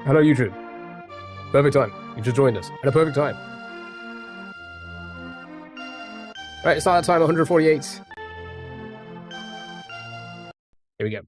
Hello, YouTube. Perfect time. You just joined us at a perfect time. Right, start time 148. Here we go.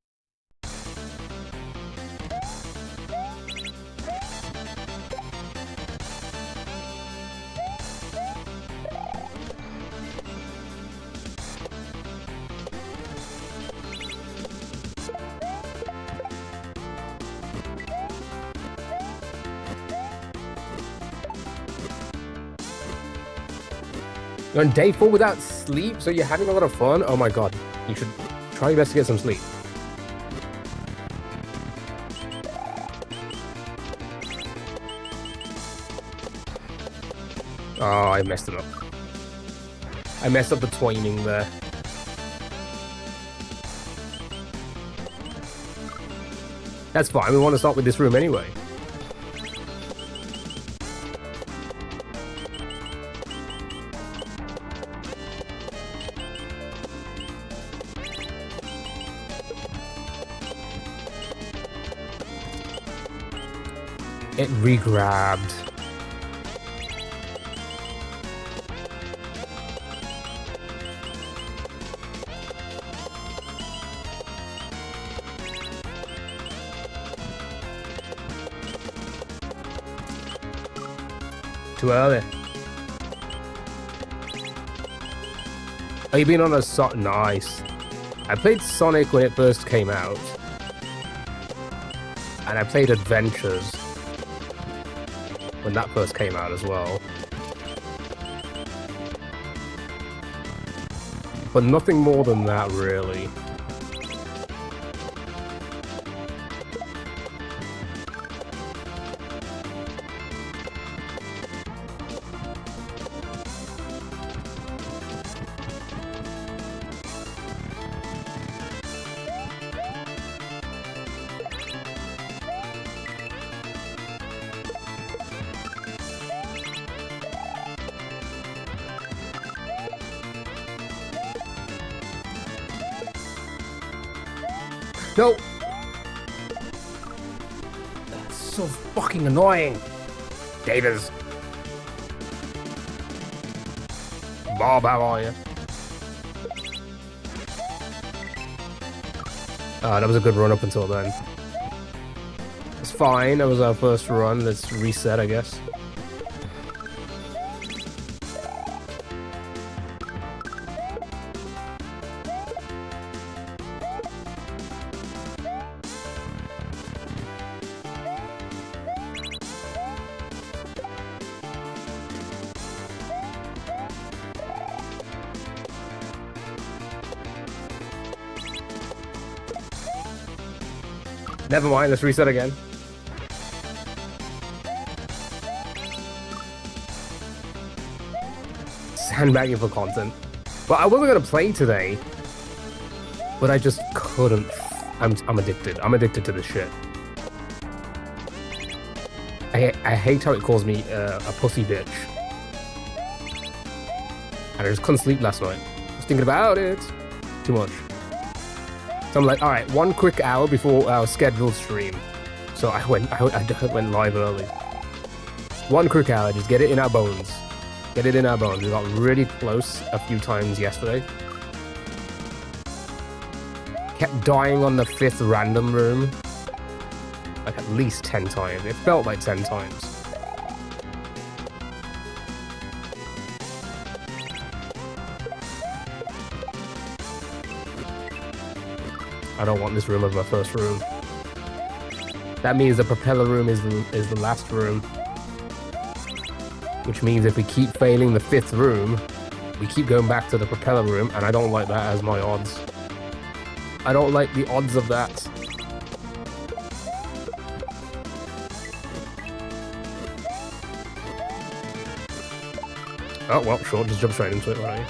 You're on day 4 without sleep, so you're having a lot of fun? Oh my god. You should try your best to get some sleep. Oh, I messed it up. I messed up the twiming there. That's fine, we want to start with this room anyway. It re-grabbed. Too early. Oh, you been on a Sonic? Nice. I played Sonic when it first came out. And I played Adventures when that first came out as well. But nothing more than that, really. No! That's so fucking annoying! Davis! Bob, how are you? That was a good run up until then. It's fine, that was our first run. Let's reset, I guess. Never mind, let's reset again. Sandbagging for content. Well, I wasn't gonna play today, but I just couldn't. I'm addicted. I'm addicted to this shit. I hate how it calls me a pussy bitch. And I just couldn't sleep last night. I was thinking about it too much. So I'm like, all right, 1 quick hour before our scheduled stream. So I went live early. 1 quick hour, just get it in our bones. Get it in our bones. We got really close a few times yesterday. Kept dying on the 5th random room. Like at least 10 times. It felt like 10 times. I don't want this room as my first room. That means the propeller room is the last room. Which means if we keep failing the 5th room, we keep going back to the propeller room, and I don't like that as my odds. I don't like the odds of that. Oh, well, sure, just jump straight into it, why don't you?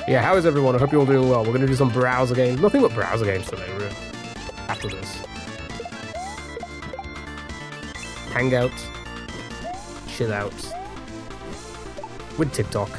Yeah, how is everyone? I hope you're all doing well. We're going to do some browser games. Nothing but browser games today, really. After this. Hangout. Chill out. With TikTok.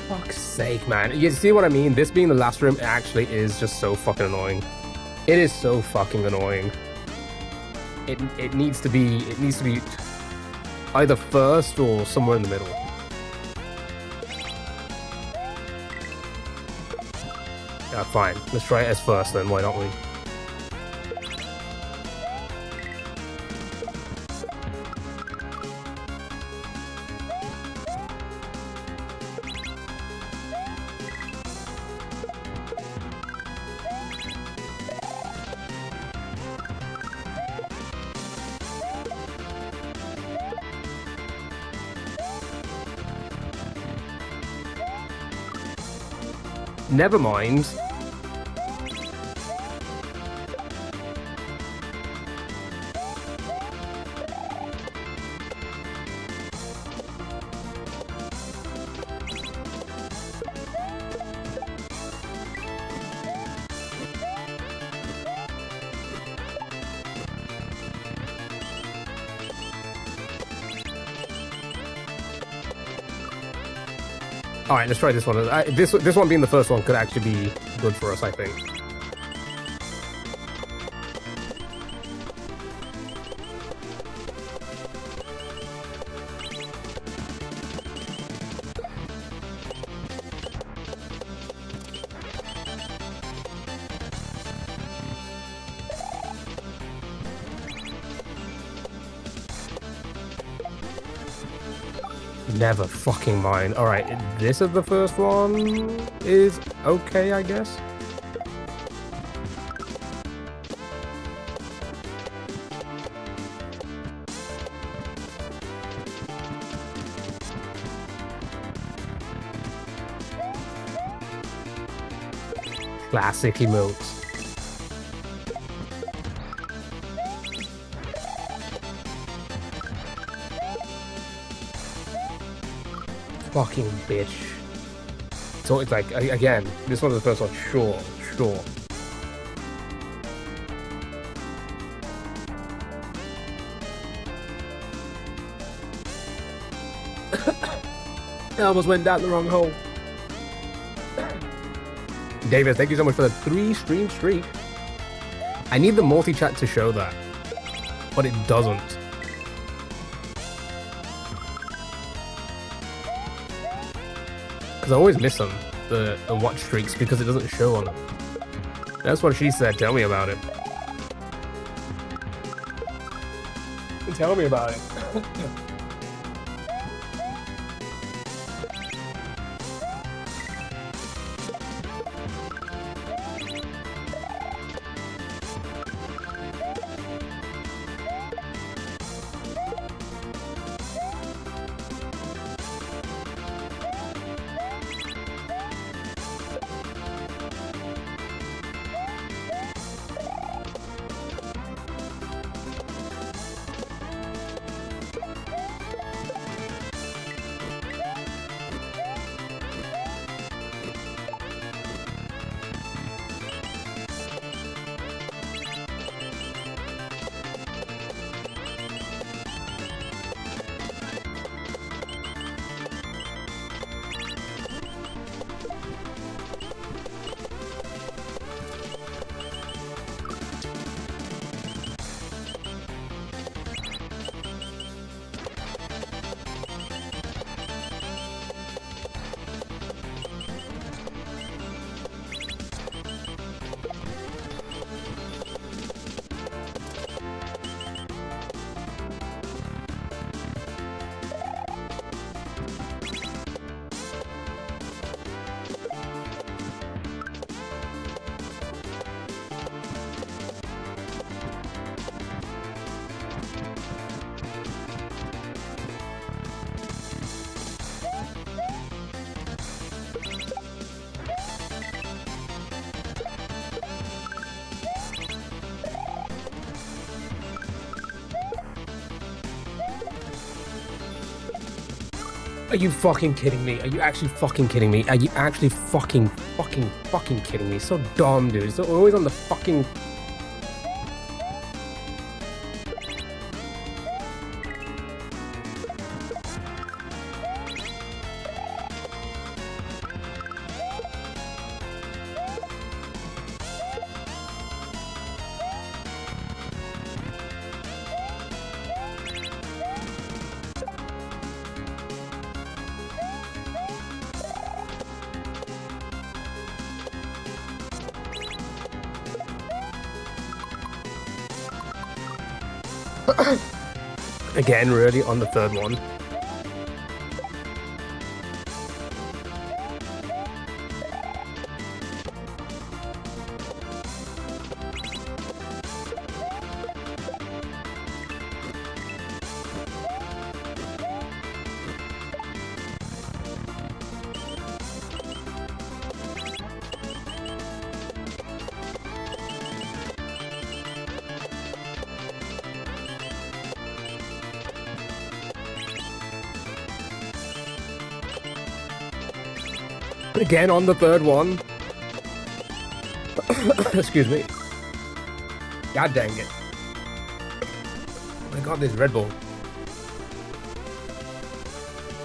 Fuck's sake, man. You see what I mean? This being the last room actually is just so fucking annoying. It is so fucking annoying. It needs to be either first or somewhere in the middle. Yeah, fine. Let's try it as first then, why don't we? Never mind. All right, let's try this one. This one being the first one could actually be good for us, I think. Never fucking mind. All right, this is the first one. Is okay, I guess. Classic emotes. Fucking bitch. So it's like, again, this one's the first one, sure. I almost went down the wrong hole. David, thank you so much for the 3-stream streak. I need the multi-chat to show that, but it doesn't. Because I always miss them, the watch streaks, because it doesn't show on them. That's what she said. Tell me about it. Tell me about it. Are you fucking kidding me? Are you actually fucking kidding me? Are you actually fucking kidding me? So dumb, dude. So always on the fucking... Again, really, on the third one. Again on the third one. Excuse me. God dang it. Oh my god, this Red Bull.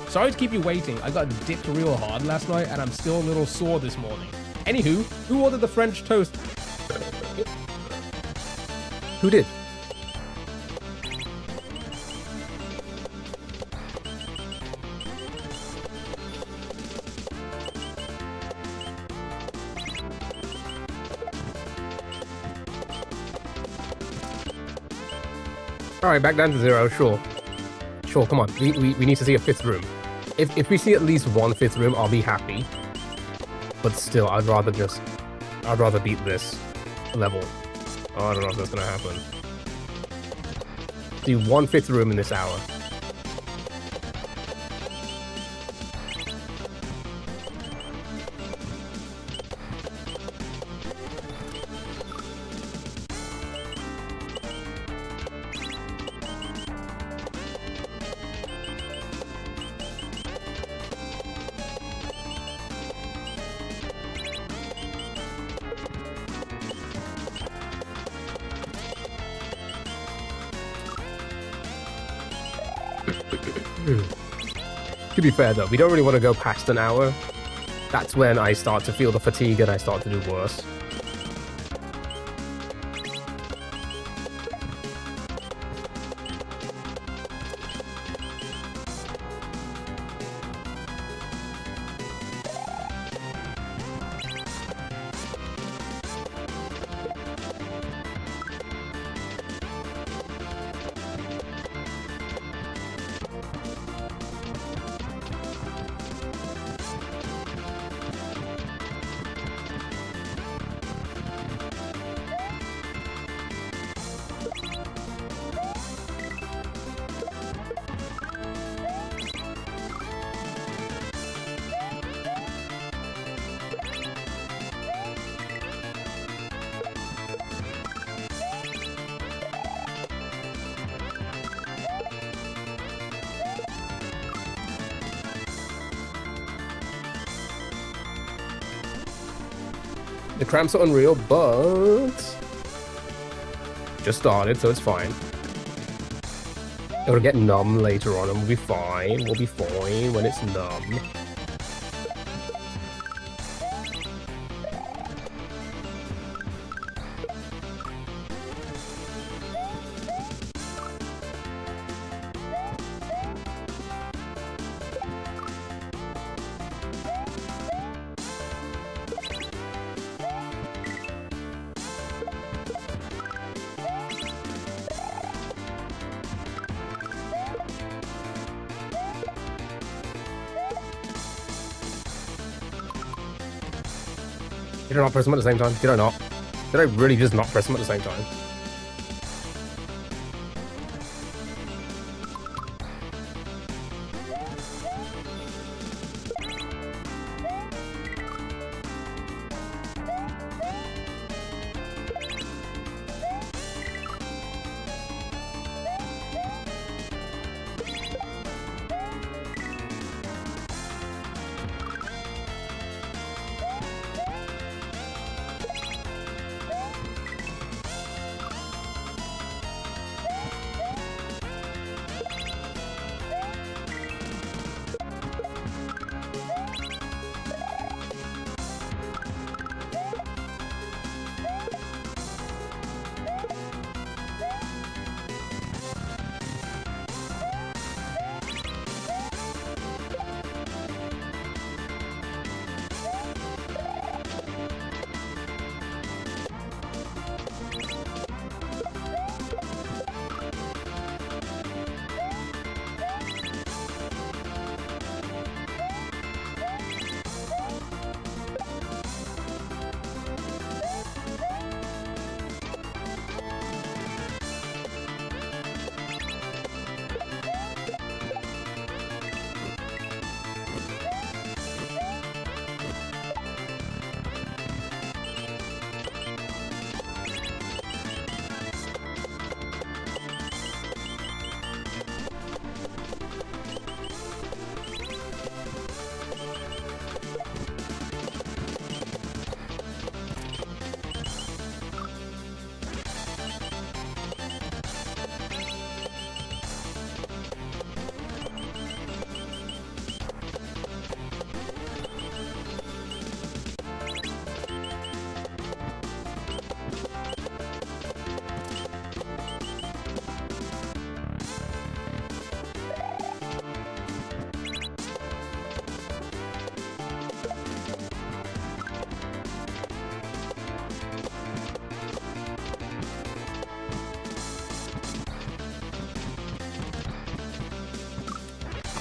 Sorry to keep you waiting. I got dipped real hard last night and I'm still a little sore this morning. Anywho, who ordered the French toast? Who did? Alright, back down to 0, sure. Sure, come on. We need to see a 5th room. If we see at least one 5th room, I'll be happy. But still, I'd rather beat this level. Oh, I don't know if that's gonna happen. See one 5th room in this hour. To be fair though, we don't really want to go past an hour. That's when I start to feel the fatigue and I start to do worse. The cramps are unreal, but just started, so it's fine. It'll get numb later on and we'll be fine. We'll be fine when it's numb. Did I not press them at the same time? Did I not? Did I really just not press them at the same time?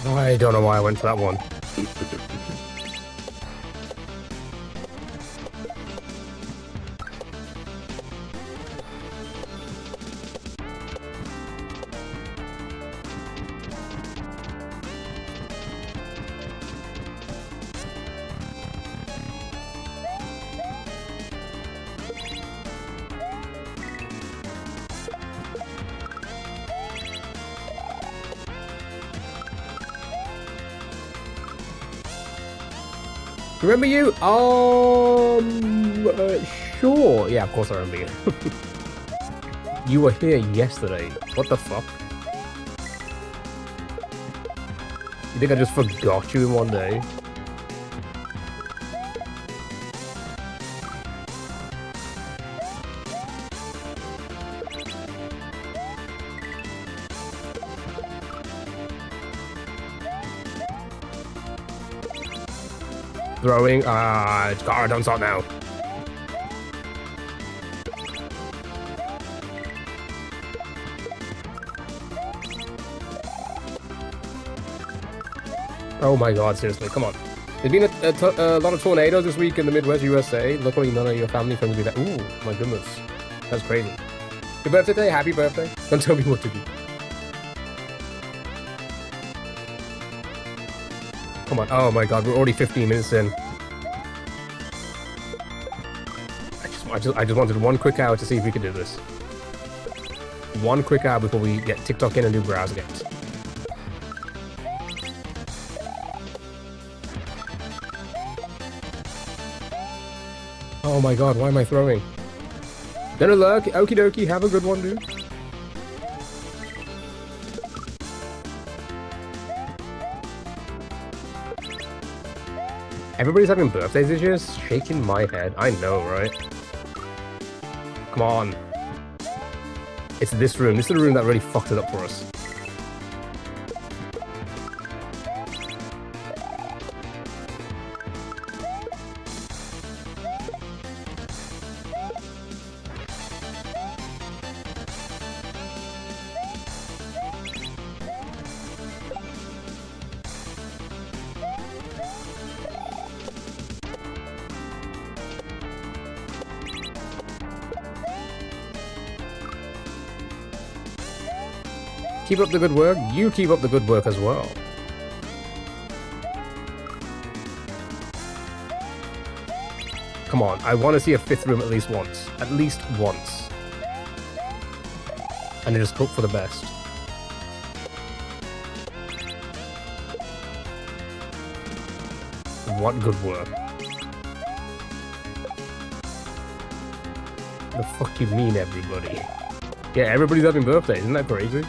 I don't know why I went for that one. Remember you? Sure. Yeah, of course I remember you. You were here yesterday. What the fuck? You think I just forgot you in one day? Throwing, it's got don't stop now. Oh my god, seriously, come on. There's been a lot of tornadoes this week in the Midwest USA. Luckily, none of your family friends will be there. Ooh, my goodness. That's crazy. Your birthday today? Happy birthday. Don't tell me what to do. Come on. Oh my god, we're already 15 minutes in. I just wanted one quick hour to see if we could do this. One quick hour before we get TikTok in and do browser games. Oh my god, why am I throwing? Dinner luck, okie dokie, have a good one, dude. Everybody's having birthdays this year? Shaking my head. I know, right? Come on. It's this room. This is the room that really fucked it up for us. Keep up the good work. You keep up the good work as well. Come on, I want to see a fifth room at least once. At least once. And just hope for the best. What good work. The fuck you mean, everybody? Yeah, everybody's having birthdays. Isn't that crazy?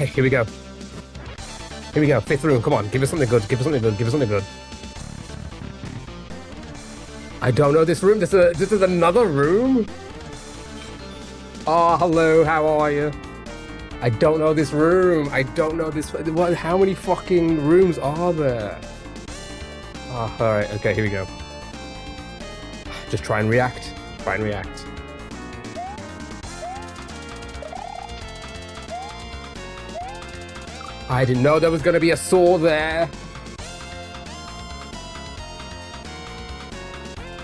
Okay, here we go. Here we go. Fifth room. Come on. Give us something good. Give us something good. Give us something good. I don't know this room. This is another room? Oh, hello. How are you? I don't know this room. I don't know this. What? How many fucking rooms are there? Oh, all right. Okay, here we go. Just try and react. Try and react. I didn't know there was going to be a saw there.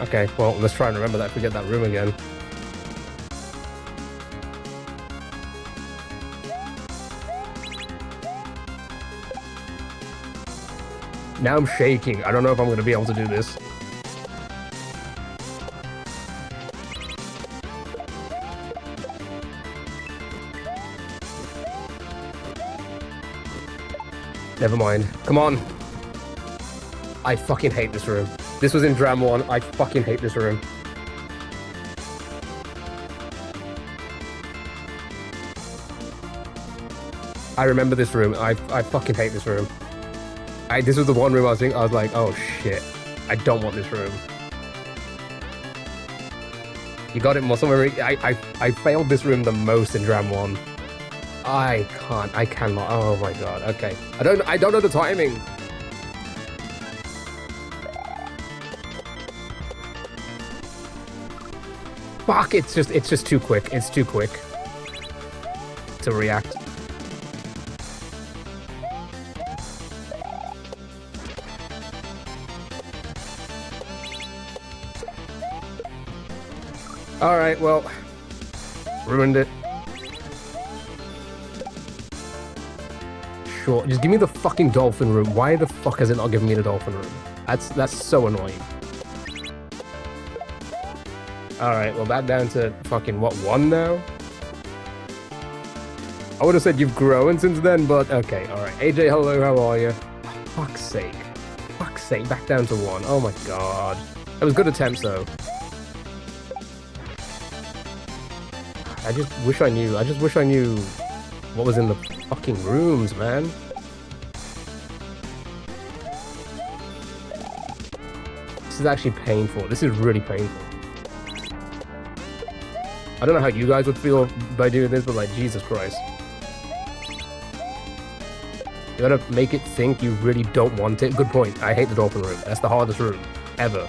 Okay, well, let's try and remember that if we get that room again. Now I'm shaking. I don't know if I'm going to be able to do this. Never mind. Come on. I fucking hate this room. This was in Dram 1. I fucking hate this room. I remember this room. I fucking hate this room. This was the one room I was like, oh shit. I don't want this room. You got it, Muscle Memory. I failed this room the most in Dram 1. I cannot. Oh my god. Okay. I don't know the timing. Fuck, it's just too quick. It's too quick to react. All right, well, ruined it. Sure, just give me the fucking dolphin room. Why the fuck has it not given me the dolphin room? That's so annoying. Alright, well, back down to fucking, what, 1 now? I would have said you've grown since then, but okay, alright. AJ, hello, how are you? Fuck's sake. Fuck's sake, back down to 1. Oh my god. That was good attempts, though. I just wish I knew what was in the fucking rooms, man. This is actually painful. This is really painful. I don't know how you guys would feel by doing this, but like, Jesus Christ. You gotta make it think you really don't want it. Good point. I hate the dolphin room. That's the hardest room ever.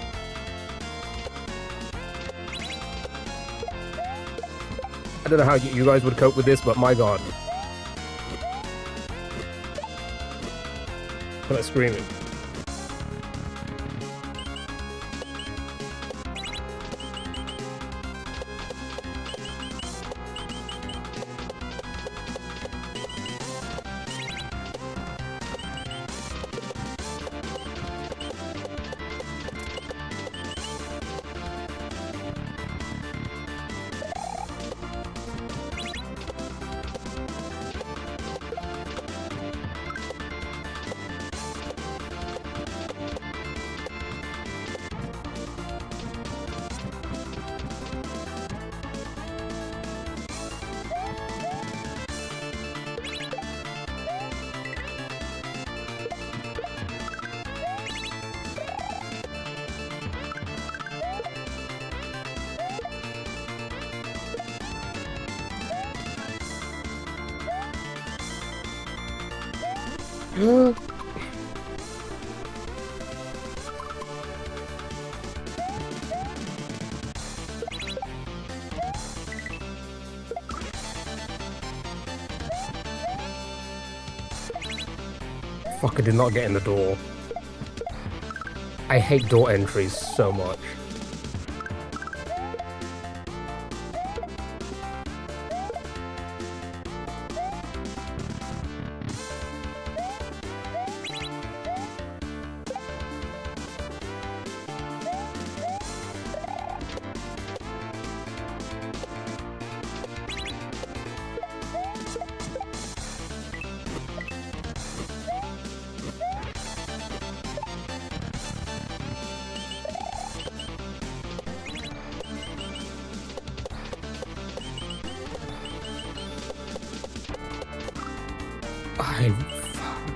I don't know how you guys would cope with this, but my god. I'm not screaming. Fuck, I did not get in the door. I hate door entries so much.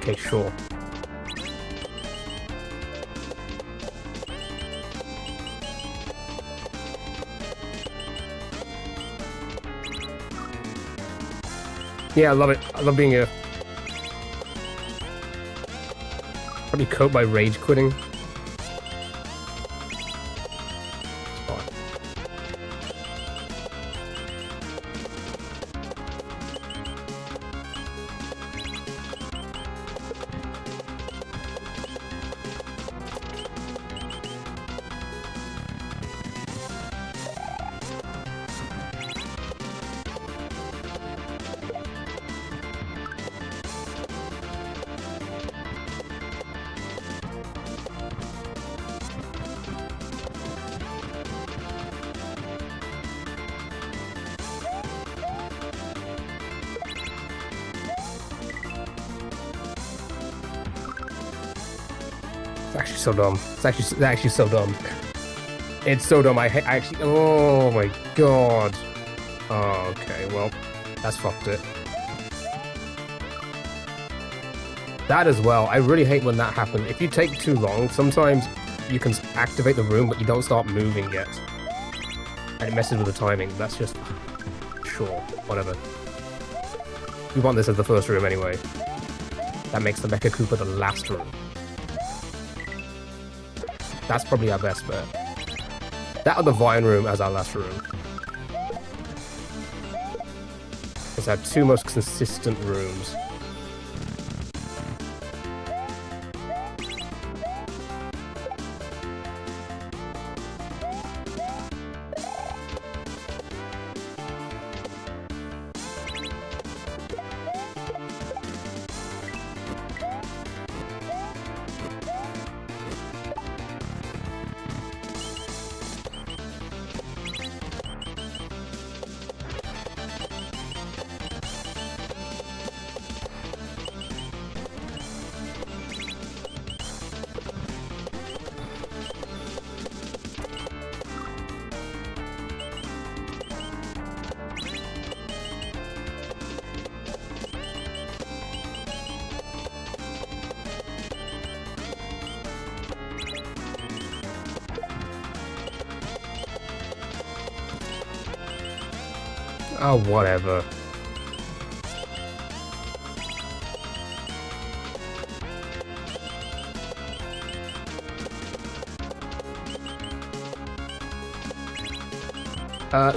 Okay, sure. Yeah, I love it. I love being here. Probably cope by rage quitting. It's actually so dumb. It's actually so dumb. It's so dumb. I actually. Oh my god. Oh, okay. Well, that's fucked it. That as well. I really hate when that happens. If you take too long, sometimes you can activate the room, but you don't start moving yet, and it messes with the timing. That's just sure. Whatever. We want this as the first room anyway. That makes the Mecha Koopa the last room. That's probably our best bet. That or the Vine room as our last room. It's our two most consistent rooms. Oh, whatever.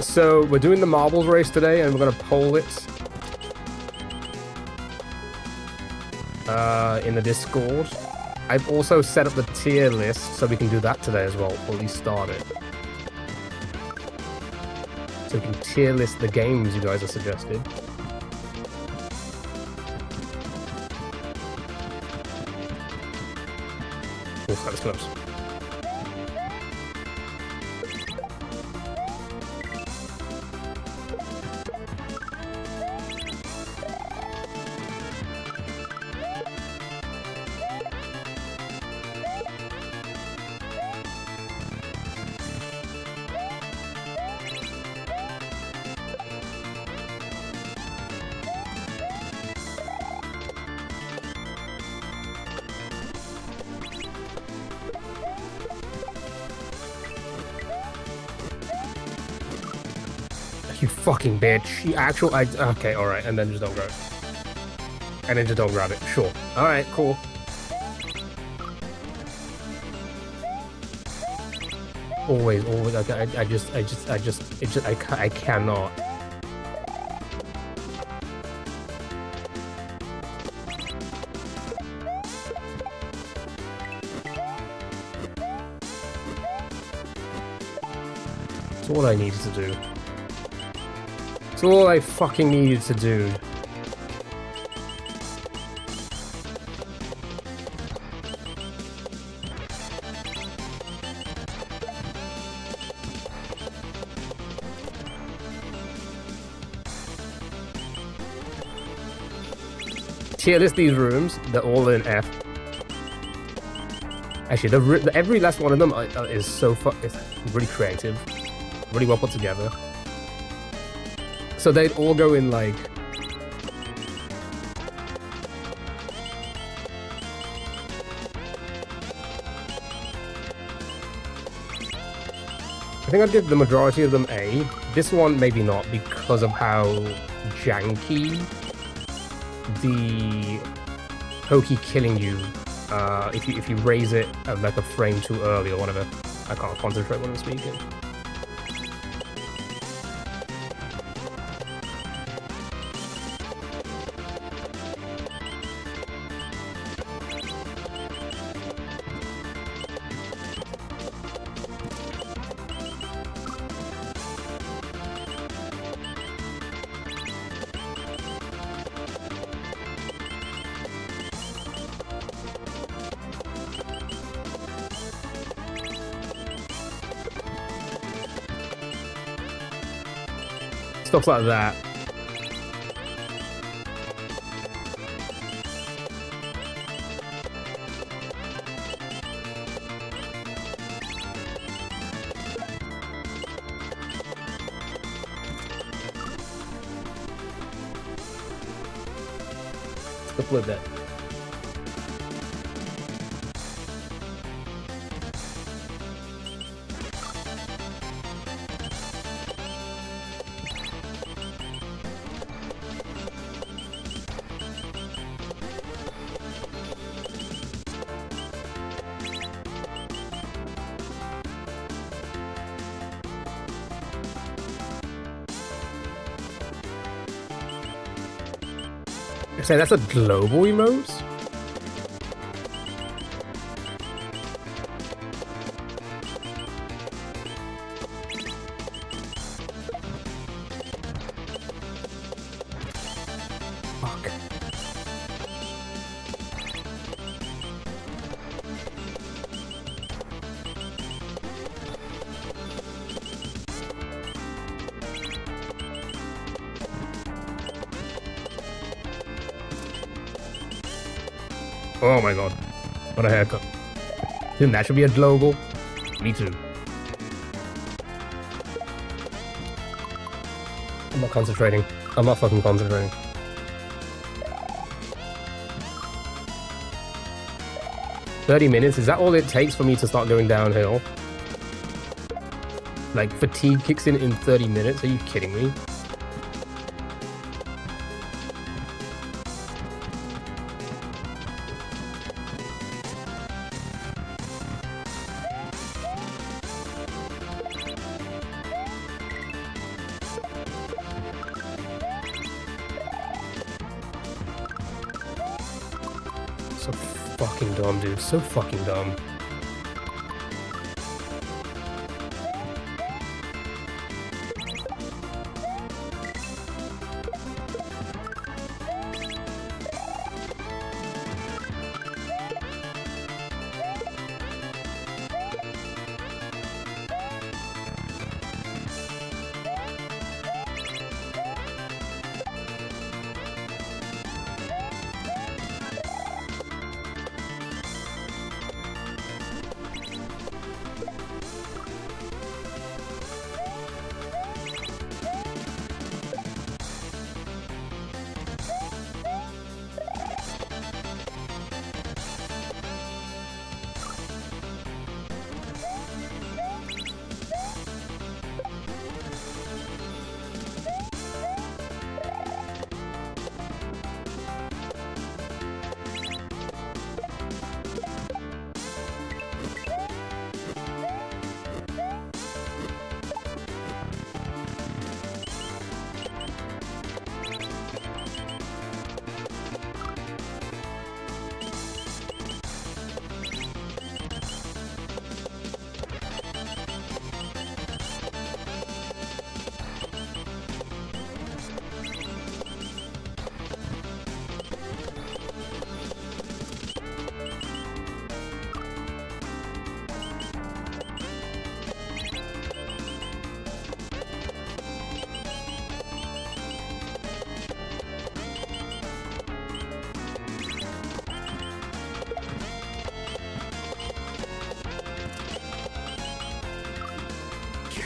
So we're doing the marbles race today, and we're gonna poll it in the Discord. I've also set up the tier list, so we can do that today as well, or at least start it. So we can tier list the games you guys have suggested. Oh, that was close. You fucking bitch. You actual... okay, alright, and then just don't grab it. And then just don't grab it. Sure. Alright, cool. Always. I cannot. That's all I needed to do. That's all I fucking needed to do. Tier list these rooms, they're all in F. Actually, every last one of them is so it's really creative, really well put together. So they'd all go in like... I think I did the majority of them A. This one maybe not because of how janky the Pokey killing you if you raise it like a frame too early or whatever. I can't concentrate when I'm speaking. Stuff like that. Stuff like that. So that's a global emote? Fuck. Oh my god. What a haircut. Didn't that should be a global? Me too. I'm not concentrating. I'm not fucking concentrating. $30 is that all it takes for me to start going downhill? Like, fatigue kicks in 30 minutes? Are you kidding me? So fucking dumb, dude. So fucking dumb.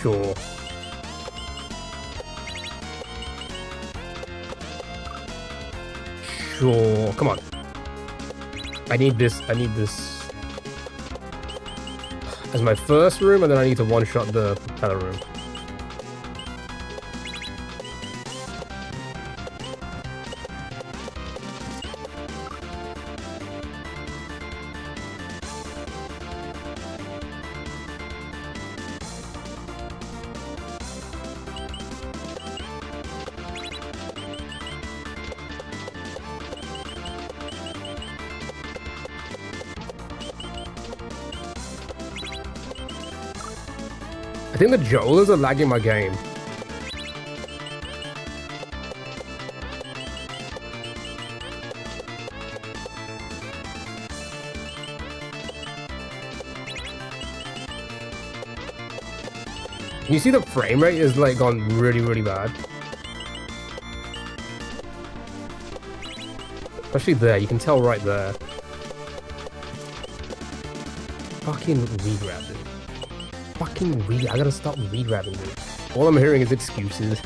Sure. Sure. Come on. I need this as my first room, and then I need to one-shot the propeller room. think the jollers are lagging my game. You see the frame rate is like gone really, really bad. Especially there, you can tell right there. Fucking regrab, dude. Fucking I gotta stop regrabbing, dude. All I'm hearing is excuses.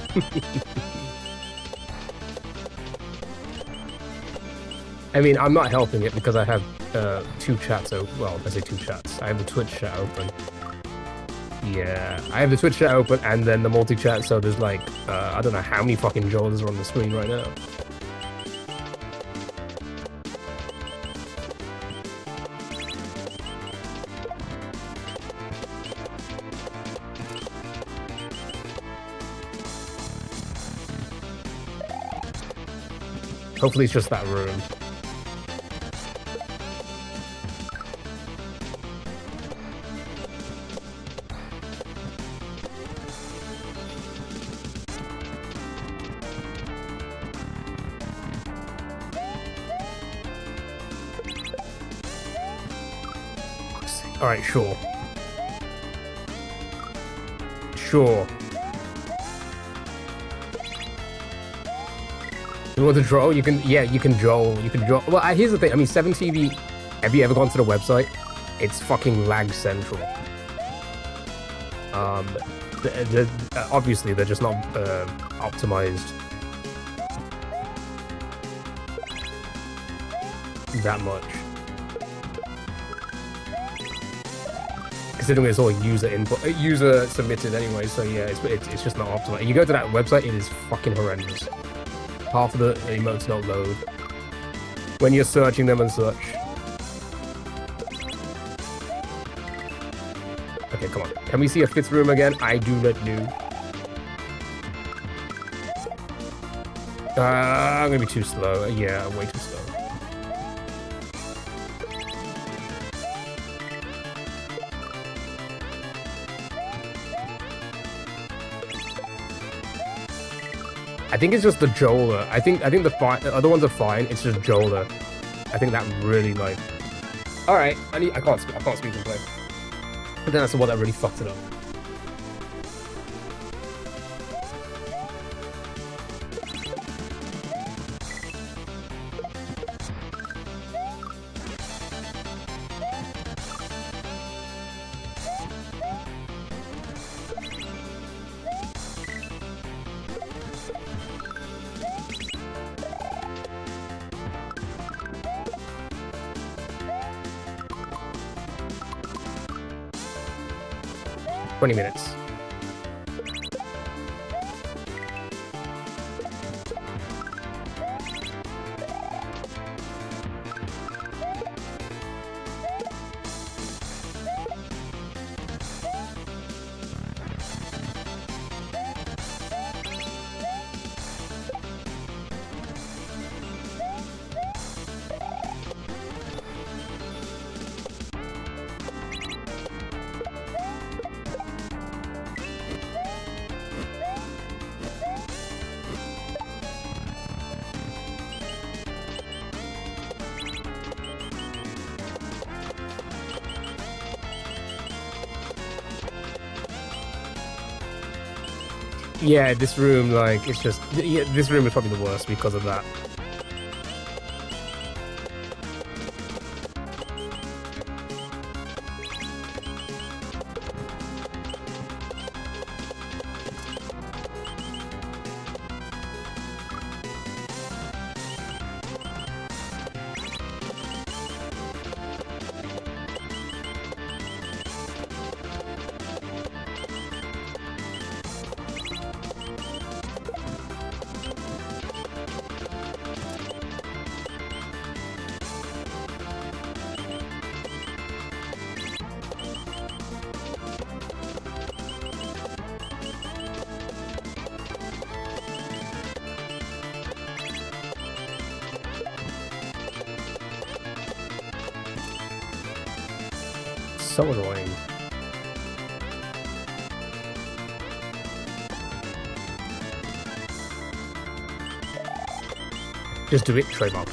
I mean, I'm not helping it because I have two chats open. Well, I say two chats. I have the Twitch chat open. Yeah, I have the Twitch chat open and then the multi-chat, so there's like, I don't know how many fucking jollers are on the screen right now. Hopefully it's just that room. Alright, sure. Sure. You want to draw? You can, yeah, you can draw. You can draw. Well, here's the thing. I mean, 7TV, have you ever gone to the website? It's fucking lag central. Obviously, they're just not optimized that much. Considering it's all user input, user submitted anyway, so yeah, it's just not optimized. You go to that website, it is fucking horrendous. Half of the emotes don't load when you're searching them and such. Okay, come on. Can we see a fifth room again? I do not know. I'm gonna be too slow. Yeah, way too slow. I think it's just the Jola. I think the other ones are fine. It's just Jola. I think that really like. All right, I can't speak and play. But then that's the one that really fucked it up. Minutes. Yeah, this room, like, it's just... Yeah, this room is probably the worst because of that. So annoying. Just do it, trademark.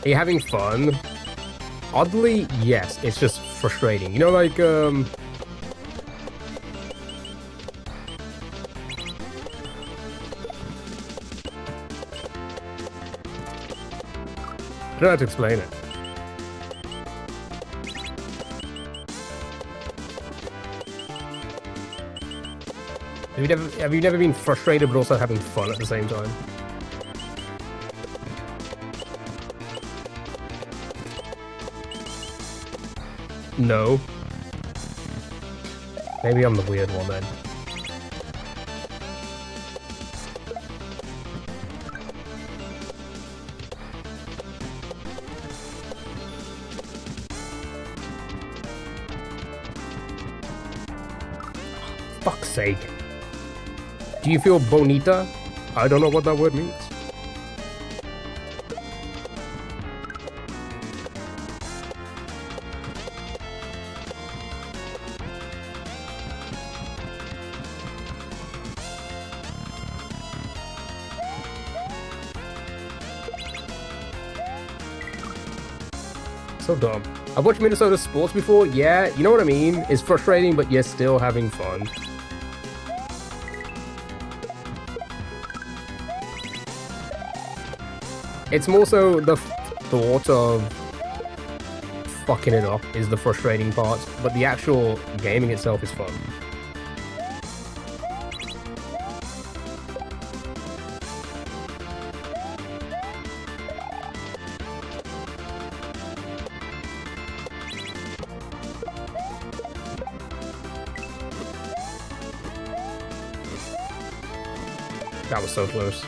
Are you having fun? Oddly, yes. It's just frustrating. You know, like, I don't know how to explain it. Have you never been frustrated but also having fun at the same time? No. Maybe I'm the weird one then. Fuck's sake. Do you feel bonita? I don't know what that word means. So dumb. I've watched Minnesota sports before. Yeah, you know what I mean? It's frustrating, but you're still having fun. It's more so the thought of fucking it up is the frustrating part, but the actual gaming itself is fun. That was so close.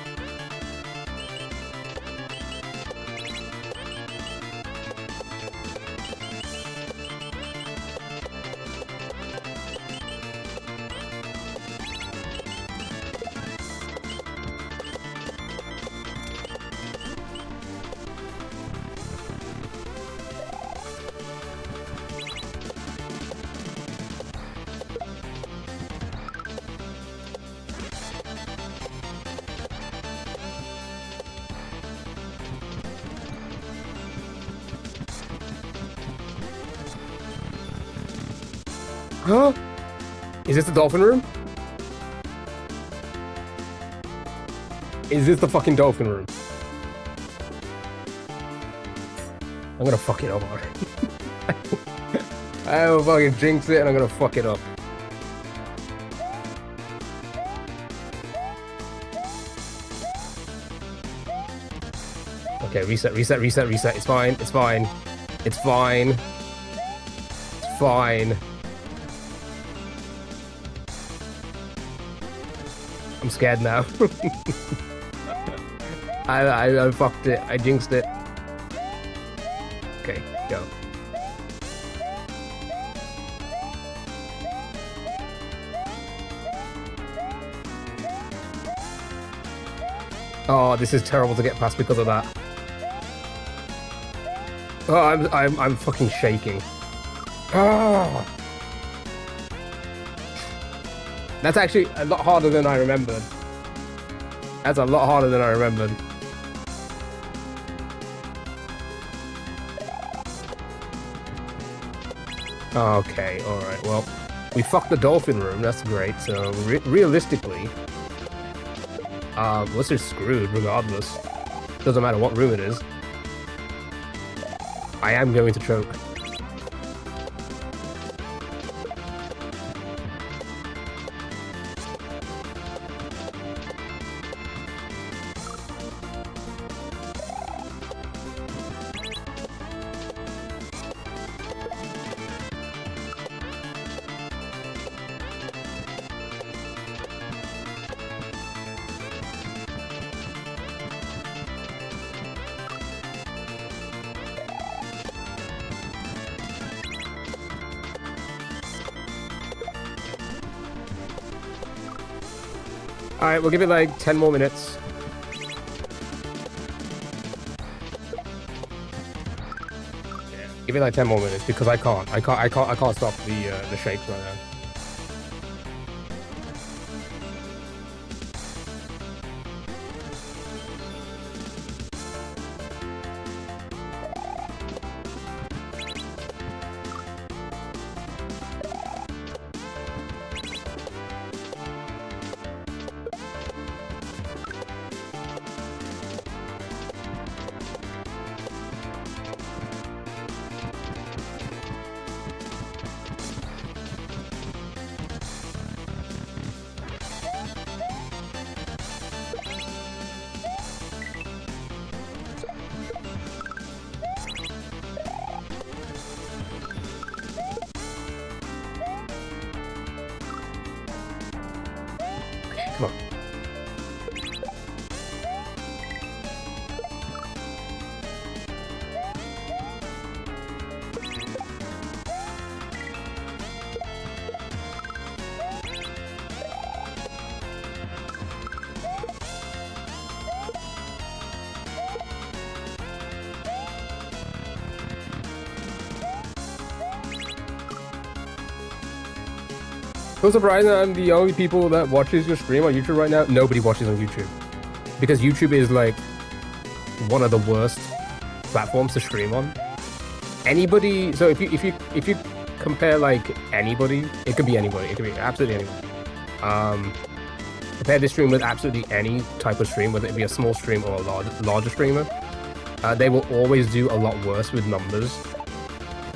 Huh? Is this the dolphin room? Is this the fucking dolphin room? I'm gonna fuck it up. I will fucking jinx it and I'm gonna fuck it up. Okay, reset, reset, reset, reset. It's fine, it's fine. It's fine. It's fine. I'm scared now. I fucked it. I jinxed it. Okay, go. Oh, this is terrible to get past because of that. Oh, I'm fucking shaking. Oh. That's actually a lot harder than I remembered. That's a lot harder than I remembered. Okay, alright, well, we fucked the dolphin room, that's great, so realistically, we're just screwed regardless. Doesn't matter what room it is. I am going to choke. Alright, we'll give it like 10 more minutes. Yeah. Give it like 10 more minutes because I can't stop the shakes right now. Come on. So surprising that I'm the only people that watches your stream on YouTube right now. Nobody watches on YouTube because YouTube is like one of the worst platforms to stream on. Anybody, so if you compare like anybody, it could be anybody, it could be absolutely anyone. Compare this stream with absolutely any type of stream, whether it be a small stream or a larger streamer, they will always do a lot worse with numbers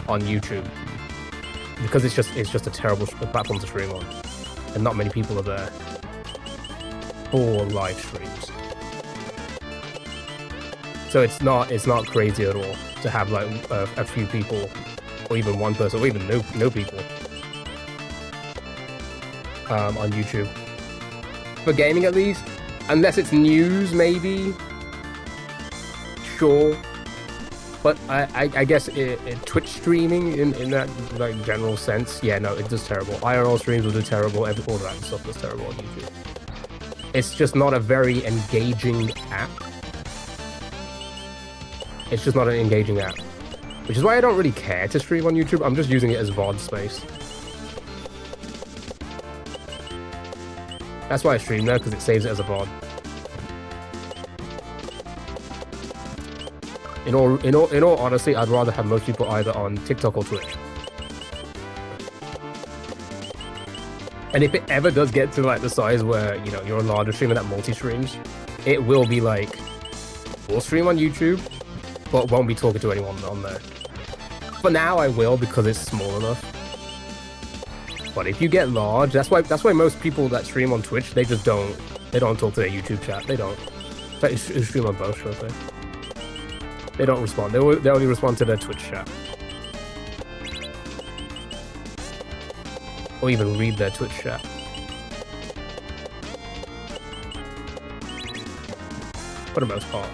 on YouTube. Because it's just a terrible platform to stream on, and not many people are there for live streams. So it's not crazy at all to have like a few people, or even one person, or even no people on YouTube for gaming at least, unless it's news maybe. Sure. But I guess Twitch streaming in that like general sense, yeah, no, it does terrible. IRL streams will do terrible. All that stuff does terrible on YouTube. It's just not a very engaging app. It's just not an engaging app, which is why I don't really care to stream on YouTube. I'm just using it as VOD space. That's why I stream there, because it saves it as a VOD. In all honesty, I'd rather have most people either on TikTok or Twitch. And if it ever does get to like the size where, you know, you're a larger streamer that multi-streams, it will be like, we'll stream on YouTube, but won't be talking to anyone on there. For now, I will because it's small enough. But if you get large, that's why most people that stream on Twitch, they don't talk to their YouTube chat. They don't. They stream on both, should I say. They don't respond. They only respond to their Twitch chat. Or even read their Twitch chat. For the most part.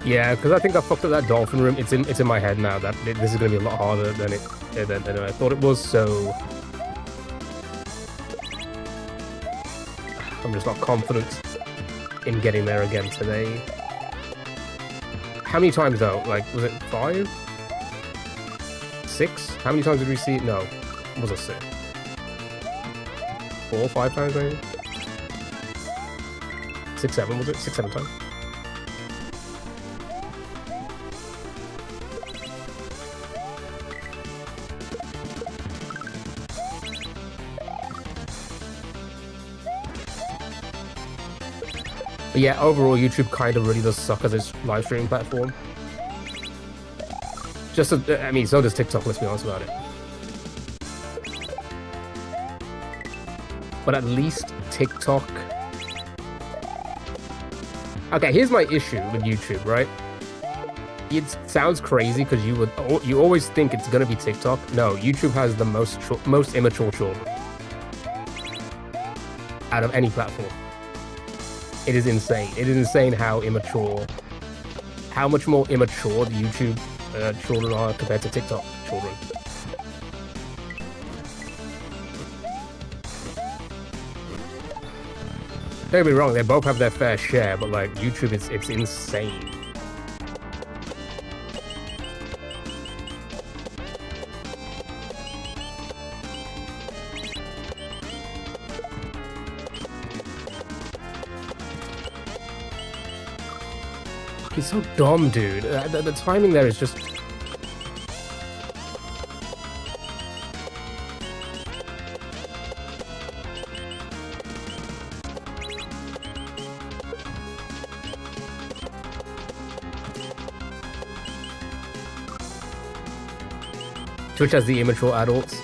Yeah, because I think I fucked up that dolphin room. It's in my head now that this is going to be a lot harder than I thought it was. So I'm just not confident in getting there again today. How many times though? Like, was it 5? 6? How many times did we see it? No, it was a 6. 4 or 5 times maybe. 6, 7 was it? 6, 7 times. But yeah, overall, YouTube kind of really does suck as its live streaming platform. I mean, so does TikTok, let's be honest about it. but at least TikTok. Okay, here's my issue with YouTube, right? It sounds crazy because you always think it's gonna be TikTok. No, YouTube has the most immature children out of any platform. It is insane. It is insane how much more immature the YouTube children are compared to TikTok children. Don't get me wrong, they both have their fair share, but like YouTube, it's insane. It's so dumb, dude. The timing there is just... Twitch has the immature adults.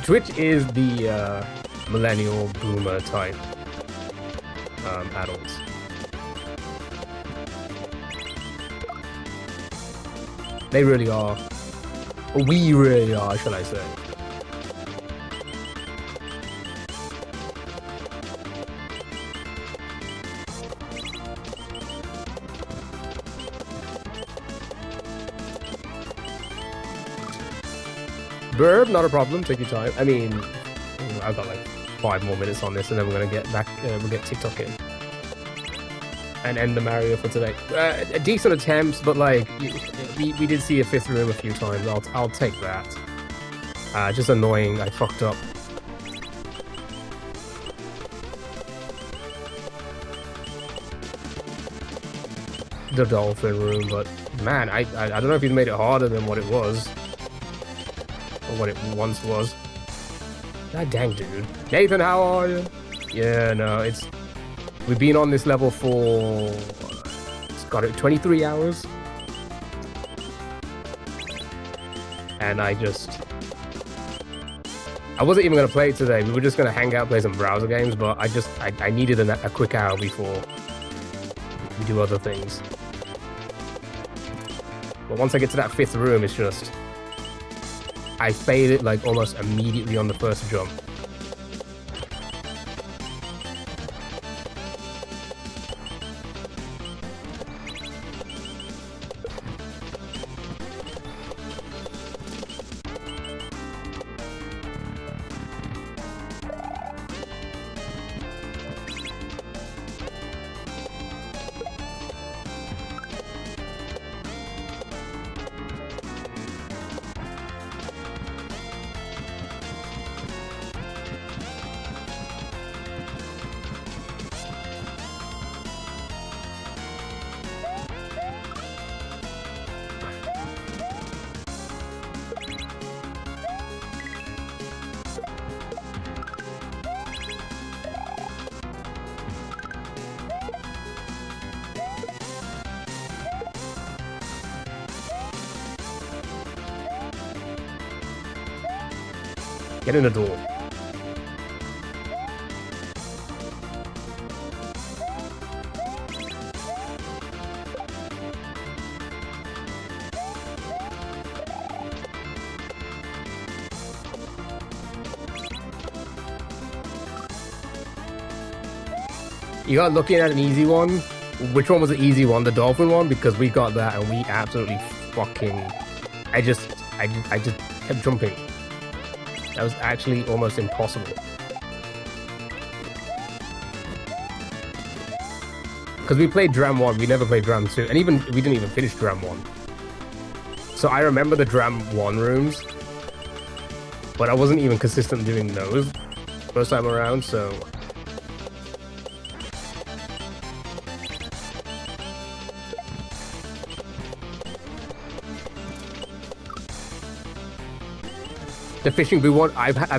Twitch is the millennial boomer type adults. They really are. We really are, shall I say. Burb, not a problem. Take your time. I mean, I've got like 5 more minutes on this, and then we're gonna get back. We'll get TikTok in and end the Mario for today. Decent attempts, but like we did see a 5th room a few times. I'll take that. Just annoying. I fucked up. The dolphin room, but man, I don't know if he made it harder than what it was. Or what it once was. God dang, dude. Nathan, how are you? Yeah, no, we've been on this level for... It's got it 23 hours. And I wasn't even going to play it today. We were just going to hang out, play some browser games, but I needed a quick hour before we do other things. But once I get to that 5th room, it's just... I failed it like almost immediately on the first jump. Get in the door. You got looking at an easy one. Which one was the easy one? The dolphin one? Because we got that and we absolutely fucking... I just kept jumping. That was actually almost impossible. Because we played Dram 1, we never played Dram 2, and we didn't even finish Dram 1. So I remember the Dram 1 rooms, but I wasn't even consistent doing those first time around, so... The fishing boo one,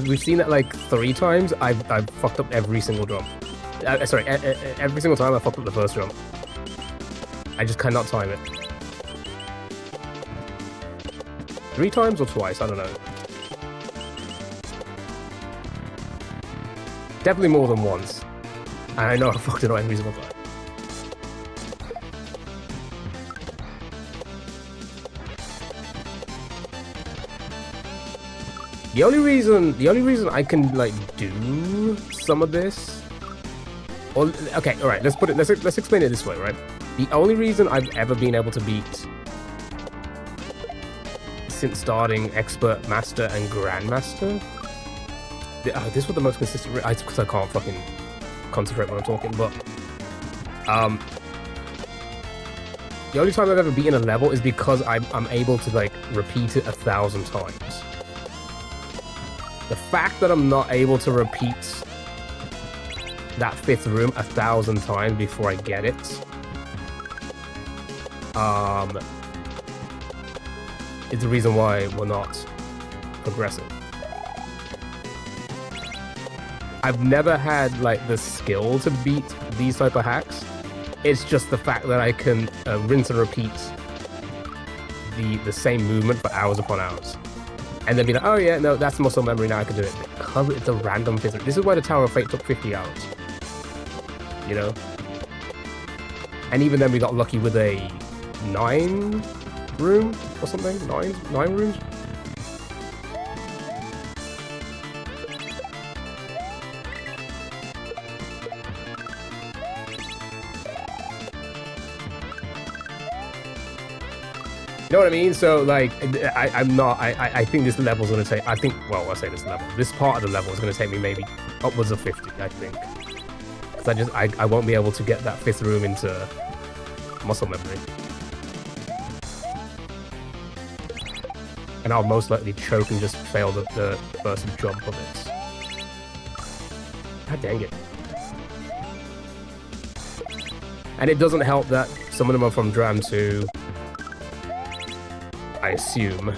we've seen that like 3 times. I've fucked up every single jump. Sorry, every single time I fucked up the first jump. I just cannot time it. 3 times or twice? I don't know. Definitely more than once. And I know I fucked it up every single time. The only reason I can like do some of this, or okay, all right, let's explain it this way, right? The only reason I've ever been able to beat since starting Expert, Master, and Grandmaster, this was the most consistent. Because I can't fucking concentrate when I'm talking, but the only time I've ever beaten a level is because I'm able to like repeat it 1,000 times. The fact that I'm not able to repeat that 5th room 1,000 times before I get it, is the reason why we're not progressing. I've never had like the skill to beat these type of hacks. It's just the fact that I can rinse and repeat the same movement for hours upon hours. And then be like, oh yeah, no, that's muscle memory, now I can do it. Because it's a random physics. This is why the Tower of Fate took 50 hours. You know? And even then we got lucky with a 9 room or something? 9 rooms? You know what I mean? So like, I think this level's gonna take, well, I say this level, this part of the level is gonna take me maybe upwards of 50, I think. Because I won't be able to get that 5th room into muscle memory. And I'll most likely choke and just fail the first jump of it. God dang it. And it doesn't help that some of them are from Dram 2. I assume,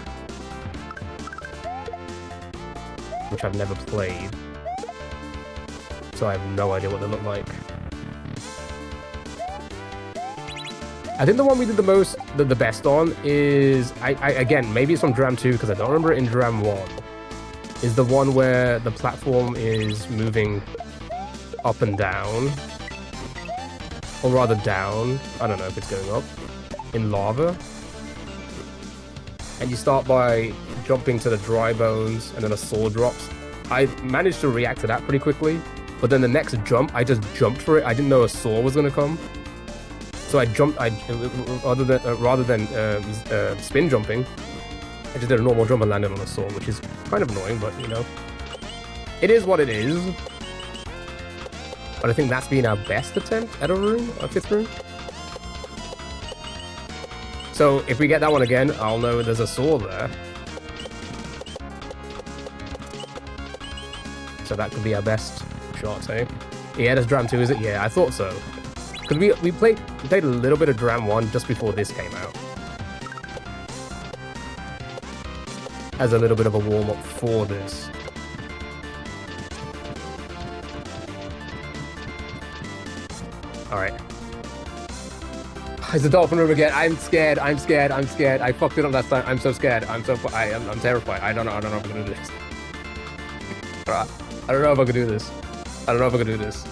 which I've never played, so I have no idea what they look like. I think the one we did the best on is, again, maybe it's from Dram 2 because I don't remember it in Dram 1, is the one where the platform is moving up and down, or rather down, I don't know if it's going up, in lava. And you start by jumping to the dry bones, and then a sword drops. I managed to react to that pretty quickly, but then the next jump, I just jumped for it. I didn't know a sword was gonna come, so I jumped. Rather than spin jumping, I just did a normal jump and landed on a sword, which is kind of annoying, but you know, it is what it is. But I think that's been our best attempt at a 5th room. So if we get that one again, I'll know there's a sword there. So that could be our best shot, eh? Yeah, there's Dram 2, is it? Yeah, I thought so. Because we played a little bit of Dram 1 just before this came out. As a little bit of a warm-up for this. Alright. It's the dolphin room again. I'm scared. I fucked it up last time. I'm so scared. I'm terrified. I don't know if I can do this. I don't know if I can do this.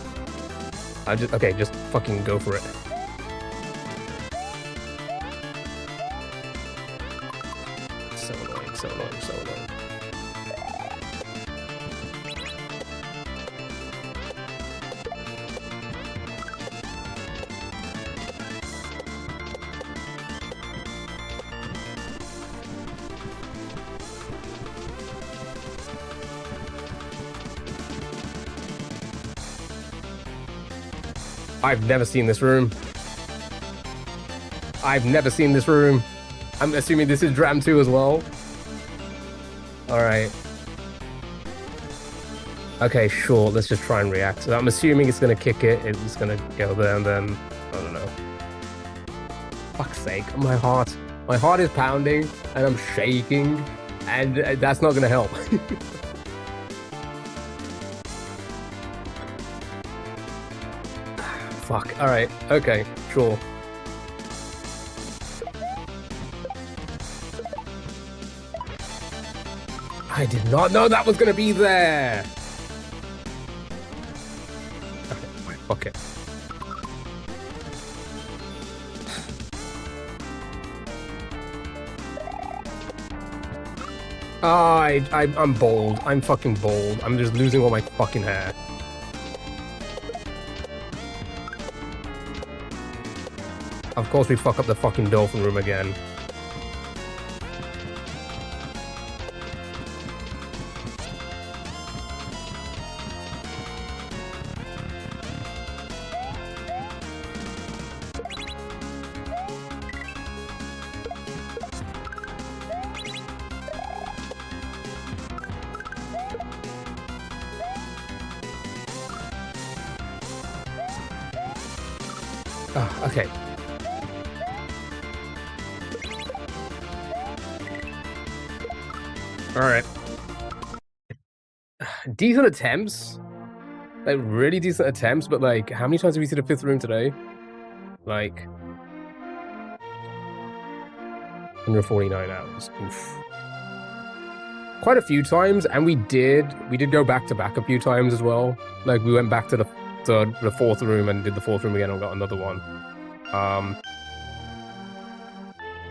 Okay, just fucking go for it. So annoying. I've never seen this room. I'm assuming this is Dram 2 as well. Alright. Okay, sure, let's just try and react. So I'm assuming it's gonna kick it, it's gonna go there, and then, I don't know. Fuck's sake, my heart is pounding, and I'm shaking, and that's not gonna help. Fuck, alright, okay, sure. I did not know that was gonna be there! Fuck it. I'm bold. I'm fucking bold. I'm just losing all my fucking hair. Of course we fuck up the fucking dolphin room again. Okay. Alright. Decent attempts. Like, really decent attempts, but, like, how many times have we seen the fifth room today? Like... 149 hours. Oof. Quite a few times, and we did go back-to-back a few times as well. Like, we went back to the fourth room and did the fourth room again and got another one.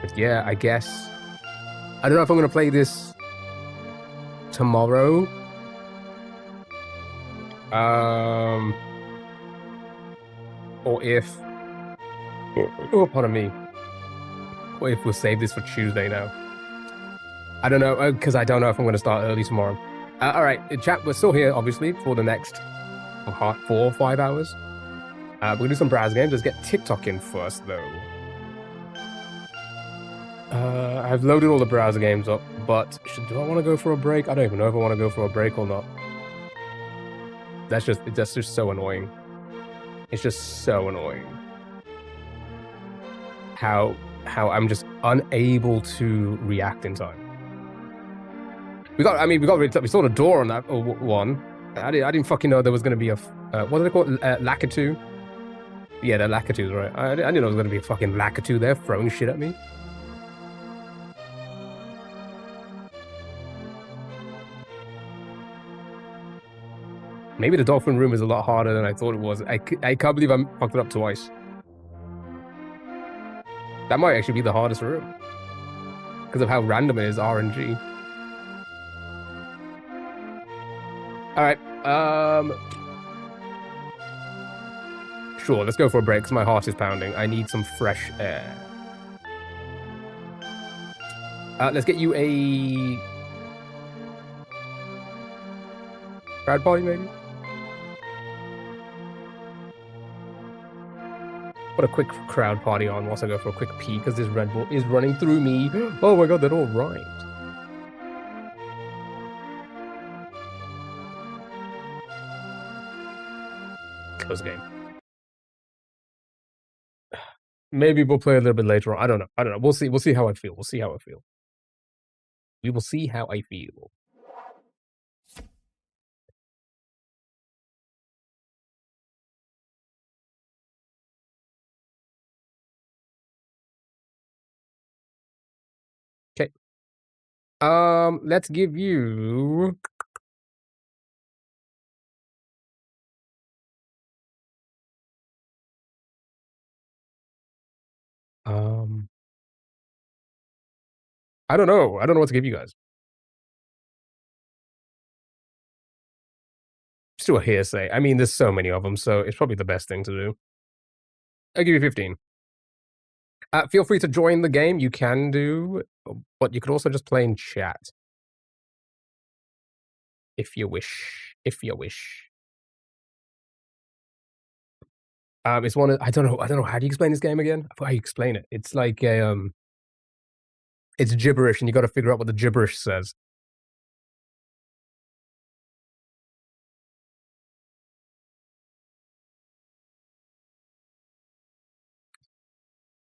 But yeah, I guess... I don't know if I'm going to play this tomorrow. Or if... Oh, pardon me. Or if we'll save this for Tuesday now. I don't know, because I don't know if I'm going to start early tomorrow. Alright, chat, we're still here, obviously, for the next 4 or 5 hours. We're going to do some browser games. Let's get TikTok in first, though. I've loaded all the browser games up, but do I want to go for a break? I don't even know if I want to go for a break or not. That's just so annoying. It's just so annoying. How I'm just unable to react in time. We saw the door on that one. I didn't fucking know there was going to be a what are they called? Lakitu? Yeah, they're Lakitus, right? I didn't know there was going to be a fucking Lakitu there throwing shit at me. Maybe the dolphin room is a lot harder than I thought it was. I can't believe I fucked it up twice. That might actually be the hardest room. Because of how random it is, RNG. Alright, sure, let's go for a break, because my heart is pounding. I need some fresh air. Let's get you a... crowd party, maybe? Put a quick crowd party on whilst I go for a quick pee, because this Red Bull is running through me. Oh my god, they're all right. Close game. Maybe we'll play a little bit later on. I don't know. We'll see. We'll see how I feel. We will see how I feel. Okay. Let's give you... I don't know. I don't know what to give you guys. Just do a hearsay. I mean, there's so many of them, so it's probably the best thing to do. I'll give you 15. Feel free to join the game. You can do, but you could also just play in chat. If you wish. If you wish. It's one of, I don't know. How do you explain this game again? I forgot how you explain it. It's like a, it's gibberish, and you got to figure out what the gibberish says.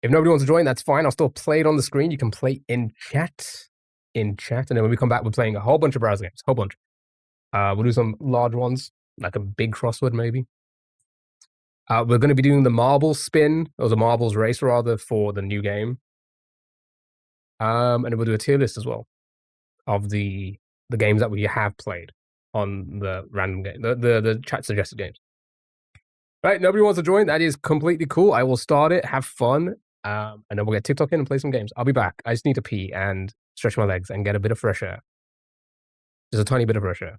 If nobody wants to join, that's fine. I'll still play it on the screen. You can play in chat. And then when we come back, we're playing a whole bunch of browser games. Whole bunch. We'll do some large ones, like a big crossword, maybe. We're going to be doing the marble spin, or the marbles race, rather, for the new game. And we'll do a tier list as well of the games that we have played on the random game, the chat suggested games. Right, nobody wants to join. That is completely cool. I will start it, have fun, and then we'll get TikTok in and play some games. I'll be back. I just need to pee and stretch my legs and get a bit of fresh air. Just a tiny bit of fresh air.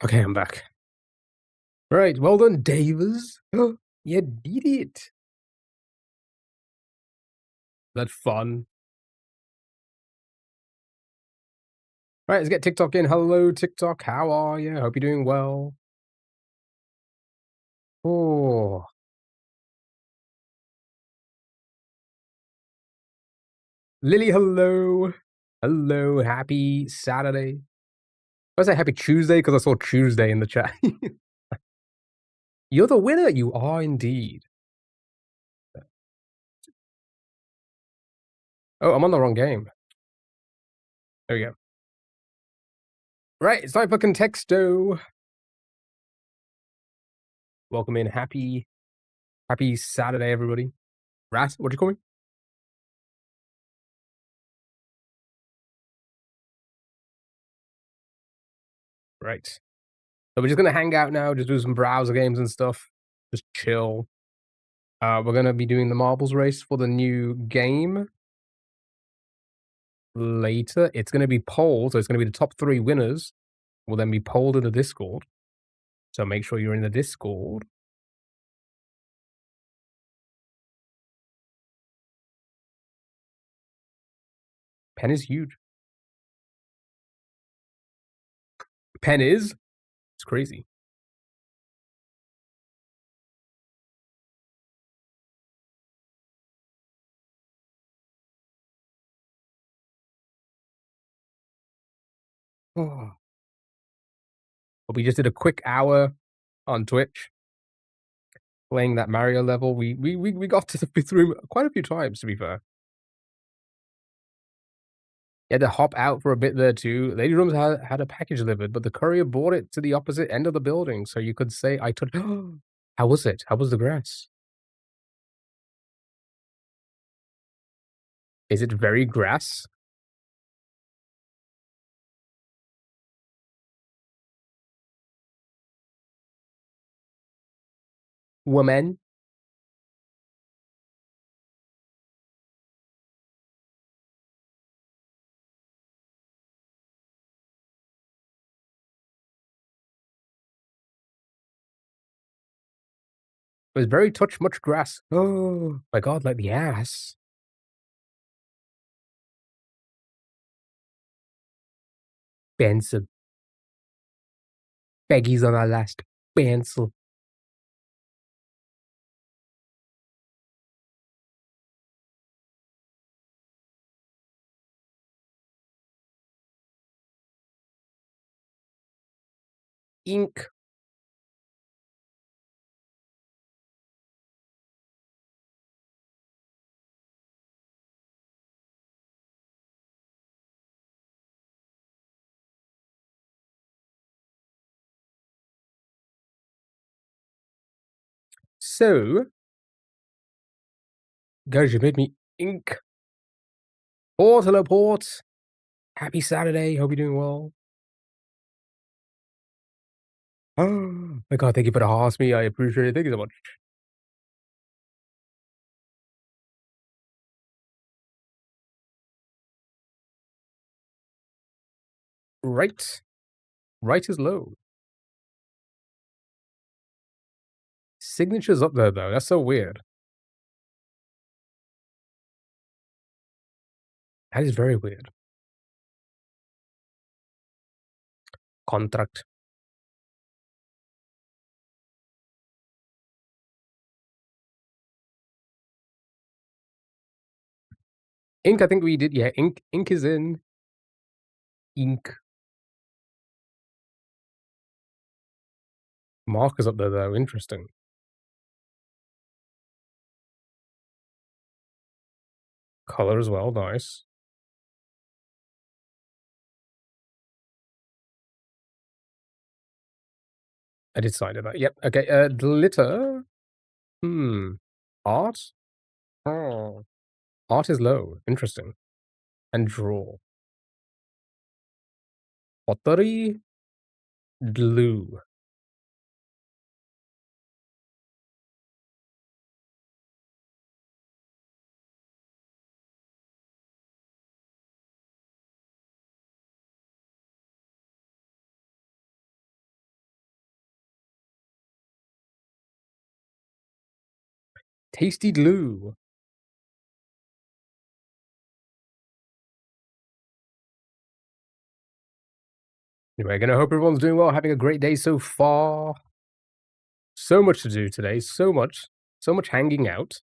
Okay, I'm back. Right, well done, Davis. You did it. That's fun. Right, let's get TikTok in. Hello, TikTok. How are you? Hope you're doing well. Oh, Lily, hello. Hello, happy Saturday. I say happy Tuesday because I saw Tuesday in the chat. You're the winner. You are indeed. Oh, I'm on the wrong game. There we go. Right, it's time for Contexto. Welcome in. Happy Saturday, everybody. Rat, what do you call me? Right. So we're just gonna hang out now, just do some browser games and stuff. Just chill. We're gonna be doing the marbles race for the new game later. It's gonna be polled, so it's gonna be the top 3 winners will then be polled in the Discord. So make sure you're in the Discord. Pen is huge. Pen is. It's crazy. Oh. But we just did a quick hour on Twitch playing that Mario level. We got to the 5th room quite a few times, to be fair. You had to hop out for a bit there too. Lady Rooms had a package delivered, but the courier brought it to the opposite end of the building, so you could say I took. How was it? How was the grass? Is it very grass? Woman? It was very touch much grass. Oh my god, like the ass. Pencil. Peggy's on our last pencil. Ink. So, guys, you made me ink. Teleport. Happy Saturday. Hope you're doing well. Oh my god, thank you for the horse me. I appreciate it. Thank you so much. Right. Right is low. Signature's up there though. That's so weird. That is very weird. Contract. Ink, I think we did. Yeah, ink is in. Ink. Mark is up there though. Interesting. Color as well. Nice. I decided that. Yep. Okay. Glitter. Art. Oh. Art is low. Interesting. And draw. Pottery. Glue. Tasty glue. Anyway, gonna hope everyone's doing well, having a great day so far. So much to do today, so much hanging out.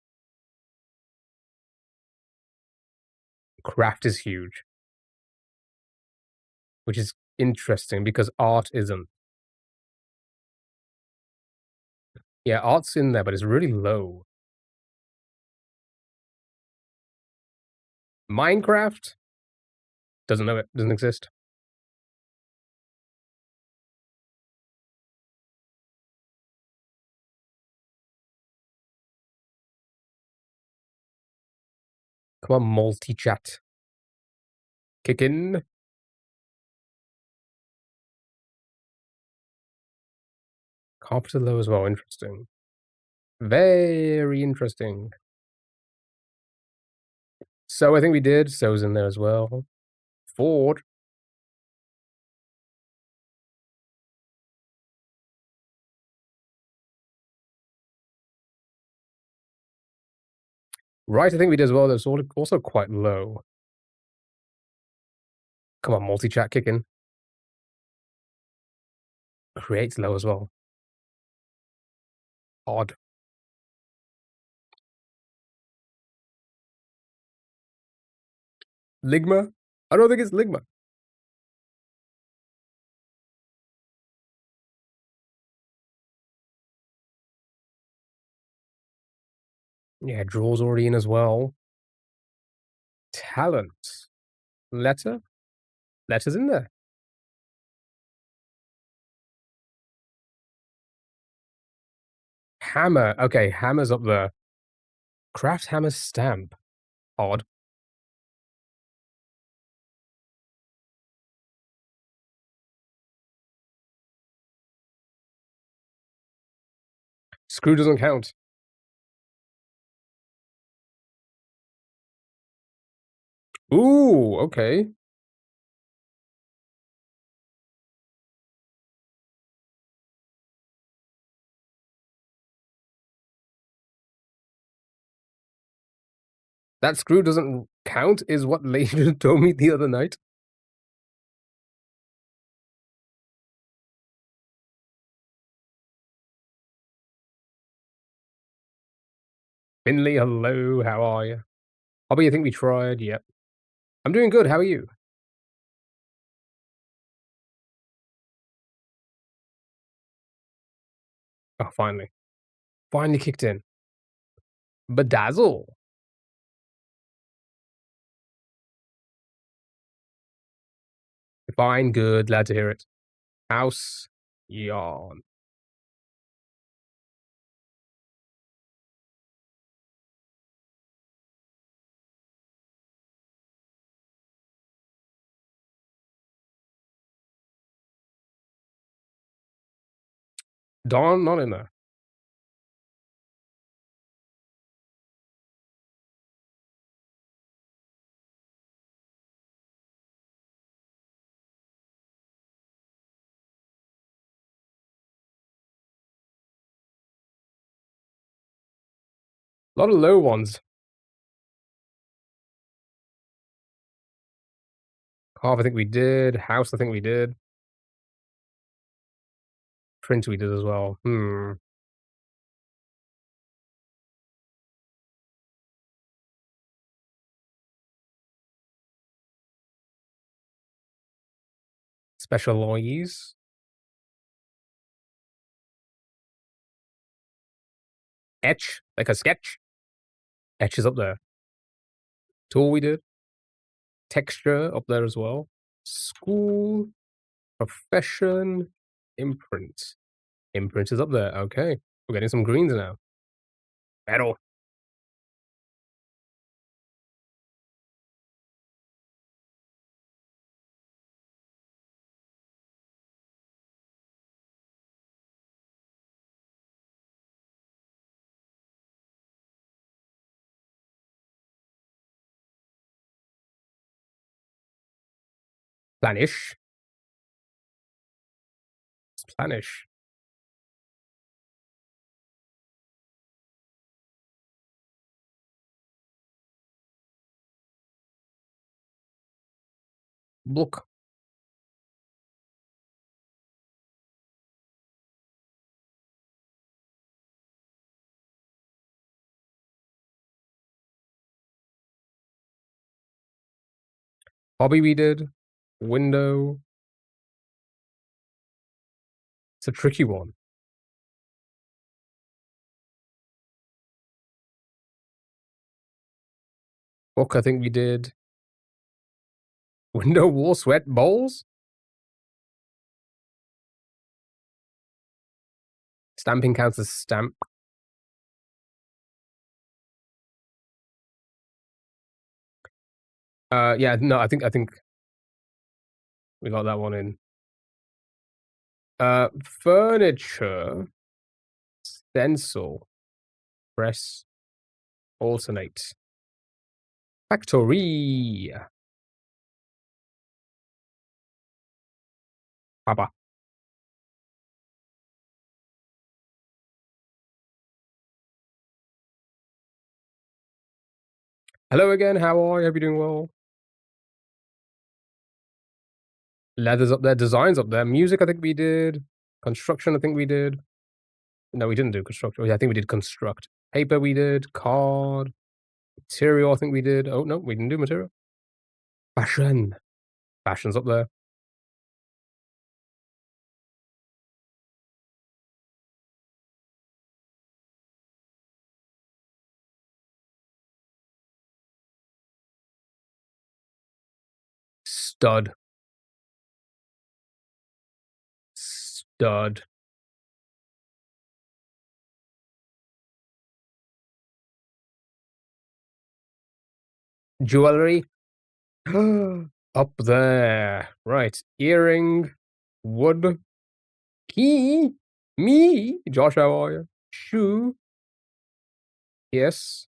Craft is huge, which is interesting because art isn't. Yeah, art's in there, but it's really low. Minecraft? Doesn't know it, doesn't exist. Come on, multi-chat. Kick in. Carpenter low as well, interesting. Very interesting. So I think we did, so's in there as well. Ford. Right, I think we did as well, that's also quite low. Come on, multi-chat, kick in. Creates low as well. Odd. Ligma? I don't think it's Ligma. Yeah, draw's already in as well. Talent. Letter? Letter's in there. Hammer. Okay, hammer's up there. Craft hammer stamp. Odd. Screw doesn't count. Ooh, okay. That screw doesn't count is what Lady told me the other night. Finley, hello, how are you? Hobby, I think we tried, yep. I'm doing good, how are you? Oh, finally. Finally kicked in. Bedazzle. Fine, good, glad to hear it. House, yawn. Dawn, not in there. A lot of low ones. Carve, I think we did. House, I think we did. Print, we did as well. Specialize. Etch, like a sketch. Etch is up there. Tool, we did. Texture, up there as well. School, profession, imprint. Imprint is up there. Okay. We're getting some greens now. Metal. Planish. Planish. Look. Hobby we did. Window. It's a tricky one. Book, I think we did. Window, wall, sweat, bowls? Stamping counts as stamp. Yeah, no, I think we got that one in. Furniture, stencil, press, alternate. Factory. Papa. Hello again, how are you? Hope you're doing well. Leather's up there, designs up there. Music, I think we did. Construction, I think we did. No, we didn't do construction. Oh, yeah, I think we did construct. Paper, we did. Card. Material, I think we did. Oh, no, we didn't do material. Fashion. Fashion's up there. Stud. Stud. Jewelry. Up there. Right. Earring. Wood. Key. Me. Josh, how are you? Shoe. Yes.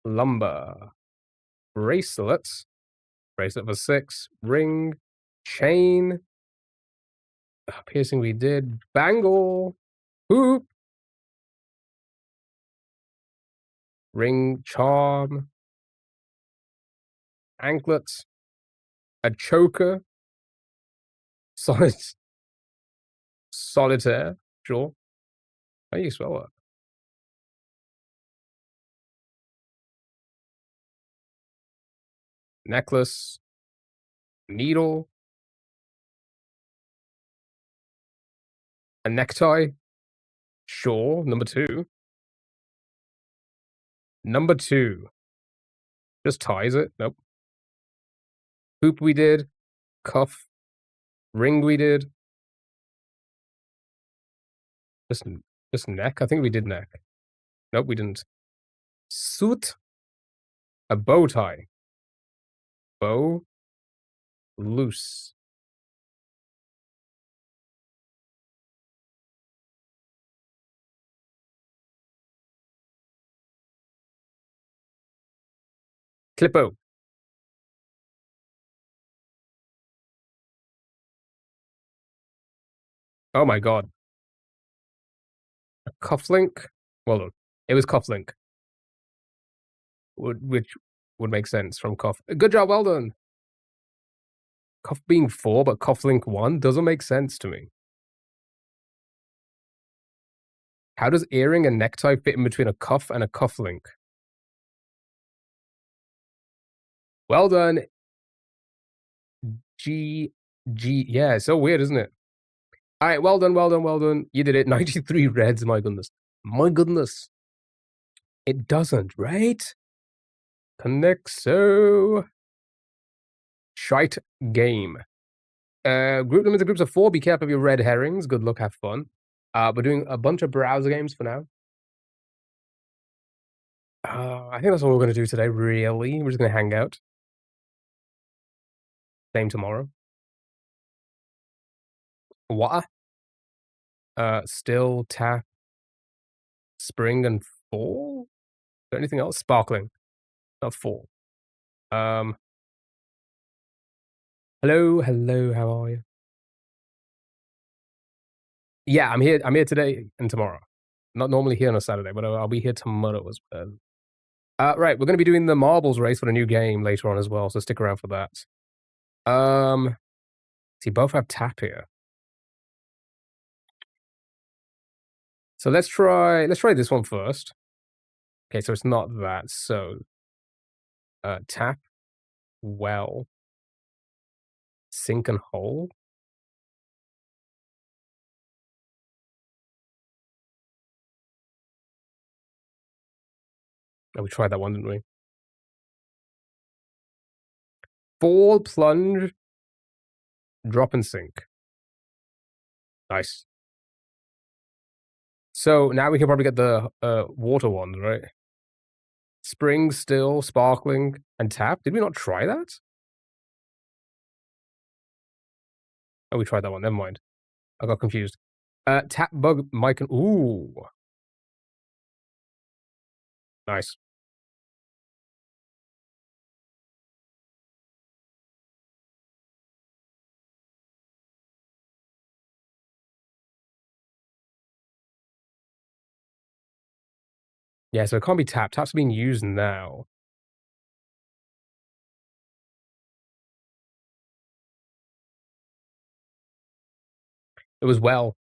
Lumber. Bracelets. Bracelet for 6. Ring. Chain. Piercing we did. Bangle. Hoop. Ring. Charm. Anklets. A choker. Solid. Solitaire. Sure. How do you spell that? Necklace. Needle. A necktie. Sure. Number 2. Number 2. Just ties it. Nope. Hoop we did. Cuff. Ring we did. Just neck. I think we did neck. Nope, we didn't. Suit. A bow tie. Bow. Loose. Clippo. Oh my god. A cufflink. Well done. It was cufflink. Which would make sense from cuff. Good job, well done. Cuff being 4, but cufflink 1 doesn't make sense to me. How does earring and necktie fit in between a cuff and a cufflink? Well done. Yeah, it's so weird, isn't it? All right, well done, well done, well done. You did it. 93 reds, my goodness. My goodness. It doesn't, right? Connexo. Shite game. Group them into groups of 4. Be careful of your red herrings. Good luck, have fun. We're doing a bunch of browser games for now. I think that's all we're going to do today, really. We're just going to hang out. Same tomorrow. What? Still, tap, spring, and fall? Is there anything else? Sparkling. Not fall. Hello, hello, how are you? Yeah, I'm here today and tomorrow. Not normally here on a Saturday, but I'll be here tomorrow as well. Right, we're going to be doing the marbles race for a new game later on as well, so stick around for that. See, both have tap here. So let's try this one first. Okay, so it's not that. So tap, well, sink and hole. Oh, we tried that one, didn't we? Fall, plunge, drop and sink. Nice. So now we can probably get the water ones, right? Spring, still, sparkling, and tap. Did we not try that? Oh, we tried that one. Never mind. I got confused. Tap, bug, mic, and ooh, nice. Yeah, so it can't be tap. Tap's being used now. It was well.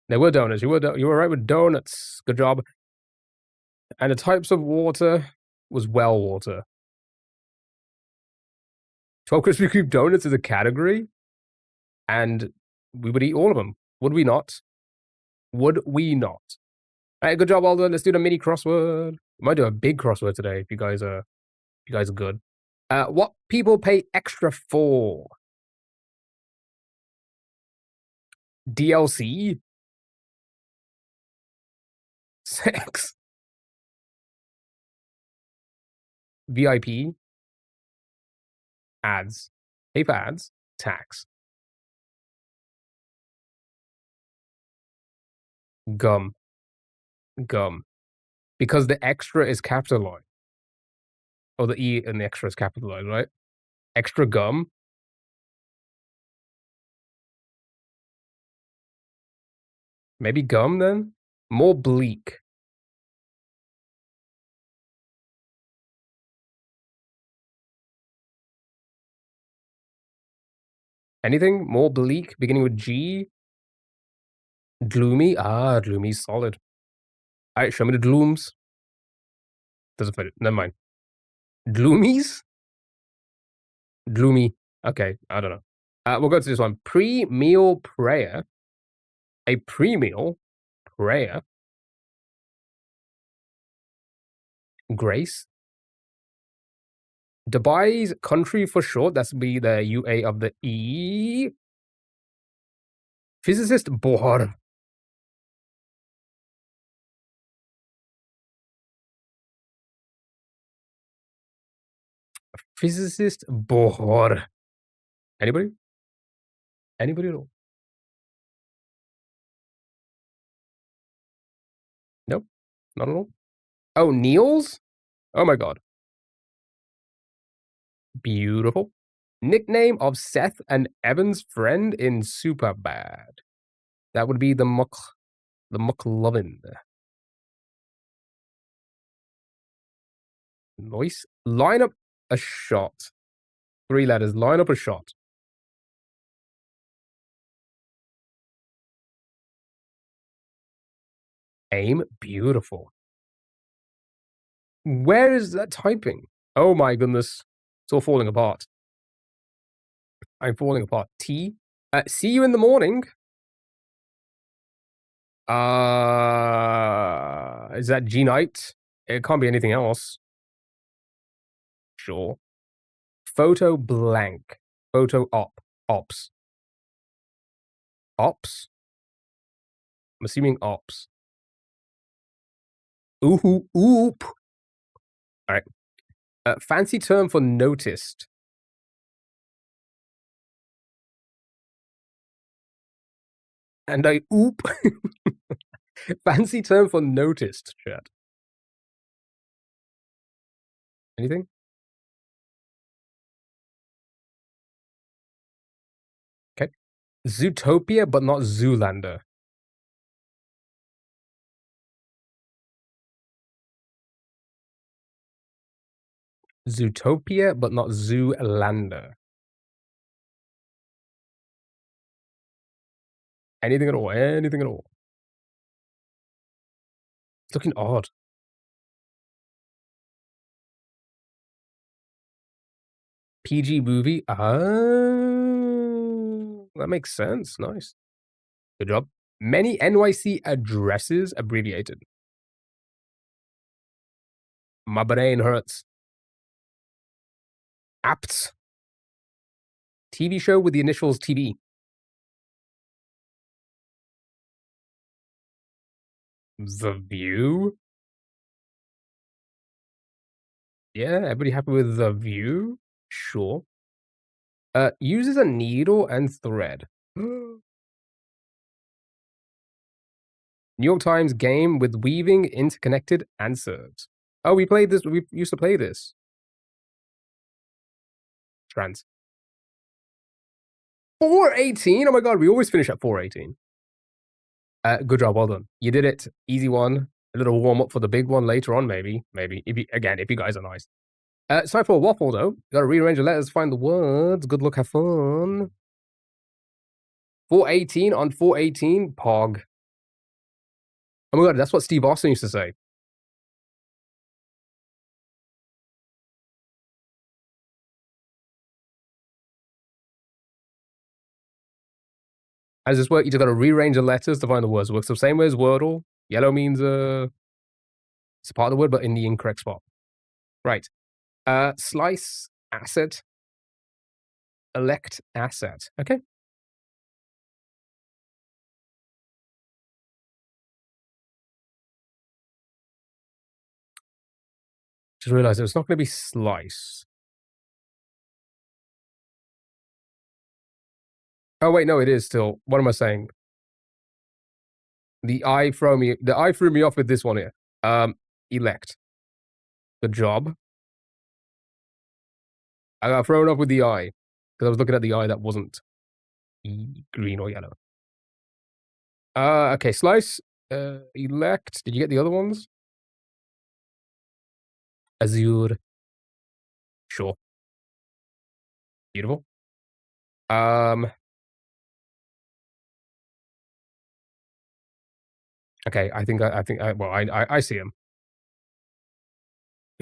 There were donuts. You were right with donuts. Good job. And the types of water was well water. 12 Krispy Kreme donuts is a category, and we would eat all of them. Would we not? Would we not? All right, good job, Alden. Let's do the mini crossword. We might do a big crossword today if you guys are good. What people pay extra for? DLC? Sex? VIP? Ads? Paper ads? Tax? Gum? Gum? Because the extra is capitalized. Oh, the E in the extra is capitalized, right? Extra gum? Maybe gum then? More bleak. Anything? More bleak? Beginning with G? Gloomy? Ah, gloomy's solid. Alright, show me the glooms. Doesn't fit it. Never mind. Gloomies? Gloomy. Okay, I don't know. We'll go to this one. Pre-meal prayer. A pre-meal prayer. Grace. Dubai's country for short. That's be the UA of the E. Physicist Bohr. Physicist Bohr. Anybody? Anybody at all? Nope. Not at all. Oh, Niels? Oh my god. Beautiful. Nickname of Seth and Evan's friend in Superbad. That would be the McLovin. Nice. Line up a shot. 3 letters. Line up a shot. Aim. Beautiful. Where is that typing? Oh my goodness. It's all falling apart. I'm falling apart. T. See you in the morning. Is that G Night? It can't be anything else. Sure. Photo blank. Photo ops. Ops? I'm assuming ops. Ooh, oop. All right. Fancy term for noticed. And I oop. Fancy term for noticed, chat. Anything? Okay. Zootopia, but not Zoolander. Zootopia, but not Zoolander. Anything at all. Anything at all. It's looking odd. PG movie. Oh, that makes sense. Nice. Good job. Many NYC addresses abbreviated. My brain hurts. Apts. TV show with the initials TB. The View. Yeah, everybody happy with The View? Sure. Uses a needle and thread. New York Times game with weaving interconnected answers. Oh, we played this. We used to play this. Trans. 418? Oh my god, we always finish at 418. Good job, well done. You did it. Easy one. A little warm up for the big one later on, maybe. Maybe. If you guys are nice. It's time for a waffle, though. Gotta rearrange the letters, find the words. Good luck, have fun. 418 on 418, Pog. Oh my god, that's what Steve Austin used to say. How does this work? You just gotta rearrange the letters to find the words. It works the same way as Wordle. Yellow means it's a part of the word, but in the incorrect spot. Right. Slice asset. Elect asset. Okay. Just realized it's not gonna be slice. Oh wait, no, it is still. What am I saying? The eye threw me off with this one here. Elect. The job. I got thrown off with the eye because I was looking at the eye that wasn't green or yellow. Okay, slice. Elect. Did you get the other ones? Azure. Sure. Beautiful. Okay, I think I see him.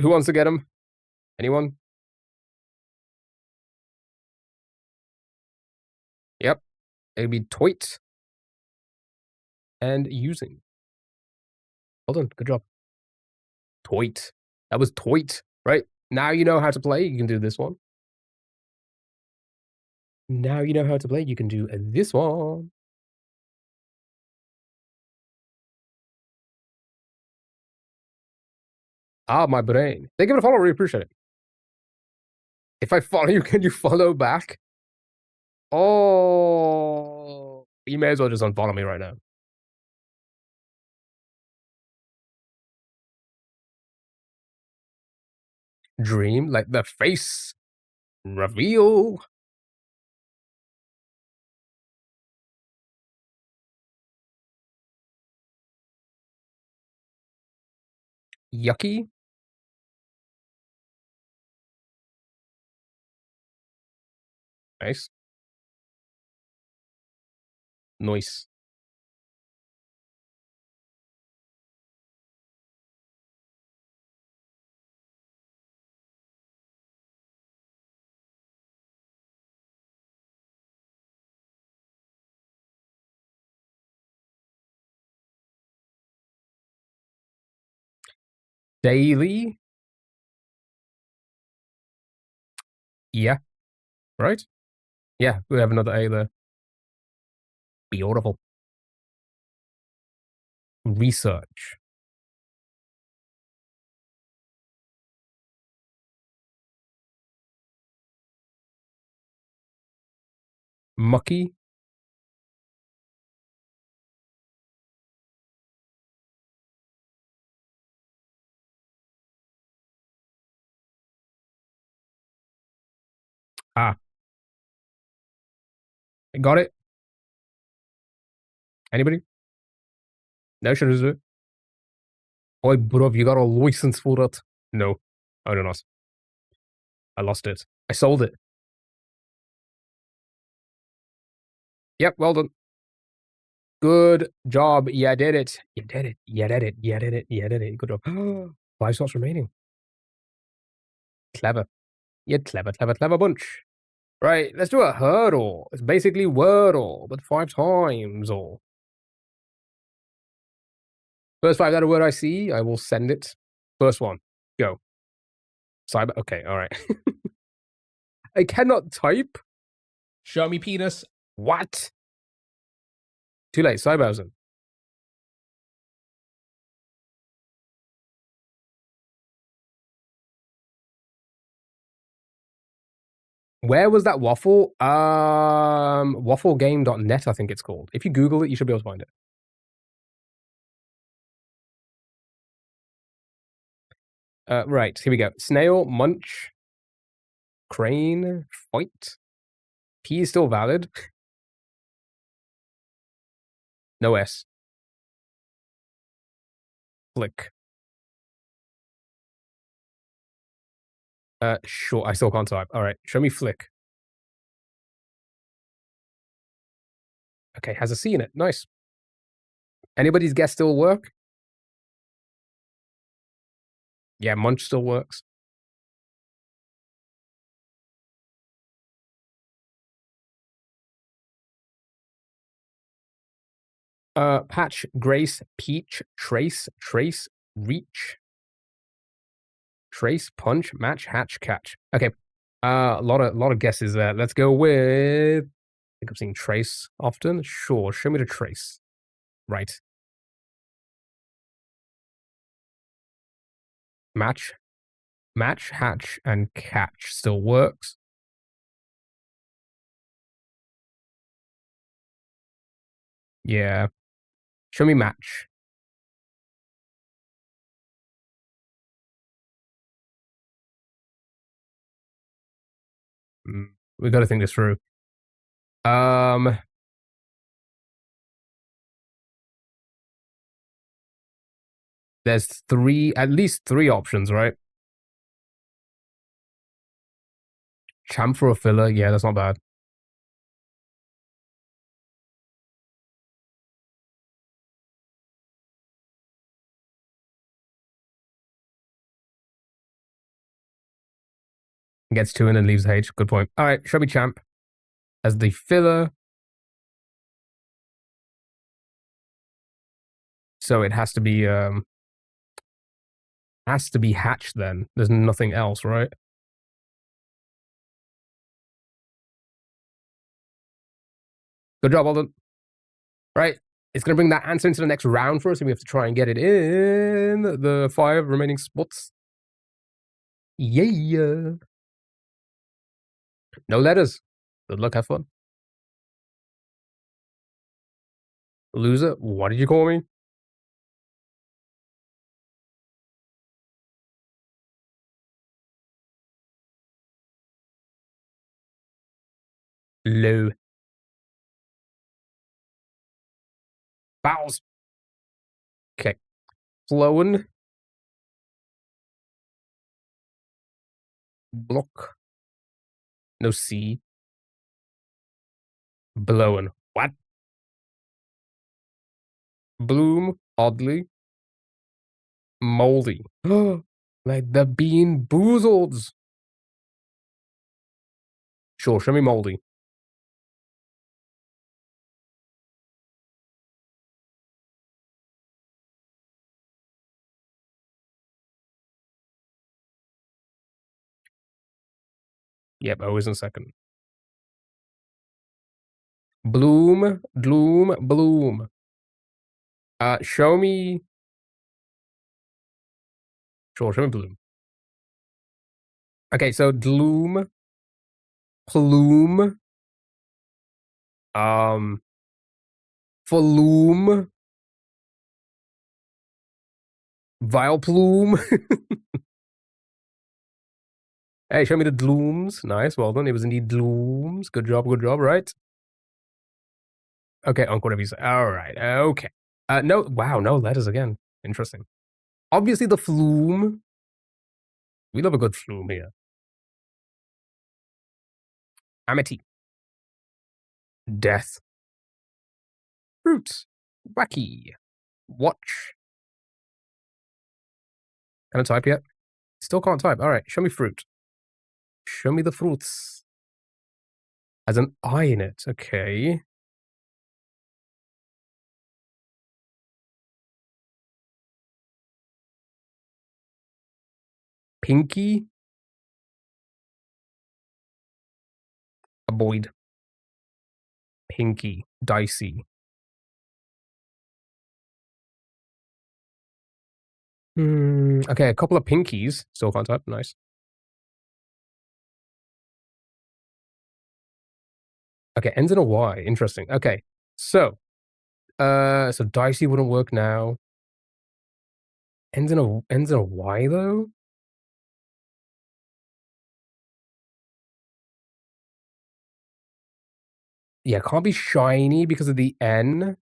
Who wants to get him? Anyone? Yep. It'd be toit and using. Well done. Good job. Toit. That was toit, right? Now you know how to play. You can do this one. Now you know how to play. You can do this one. Ah, my brain. Thank you for the follow. Really appreciate it. If I follow you, can you follow back? Oh, you may as well just unfollow me right now. Dream, like the face reveal. Yucky. Nice. Nice. Daily. Yeah. Right? Yeah, we have another A there. Beautiful. Research. Mucky. Ah, got it. Anybody? No, should I do it? Oi, bruv, you got a license for that? No, I don't know. I lost it. I sold it. Yep, well done. Good job. You did it. You did it. You did it. You did it. You did it. Good job. 5 slots remaining. Clever. You clever, clever, clever bunch. Right, let's do a hurdle. It's basically Wordle, but 5 times or. First 5 letter word I see, I will send it. First one. Go. Cyber. Okay, all right. I cannot type. Show me penis. What? Too late. Cyberhausen. Where was that waffle? Wafflegame.net, I think it's called. If you Google it, you should be able to find it. Right, here we go. Snail, munch, crane, fight. P is still valid. No S. Flick. Sure, I still can't type. All right, show me flick. Okay, has a C in it. Nice. Anybody's guess still work? Yeah, munch still works. Patch, grace, peach, trace, reach, trace, punch, match, hatch, catch. Okay, a lot of guesses there. Let's go with. I think I'm seeing trace often. Sure, show me the trace. Right. Match, hatch, and catch still works. Yeah. Show me match. We got to think this through. There's at least three options, right? Champ for a filler. Yeah, that's not bad. Gets 2 and then leaves H. Good point. All right, show me champ as the filler. So it has to be hatch then. There's nothing else, right? Good job, Alden. Right. It's gonna bring that answer into the next round for us, and we have to try and get it in the 5 remaining spots. Yeah. No letters. Good luck, have fun. Loser, what did you call me? Low. Bows. Okay. Flowing. Block. No C. Blowing. What? Bloom. Oddly. Moldy. Like the bean boozled. Sure, show me moldy. Yep, O is in second. Bloom, gloom, bloom. Show me. Sure, show me bloom. Okay, so gloom, plume, flume, vile plume. Hey, show me the glooms. Nice, well done. It was indeed glooms. Good job, right? Okay, Uncle, whatever you say. All right, okay. No, wow, no letters again. Interesting. Obviously, the flume. We love a good flume here. Amity. Death. Fruits. Wacky. Watch. Can I type yet? Still can't type. All right, show me fruit. Show me the fruits. Has an I in it. Okay. Pinky. Avoid. Pinky. Dicey. Okay, a couple of pinkies. Still can't type. Nice. Okay, ends in a Y. Interesting. Okay, so dicey wouldn't work now. Ends in a Y though. Yeah, can't be shiny because of the N.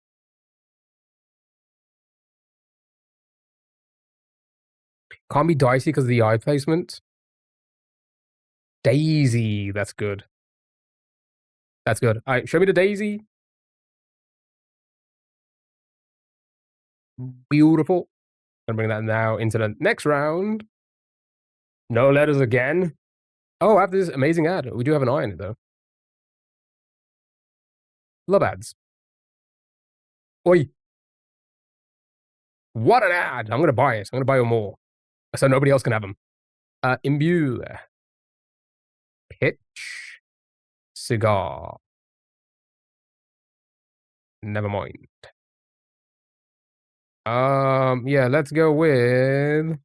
Can't be dicey because of the I placement. Daisy. That's good. That's good. All right, show me the daisy. Beautiful. Gonna bring that now into the next round. No letters again. Oh, after this amazing ad, we do have an I in it though. Love ads. Oi. What an ad. I'm gonna buy it. I'm gonna buy more. So nobody else can have them. Imbue. Pitch. Cigar. Never mind. Yeah, let's go with.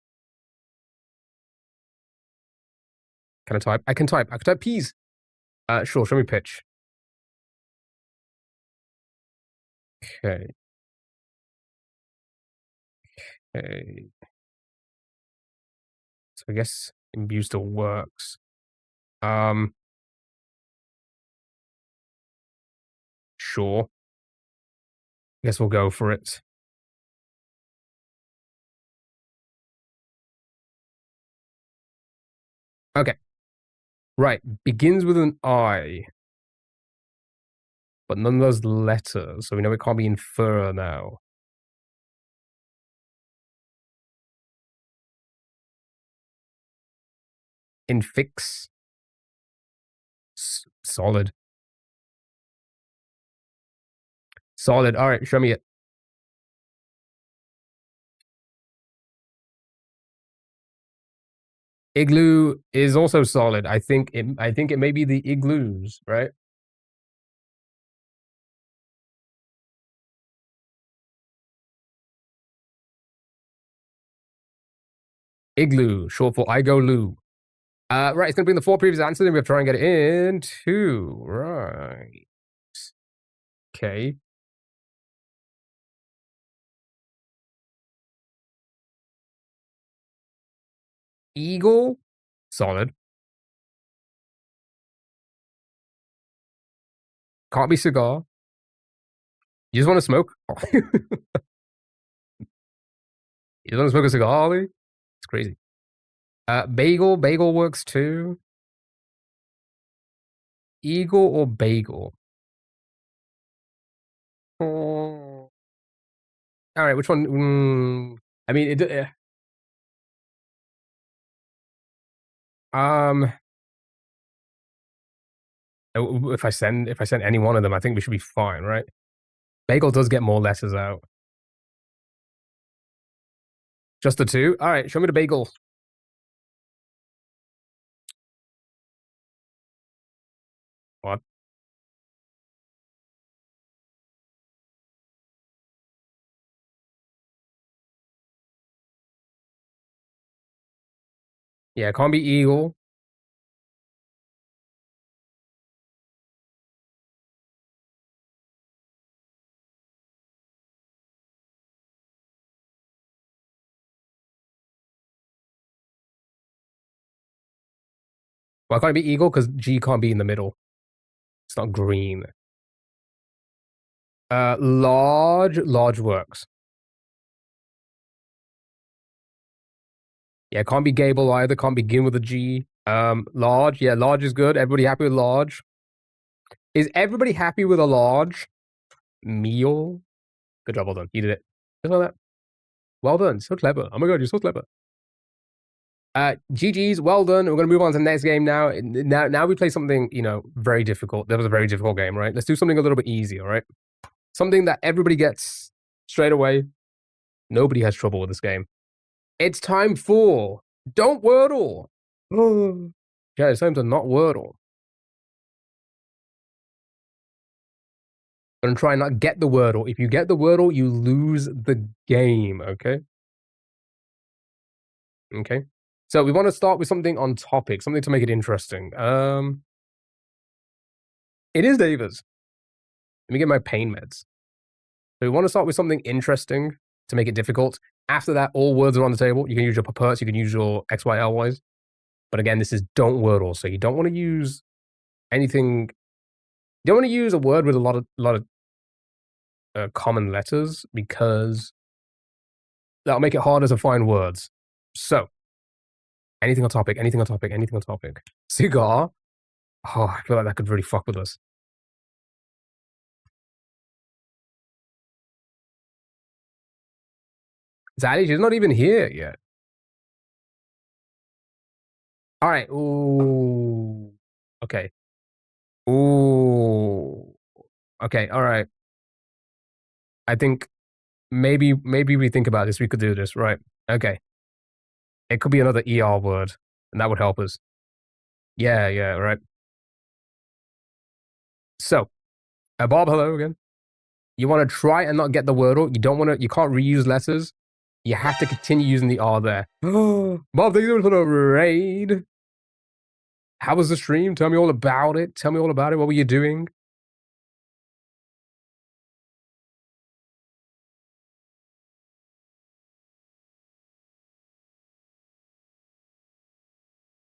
Can I type? I can type. I can type peas. Sure, show me pitch. Okay. Okay. So I guess imbue still works. Sure. Guess we'll go for it. Okay. Right. Begins with an I. But none of those letters. So we know it can't be infer now. Infix. Solid. Solid. All right, show me it. Igloo is also solid. I think it may be the igloos, right? Igloo, short for I go loo. Right, it's gonna bring the 4 previous answers and we have to try and get it in 2. Right. Okay. Eagle, solid. Can't be cigar. You just want to smoke? You just want to smoke a cigar, Ollie? It's crazy. Bagel works too. Eagle or bagel? Oh. All right, which one? I mean, if I send any one of them, I think we should be fine, right? Bagel does get more letters out. Just the 2? All right, show me the bagel. What? Yeah, can't be eagle. Why can't it be eagle? Because G can't be in the middle. It's not green. Large works. Yeah, can't be gable either. Can't begin with a G. Large. Yeah, large is good. Everybody happy with large? Is everybody happy with a large? Meal? Good job, well done. You did it. Just like that. Well done. So clever. Oh my god, you're so clever. GG's, well done. We're gonna move on to the next game now. Now we play something, very difficult. That was a very difficult game, right? Let's do something a little bit easier, right? Something that everybody gets straight away. Nobody has trouble with this game. It's time for Don't Wordle. Yeah, it's time to not Wordle. I'm gonna try and not get the Wordle. If you get the Wordle, you lose the game, okay? Okay. So we want to start with something on topic, something to make it interesting. It is Davis. Let me get my pain meds. So we want to start with something interesting to make it difficult. After that, all words are on the table. You can use your perts, you can use your X, Y, L, Ys. But again, this is don't Wordle, so you don't want to use anything. You don't want to use a word with a lot of common letters because that'll make it harder to find words. So, anything on topic, anything on topic, anything on topic. Cigar. Oh, I feel like that could really fuck with us. Zaddy, she's not even here yet. All right. Ooh. Okay. Ooh. Okay. All right. I think maybe we think about this. We could do this, right? Okay. It could be another ER word, and that would help us. Yeah, right. So, Bob, hello again. You want to try and not get the Wordle. You can't reuse letters. You have to continue using the R there. Bob, thank you for the raid. How was the stream? Tell me all about it. Tell me all about it. What were you doing?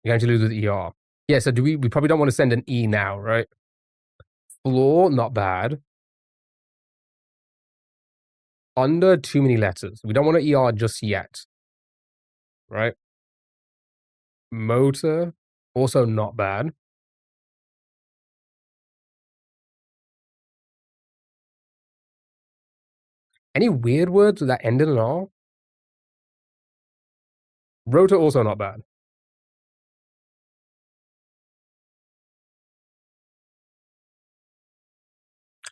You're going to lose with ER. Yeah, so we probably don't want to send an E now, right? Floor, not bad. Under too many letters. We don't want to ER just yet. Right? Motor, also not bad. Any weird words that end in an R? Rotor, also not bad.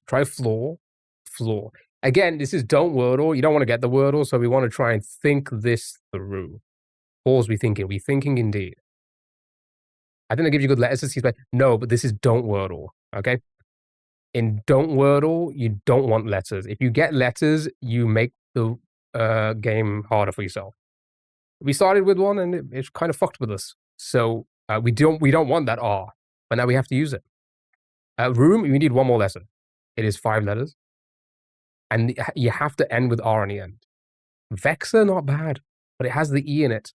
Try floor. Floor. Again, this is don't Wordle. You don't want to get the Wordle, so we want to try and think this through. Pause, we thinking. We thinking indeed. I think that gives you good letters to see. No, but this is don't Wordle, okay? In don't Wordle, you don't want letters. If you get letters, you make the game harder for yourself. We started with one, and it's kind of fucked with us. So we don't want that R, but now we have to use it. Room, we need one more letter. It is 5 letters. And you have to end with R on the end. Vexer, not bad, but it has the E in it.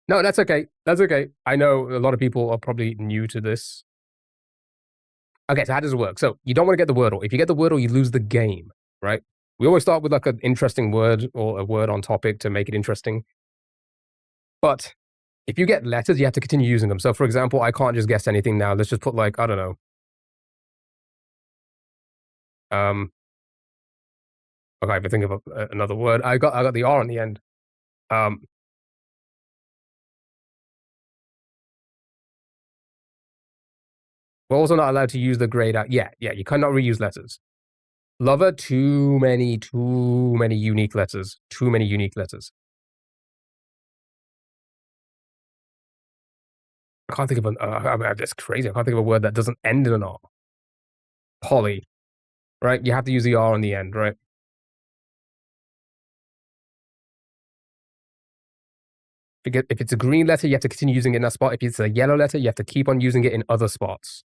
No, that's okay. That's okay. I know a lot of people are probably new to this. Okay, so how does it work? So you don't want to get the Wordle. If you get the Wordle, you lose the game, right? We always start with like an interesting word or a word on topic to make it interesting. But if you get letters, you have to continue using them. So for example, I can't just guess anything now. Let's just put like, I don't know. Okay, if I think of another word, I got the R on the end. We're also not allowed to use the grayed out. Yeah, you cannot reuse letters. Lover, too many unique letters. Too many unique letters. I can't think of that's crazy. I can't think of a word that doesn't end in an R. Polly, right? You have to use the R on the end, right? If it's a green letter, you have to continue using it in that spot. If it's a yellow letter, you have to keep on using it in other spots.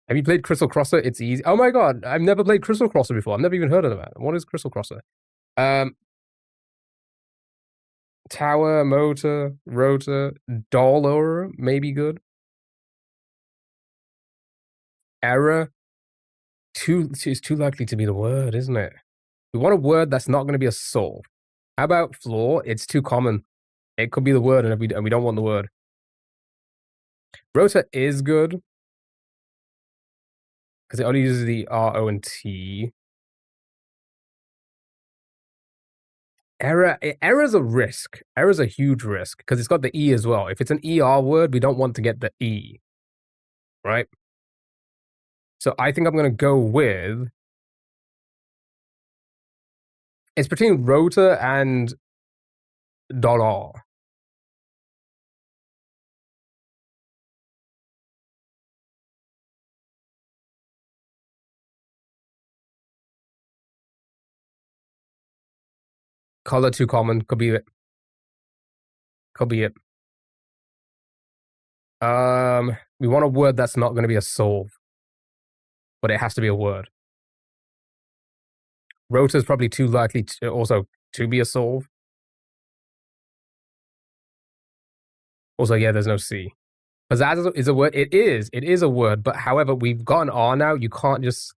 Have you played Crystal Crosser? It's easy. Oh my god, I've never played Crystal Crosser before. I've never even heard of that. What is Crystal Crosser? Tower, motor, rotor, dollar, maybe good. Error. It's too likely to be the word, isn't it? We want a word that's not going to be a solve. How about floor? It's too common. It could be the word, and we don't want the word. Rotor is good. Because it only uses the R, O, and T. Error's a risk. Error's a huge risk because it's got the E as well. If it's an ER word, we don't want to get the E. Right? So I think I'm going to go with... It's between rotor and $. Color too common. Could be it. Could be it. We want a word that's not going to be a solve. But it has to be a word. Rotor is probably too likely to also to be a solve. Also, yeah, there's no C. Pizzazz is a word. It is a word. But however, we've got an R now. You can't just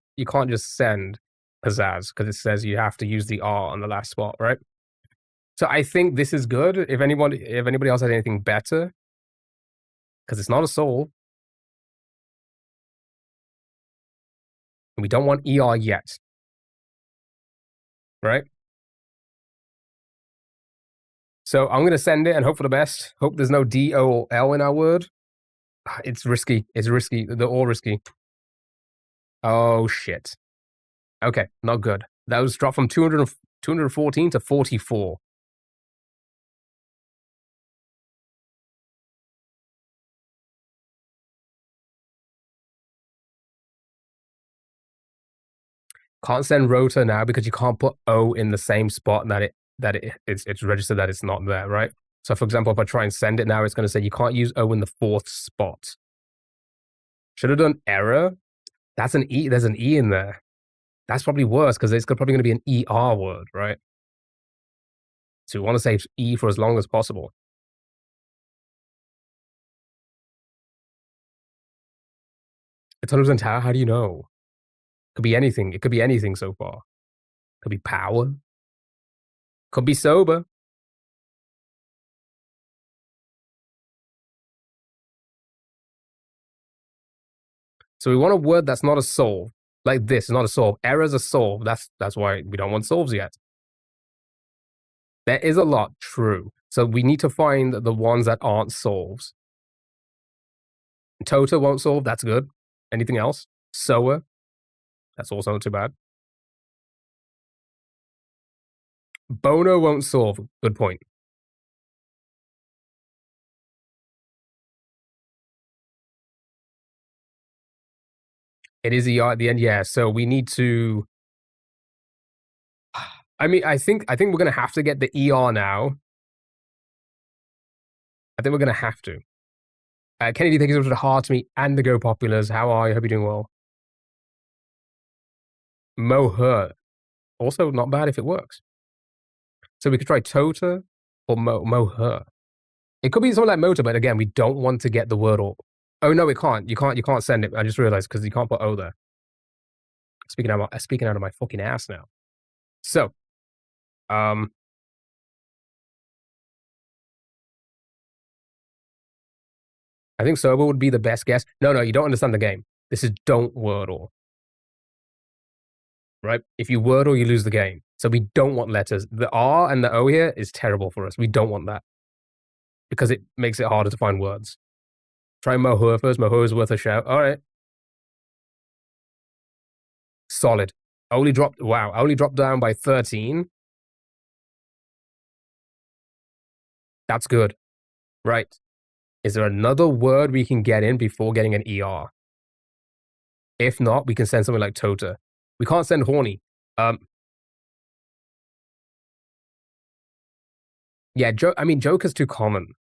send pizzazz because it says you have to use the R on the last spot, right? So I think this is good. If anybody else has anything better, because it's not a solve, and we don't want ER yet, right? So I'm gonna send it and hope for the best. Hope there's no D, O, or L in our word. It's risky. It's risky. They're all risky. Oh shit. Okay, not good. That was dropped from 214 to 44. Can't send rotor now because you can't put O in the same spot it's registered that it's not there, right? So for example, if I try and send it now, it's going to say you can't use O in the 4th spot. Should have done error. That's an E. There's an E in there. That's probably worse because it's probably going to be an ER word, right? So we want to save E for as long as possible. It's 100% how do you know? Could be anything. It could be anything so far. Could be power. Could be sober. So we want a word that's not a solve. Like this, not a solve. Error's a solve. That's why we don't want solves yet. There is a lot, true. So we need to find the ones that aren't solves. Tota won't solve, that's good. Anything else? Sower, that's also not too bad. Bono won't solve, good point. It is ER at the end, yeah. So we need to... I mean, I think we're going to have to get the ER now. I think we're going to have to. Kennedy, thank you so much for the heart to me and the Go Populars. How are you? Hope you're doing well. Moher. Also, not bad if it works. So we could try Tota or Moher. It could be something like motor, but again, we don't want to get the word or... Oh, no, it can't. You can't send it. I just realized because you can't put O there. Speaking out of my fucking ass now. So, I think sober would be the best guess. No, you don't understand the game. This is don't wordle. Right? If you wordle, you lose the game. So we don't want letters. The R and the O here is terrible for us. We don't want that. Because it makes it harder to find words. Try Moher first. Moher is worth a shout. All right. Solid. Only dropped down by 13. That's good. Right. Is there another word we can get in before getting an ER? If not, we can send something like Tota. We can't send horny. Yeah, Joker's too common.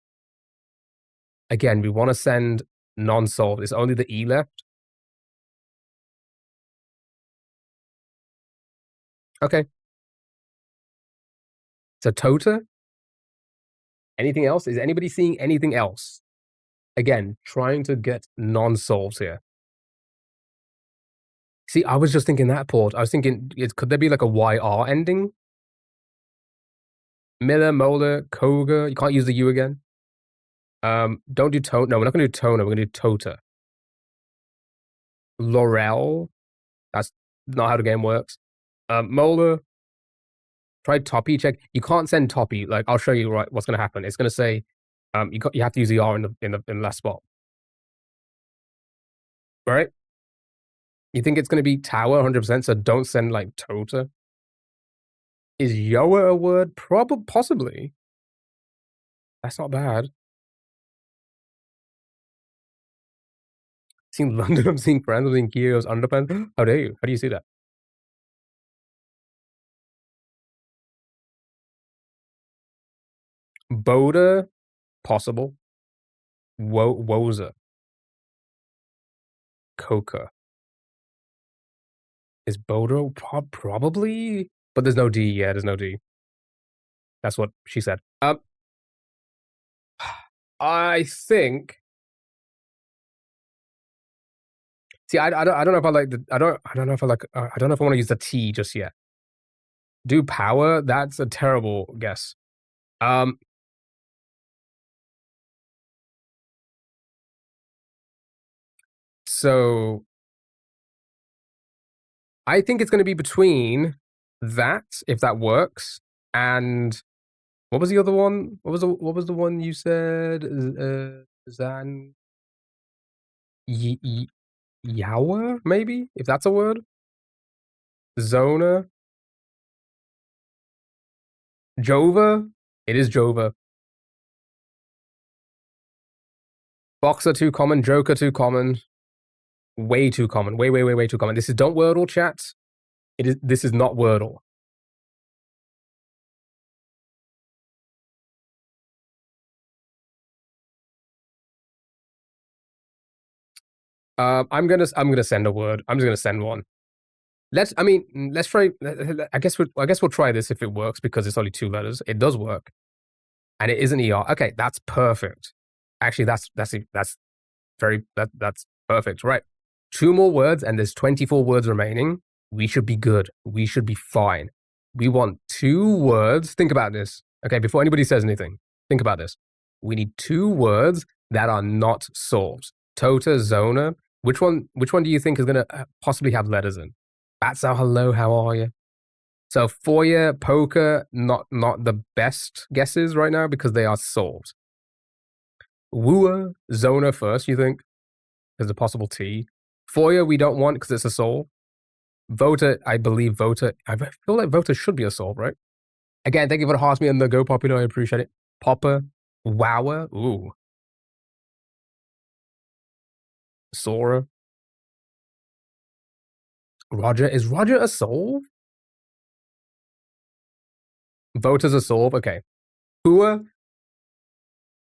Again, we want to send non-solved. It's only the E left. Okay. So Tota? Anything else? Is anybody seeing anything else? Again, trying to get non-solves here. See, I was just thinking that, Port. I was thinking, could there be like a YR ending? Miller, Molar, Koga. You can't use the U again. Don't do tone. No, we're not going to do toner. We're going to do Tota. Laurel. That's not how the game works. Molar, try Toppy check. You can't send Toppy. Like, I'll show you what's going to happen. It's going to say, you have to use the R in the last spot. Right? You think it's going to be tower 100%, so don't send, like, Tota. Is Yoa a word? Possibly. That's not bad. Seeing London, I'm seeing friends, I'm seeing Kyo's underpants. How dare you? How do you see that? Boda, possible. Woza. Coca. Is Bodo probably? But there's no D. Yeah, there's no D. That's what she said. I think. See, I don't know if I like the. I don't know if I like. I don't know if I want to use the T just yet. Do power? That's a terrible guess. So I think it's going to be between that, if that works, and what was the other one? What was the one you said? Zan Yawa, maybe, if that's a word. Zona. Jova. It is Jova. Boxer too common. Joker too common. Way too common. Way too common. This is don't Wordle, chat. This is not Wordle. I'm gonna send a word. I'm just gonna send one. Let's try. I guess we'll try this if it works because it's only 2 letters. It does work, and it is an ER. Okay, that's perfect. Actually, that's perfect. Right, 2 more words, and there's 24 words remaining. We should be good. We should be fine. We want 2 words. Think about this. Okay, before anybody says anything, think about this. We need 2 words that are not solved. Tota, Zona. Which one do you think is going to possibly have letters in? Batsow, hello, how are you? So Foya, Poker, not the best guesses right now because they are solved. Wooa, Zona first, you think? There's a possible T. Foya, we don't want because it's a solve. Vota, I believe Vota. I feel like Vota should be a solve, right? Again, thank you for the hearts me and the Go Popular. I appreciate it. Popper, Wower, ooh. Sora. Roger, is Roger a solve? Vota's a solve, okay. Hua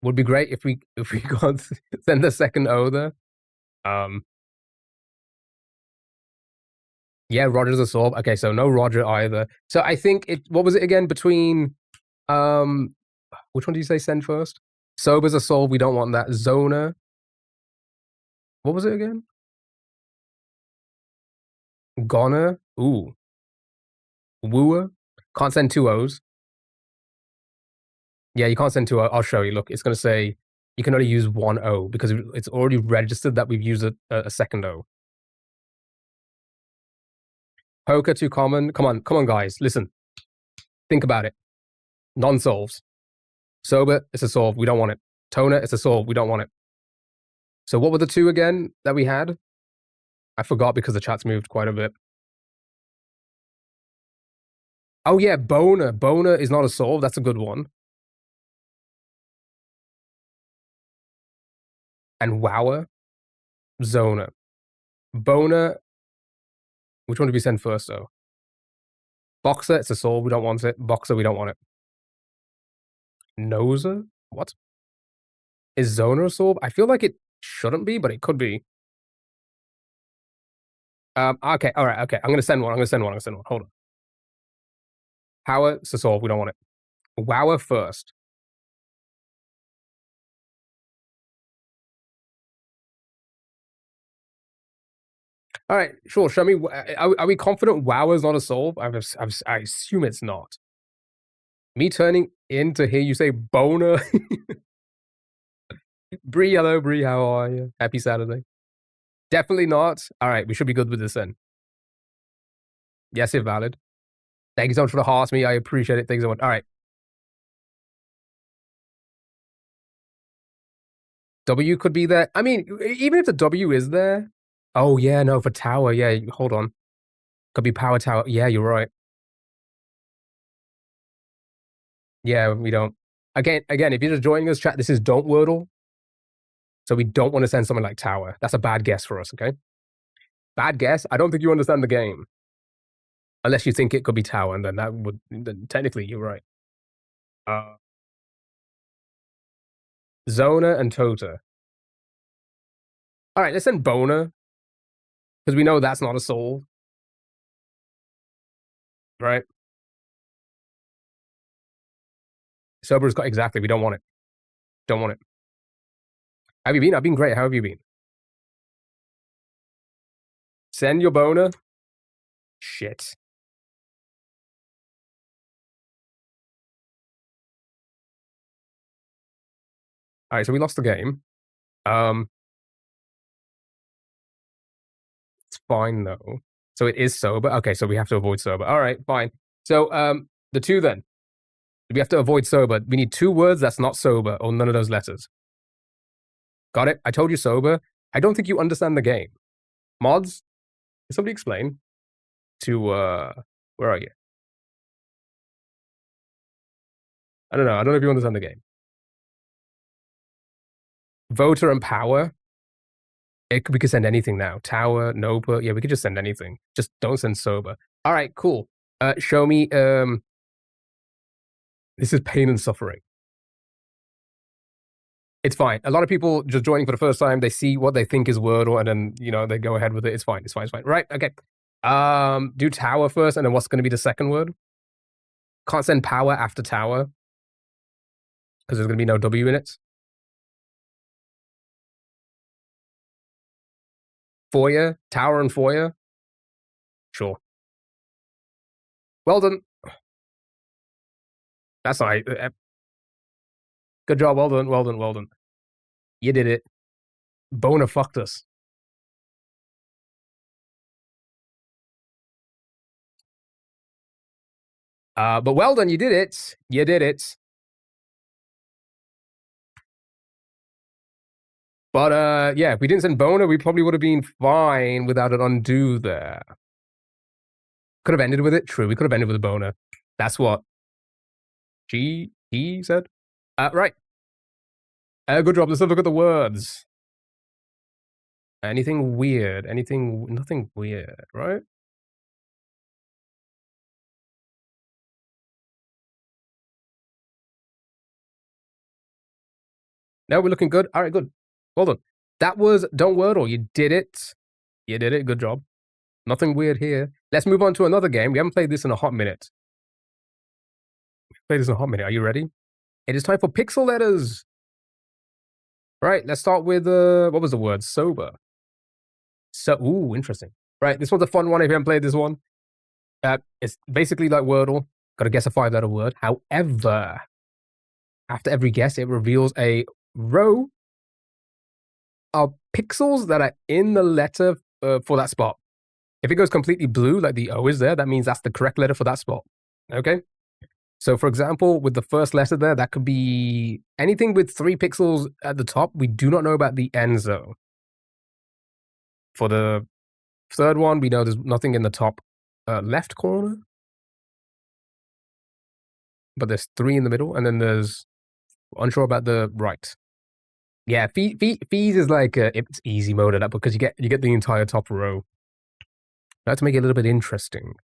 would be great if we got send the second O there. Yeah, Roger's a solve. Okay, so no Roger either. So I think what was it again between which one did you say send first? Sober's a solve, we don't want that. Zona. What was it again? Goner. Ooh. Wooer. Can't send 2 O's. Yeah, you can't send 2 O's. I'll show you. Look, it's gonna say you can only use 1 O because it's already registered that we've used a second O. Poker too common. Come on, guys. Listen. Think about it. Non-solves. Sober, it's a solve. We don't want it. Toner, it's a solve. We don't want it. So what were the 2 again that we had? I forgot because the chat's moved quite a bit. Oh yeah, Boner. Boner is not a solve. That's a good one. And Wower. Zona. Boner. Which one did we send first though? Boxer, it's a solve. We don't want it. Boxer, we don't want it. Noser? What? Is Zona a solve? I feel like it shouldn't be, but it could be. Okay, all right, okay. I'm gonna send one. Hold on. Power, it's a solve. We don't want it. Wower first. All right, sure. Show me. Are we confident Wower's not a solve? I assume it's not. Me turning in to hear you say boner. Bree, hello, Bree. How are you? Happy Saturday. Definitely not. All right, we should be good with this then. Yes, if valid. Thank you so much for the heart me. I appreciate it. Thanks so much. All right. W could be there. I mean, even if the W is there. Oh, yeah, no, for tower. Yeah, hold on. Could be power tower. Yeah, you're right. Yeah, we don't. Again, if you're just joining us, chat, this is Don't Wordle. So we don't want to send something like tower. That's a bad guess for us, okay? Bad guess. I don't think you understand the game. Unless you think it could be tower, and then that would, then technically, you're right. Zona and Tota. All right, let's send Bona. Because we know that's not a soul. Right? Sober's got exactly. We don't want it. Don't want it. How have you been? I've been great. How have you been? Send your Bona. Shit. All right, so we lost the game. It's fine though. So it is sober. Okay, so we have to avoid sober. All right, fine. So the two then. We have to avoid sober. We need 2 words that's not sober or none of those letters. Got it? I told you sober. I don't think you understand the game. Mods, can somebody explain to where are you? I don't know. I don't know if you understand the game. Voter and power. We could send anything now. Tower, Nova. Yeah, we could just send anything. Just don't send sober. All right, cool. Show me. This is pain and suffering. It's fine. A lot of people just joining for the first time, they see what they think is Wordle, and then they go ahead with it. It's fine. It's fine. It's fine. Right? Okay. Do tower first, and then what's going to be the second word? Can't send power after tower because there's going to be no W in it. Foyer, tower, and foyer. Sure. Well done. That's all right. Good job. Well done. Well done. Well done. You did it. Bona fucked us. But well done. You did it. You did it. But yeah, if we didn't send Bona, we probably would have been fine without an undo there. Could have ended with it. True, we could have ended with a Bona. That's what he said. Right. Good job. Let's have a look at the words. Anything weird? Nothing weird, right? No, we're looking good. All right, good. Well done. That was Don't Wordle. You did it. You did it. Good job. Nothing weird here. Let's move on to another game. We haven't played this in a hot minute. Are you ready? It is time for pixel letters. Right, let's start with, what was the word? Sober. Ooh, interesting. Right, this one's a fun one if you haven't played this one. It's basically like Wordle. Got to guess a 5-letter word. However, after every guess, it reveals a row of pixels that are in the letter for that spot. If it goes completely blue, like the O is there, that means that's the correct letter for that spot. Okay? So, for example, with the first letter there, that could be anything with 3 pixels at the top. We do not know about the ends, though. For the third one, we know there's nothing in the top left corner. But there's 3 in the middle, and then there's unsure about the right. Yeah, fees is like it's easy mode up because you get the entire top row. That's to make it a little bit interesting.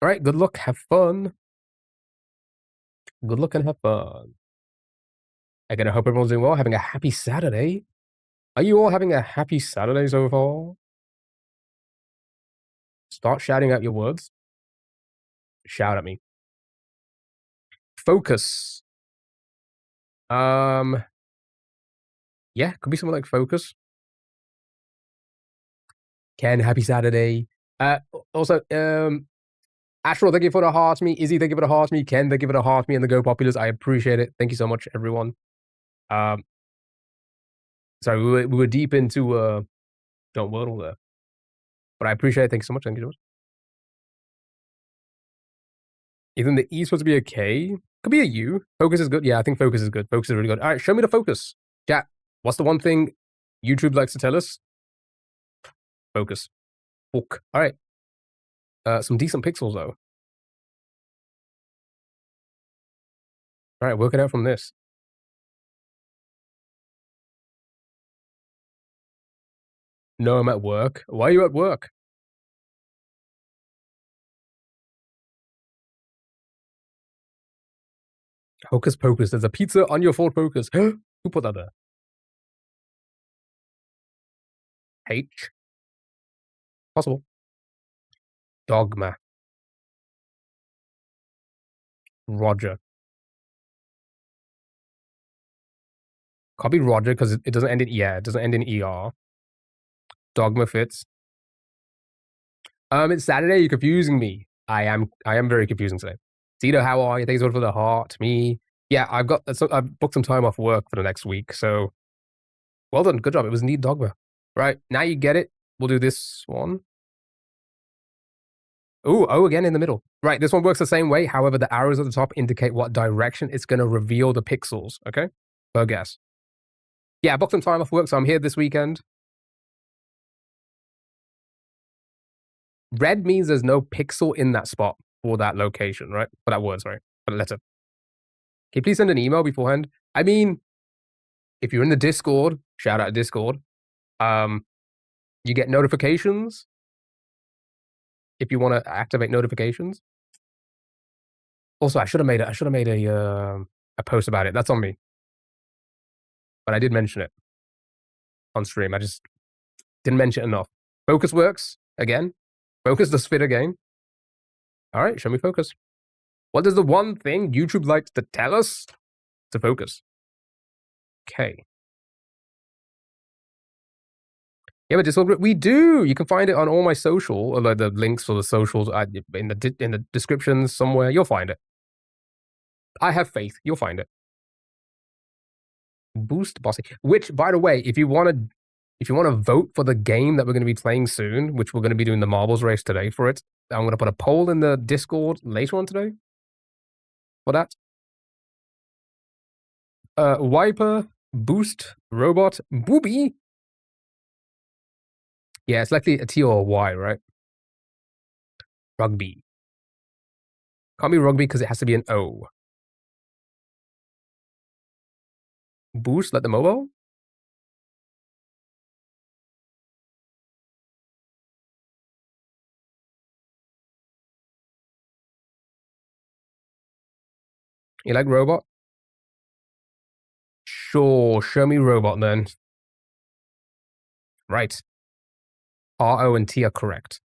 All right, good luck, have fun. Good luck and have fun. Again, I hope everyone's doing well, having a happy Saturday. Are you all having a happy Saturday so far? Start shouting out your words. Shout at me. Focus. Yeah, could be something like focus. Ken, happy Saturday. Also, Astral, thank you for the heart me. Izzy, thank you for the heart me. Ken, thank you for the heart me and the Go Populars. I appreciate it. Thank you so much, everyone. Sorry, we were deep into Don't Wordle there. But I appreciate it. Thank you so much. Thank you so much. You think the E supposed to be a K? Could be a U. Focus is good. Yeah, I think focus is good. Focus is really good. All right, show me the focus. Chat. What's the one thing YouTube likes to tell us? Focus. Hook. All right. Some decent pixels though. All right, work it out from this. No, I'm at work. Why are you at work? Hocus pocus. There's a pizza on your Ford Focus. Who put that there? H. Possible. Dogma. Roger. Copy Roger because it doesn't end in it doesn't end in ER. Dogma fits. It's Saturday. You're confusing me. I am very confusing today. Tito, how are you? Thanks for the heart. Me. Yeah, I've booked some time off work for the next week. So well done. Good job. It was Need Dogma. Right. Now you get it. We'll do this one. Ooh, O again in the middle. Right. This one works the same way. However, the arrows at the top indicate what direction it's going to reveal the pixels. Okay. Per guess. Yeah, I booked some time off work, so I'm here this weekend. Red means there's no pixel in that spot for that location, right? For that word, sorry. For the letter. Can you please send an email beforehand? I mean, if you're in the Discord, shout out Discord, you get notifications if you want to activate notifications. Also, I should have made a post about it. That's on me. But I did mention it on stream. I just didn't mention it enough. Focus works again. Focus does fit again. All right, show me focus. What is the one thing YouTube likes to tell us? To focus. Okay. Yeah, but Discord, we do. You can find it on all my social, like the links for the socials in the descriptions somewhere. You'll find it. I have faith. You'll find it. Boost bossy. Which, by the way, if you want to vote for the game that we're going to be playing soon, which we're going to be doing the marbles race today for it, I'm going to put a poll in the Discord later on today for that. Wiper, Boost, Robot, Booby. Yeah, it's likely a T or a Y, right? Rugby. Can't be rugby because it has to be an O. Boost, like the mobile? You like robot? Sure, show me robot then. Right. R, O, and T are correct.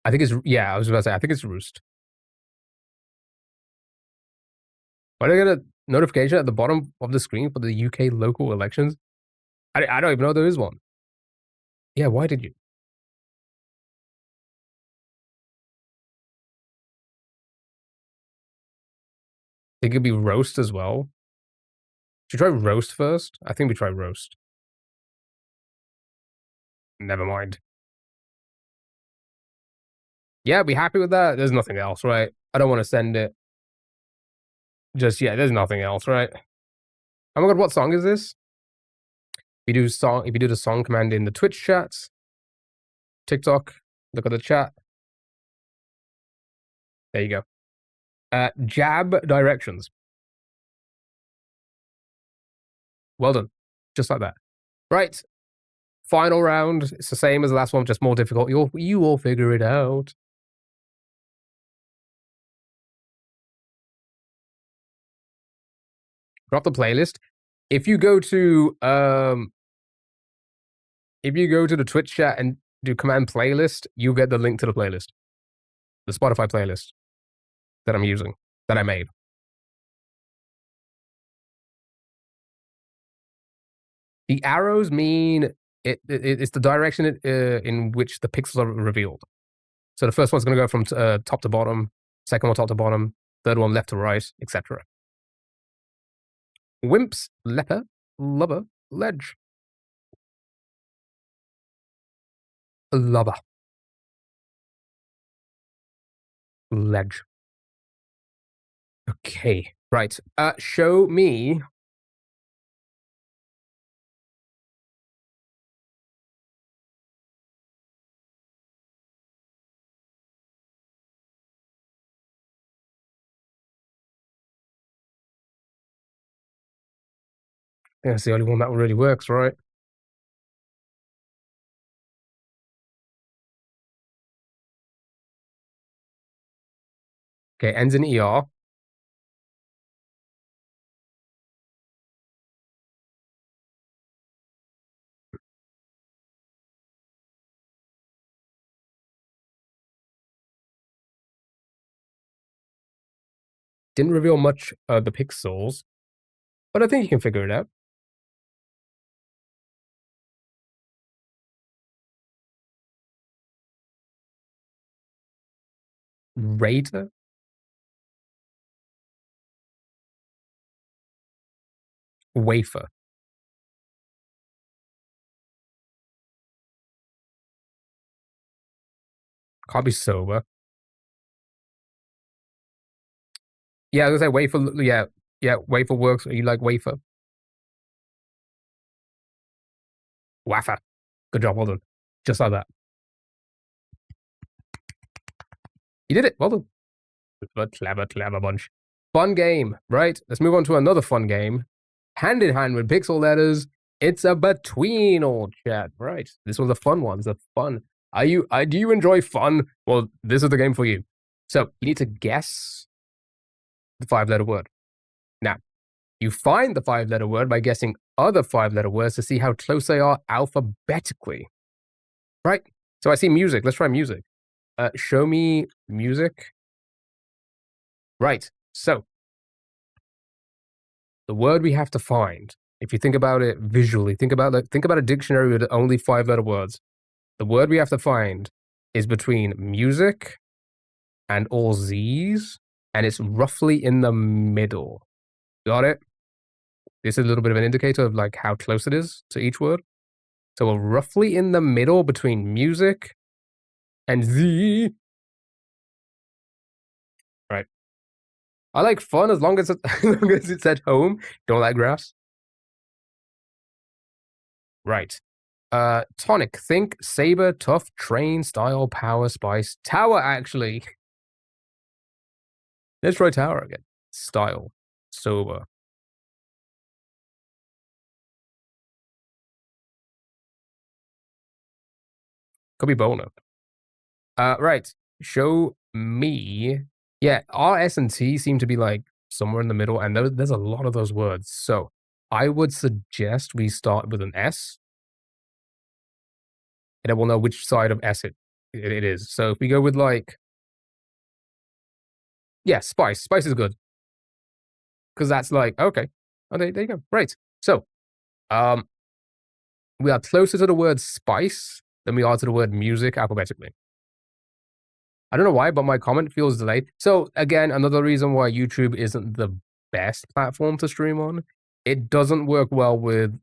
I think it's, yeah, I was about to say, I think it's Roost. Why do I get a notification at the bottom of the screen for the UK local elections? I don't even know there is one. Yeah, why did you? Think it'd be roast as well. Should we try roast first? I think we try roast. Never mind. Yeah, be happy with that. There's nothing else, right? I don't want to send it. Just yeah, there's nothing else, right? Oh my god, what song is this? If you do the song command in the Twitch chats, TikTok, look at the chat. There you go. Jab directions. Well done. Just like that. Right. Final round. It's the same as the last one, just more difficult. You will figure it out. Drop the playlist. If you go to the Twitch chat and do command playlist, you get the link to the playlist. The Spotify playlist that I'm using, that I made. The arrows mean it's the direction in which the pixels are revealed. So the first one's going to go from top to bottom, second one top to bottom, third one left to right, etc. Wimps, leper, lubber, ledge. Lubber. Ledge. Okay, right. Show me. Yeah, it's the only one that really works, right? Okay, ends in ER. Didn't reveal much of the pixels, but I think you can figure it out. Raider? Wafer. Can't be sober. Yeah, I was gonna say wafer. Yeah, wafer works. You like wafer? Wafer. Good job, well done. Just like that. You did it. Well done. But clever bunch. Fun game, right? Let's move on to another fun game. Hand in hand with pixel letters. It's a between all chat, right? This was a fun one. It's a fun. Do you enjoy fun? Well, this is the game for you. So you need to guess the 5-letter word. Now, you find the 5-letter word by guessing other 5-letter words to see how close they are alphabetically. Right? So I see music. Let's try music. Show me music. Right. So the word we have to find, if you think about it visually, think about a dictionary with only 5-letter words. The word we have to find is between music and all Z's, and it's roughly in the middle. Got it? This is a little bit of an indicator of like how close it is to each word. So we're roughly in the middle between music and Z. Right. I like fun as long as it's at home. Don't like grass. Right. Tonic. Think saber, tough, train, style, power, spice. Tower, actually. Let's try tower again. Style. Sober. Could be Bono. Right. Show me. Yeah, R, S, and T seem to be like somewhere in the middle, and there's a lot of those words. So I would suggest we start with an S, and then we'll know which side of S it is. So if we go with like, yeah, spice. Spice is good. Because that's like, okay. Oh, there you go. Right. So, we are closer to the word spice than we are to the word music alphabetically. I don't know why, but my comment feels delayed. So again, another reason why YouTube isn't the best platform to stream on. It doesn't work well with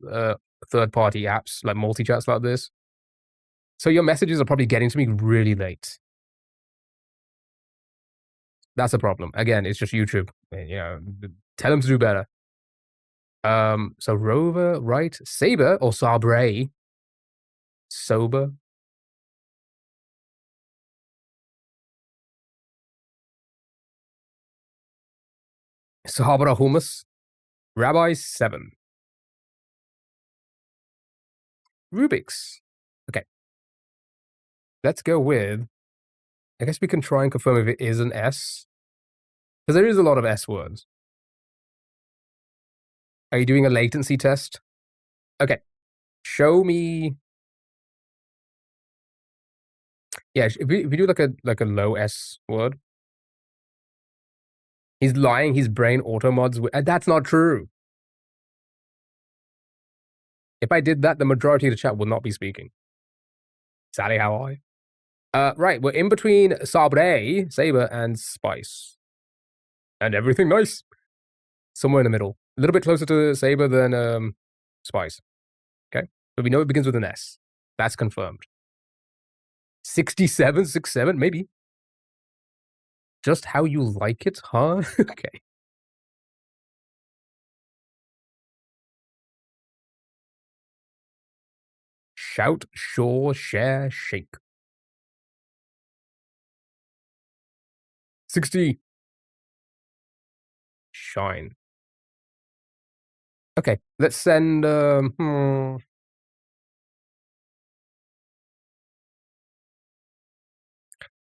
third-party apps like multi-chats like this. So your messages are probably getting to me really late. That's a problem. Again, it's just YouTube. You know, tell them to do better. So Rover, right? Saber or Sabre? Sober. Sahaba Hummus. Rabbi 7. Rubik's. Okay. Let's go with. I guess we can try and confirm if it is an S. Because there is a lot of S words. Are you doing a latency test? Okay. Show me. Yeah, if we do like a low S word. He's lying. His brain auto mods. That's not true. If I did that, the majority of the chat will not be speaking. Sally, how are you? Right, we're in between Sabre, Saber, and Spice. And everything nice. Somewhere in the middle. A little bit closer to Saber than Spice. Okay, but we know it begins with an S. That's confirmed. 67, 67, maybe. Just how you like it, huh? Okay. Shout, shore, share, shake. 60. Shine. Okay, let's send, I'm trying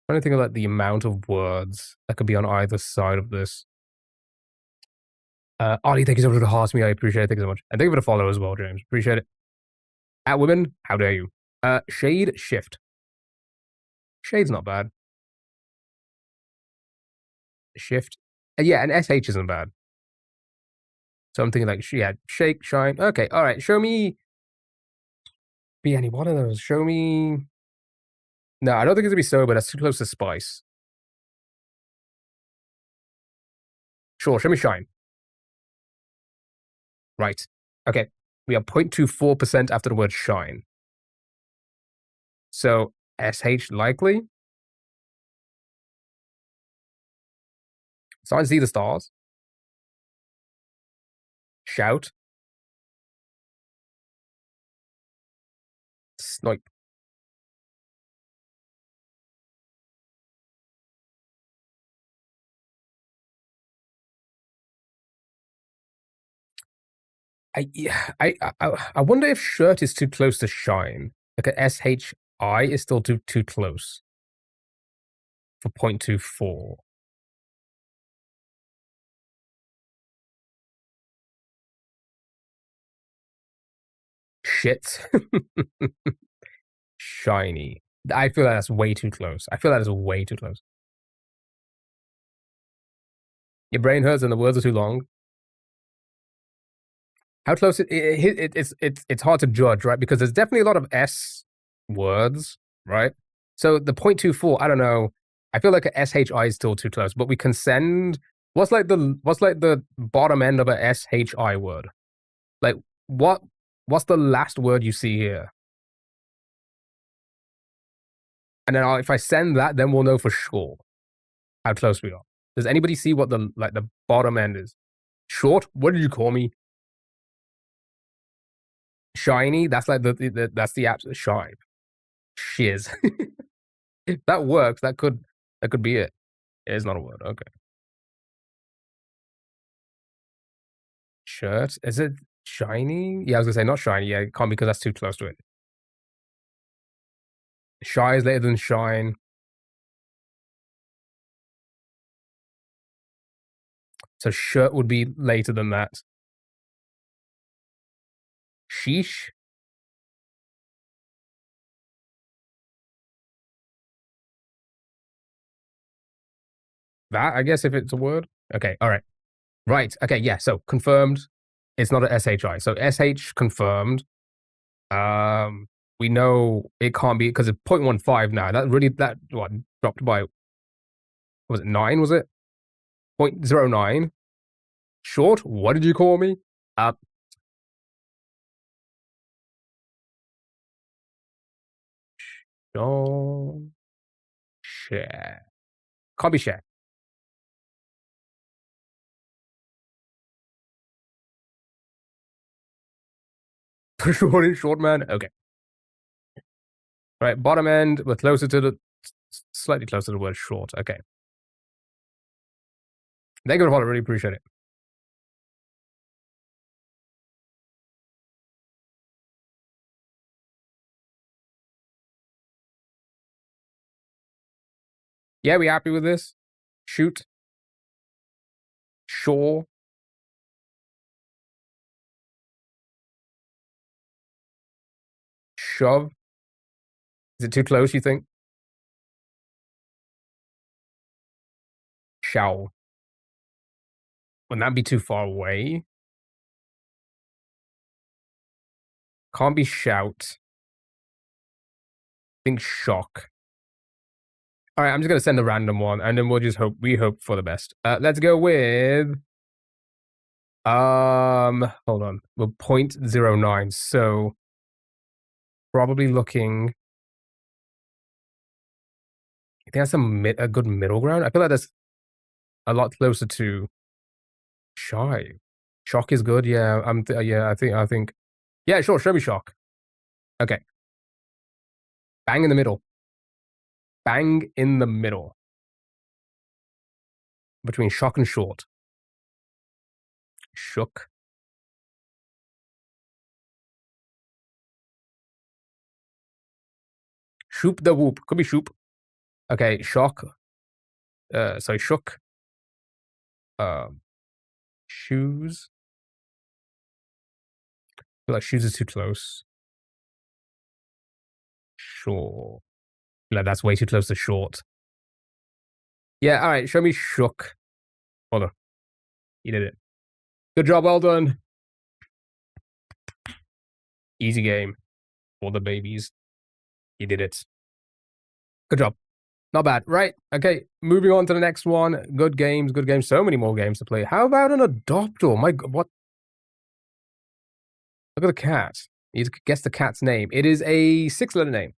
to think of like the amount of words that could be on either side of this. Ollie, thank you so much for the heart me. I appreciate it. Thank you so much. And thank you for the follow as well, James. Appreciate it. At women, how dare you? Shade, shift. Shade's not bad. Shift. Yeah, and SH isn't bad. So I'm thinking like, yeah, shake, shine. Okay, all right. Show me. Be any one of those. Show me. No, I don't think it's gonna be sober. That's too close to spice. Sure, show me shine. Right. Okay. We are 0.24% after the word shine. So SH likely. So I see the stars. Shout. Snipe. I wonder if shirt is too close to shine. Like a SHI is still too close for 0.24. Shit. Shiny. I feel like that's way too close. I feel that is way too close. Your brain hurts and the words are too long. How close it's hard to judge, right? Because there's definitely a lot of S words, right? So the 0.24, I don't know. I feel like a SHI is still too close, but we can send what's like the bottom end of a SHI word? Like what's the last word you see here? And then if I send that, then we'll know for sure how close we are. Does anybody see what the bottom end is? Short? What did you call me? Shiny? That's like that's the absolute shy. Shiz. If that works, that could be it. It is not a word. Okay. Shirt? Is it shiny? Yeah, I was gonna say not shiny. Yeah, it can't because that's too close to it. Shy is later than shine. So shirt would be later than that. Sheesh. That, I guess, if it's a word. Okay, all right. Right. Okay, yeah. So confirmed. It's not a SHI. So SH confirmed. We know it can't be because it's 0.15 now. That what dropped by was it 9? Was it 0.09? Short? What did you call me? Don't share. Can't be share. Short man. Okay. All right. Bottom end. We're closer to the slightly closer to the word short. Okay. Thank you for the follow. Really appreciate it. Yeah, we happy with this? Shoot. Sure. Shove. Is it too close, you think? Shall. Wouldn't that be too far away? Can't be shout. Think shock. All right, I'm just gonna send a random one, and then we'll just hope for the best. Let's go with Hold on. We're 0.09, so probably looking. I think that's a good middle ground. I feel like that's a lot closer to shy. Shock is good. Yeah, yeah. I think. Yeah, sure. Show me shock. Okay. Bang in the middle. Bang in the middle between shock and short. Shook. Shoop the whoop. Could be shoop. Okay, shock. Sorry, shook. Shoes. I feel like shoes is too close. Sure. Like that's way too close to short. Yeah, all right. Show me shook. Hold on. You did it. Good job. Well done. Easy game for the babies. You did it. Good job. Not bad. Right. Okay. Moving on to the next one. Good games. Good games. So many more games to play. How about an adopter? My God. What? Look at the cat. You need to guess the cat's name. It is a 6-letter name.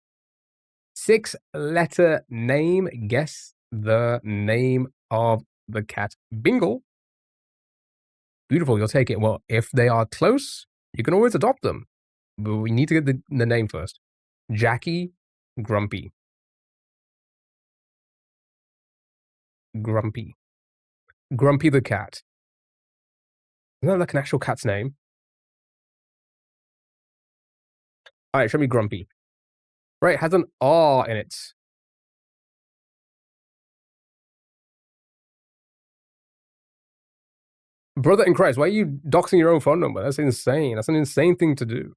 6-letter name. Guess the name of the cat. Bingle. Beautiful. You'll take it. Well, if they are close, you can always adopt them. But we need to get the name first. Jackie. Grumpy. Grumpy. Grumpy the cat. Isn't that like an actual cat's name? All right, show me Grumpy. Right, it has an R in it. Brother in Christ, why are you doxing your own phone number? That's insane. That's an insane thing to do.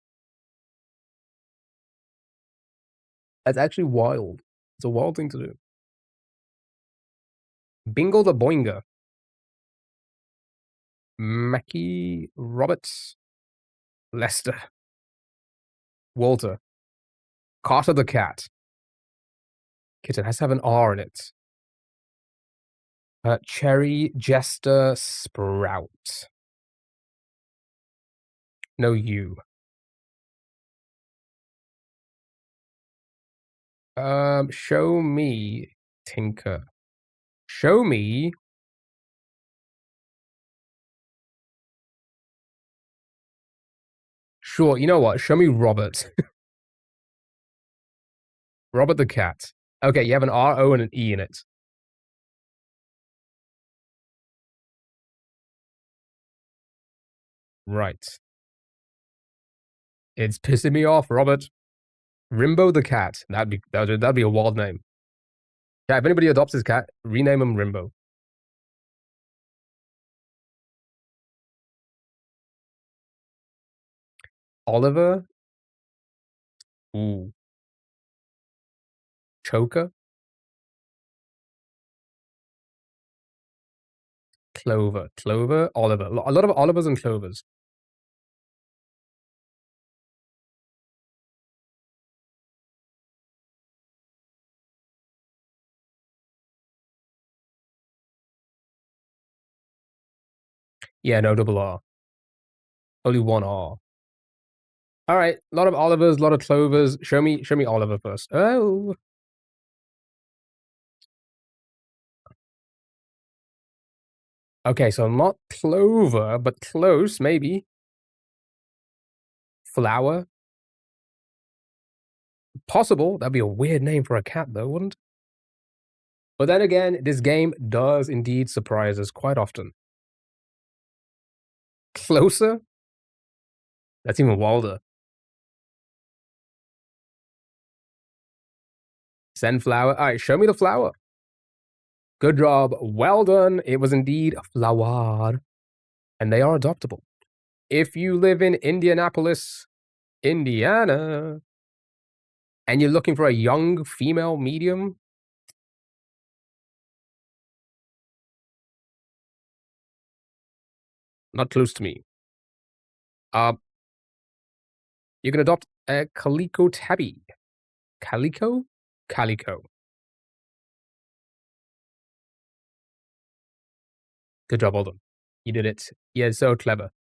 That's actually wild. It's a wild thing to do. Bingle the Boinger. Mackie Roberts. Lester. Walter. Carter the cat. Kitten has to have an R in it. Cherry Jester Sprout. No U. Show me Tinker. Show me. Sure, you know what? Show me Robert. Robert the cat. Okay, you have an R, O, and an E in it. Right. It's pissing me off, Robert. Rimbo the cat. That'd be a wild name. Yeah, if anybody adopts his cat, rename him Rimbo. Oliver. Ooh. Choker. Clover. Clover. Oliver. A lot of Olivers and Clovers. Yeah, no double R. Only one R. All right, a lot of Olivers, a lot of Clovers. Show me Oliver first. Oh. Okay, so not Clover, but close, maybe. Flower. Possible. That'd be a weird name for a cat, though, wouldn't it? But then again, this game does indeed surprise us quite often. Closer? That's even wilder. Send flower. All right, show me the flower. Good job. Well done. It was indeed a flower. And they are adoptable. If you live in Indianapolis, Indiana, and you're looking for a young female medium, not close to me. You can adopt a Calico Tabby. Calico? Calico. Good job, well done. You did it. Yeah, so clever.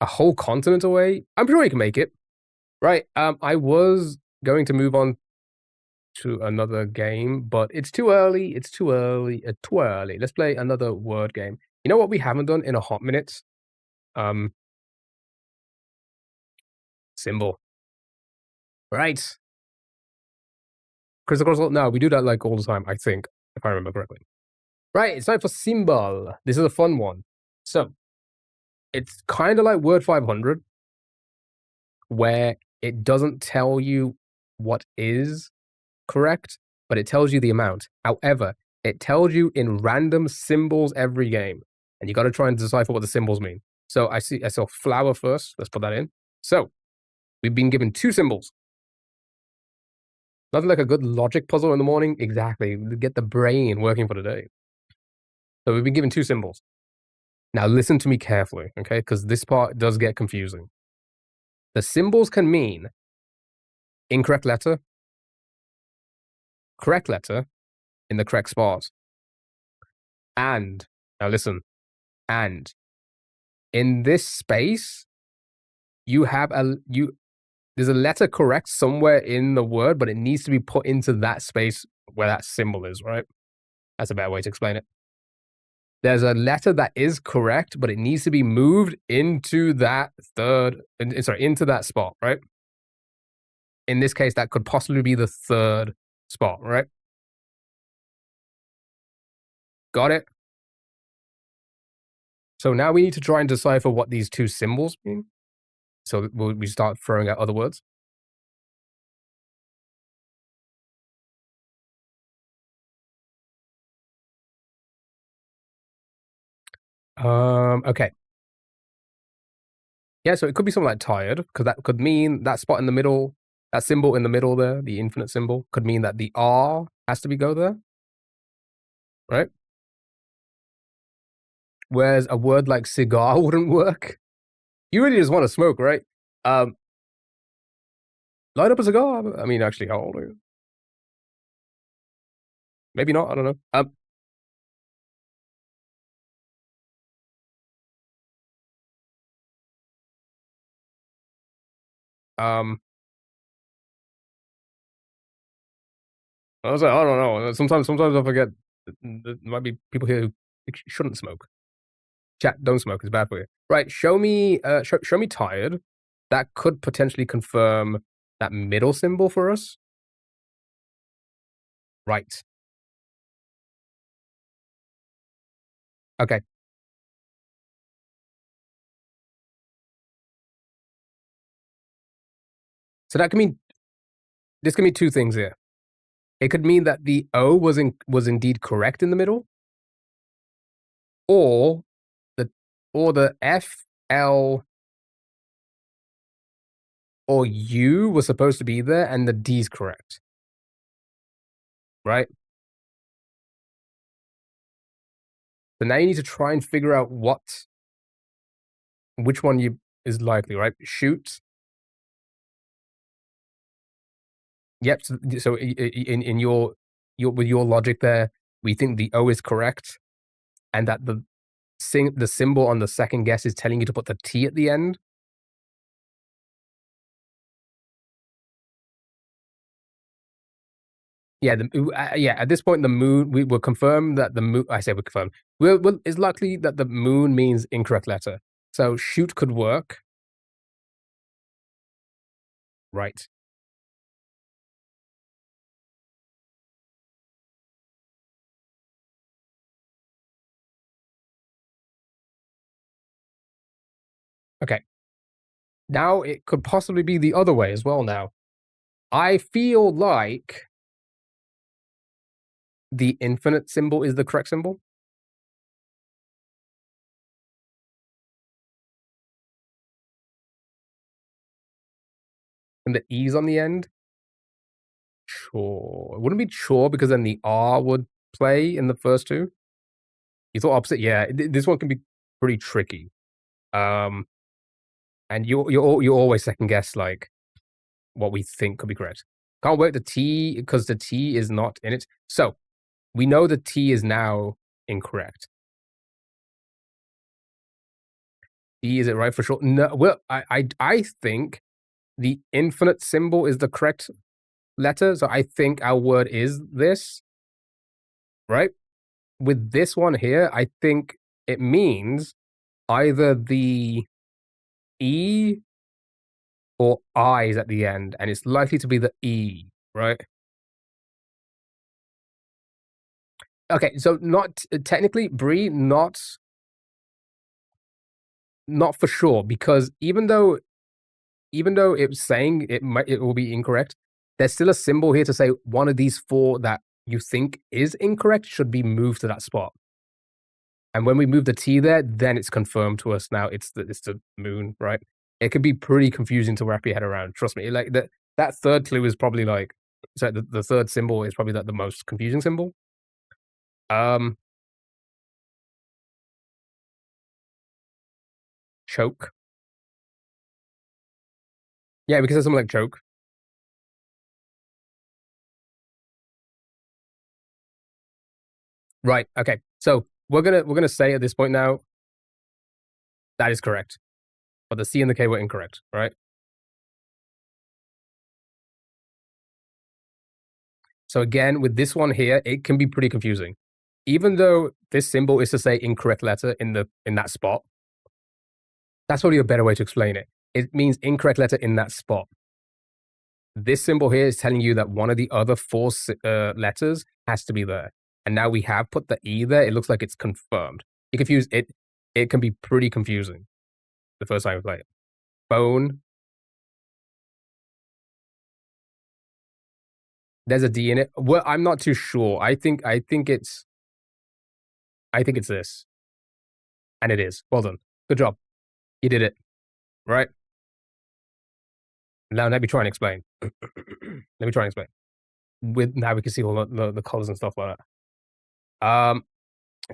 A whole continent away? I'm sure you can make it. Right. I was going to move on to another game, but it's too early. It's too early. Too early. Let's play another word game. You know what we haven't done in a hot minute? Symbol. Right. Because of course, no, we do that like all the time, I think, if I remember correctly. Right, it's time for symbol. This is a fun one. So, it's kind of like Word 500, where it doesn't tell you what is correct, but it tells you the amount. However, it tells you in random symbols every game, and you got to try and decipher what the symbols mean. So I saw flower first. Let's put that in. So we've been given two symbols. Nothing like a good logic puzzle in the morning. Exactly. Get the brain working for the day. So we've been given two symbols. Now listen to me carefully, okay? Because this part does get confusing. The symbols can mean incorrect letter, correct letter in the correct spot. And, now listen, and in this space, there's a letter correct somewhere in the word, but it needs to be put into that space where that symbol is, right? That's a better way to explain it. There's a letter that is correct, but it needs to be moved into that into that spot, right? In this case, that could possibly be the third spot, right? Got it? So now we need to try and decipher what these two symbols mean. So we start throwing out other words. Okay. Yeah, so it could be something like tired, because that could mean that spot in the middle, that symbol in the middle there, the infinite symbol, could mean that the R has to go there, right? Whereas a word like cigar wouldn't work. You really just want to smoke, right? Light up a cigar. I mean, actually, how old are you? Maybe not. I don't know. I was like, I don't know. Sometimes I forget. There might be people here who shouldn't smoke. Chat, don't smoke. It's bad for you. Right. Show me. Show me tired. That could potentially confirm that middle symbol for us. Right. Okay. So that can mean this can mean two things here. It could mean that the O was indeed correct in the middle, or the F, L, or U was supposed to be there, and the D's correct. Right? So now you need to try and figure out which one is likely, right? Shoot. Yep. So in your with your logic there, we think the O is correct, and that the symbol on the second guess is telling you to put the T at the end. Yeah, at this point, the moon, we will confirm that the moon, I say we confirm, it's likely that the moon means incorrect letter. So shoot could work. Right. Okay. Now it could possibly be the other way as well now. I feel like the infinite symbol is the correct symbol. And the E's on the end. Sure. It wouldn't be sure because then the R would play in the first two. You thought opposite? Yeah, this one can be pretty tricky. And you always second guess like what we think could be correct. Can't work the T because the T is not in it. So we know the T is now incorrect. E, is it right for sure? No, well, I think the infinite symbol is the correct letter, so I think our word is this, right? With this one here, I think it means either the E or I is at the end, and it's likely to be the E, right? Okay, so not technically, Bree, not for sure, because even though it's saying it will be incorrect, there's still a symbol here to say one of these four that you think is incorrect should be moved to that spot. And when we move the T there, then it's confirmed to us now it's the moon, right? It can be pretty confusing to wrap your head around. Trust me. Like that third clue is probably like, so the third symbol is probably like the most confusing symbol. Choke. Yeah, because there's something like choke. Right. Okay. So we're gonna say at this point now that is correct, but the C and the K were incorrect. Right. So again, with this one here, it can be pretty confusing. Even though this symbol is to say incorrect letter in that spot, that's probably a better way to explain it. It means incorrect letter in that spot. This symbol here is telling you that one of the other four letters has to be there. And now we have put the E there. It looks like it's confirmed. It can be pretty confusing the first time we play it. Phone. There's a D in it. Well, I'm not too sure. I think it's this. And it is. Well done. Good job. You did it. Right? Now let me try and explain. Now we can see all the colors and stuff like that.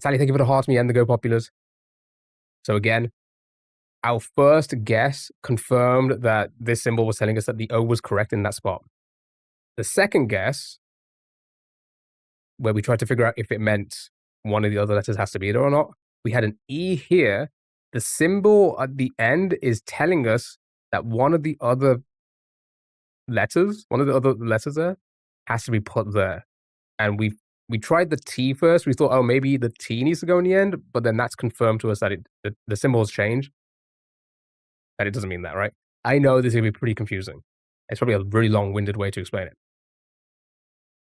Sally, thank you for the heart me and the Go Populars. So again, our first guess confirmed that this symbol was telling us that the O was correct in that spot. The second guess, where we tried to figure out if it meant one of the other letters has to be there or not, we had an E here. The symbol at the end is telling us that one of the other letters there, has to be put there. And we tried the T first. We thought, oh, maybe the T needs to go in the end, but then that's confirmed to us that the symbols change. That it doesn't mean that, right? I know this is gonna be pretty confusing. It's probably a really long-winded way to explain it.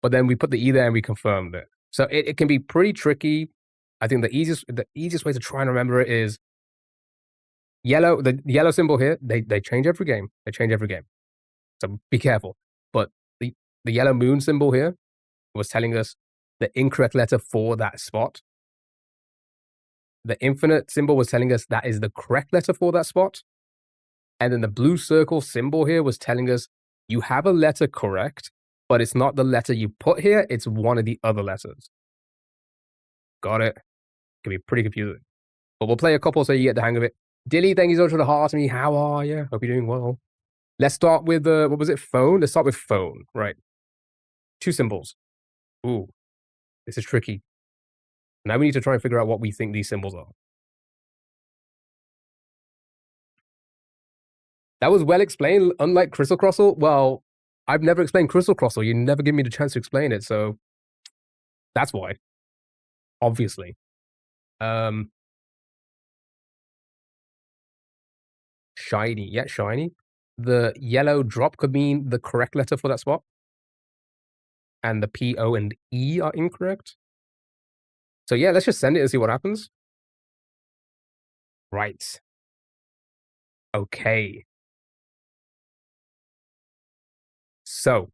But then we put the E there and we confirmed it. So it can be pretty tricky. I think the easiest way to try and remember it is yellow. The yellow symbol here, they change every game. So be careful. But the yellow moon symbol here was telling us the incorrect letter for that spot. The infinite symbol was telling us that is the correct letter for that spot. And then the blue circle symbol here was telling us you have a letter correct, but it's not the letter you put here, it's one of the other letters. Got it? Can be pretty confusing. But we'll play a couple so you get the hang of it. Dilly, thank you so much for the heart to me. How are you? Hope you're doing well. Let's start with, what was it, phone? Let's start with phone, right. 2 symbols. Ooh, this is tricky. Now we need to try and figure out what we think these symbols are. That was well explained, unlike Crystal Crossle. Well, I've never explained Crystal Crossle. You never give me the chance to explain it, so that's why. Obviously. Shiny. Yeah, shiny. The yellow drop could mean the correct letter for that spot. And the P, O, and E are incorrect. So yeah, let's just send it and see what happens. Right. Okay. So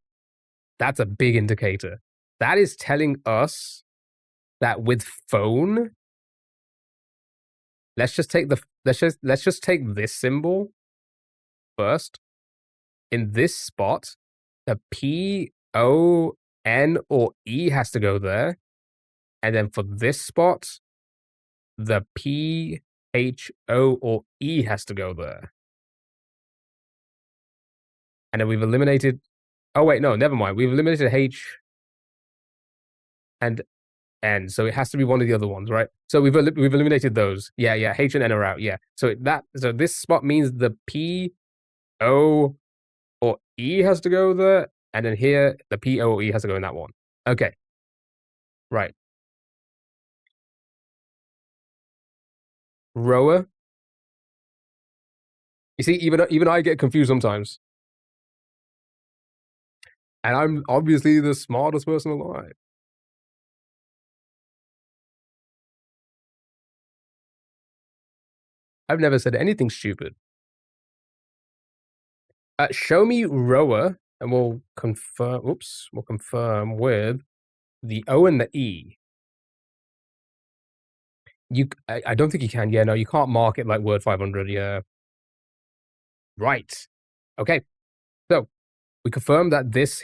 that's a big indicator. That is telling us that with phone, let's just take this symbol first. In this spot, the P, O, N, or E has to go there. And then for this spot, the P, H, O, or E has to go there. And then we've eliminated... Oh, wait, no, never mind. We've eliminated H and N. So it has to be one of the other ones, right? So we've eliminated those. Yeah, H and N are out. Yeah. So this spot means the P, O, or E has to go there, and then here the P, O, or E has to go in that one. Okay. Right. Rower. You see, even I get confused sometimes. And I'm obviously the smartest person alive. I've never said anything stupid. Show me rower, and we'll confirm. Oops, we'll confirm with the O and the E. I don't think you can. Yeah, no, you can't mark it like word 500. Yeah. Right. Okay. So we confirmed that this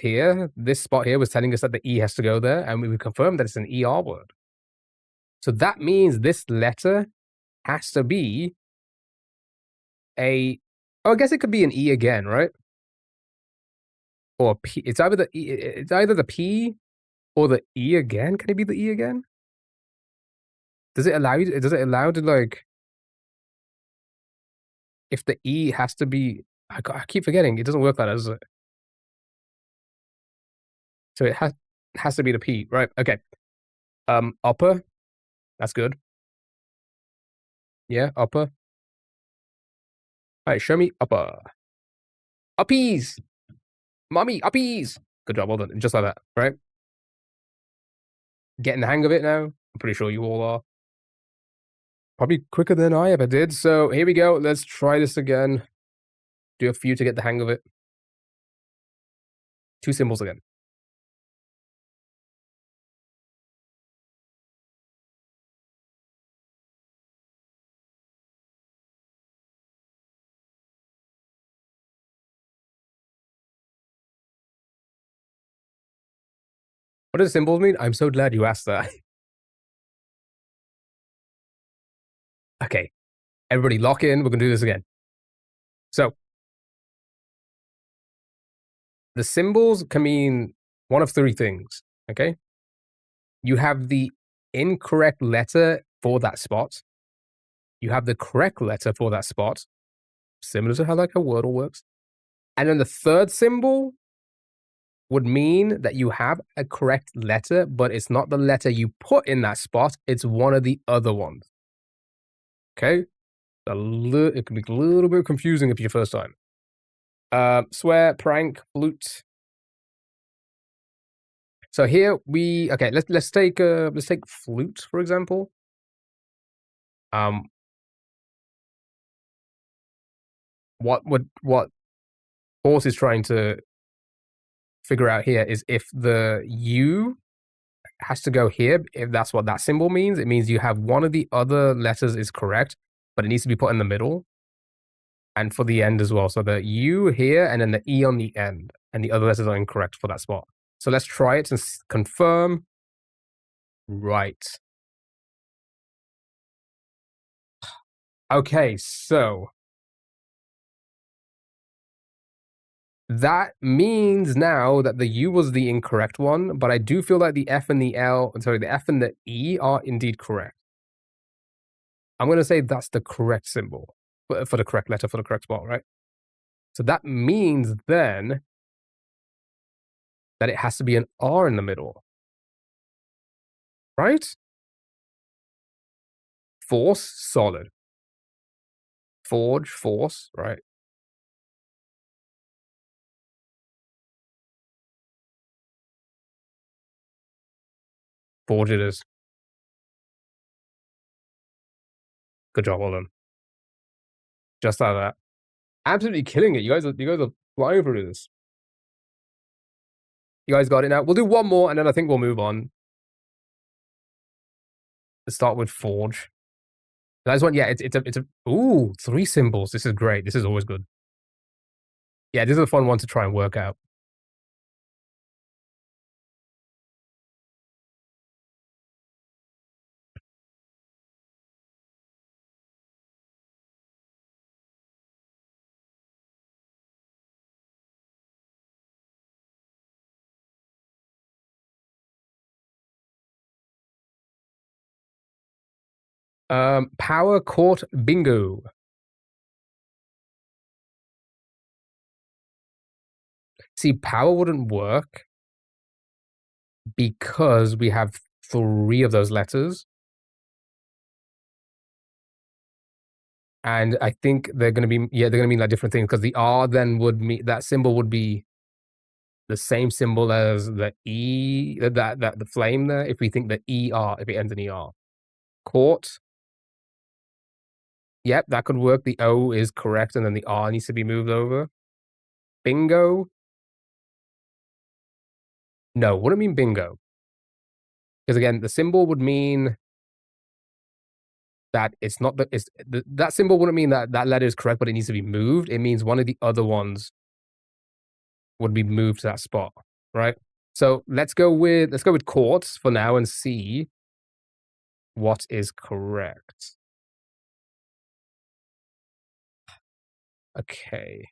spot here was telling us that the E has to go there, and we confirmed that it's an ER word. So that means this letter has to be I guess it could be an E again, right? Or P. It's either the P or the E again. Can it be the E again? Does it allow you? Does it allow to like if the E has to be? I keep forgetting. It doesn't work like that, does it? So it has to be the P, right? Okay. Upper. That's good. Yeah, upper. All right, show me upper. Uppies, mommy, uppies. Good job, well done. Just like that, right? Getting the hang of it now. I'm pretty sure you all are. Probably quicker than I ever did. So here we go. Let's try this again. Do a few to get the hang of it. 2 symbols again. What does symbols mean? I'm so glad you asked that. Okay, everybody lock in. We're going to do this again. So the symbols can mean one of 3 things, okay? You have the incorrect letter for that spot. You have the correct letter for that spot, similar to how like a Wordle works. And then the third symbol would mean that you have a correct letter, but it's not the letter you put in that spot. It's one of the other ones. Okay? It can be a little bit confusing if you're first time. Swear, prank, flute. So here let's take flute for example. What Horse is trying to figure out here is if the U has to go here, if that's what that symbol means, it means you have one of the other letters is correct, but it needs to be put in the middle. And for the end as well. So the U here and then the E on the end, and the other letters are incorrect for that spot. So let's try it and confirm. Right. Okay, so that means now that the U was the incorrect one, but I do feel like the F and the E are indeed correct. I'm going to say that's the correct symbol for the correct letter for the correct spot, right? So that means then that it has to be an R in the middle, right? Force, solid. Forge, force, right? Forge it is. Good job, well done. Just like that. Absolutely killing it. You guys are flying through this. You guys got it now. We'll do one more, and then I think we'll move on. Let's start with forge. That's one. Yeah, it's a ooh 3 symbols. This is great. This is always good. Yeah, this is a fun one to try and work out. Power Court Bingo. See, power wouldn't work because we have 3 of those letters. And I think they're going to be, they're going to mean like different things because the R then would mean, that symbol would be the same symbol as the E, that the flame there, if we think the ER, if it ends in ER. Court. Yep, that could work. The O is correct, and then the R needs to be moved over. Bingo. No, wouldn't mean bingo. Because again, the symbol would mean that it's not that symbol wouldn't mean that that letter is correct, but it needs to be moved. It means one of the other ones would be moved to that spot, right? So let's go with quartz for now and see what is correct. Okay.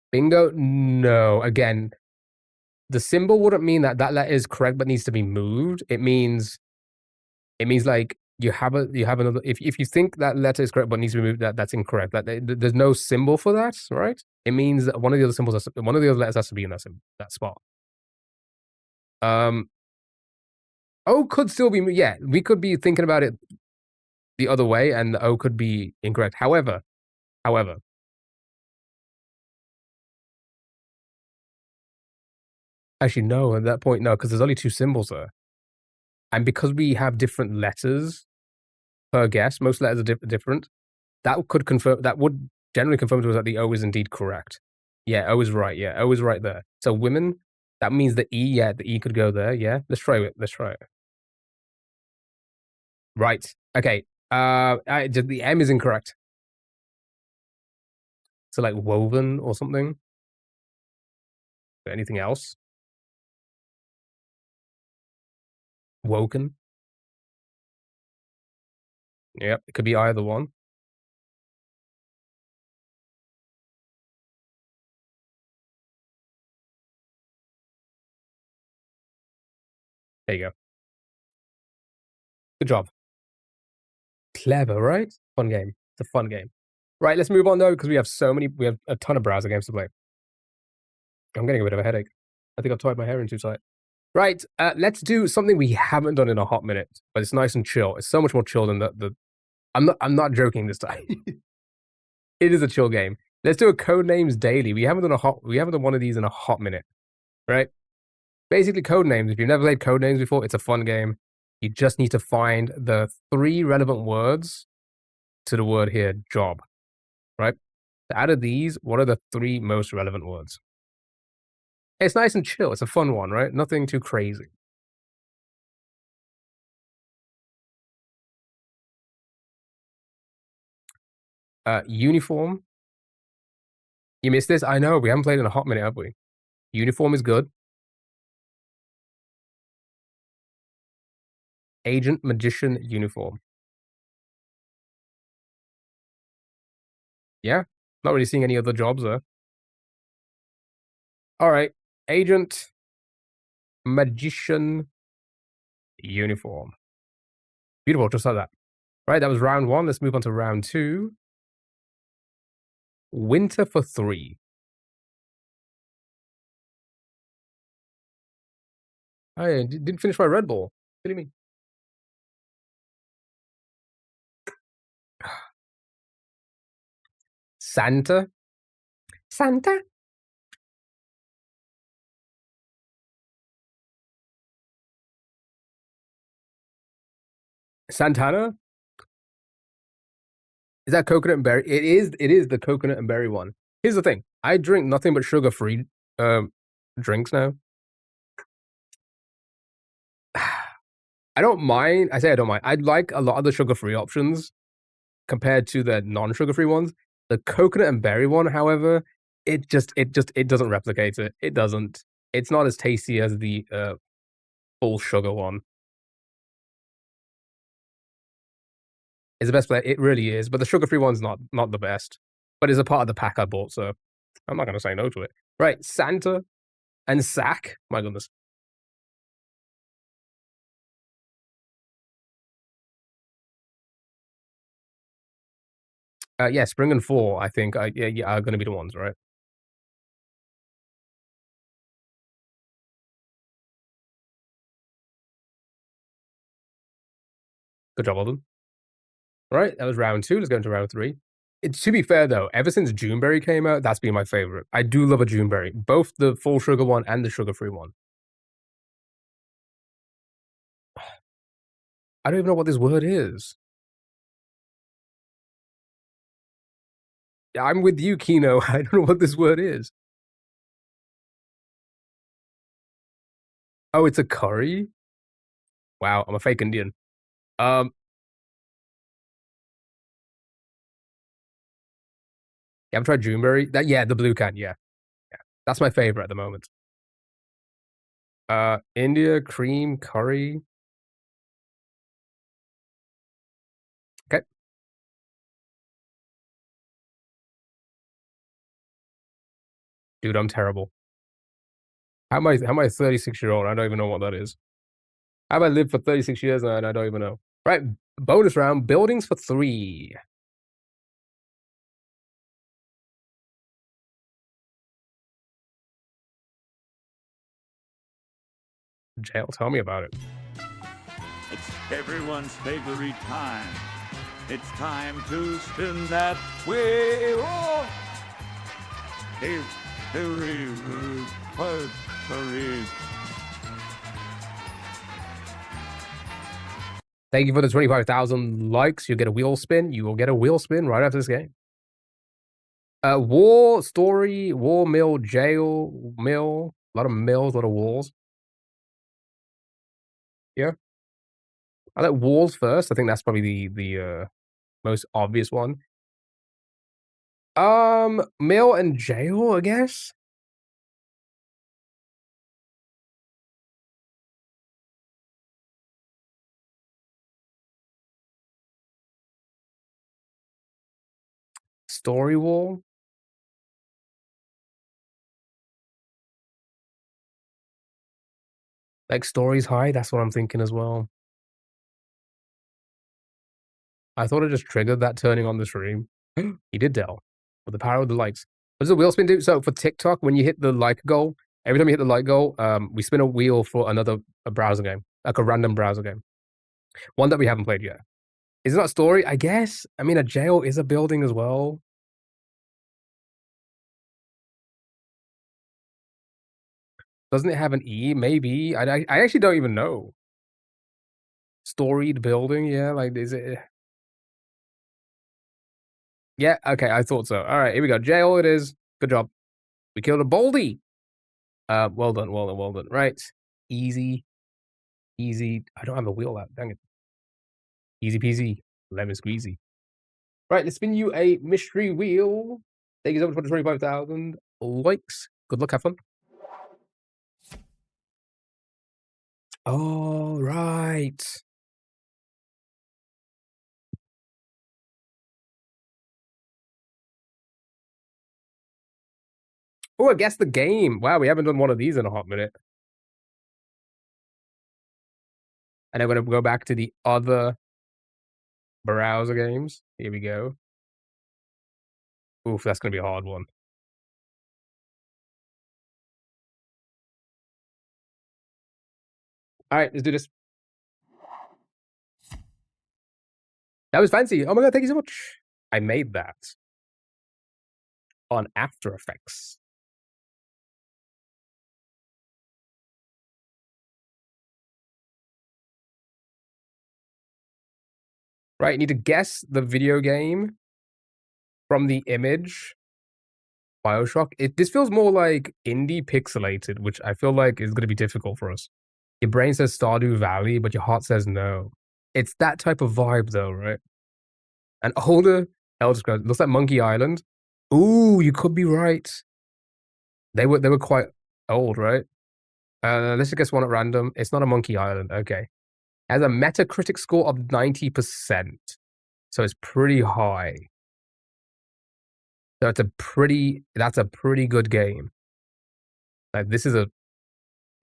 Bingo? No. Again, the symbol wouldn't mean that that letter is correct but needs to be moved. It means like you have another. If you think that letter is correct but needs to be moved, that's incorrect. There's no symbol for that, right? It means that one of the other symbols, one of the other letters has to be in that spot. O could still be, we could be thinking about it the other way, and the O could be incorrect. However, actually, no, at that point, no, because there's only 2 symbols there. And because we have different letters per guess, most letters are different, that would generally confirm to us that the O is indeed correct. Yeah, O is right. Yeah, O is right there. So women, that means the E, the E could go there. Yeah, let's try it. Right. Okay. The M is incorrect. So like woven or something. Anything else? Woken. Yep, it could be either one. There you go. Good job. Clever, right? Fun game. It's a fun game. Right, let's move on though, because we have a ton of browser games to play. I'm getting a bit of a headache. I think I've tied my hair in too tight. Right, let's do something we haven't done in a hot minute, but it's nice and chill. It's so much more chill than the I'm not joking this time. It is a chill game. Let's do a Codenames Daily. We haven't done one of these in a hot minute. Right? Basically, Codenames. If you've never played Codenames before, it's a fun game. You just need to find the 3 relevant words to the word here, job. Right? Out of these, what are the 3 most relevant words? It's nice and chill. It's a fun one, right? Nothing too crazy. Uniform. You missed this? I know. We haven't played in a hot minute, have we? Uniform is good. Agent, magician, uniform. Yeah. Not really seeing any other jobs there. All right. Agent, magician, uniform. Beautiful. Just like that. Right. That was round 1. Let's move on to round 2. Winter for 3. I didn't finish my Red Bull. What do you mean? Santa. Santa. Santana. Is that coconut and berry? It is the coconut and berry one. Here's the thing. I drink nothing but sugar-free drinks now. I don't mind. I don't mind. I like a lot of the sugar-free options compared to the non-sugar-free ones. The coconut and berry one, however, it doesn't replicate it. It doesn't. It's not as tasty as the full sugar one. It's the best flavor. It really is. But the sugar-free one's not the best. But it's a part of the pack I bought, so I'm not gonna say no to it. Right, Santa and Sack. My goodness. Yeah, Spring and Fall, I think, yeah, are gonna be the ones, right? Good job, Alden. All right, that was round 2. Let's go into round 3. To be fair, though, ever since Juneberry came out, that's been my favorite. I do love a Juneberry, both the full sugar one and the sugar-free one. I don't even know what this word is. I'm with you, Kino. I don't know what this word is. Oh, it's a curry? Wow, I'm a fake Indian. You ever tried Juneberry? Yeah, the blue can, yeah. Yeah. That's my favorite at the moment. India, cream, curry. Okay. Dude, I'm terrible. How am I a 36-year-old? I don't even know what that is. How have I lived for 36 years and I don't even know? Right, bonus round, buildings for 3. Jail, tell me about it. It's everyone's favorite time. It's time to spin that wheel. Thank you for the 25,000 likes. You'll get a wheel spin. You will get a wheel spin right after this game. War, story, war, mill, jail, mill. A lot of mills, a lot of walls. Yeah. I like walls first. I think that's probably the most obvious one. Mill and jail, I guess. Story wall. Like stories high. That's what I'm thinking as well. I thought it just triggered that turning on the stream. He did Dell with the power of the likes. What does the wheel spin do? So for TikTok, when you hit the like goal, every time you hit the like goal, we spin a wheel for a browser game, like a random browser game, one that we haven't played yet. Is it not story? I guess. I mean, a jail is a building as well. Doesn't it have an E? Maybe. I actually don't even know. Storied building, yeah. Like, is it? Yeah. Okay, I thought so. All right, here we go. Jail. It is. Good job. We killed a Baldy. Well done. Well done. Well done. Right. Easy. Easy. I don't have a wheel out. Dang it. Easy peasy. Lemon squeezy. Right. Let's spin you a mystery wheel. Thank you so much for the 25,000 likes. Good luck. Have fun. All right. Oh, I guess the game. Wow, we haven't done one of these in a hot minute. And I'm going to go back to the other browser games. Here we go. Oof, that's going to be a hard one. All right, let's do this. That was fancy. Oh my god, thank you so much. I made that on After Effects. Right, you need to guess the video game from the image. Bioshock. This feels more like indie pixelated, which I feel like is going to be difficult for us. Your brain says Stardew Valley, but your heart says no. It's that type of vibe, though, right? An older Elder Scrolls. Looks like Monkey Island. Ooh, you could be right. They were quite old, right? Let's just guess one at random. It's not a Monkey Island. Okay. Has a Metacritic score of 90%. So it's pretty high. So that's a pretty good game. Like this is a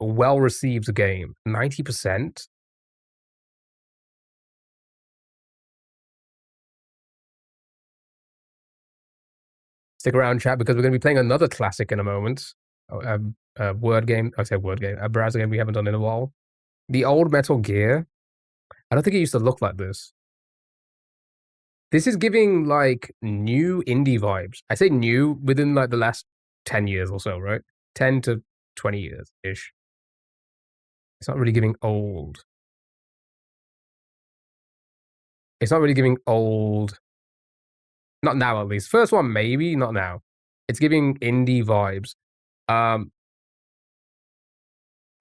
well-received game. 90%. Stick around, chat, because we're going to be playing another classic in a moment. A word game. I say word game. A browser game we haven't done in a while. The old Metal Gear. I don't think it used to look like this. This is giving like new indie vibes. I say new within like the last 10 years or so, right? 10 to 20 years ish. It's not really giving old. It's not really giving old. Not now, at least. First one, maybe. Not now. It's giving indie vibes. I'm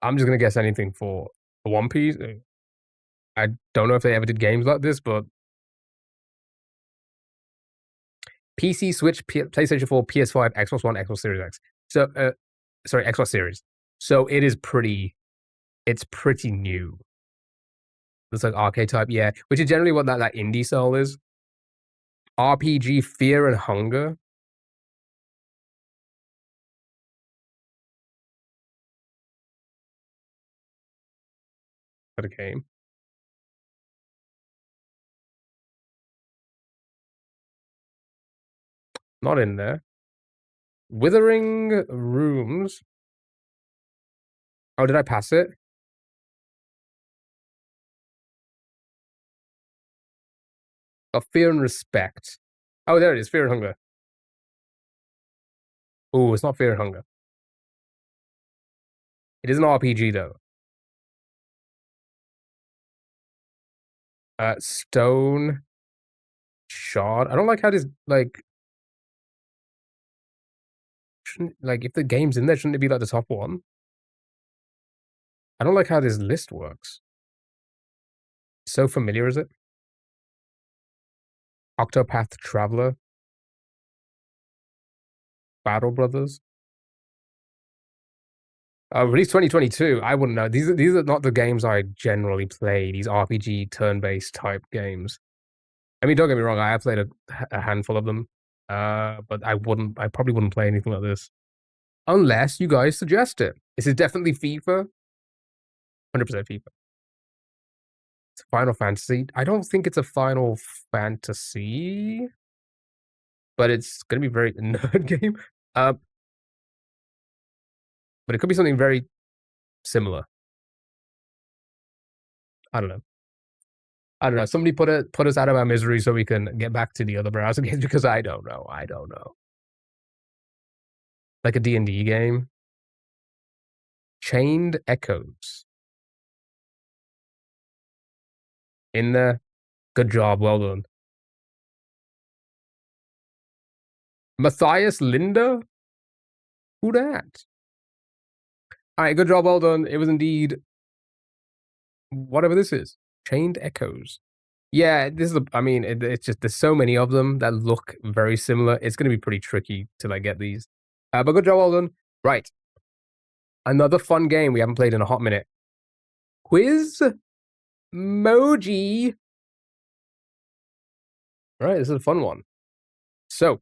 just gonna guess anything for One Piece. I don't know if they ever did games like this, but PC, Switch, PlayStation 4, PS5, Xbox One, Xbox Series X. So, sorry, Xbox Series. So it is pretty. It's pretty new. It's like arcade type, yeah. Which is generally what that indie style is. RPG, Fear and Hunger. For the game. Not in there. Withering Rooms. Oh, did I pass it? Oh, Fear and Respect. Oh, there it is. Fear and Hunger. Oh, it's not Fear and Hunger. It is an RPG though. Stone Shard. I don't like how this shouldn't, if the game's in there, shouldn't it be like the top one? I don't like how this list works. So familiar, is it? Octopath Traveler. Battle Brothers. Released 2022. I wouldn't know. These are not the games I generally play. These RPG turn-based type games. I mean, don't get me wrong. I have played a handful of them, but I probably wouldn't play anything like this unless you guys suggest it. This is definitely FIFA. 100% FIFA. It's Final Fantasy. I don't think it's a Final Fantasy, but it's gonna be very nerd game. But it could be something very similar. I don't know. Somebody put us out of our misery so we can get back to the other browser games because I don't know. Like a D&D game. Chained Echoes. In there. Good job. Well done. Matthias Linda? Who that? All right, good job. Well done. It was indeed whatever this is. Chained Echoes. Yeah, this is. It's just there's so many of them that look very similar. It's going to be pretty tricky to get these. But good job, well done. Right, another fun game we haven't played in a hot minute. Quiz Moji. All right, this is a fun one. So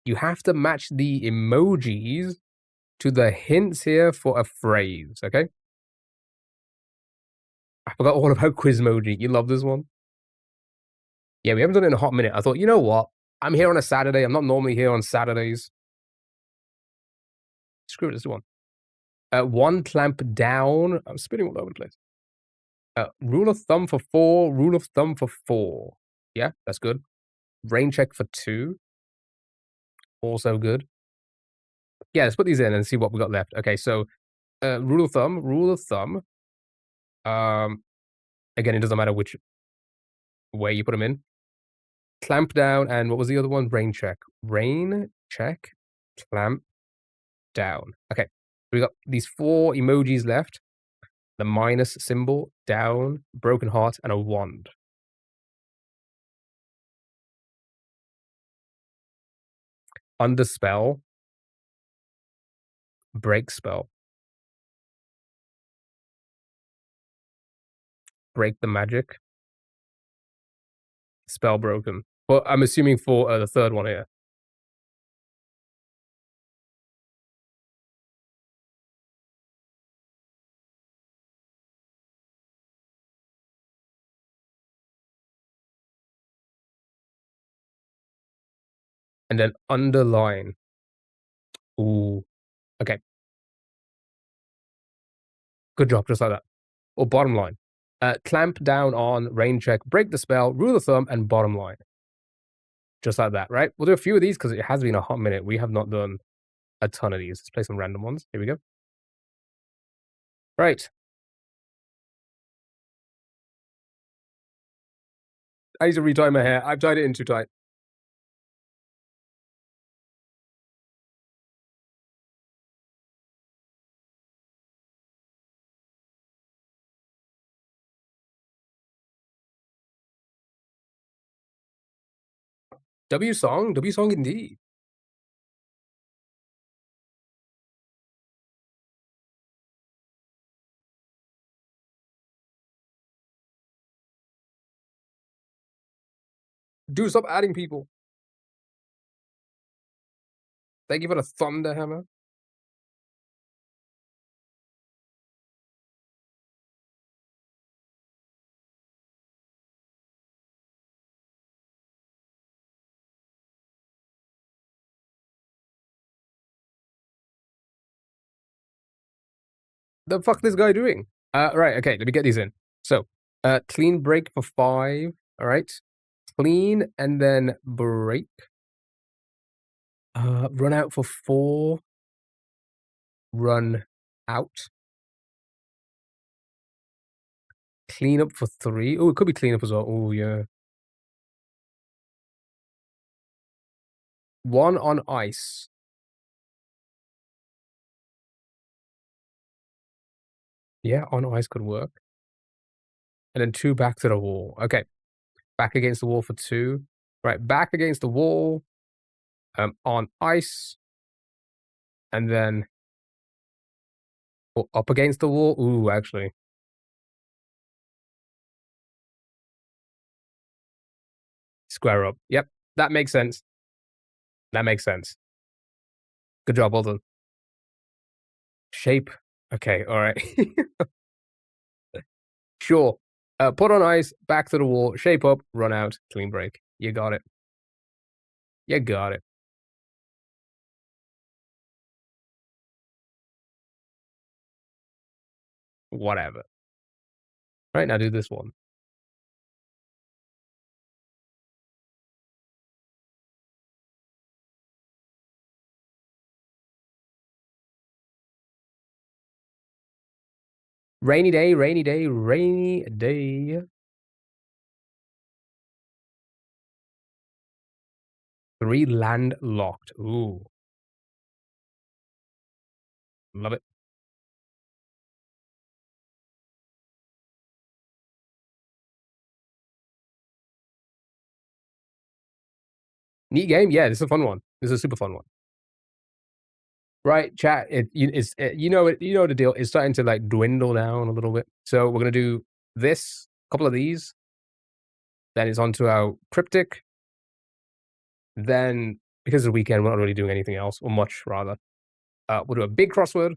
you have to match the emojis to the hints here for a phrase. Okay. I forgot all about Quizmoji. You love this one? Yeah, we haven't done it in a hot minute. I thought, you know what? I'm here on a Saturday. I'm not normally here on Saturdays. Screw it, this one. One clamp down. I'm spinning all over the place. Rule of thumb for 4. Rule of thumb for 4. Yeah, that's good. Brain check for 2. Also good. Yeah, let's put these in and see what we got left. Okay, so rule of thumb. Again, it doesn't matter which way you put them in. Clamp down, and what was the other one? Brain check. Brain check, clamp down. Okay, we got these 4 emojis left. The minus symbol, down, broken heart, and a wand. Under spell. Break spell. Break the magic. spell broken. But I'm assuming for the third one here. And then underline. Ooh. Okay. Good job, just like that. Or bottom line. Clamp down on, rain check, break the spell, rule of thumb, and bottom line. Just like that, right? We'll do a few of these because it has been a hot minute. We have not done a ton of these. Let's play some random ones. Here we go. Right. I need to retie my hair. I've tied it in too tight. W song indeed. Dude, stop adding people. Thank you for the thunder hammer. The fuck this guy doing? Right, okay, let me get these in. So, clean break for 5. All right. Clean and then break. Run out for 4. Run out. Clean up for 3. Oh, it could be clean up as well. Oh, yeah. 1 on ice. Yeah, on ice could work. And then 2 back to the wall. Okay. Back against the wall for 2. Right, back against the wall. On ice. And then up against the wall. Ooh, actually. Square up. Yep, that makes sense. That makes sense. Good job, well done. Shape. Okay, all right. Sure. Put on ice, back to the wall, shape up, run out, clean break. You got it. You got it. Whatever. All right, now do this one. Rainy day, rainy day, rainy day. 3 landlocked. Ooh. Love it. Neat game. Yeah, this is a fun one. This is a super fun one. Right, chat. You know the deal. It's starting to like dwindle down a little bit. So we're gonna do this, couple of these. Then it's onto our cryptic. Then because of the weekend, we're not really doing anything else, or much rather. We'll do a big crossword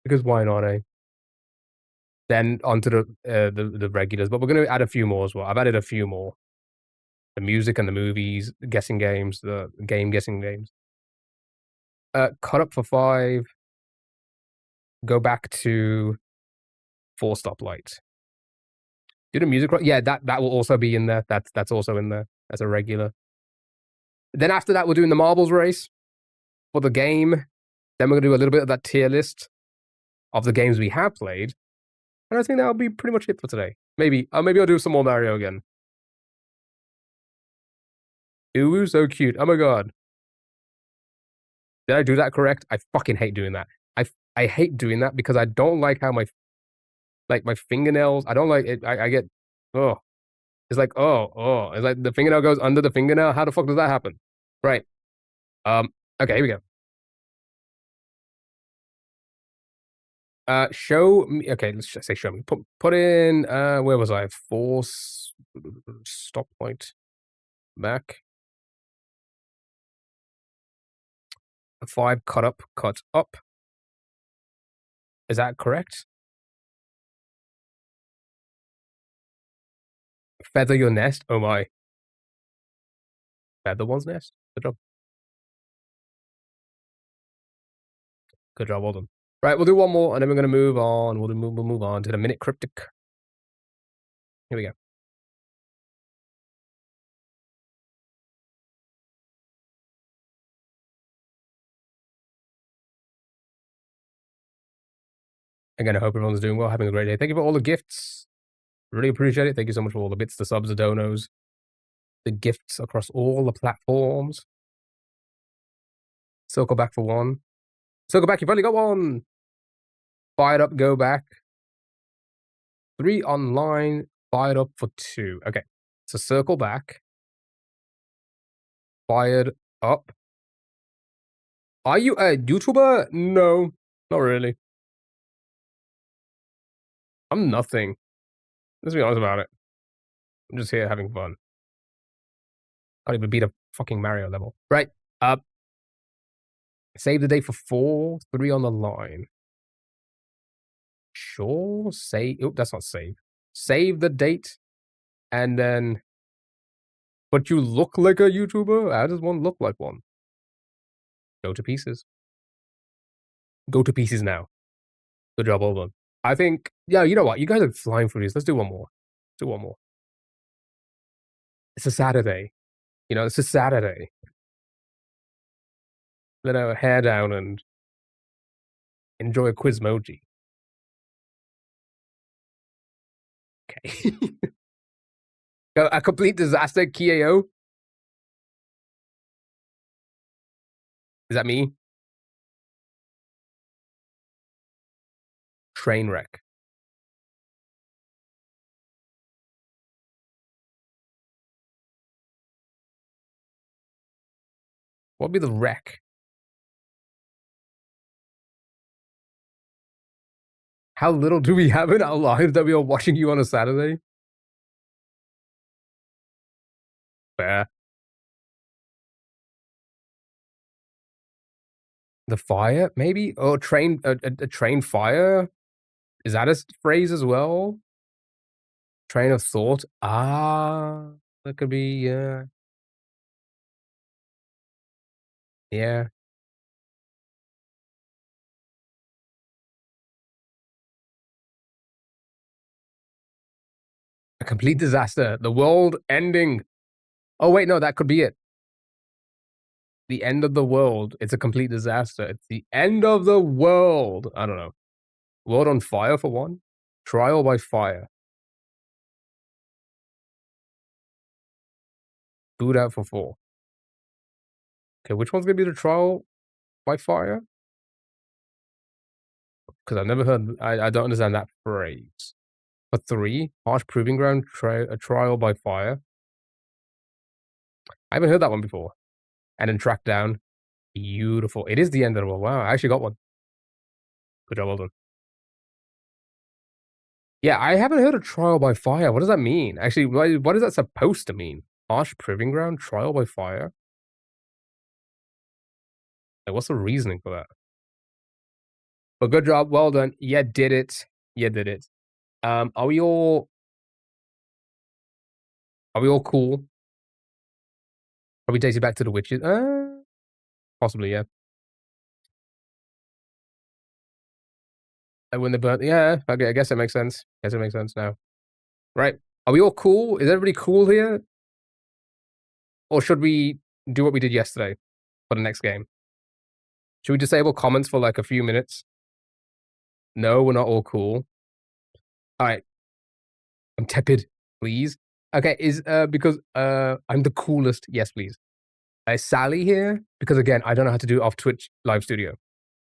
because why not? Then onto the regulars, but we're gonna add a few more as well. I've added a few more. The music and the movies, guessing games, the game guessing games. Cut up for 5. Go back to 4 stoplights. Do the music. Yeah, that will also be in there. That's also in there. That's a regular. Then after that, we're doing the marbles race for the game. Then we're gonna do a little bit of that tier list of the games we have played. And I think that'll be pretty much it for today. Maybe I'll do some more Mario again. Ooh, so cute. Oh my god. Did I do that correct? I fucking hate doing that. I hate doing that because I don't like how my fingernails. I don't like it. I get oh. It's like oh. It's like the fingernail goes under the fingernail. How the fuck does that happen? Right. Okay, here we go. Show me. Okay, let's just say show me. Put in. Where was I? 4. Stop point. Back. A 5 cut up, cut up. Is that correct? Feather your nest? Oh my. Feather one's nest? Good job. Good job, well done. Right, we'll do one more and then we're going to move on. We'll move on to the minute cryptic. Here we go. Again, I hope everyone's doing well, having a great day. Thank you for all the gifts. Really appreciate it. Thank you so much for all the bits, the subs, the donos, the gifts across all the platforms. Circle back for one. Circle back, you've only got one. Fired up, go back. 3 online, fired up for 2. Okay, so circle back. Fired up. Are you a YouTuber? No, not really. I'm nothing. Let's be honest about it. I'm just here having fun. Can't even beat a fucking Mario level. Right. Save the date for 4, 3 on the line. Sure. Save. Oh, that's not save. Save the date. And then. But you look like a YouTuber? How does one look like one? Go to pieces. Go to pieces now. Good job, all done. I think. Yeah, you know what? You guys are flying through these. Let's do one more. Let's do one more. It's a Saturday. You know, it's a Saturday. Let our hair down and enjoy a Quizmoji. Okay. A complete disaster, KO. Is that me? Train wreck. What would be the wreck? How little do we have in our lives that we are watching you on a Saturday? Fair. The fire, maybe? Oh, a train fire? Is that a phrase as well? Train of thought? Ah, that could be, yeah. Yeah. A complete disaster. The world ending. Oh, wait, no, that could be it. The end of the world. It's a complete disaster. It's the end of the world. I don't know. World on fire for one? Trial by fire. Boot out for 4. Okay, which one's gonna be the trial by fire? Because I've never heard. I don't understand that phrase. For 3, harsh proving ground, a trial by fire. I haven't heard that one before. And then track down. Beautiful. It is the end of the world. Wow, I actually got one. Good job, well done. Yeah, I haven't heard of trial by fire. What does that mean? Actually, what is that supposed to mean? Harsh proving ground, trial by fire? Like, what's the reasoning for that? But good job, well done. You did it. You did it. Are we all cool? Are we dated back to the witches? Possibly, yeah. And when they burnt, yeah. Okay, I guess it makes sense. Guess it makes sense now. Right. Are we all cool? Is everybody cool here? Or should we do what we did yesterday for the next game? Should we disable comments for like a few minutes? No, we're not all cool. All right. I'm tepid, please. Okay, is because I'm the coolest. Yes, please. Is Sally here? Because again, I don't know how to do off Twitch live studio.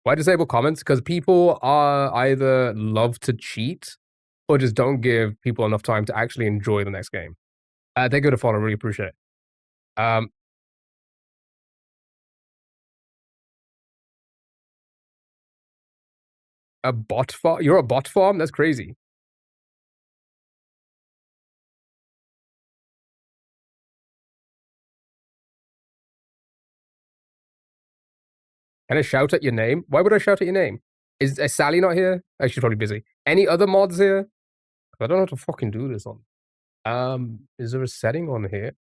Why disable comments? Because people are either love to cheat or just don't give people enough time to actually enjoy the next game. They go to follow. Really appreciate it. A bot farm? You're a bot farm? That's crazy. Can I shout at your name? Why would I shout at your name? Is Sally not here? Oh, she's probably busy. Any other mods here? I don't know how to fucking do this on. Is there a setting on here?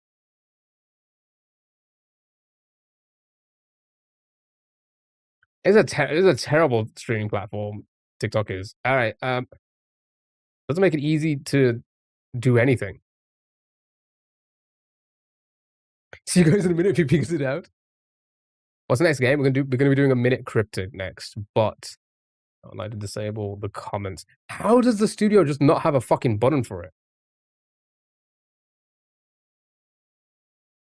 It's a terrible streaming platform. TikTok is. All right. Doesn't make it easy to do anything. See you guys in a minute if he figures it out. What's the next game? We're gonna be doing a minute cryptic next, but I'd like to disable the comments. How does the studio just not have a fucking button for it?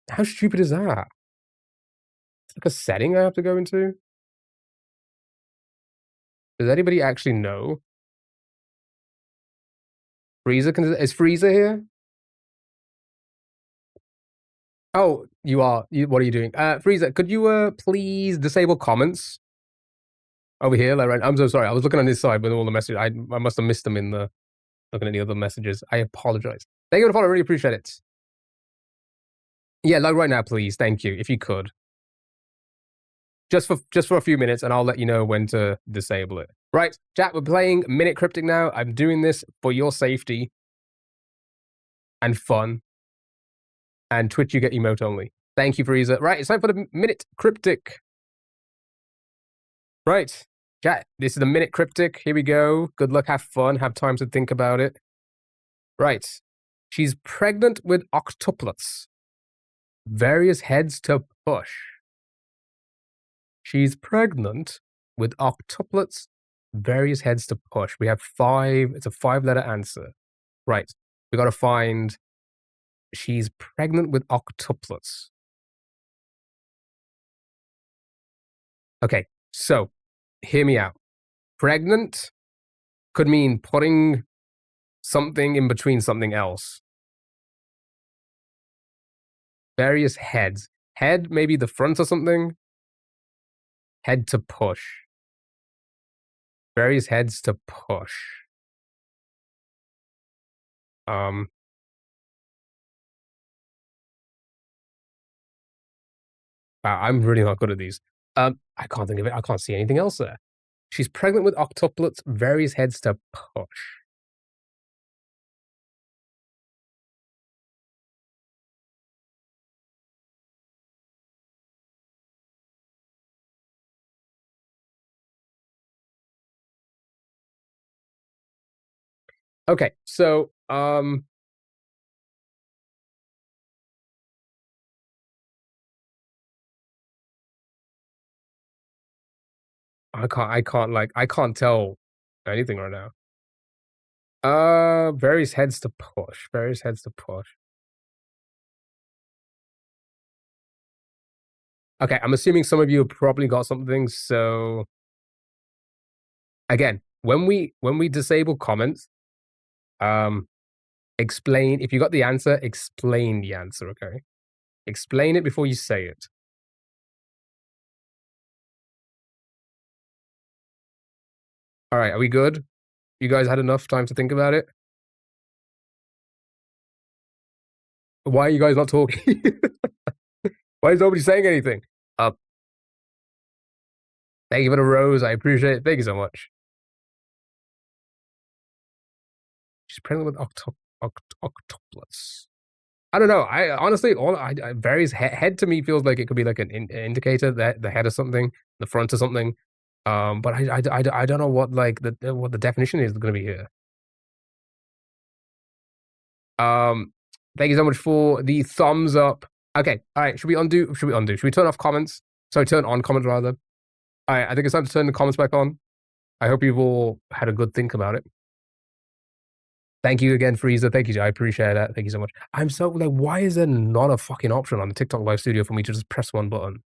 How stupid is that? It's like a setting I have to go into. Does anybody actually know? Frieza is Frieza here? Oh, you are. What are you doing? Frieza, could you please disable comments? Over here, like, right. I'm so sorry. I was looking on this side with all the messages. I must have missed them in the looking at the other messages. I apologize. Thank you for the follow. I really appreciate it. Yeah, like right now, please. Thank you. If you could. Just for a few minutes, and I'll let you know when to disable it. Right, chat, we're playing Minute Cryptic now. I'm doing this for your safety and fun. And Twitch, you get emote only. Thank you, Frieza. Right, it's time for the Minute Cryptic. Right, chat, this is the Minute Cryptic. Here we go. Good luck, have fun, have time to think about it. Right, she's pregnant with octuplets. Various heads to push. She's pregnant with octuplets, various heads to push. We have 5, it's a 5-letter answer. Right, we gotta find, she's pregnant with octuplets. Okay, so, hear me out. Pregnant could mean putting something in between something else. Various heads. Head, maybe the front of something. Head to push. Various heads to push. Wow, I'm really not good at these. I can't think of it. I can't see anything else there. She's pregnant with octuplets, various heads to push. Okay, so I can't tell anything right now. Various heads to push. Various heads to push. Okay, I'm assuming some of you have probably got something, so again, when we disable comments, explain if you got the answer, explain the answer, okay? Explain it before you say it. All right, are we good? You guys had enough time to think about it? Why are you guys not talking? Why is nobody saying anything? Thank you for the rose. I appreciate it. Thank you so much. She's pregnant with octuplets. I don't know. I honestly, various head to me feels like it could be like an indicator that the head of something, the front of something. But I don't know what like what the definition is going to be here. Thank you so much for the thumbs up. Okay, all right. Should we undo? Should we turn off comments? Sorry, turn on comments rather. All right, I think it's time to turn the comments back on. I hope you've all had a good think about it. Thank you again, Frieza. Thank you. I appreciate that. Thank you so much. I'm so like, why is there not a fucking option on the TikTok live studio for me to just press one button?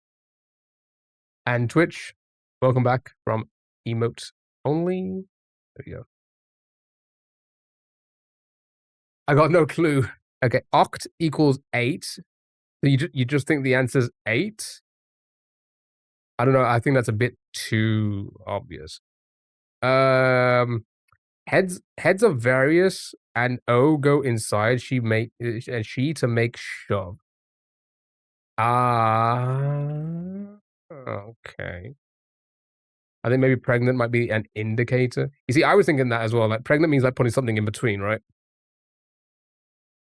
And Twitch, welcome back from emotes only. There we go. I got no clue. Okay, oct equals 8. So you just think the answer's 8? I don't know. I think that's a bit too obvious. Heads are various, and O go inside. She to make shove. Okay. I think maybe pregnant might be an indicator. You see, I was thinking that as well. Like pregnant means like putting something in between, right?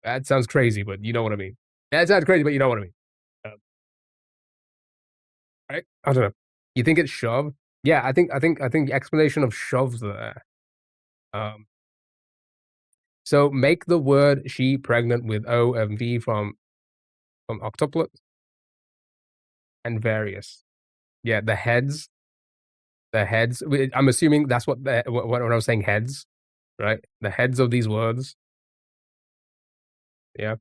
That sounds crazy, but you know what I mean. That sounds crazy, but you know what I mean. Right? I don't know. You think it's shove? Yeah, I think the explanation of shoves there. So make the word she pregnant with O and V from octuplet and various. Yeah, the heads. The heads. I'm assuming that's what I was saying. Heads, right? The heads of these words. Yeah.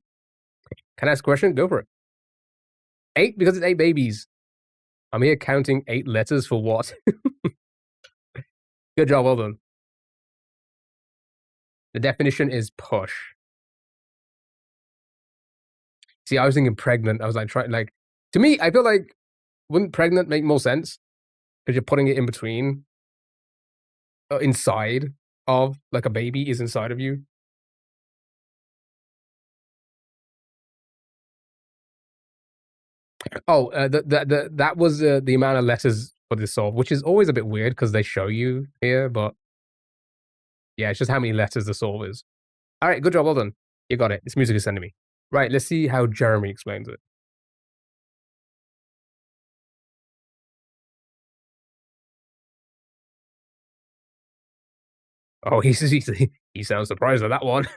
Can I ask a question? Go for it. 8 because it's 8 babies. I'm here counting 8 letters for what? Good job, well done. The definition is push. See, I was thinking pregnant. I was like, to me, I feel like, wouldn't pregnant make more sense? Because you're putting it in between, inside of, like a baby is inside of you. Oh, that was the amount of letters for this solve, which is always a bit weird because they show you here, but yeah, it's just how many letters the solve is. All right, good job, well done. You got it. This music is sending me. Right, let's see how Jeremy explains it. Oh, he sounds surprised at that one.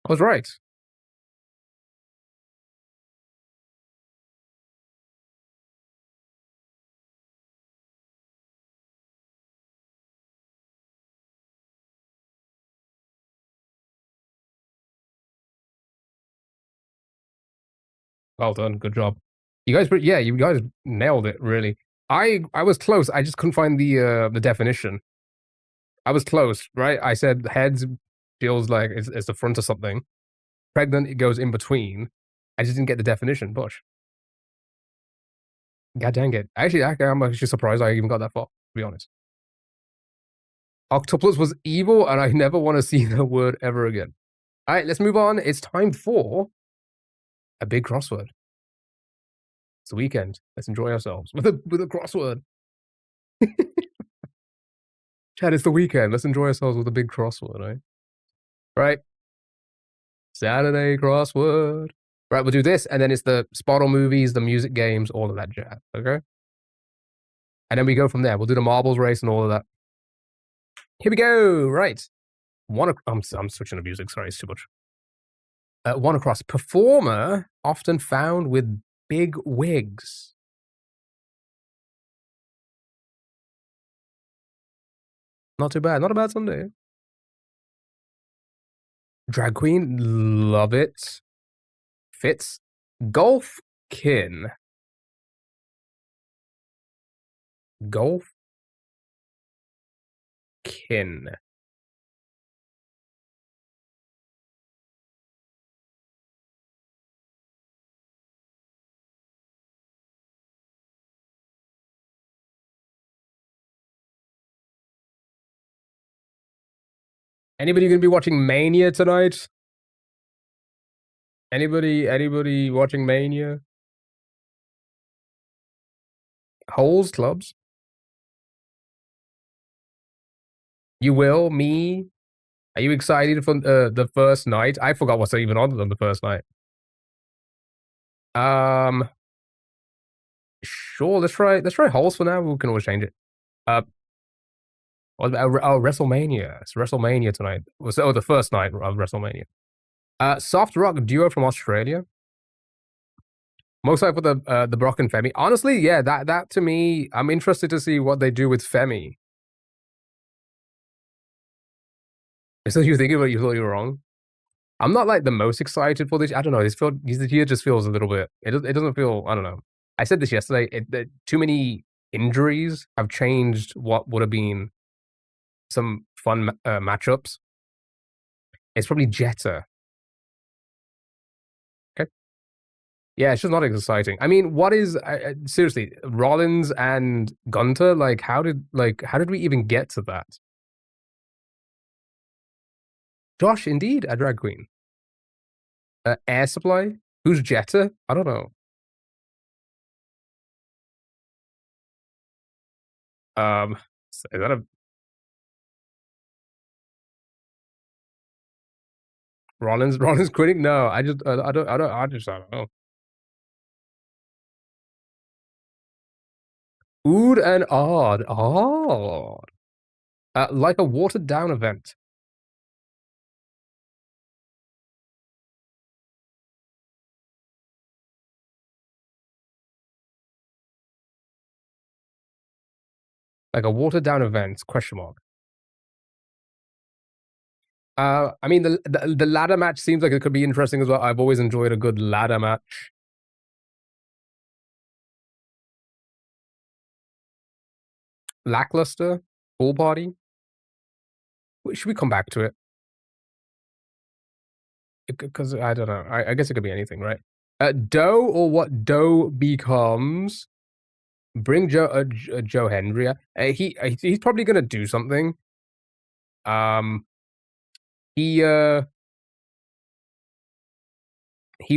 I was right. Well done. Good job. You guys nailed it, really. I was close. I just couldn't find the definition. I was close, right? I said heads feels like it's the front of something. Pregnant, it goes in between. I just didn't get the definition. Bush. God dang it. Actually, I'm actually surprised I even got that far, to be honest. Octopus was evil, and I never want to see the word ever again. All right, let's move on. It's time for a big crossword. It's the weekend. Let's enjoy ourselves with a crossword. Chad, it's the weekend. Let's enjoy ourselves with a big crossword, right? Right. Saturday crossword. Right, we'll do this, and then it's the Spottle movies, the music games, all of that jazz. Okay. And then we go from there. We'll do the marbles race and all of that. Here we go. Right. I'm switching to music. Sorry, it's too much. One across. Performer often found with big wigs. Not too bad. Not a bad Sunday. Drag queen. Love it. Fits. Golf kin. Golf kin. Anybody gonna be watching Mania tonight? Anybody watching Mania? Holes clubs? You will? Me? Are you excited for the first night? I forgot what's even on the first night. Sure. Let's try holes for now. We can always change it. What about WrestleMania? It's WrestleMania tonight. Oh, the first night of WrestleMania. Soft rock duo from Australia. Most likely for the Brock and Femi. Honestly, yeah, that to me, I'm interested to see what they do with Femi. So you thinking about you thought you were wrong? I'm not like the most excited for this. I don't know. This year just feels a little bit. It doesn't feel. I don't know. I said this yesterday. Too many injuries have changed what would have been some fun matchups. It's probably Jetta. Okay. Yeah, it's just not exciting. I mean, what is seriously Rollins and Gunter? Like, how did we even get to that? Josh, indeed, a drag queen. Air Supply. Who's Jetta? I don't know. Is that a Rollins quitting? No, I just I don't know. Ood and odd. Like a watered down event. Like a watered down event, question mark. I mean the ladder match seems like it could be interesting as well. I've always enjoyed a good ladder match. Lackluster, pool party. Should we come back to it? Because I don't know. I guess it could be anything, right? Doe or what Doe becomes. Bring Joe Hendry. He's probably gonna do something. He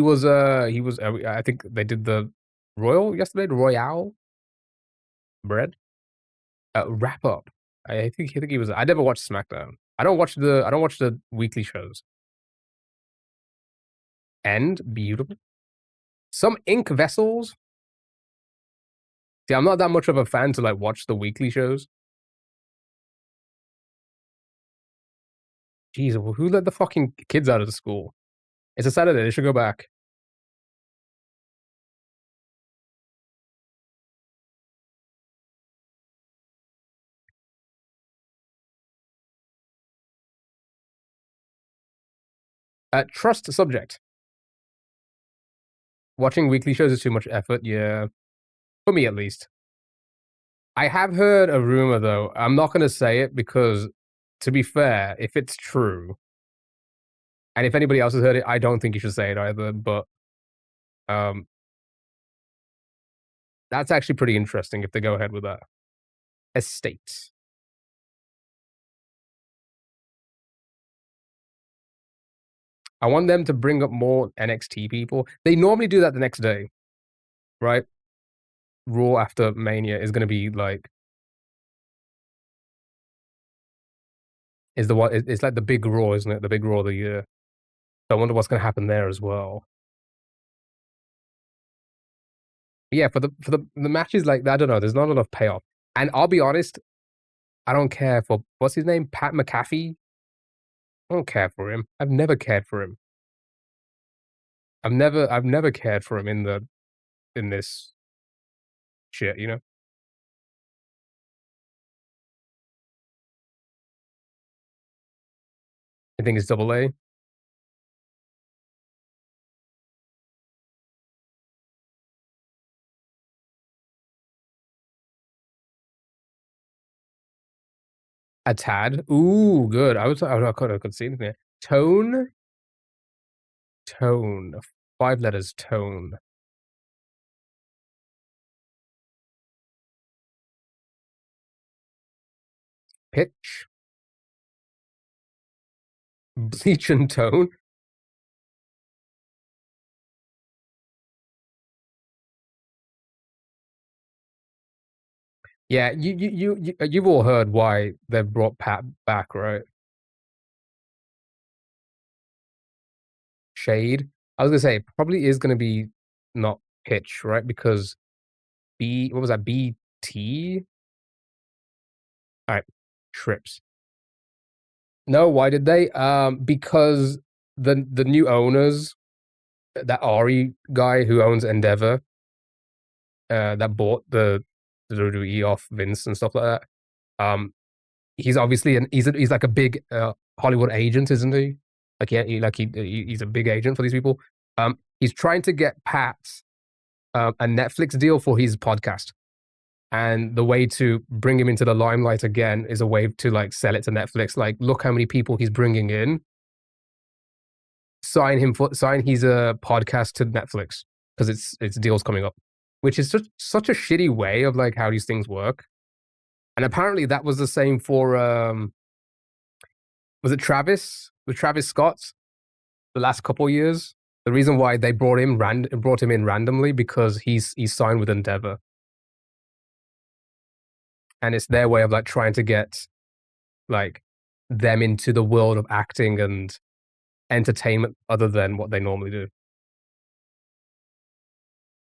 was I think they did the Royal yesterday, the Royale bread. Wrap up. I think he was. I never watched SmackDown. I don't watch the weekly shows. And beautiful. Some ink vessels. See, I'm not that much of a fan to like watch the weekly shows. Jeez, who let the fucking kids out of the school? It's a Saturday. They should go back. Trust subject. Watching weekly shows is too much effort. Yeah, for me at least. I have heard a rumor though. I'm not going to say it because, to be fair, if it's true, and if anybody else has heard it, I don't think you should say it either. But that's actually pretty interesting if they go ahead with that. Estate. I want them to bring up more NXT people. They normally do that the next day, right? Raw after Mania is going to be like it's like the big Raw, isn't it? The big Raw of the year. So I wonder what's going to happen there as well. Yeah, for the matches like that, I don't know. There's not enough payoff, and I'll be honest, I don't care for what's his name, Pat McAfee. I don't care for him. I've never cared for him. I've never cared for him in this shit. You know. I think it's Double A. A tad. Ooh, good. I could see anything. Tone. 5 letters. Tone. Pitch. Bleach and tone. Yeah, you've all heard why they've brought Pat back, right? Shade. I was gonna say, it probably is gonna be not pitch, right? Because what was that? BT? Alright. Trips. No, why did they? Because the new owners, that Ari guy who owns Endeavor, that bought the WWE off Vince and stuff like that. He's obviously he's like a big Hollywood agent, isn't he? Like he's a big agent for these people. He's trying to get Pat a Netflix deal for his podcast, and the way to bring him into the limelight again is a way to like sell it to Netflix. Like, look how many people he's bringing in. Sign his podcast to Netflix because its deal's coming up, which is just such a shitty way of like how these things work. And apparently that was the same for was it Travis? With Travis Scott the last couple of years? The reason why they brought him in randomly because he's signed with Endeavor. And it's their way of like trying to get like them into the world of acting and entertainment other than what they normally do.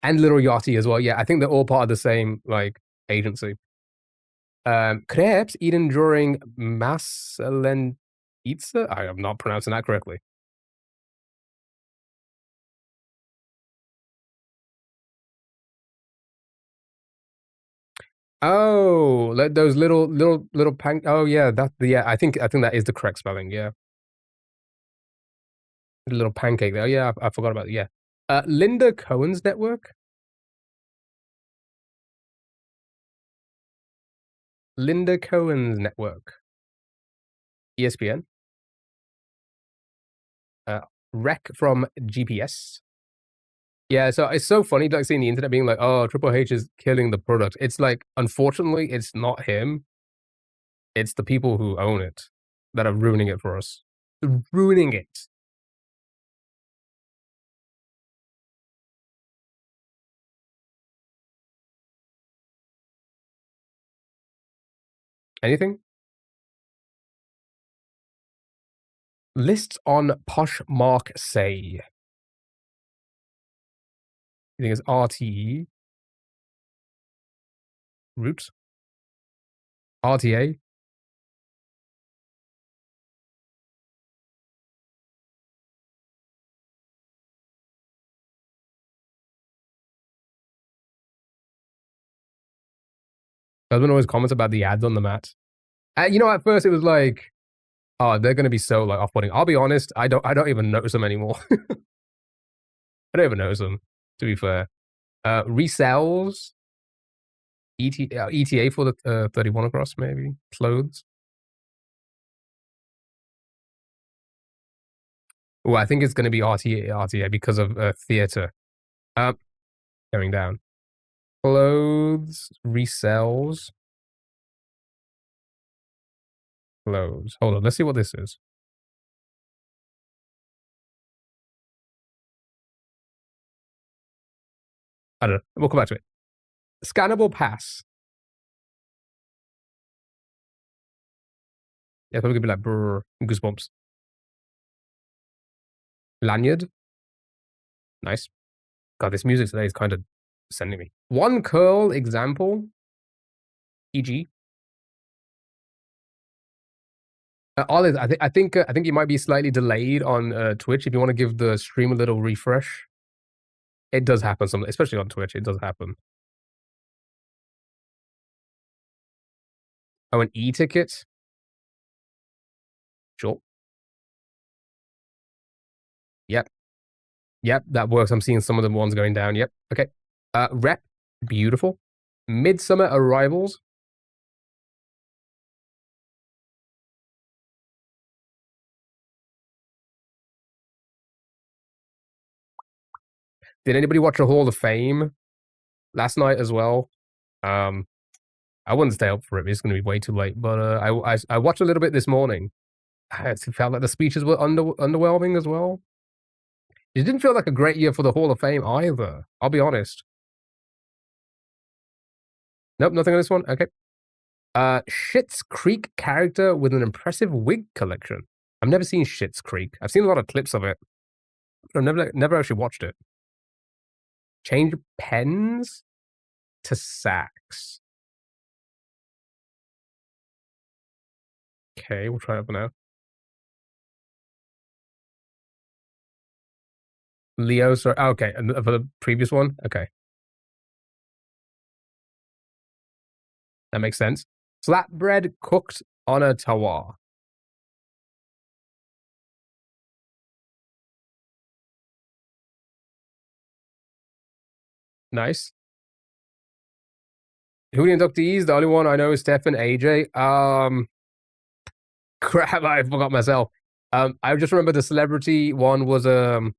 And Little Yachty as well. Yeah, I think they're all part of the same like agency. Crepes eaten during Maslenitsa? I am not pronouncing that correctly. Oh, like those little pan. Oh yeah, I think that is the correct spelling. Yeah, the little pancake there. Yeah, I forgot about it. Yeah, Linda Cohen's network. Linda Cohen's network. ESPN. Rec from GPS. Yeah, so it's so funny like seeing the internet being like, "Oh, Triple H is killing the product." It's like, unfortunately, it's not him. It's the people who own it that are ruining it for us. They're ruining it. Anything? Lists on Poshmark say. You think it's RTE? Root? RTA? Husband always comments about the ads on the mat. At first it was like, oh, they're gonna be so like off-putting. I'll be honest, I don't even notice them anymore. I don't even notice them, to be fair. Resells. ETA for the 31 across, maybe. Clothes. Oh, I think it's gonna be RTA because of theater. Going down. Clothes, resells. Clothes. Hold on, let's see what this is. I don't know. We'll come back to it. Scannable pass. Yeah, probably gonna be like brr, goosebumps. Lanyard. Nice. God, this music today is kind of sending me. One curl example. E.g. Olive, I think you might be slightly delayed on Twitch. If you want to give the stream a little refresh, it does happen. Especially on Twitch, it does happen. Oh, an e-ticket. Sure. Yep, that works. I'm seeing some of the ones going down. Yep. Okay. Rep. Beautiful. Midsummer Arrivals. Did anybody watch a Hall of Fame last night as well? I wouldn't stay up for it. It's going to be way too late. But I watched a little bit this morning. It felt like the speeches were underwhelming as well. It didn't feel like a great year for the Hall of Fame either. I'll be honest. Nope, nothing on this one. Okay. Schitt's Creek character with an impressive wig collection. I've never seen Schitt's Creek. I've seen a lot of clips of it. But I've never actually watched it. Change pens to sacks. Okay, we'll try it for now. Leo, sorry. Oh, okay, and for the previous one? Okay. That makes sense. Flatbread cooked on a tawa. Nice. Who the inductees? The only one I know is Steph and AJ. Crap, I forgot myself. I just remember the celebrity one was who's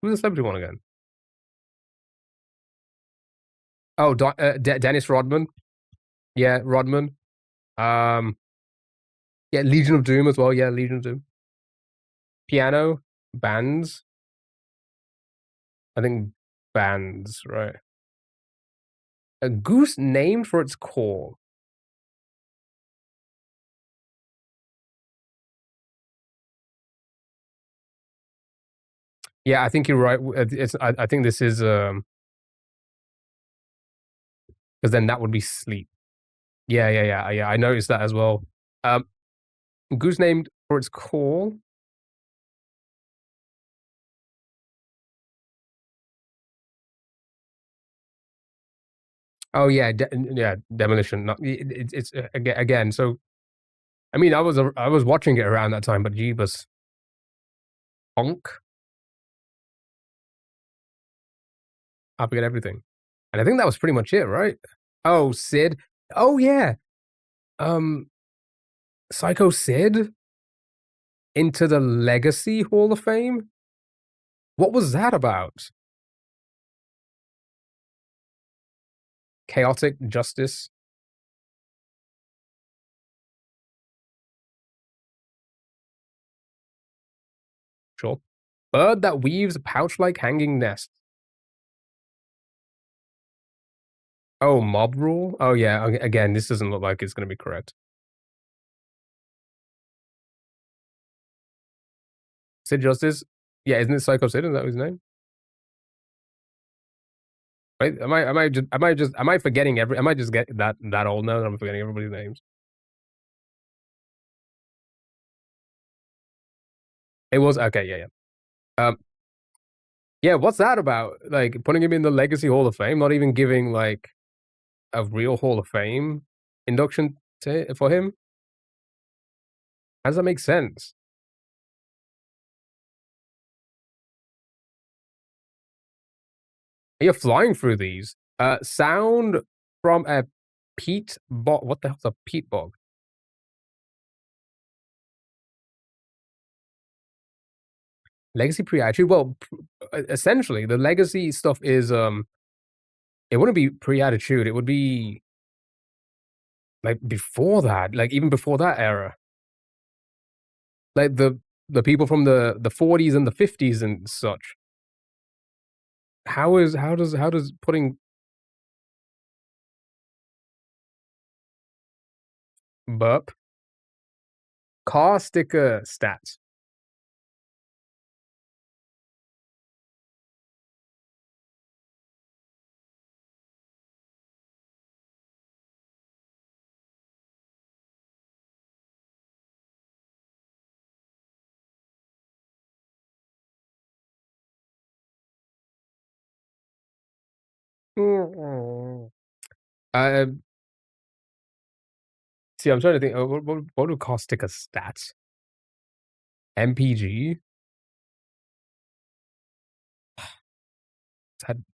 the celebrity one again? Oh, Dennis Rodman. Yeah, Rodman. Yeah, Legion of Doom as well. Yeah, Legion of Doom. Piano, bands. I think bands, right? A goose named for its call. Yeah, I think you're right. I think this is because then that would be sleep. Yeah. I noticed that as well. Goose named for its call. Oh yeah, demolition. Not it's again. So, I mean, I was watching it around that time, but Jeebus, Honk. I forget everything, and I think that was pretty much it, right? Oh, Sid. Oh yeah. Psycho Sid into the Legacy Hall of Fame. What was that about? Chaotic justice. Sure. Bird that weaves a pouch-like hanging nest. Oh, mob rule? Oh yeah, again, this doesn't look like it's going to be correct. Sid Justice? Yeah, isn't it Psycho Sid? Is that his name? Right? Am I forgetting am I just get that old now that I'm forgetting everybody's names? It was okay, yeah. Yeah, what's that about? Like putting him in the Legacy Hall of Fame, not even giving like a real Hall of Fame induction for him? How does that make sense? You're flying through these. Sound from a peat bog. What the hell's a peat bog? Legacy pre-attitude? Well, essentially, the legacy stuff is it wouldn't be pre-attitude. It would be like before that, like even before that era. Like the people from the 40s and the 50s and such. How does putting burp car sticker stats? Uh, See, I'm trying to think. What do car sticker stats? MPG?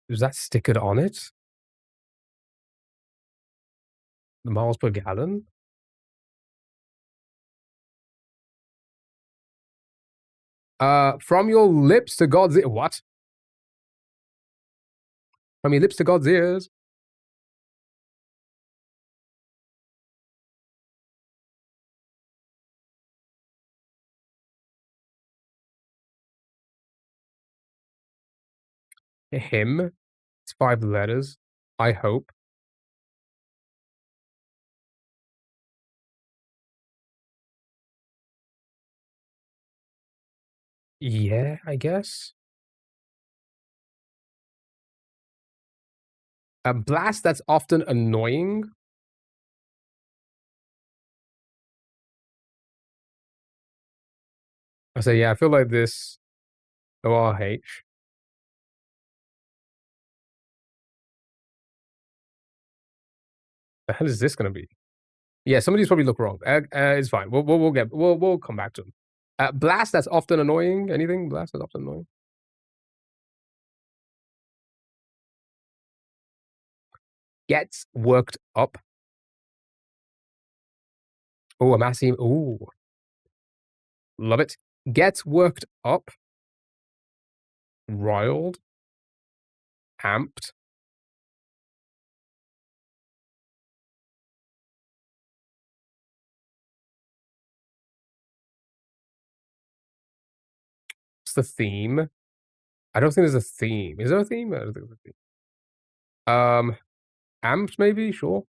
Is that stickered on it? The miles per gallon? From your lips to God's ear. What? From your lips to God's ears. Him. It's 5 letters. I hope. Yeah, I guess. A blast that's often annoying. I say, yeah, I feel like this ORH. The hell is this gonna be? Yeah, some of these probably look wrong. It's fine. We'll come back to them. Blast that's often annoying. Anything? Blast that's often annoying. Gets worked up. Oh, a massive. Ooh, love it. Gets worked up. Riled. Amped. What's the theme? I don't think there's a theme. Is there a theme? I don't think there's a theme. Amped maybe? Sure.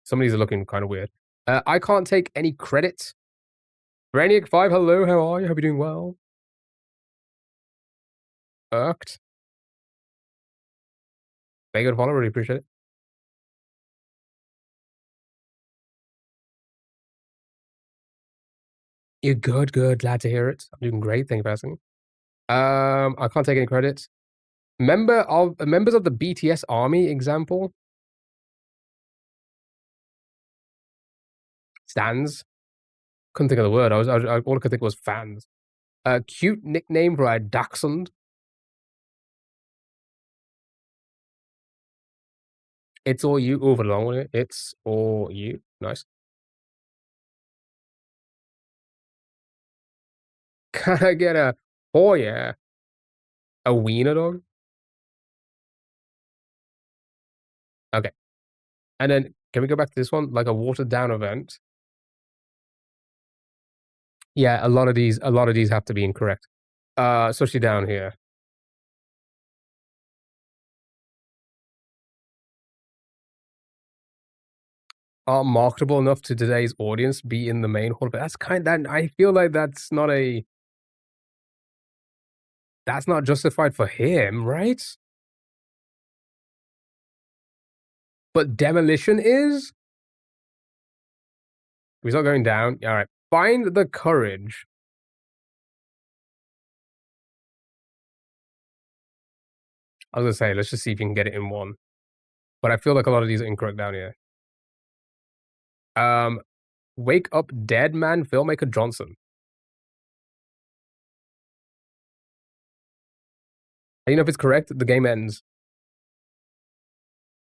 Some of these are looking kind of weird. I can't take any credit. Brainiac5, hello, how are you? Hope you're doing well. Irked. Thank you for follow, really appreciate it. You're good, good. Glad to hear it. I'm doing great. Thank you for asking. I can't take any credit. Members of the BTS army example. Stands. Couldn't think of the word. All I could think was fans. Cute nickname for a dachshund. It's all you. Over the long one. It's all you. Nice. Can I get a? Oh yeah. A wiener dog. Okay. And then can we go back to this one? Like a watered down event. Yeah, a lot of these have to be incorrect. Especially down here. Aren't marketable enough to today's audience be in the main hall. But that's that I feel like that's not justified for him, right? But demolition is? He's not going down. Alright. Find the courage. I was gonna say, let's just see if you can get it in one. But I feel like a lot of these are incorrect down here. Wake Up Dead Man, filmmaker Johnson. And you know if it's correct, the game ends.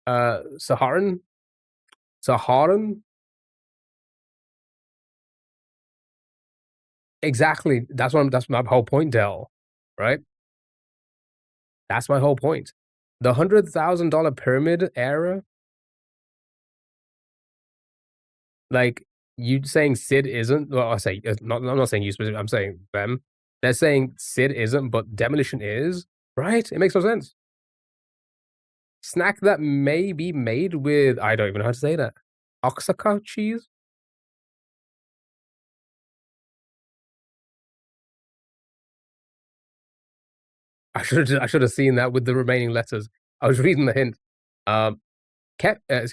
Saharan? Saharan? Exactly. That's my whole point, Dell. Right? That's my whole point. The $100,000 pyramid era, like you saying Sid isn't. Well, I say not. I'm not saying you specifically. I'm saying them. They're saying Sid isn't, but demolition is. Right? It makes no sense. Snack that may be made with. I don't even know how to say that. Oaxaca cheese. I should have seen that with the remaining letters. I was reading the hint.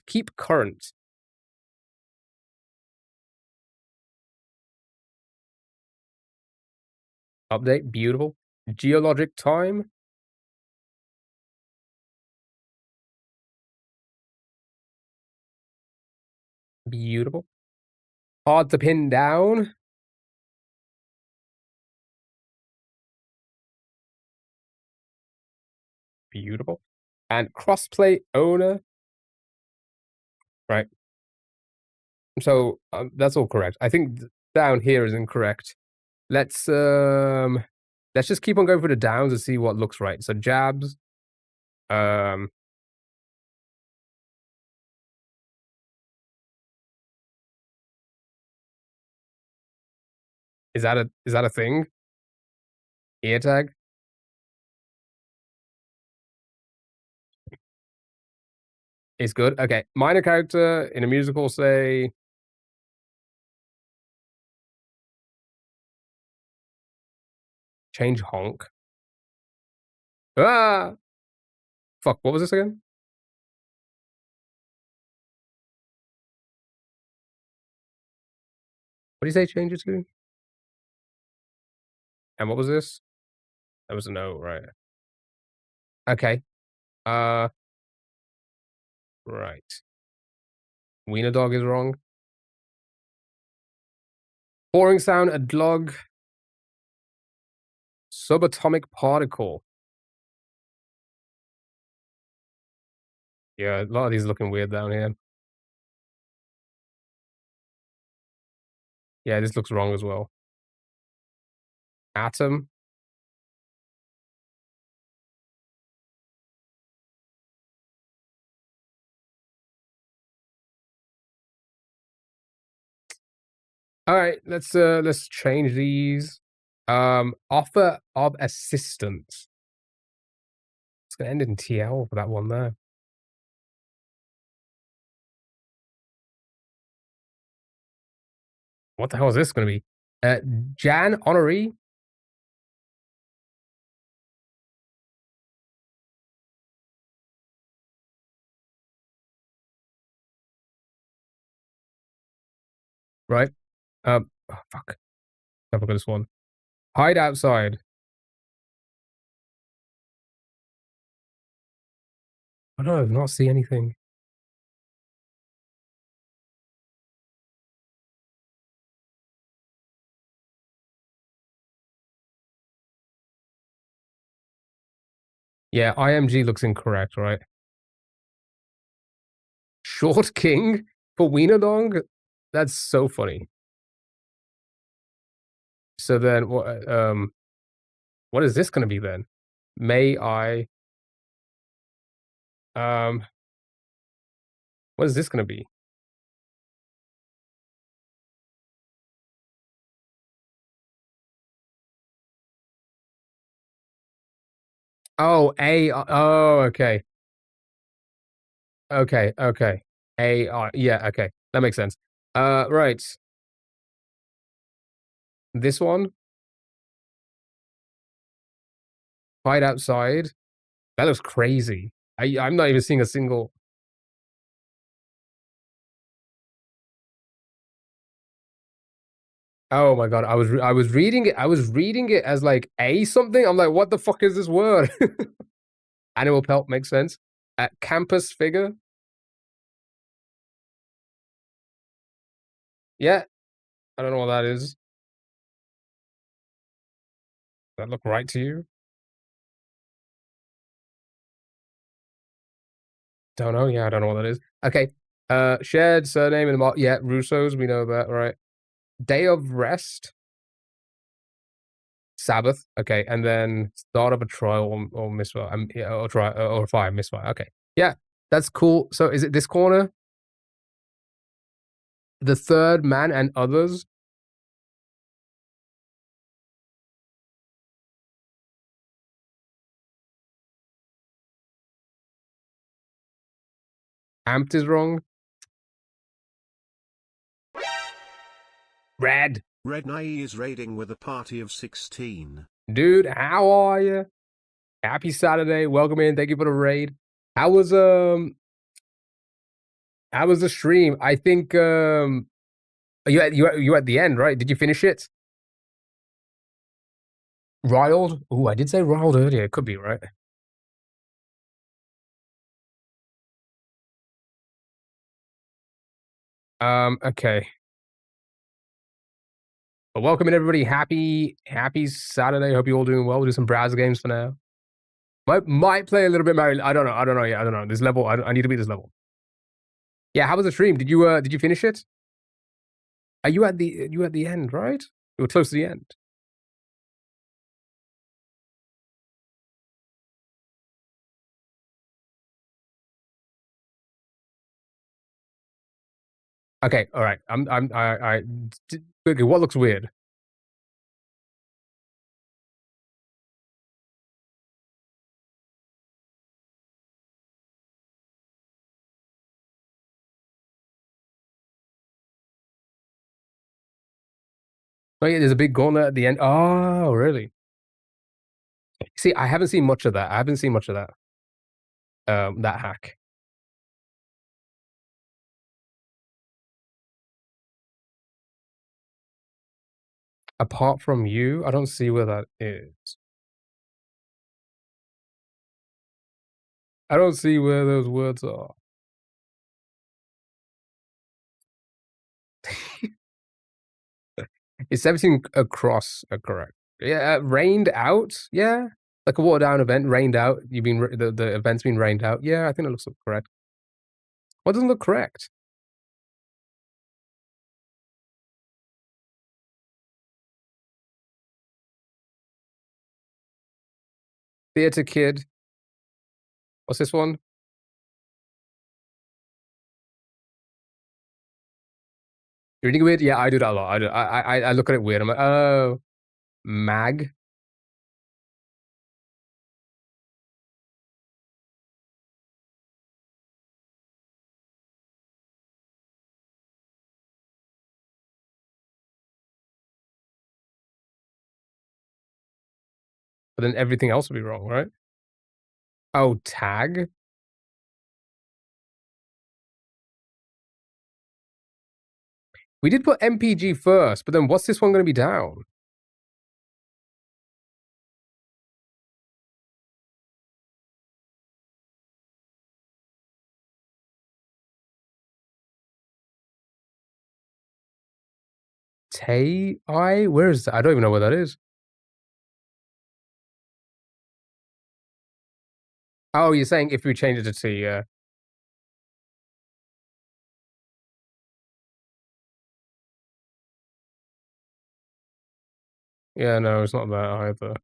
Keep current. Update, beautiful. Geologic time. Beautiful. Hard to pin down. Beautiful. And crossplay owner. Right. So that's all correct. I think down here is incorrect. Let's just keep on going for the downs and see what looks right. So jabs. Is that a thing? Ear tag? It's good. Okay, minor character in a musical, say. Change honk. Ah! Fuck, what was this again? What did you say change it to? And what was this? That was a no, right. Okay. Right. Wiener dog is wrong. Boring sound, a dlog. Subatomic particle. Yeah, a lot of these are looking weird down here. Yeah, this looks wrong as well. Atom. All right, let's change these. Offer of assistance. It's gonna end in TL for that one there. What the hell is this gonna be? Jan honoree. Right. Oh, fuck. Have a look at this one. Hide outside. Oh no, I do not see anything. Yeah, IMG looks incorrect, right? Short King for Wiener Dong? That's so funny. So then what is this gonna be then? May I what is this gonna be? Oh, oh, okay. Okay, okay. Yeah, okay. That makes sense. Right. This one, hide outside. That looks crazy. I'm not even seeing a single. Oh my god, I was reading it as like a something. I'm like, what the fuck is this word? Animal pelt makes sense. Campus figure. Yeah, I don't know what that is. Does that look right to you? Don't know. Yeah, I don't know what that is. Okay. Shared surname in the yeah, Russo's. We know that, right? Day of rest. Sabbath. Okay, and then start of a trial or misfire. Yeah, or try or fire misfire. Okay. Yeah, that's cool. So is it this corner? The third man and others. Amped is wrong. Red. Red Nye is raiding with a party of 16. Dude, how are you? Happy Saturday. Welcome in. Thank you for the raid. How was the stream? I think you at the end, right? Did you finish it? Riled? Oh, I did say riled earlier. It could be, right? Okay. Well, welcome in everybody. Happy Saturday. Hope you're all doing well. We'll do some browser games for now. Might play a little bit Mario. I don't know. Yeah, I don't know. This level, I need to beat this level. Yeah, how was the stream? Did you finish it? Are you at the end, right? You were close to the end. Okay, all right. Okay, what looks weird? Oh yeah, there's a big gauntlet at the end. Oh, really? See, I haven't seen much of that. I haven't seen much of that. That hack. Apart from you, I don't see where that is. I don't see where those words are. Is 17 across correct? Yeah, rained out. Yeah, like a water down event, rained out. You mean the event's been rained out? Yeah, I think it looks correct. What doesn't look correct? Theater kid. What's this one? You're reading weird? Yeah, I do that a lot. I look at it weird. I'm like, oh, mag. But then everything else will be wrong, right? Oh, tag. We did put MPG first, but then what's this one going to be down? Tay-I? Where is that? I don't even know where that is. Oh, you're saying if we change it to T, yeah. Yeah, no, it's not that either.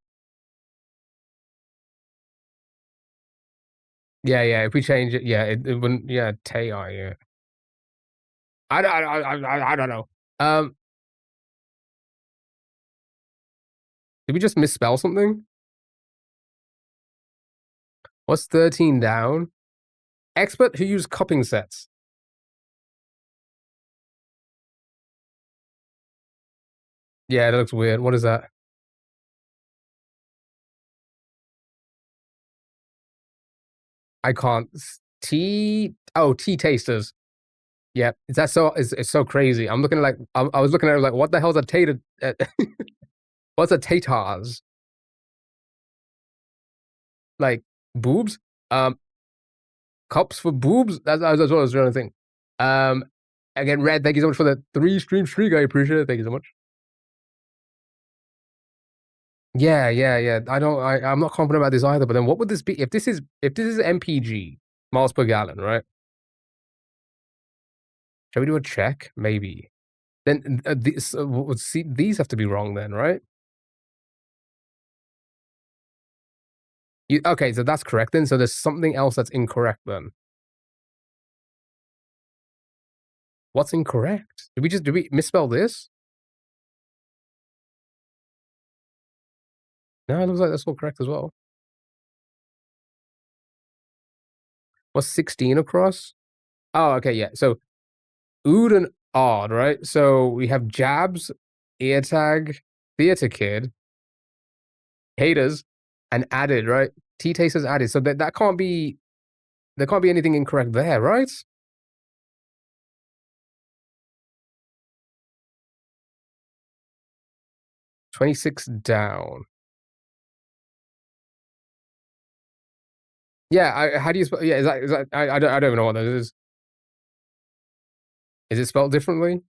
Yeah, yeah, if we change it, yeah, it wouldn't, yeah, Tay-I, yeah. I don't know. Did we just misspell something? What's 13 down? Expert who used cupping sets. Yeah, that looks weird. What is that? I can't. Tea tasters. Yeah, that's so it's so crazy. I'm looking at like I was looking at it like, what the hell's a tater? What's a tatars? Like boobs? Cups for boobs? That's what I was trying to think. Again, Red, thank you so much for the 3-stream streak. I appreciate it. Thank you so much. Yeah, yeah, yeah. I'm not confident about this either. But then, what would this be if this is MPG miles per gallon, right? Shall we do a check? Maybe. Then see, these have to be wrong then, right? Okay, so that's correct then. So there's something else that's incorrect then. What's incorrect? Did we misspell this? No, it looks like that's all correct as well. What's 16 across? Oh, okay, yeah. So ood and odd, right? So we have jabs, ear tag, theater kid, haters, and added, right? Tea tasters added. So that can't be, there can't be anything incorrect there, right? $26 down. Yeah, how do you spell? Yeah, is that I don't even know what that is. Is it spelled differently?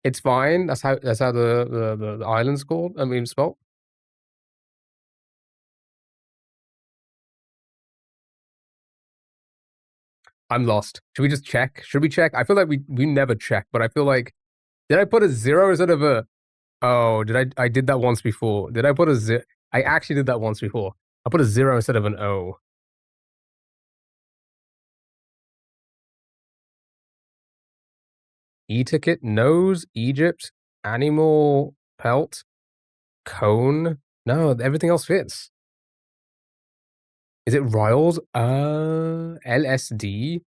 It's fine. That's how the island's called. I mean, spelled. I'm lost. Should we just check? Should we check? I feel like we never check, but I feel like, did I put a 0 instead of a? Oh, I did that once before. Did I put a 0? I actually did that once before. I put a 0 instead of an O. E-ticket, nose, Egypt, animal, pelt, cone. No, everything else fits. Is it Riles? LSD?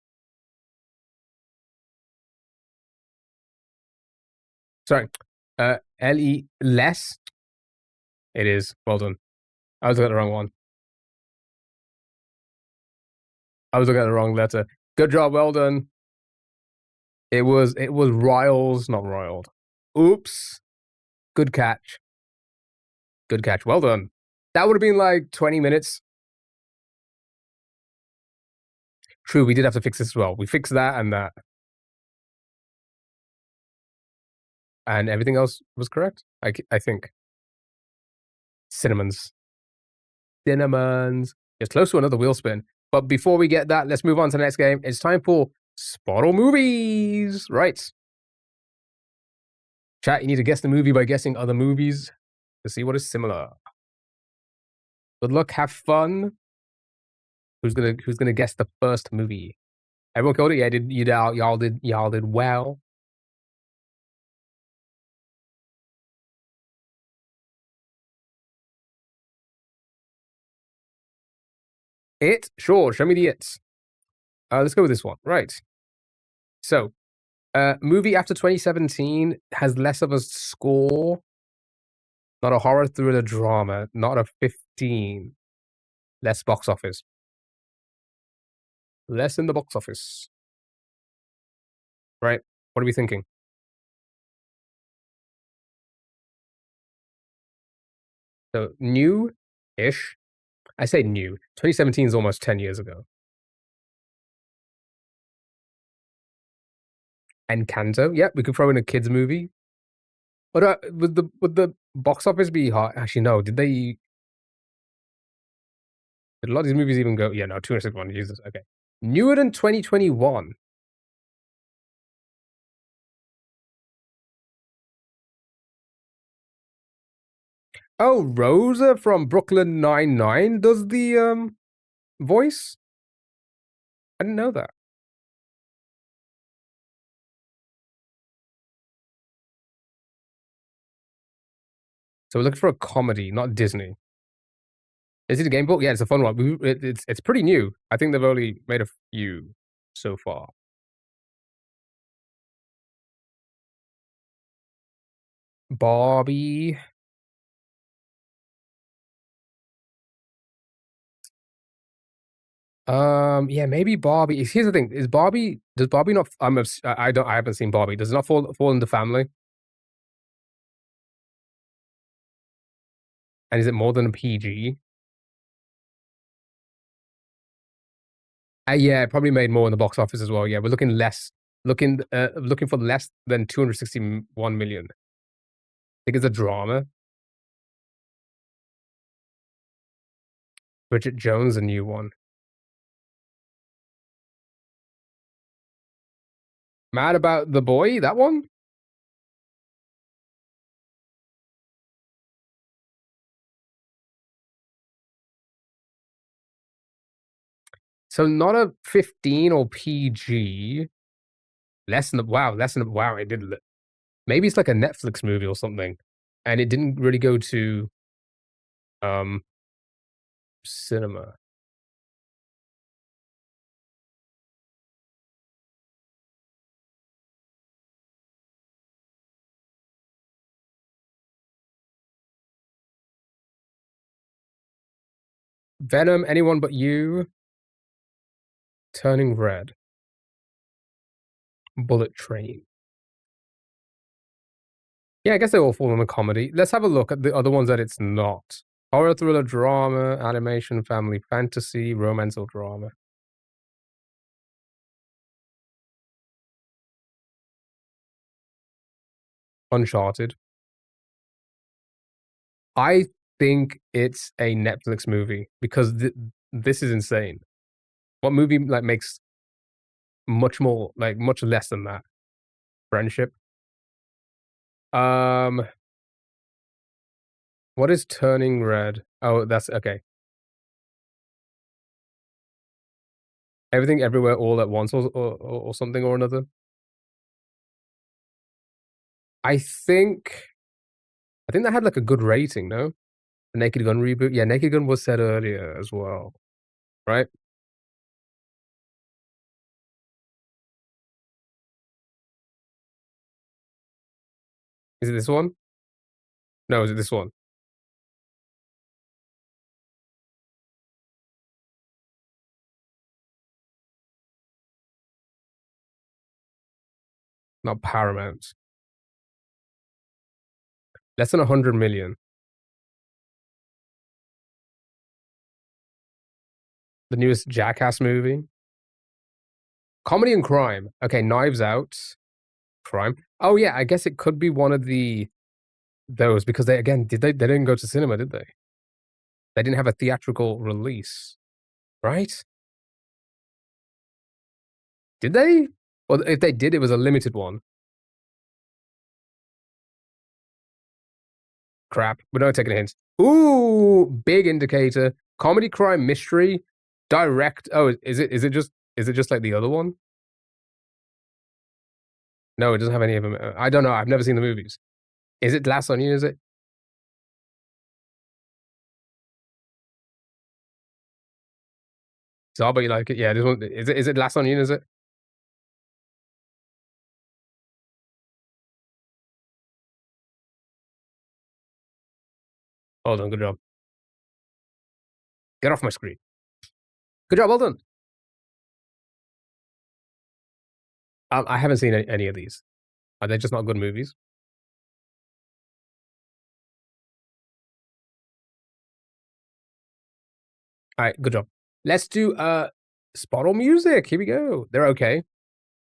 Sorry. LE less? It is. Well done. I was looking at the wrong one. I was looking at the wrong letter. Good job, well done. It was Riles, not Riled. Oops. Good catch. Good catch. Well done. That would have been like 20 minutes. True, we did have to fix this as well. We fixed that and that. And everything else was correct, I think. Cinnamons. It's close to another wheel spin. But before we get that, let's move on to the next game. It's time for Spottle Movies. Right. Chat, you need to guess the movie by guessing other movies to see what is similar. Good luck, have fun. Who's gonna guess the first movie? Everyone called it? Yeah, y'all did well. It? Sure, show me the it. Let's go with this one. Right. So, movie after 2017 has less of a score. Not a horror, thriller, drama. Not a 15. Less box office. Less in the box office. Right. What are we thinking? So, new-ish. I say new. 2017 is almost 10 years ago. Encanto. Yeah, we could throw in a kids movie. But would the box office be high? Actually, no. Did a lot of these movies even go? Yeah, no. 261. Jesus. Okay. Newer than 2021. Oh, Rosa from Brooklyn Nine-Nine does the voice. I didn't know that. So we're looking for a comedy, not Disney. Is it a game book? Yeah, it's a fun one. It's pretty new. I think they've only made a few so far. Barbie. Yeah, maybe Barbie. Here's the thing: does Barbie not? I haven't seen Barbie. Does it not fall in the family? And is it more than a PG? Yeah, it probably made more in the box office as well. Yeah, we're looking for less than 261 million. I think it's a drama. Bridget Jones, a new one. Mad About the Boy, that one? So not a 15 or PG. Wow, it did. Maybe it's like a Netflix movie or something, and it didn't really go to cinema. Venom, Anyone But You, Turning Red, Bullet Train. Yeah, I guess they all fall in the comedy. Let's have a look at the other ones that it's not. Horror, thriller, drama, animation, family, fantasy, romance, or drama. Uncharted. I think it's a Netflix movie because this is insane. What movie like makes much less than that? Friendship. What is Turning Red? Oh, that's okay. Everything Everywhere All at Once or something or another. I think that had like a good rating, no? The Naked Gun reboot. Yeah, Naked Gun was said earlier as well. right? Is it this one? No, is it this one? Not Paramount. Less than 100 million. The newest Jackass movie. Comedy and crime. Okay, Knives Out. Crime. Oh yeah, I guess it could be one of those because they didn't go to cinema, did they? They didn't have a theatrical release, right? Did they? Well, if they did, it was a limited one. Crap. We're not taking a hint. Ooh, big indicator. Comedy, crime, mystery, direct. Oh, is it just like the other one? No, it doesn't have any of them. I don't know. I've never seen the movies. Is it Glass Onion? Is it? So, but you like it? Yeah, this one. Is it Glass Onion? Is it? Hold on. Good job. Get off my screen. Good job. Well done. I haven't seen any of these. Are they just not good movies? All right. Good job. Let's do spot on music. Here we go. They're okay.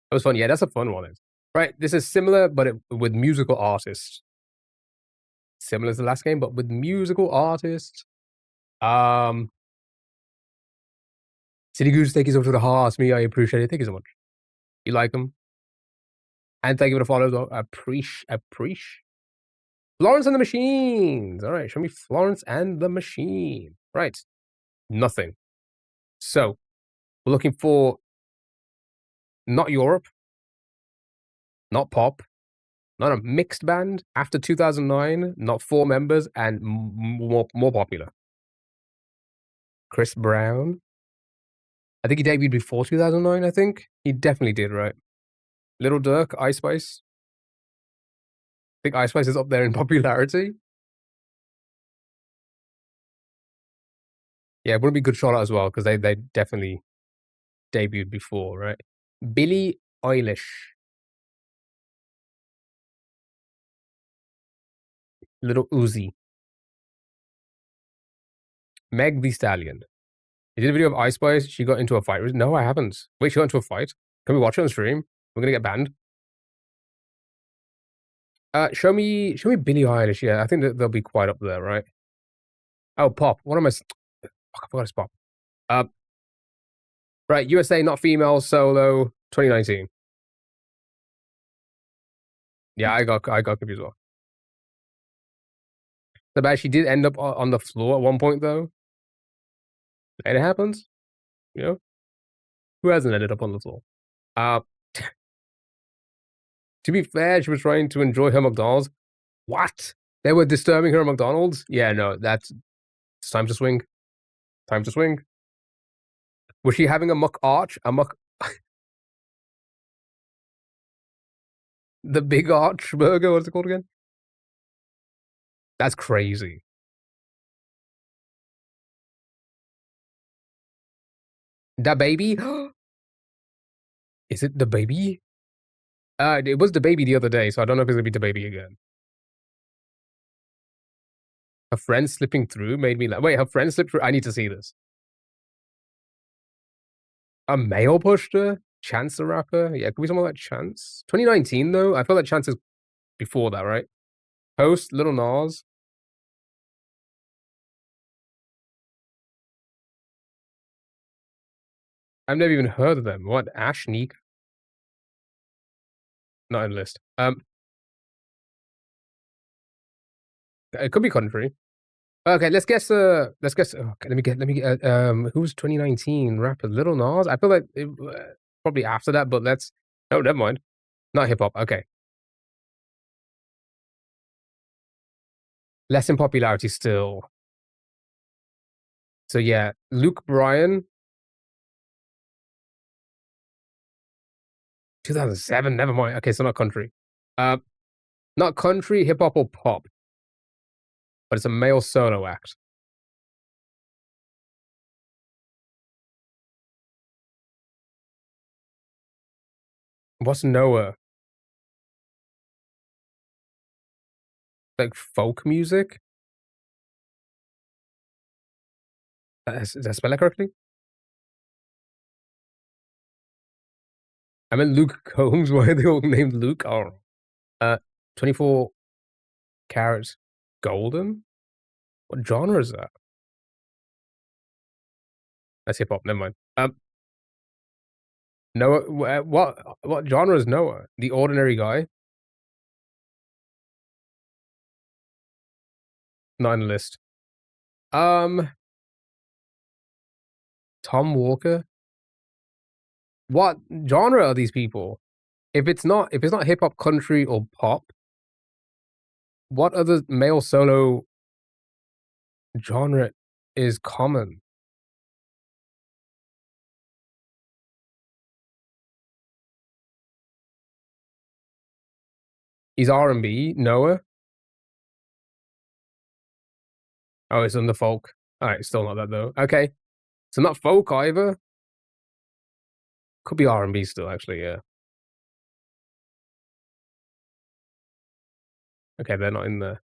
That was fun. Yeah, that's a fun one. Right. This is similar, but with musical artists. Similar to the last game, but with musical artists. City Goose, thank you so much for the hearts. Me, I appreciate it. Thank you so much. You like them? And thank you for the follow as well. Appreciate. Florence and the Machines. All right, show me Florence and the Machine. Right. Nothing. So, we're looking for not Europe, not pop, not a mixed band after 2009, not 4 members, and more popular. Chris Brown. I think he debuted before 2009, I think. He definitely did, right? Little Dirk, Ice Spice. I think Ice Spice is up there in popularity. Yeah, it would be good Charlotte as well, because they definitely debuted before, right? Billie Eilish. Little Uzi. Meg the Stallion. You did a video of Ice Spice. She got into a fight. No, I haven't. Wait, she got into a fight? Can we watch it on stream? We're gonna get banned. Show me Billie Eilish. Yeah, I think that they'll be quite up there, right? Oh, pop. What am I? Fuck, I forgot it's pop. Right, USA, not female, solo, 2019. Yeah, I got confused as well. The bad she did end up on the floor at one point though. And it happens. You know? Who hasn't ended up on the floor? To be fair, she was trying to enjoy her McDonald's. What? They were disturbing her at McDonald's? Yeah, no, it's time to swing. Time to swing. Was she having a muck arch? A muck. The big arch burger? What's it called again? That's crazy. Da baby? Is it the baby? It was the baby the other day, so I don't know if it's gonna be the baby again. Her friend slipping through made me like, wait, her friend slipped through? I need to see this. A male pushed her? Chance the Rapper? Yeah, could be someone like Chance. 2019 though? I feel like Chance is before that, right? Host, Little Nas. I've never even heard of them. What? Ash Neek? Not in the list. It could be country. Okay, let's guess. Okay, let me get. Who's 2019 rapper? Little Nas. I feel like probably after that, but let's. Oh, never mind. Not hip hop. Okay. Less in popularity still. So yeah, Luke Bryan. 2007. Never mind. Okay, so not country. Not country, hip hop, or pop, but it's a male solo act. What's Noah? Like folk music? Did I spell it correctly? I meant Luke Combs. Why are they all named Luke? Oh, 24 carats golden. What genre is that? That's hip hop. Never mind. Noah. What genre is Noah? The Ordinary Guy. Not in the list. Tom Walker. What genre are these people? If it's not hip hop, country, or pop, what other male solo genre is common? He's R&B. Noah. Oh, it's under folk. All right, still not that though. Okay, so not folk either. Could be R&B still, actually. Yeah. Okay, they're not in there.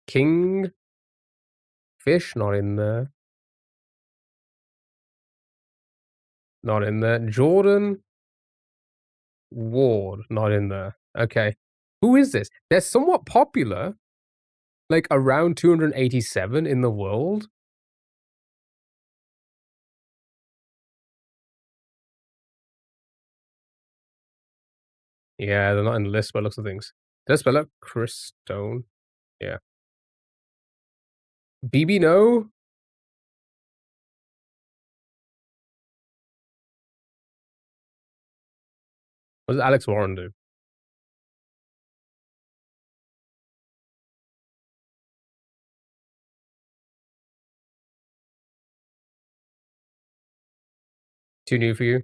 King Fish, not in there. Not in there. Jordan Ward, not in there. Okay. Who is this? They're somewhat popular. Like around 287 in the world. Yeah, they're not in the list by looks of things. Did I spell it? Chris Stone. Yeah. BB No? What does Alex Warren do? Too new for you?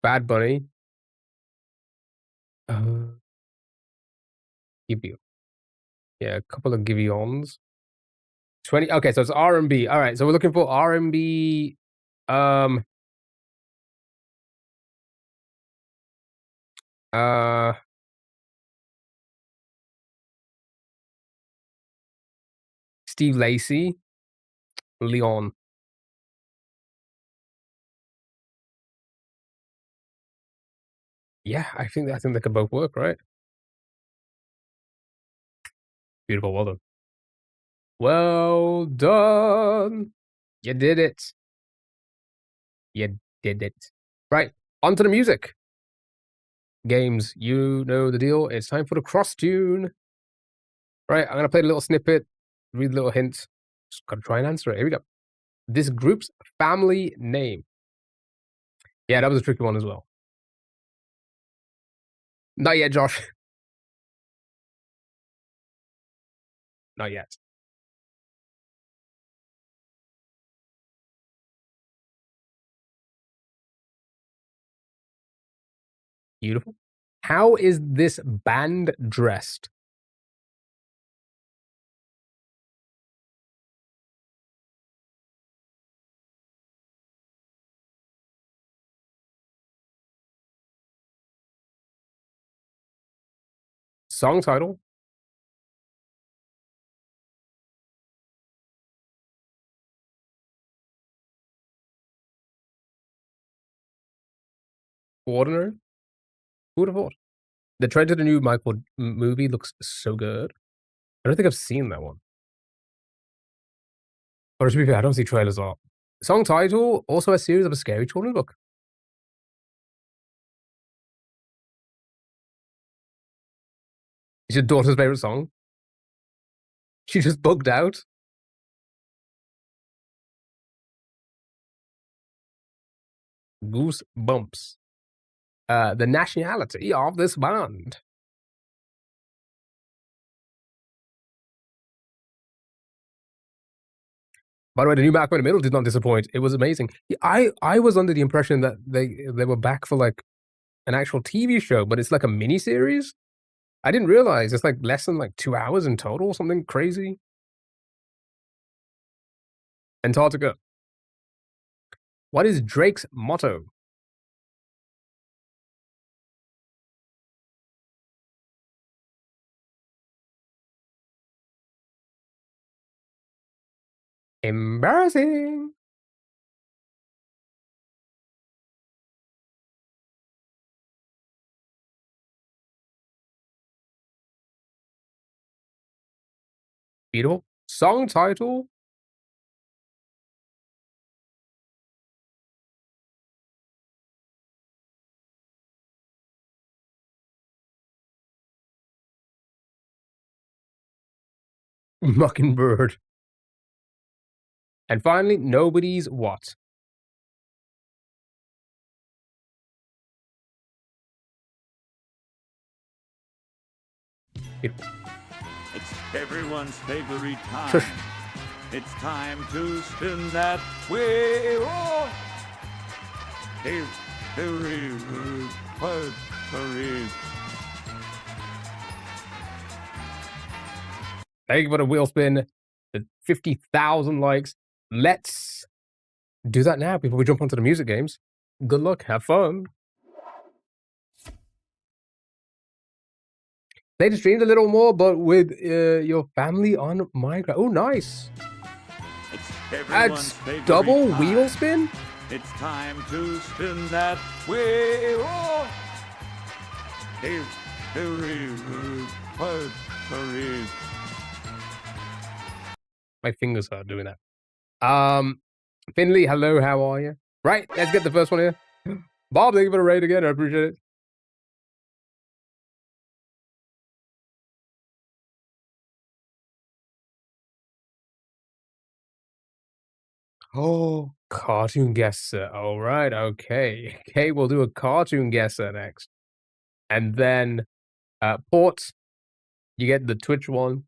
Bad Bunny. Gibby. Yeah, a couple of Giveons. 20. Okay, so it's R&B. All right, so we're looking for R&B. Steve Lacy. Leon. Yeah, I think they could both work, right? Beautiful, well done. Well done. You did it. You did it. Right, on to the music. Games, you know the deal. It's time for the cross tune. Right, I'm gonna play a little snippet, read a little hint. Just gotta try and answer it. Here we go. This group's family name. Yeah, that was a tricky one as well. Not yet, Josh. Not yet. Beautiful. How is this band dressed? Song title. Ordinary. Who would have thought? The trailer to the new Michael movie looks so good. I don't think I've seen that one. Or to be fair, I don't see trailers a lot. Song title, also a series of a scary children's book. It's your daughter's favorite song. She just bugged out. Goosebumps. The nationality of this band. By the way, the new Malcolm in the Middle did not disappoint. It was amazing. I was under the impression that they were back for like an actual TV show, but it's like a mini series. I didn't realize it's like less than like 2 hours in total, something crazy. Antarctica. What is Drake's motto? Embarrassing. Beautiful. Song title? Mockingbird. And finally, nobody's what? Beautiful. It's everyone's favorite time. Shush. It's time to spin that wheel. Thank you for the wheel spin. The 50,000 likes. Let's do that now before we jump onto the music games. Good luck. Have fun. They just streamed a little more, but with your family on Minecraft. Oh, nice. It's That's everyone's favorite double time. wheel spin? It's time to spin that wheel. My fingers hurt doing that. Finley, hello, how are you? Right, let's get the first one here. Bob, thank you for the raid again. I appreciate it. Oh, cartoon guesser. All right, okay. Okay, we'll do a cartoon guesser next. And then, Port, you get the Twitch one.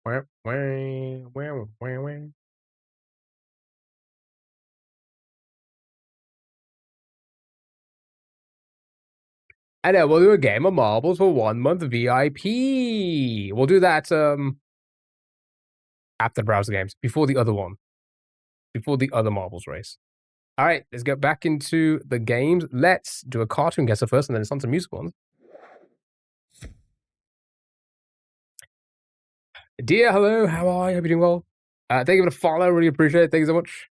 And then we'll do a game of marbles for 1 month VIP. We'll do that after the browser games, before the other one, before the other marbles race. All right, let's get back into the games. Let's do a cartoon guesser first, and then it's on to music ones. Dear, hello, how are you? Hope you're doing well. Thank you for the follow, really appreciate it. Thank you so much.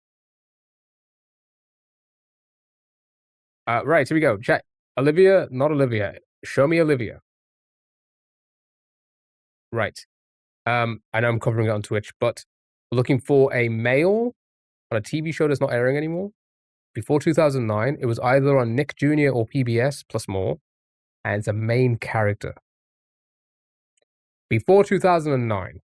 Right, here we go. Chat. Olivia, not Olivia. Show me Olivia. Right. I know I'm covering it on Twitch, but looking for a male on a TV show that's not airing anymore. Before 2009, it was either on Nick Jr. or PBS plus more, and it's a main character. Before 2009.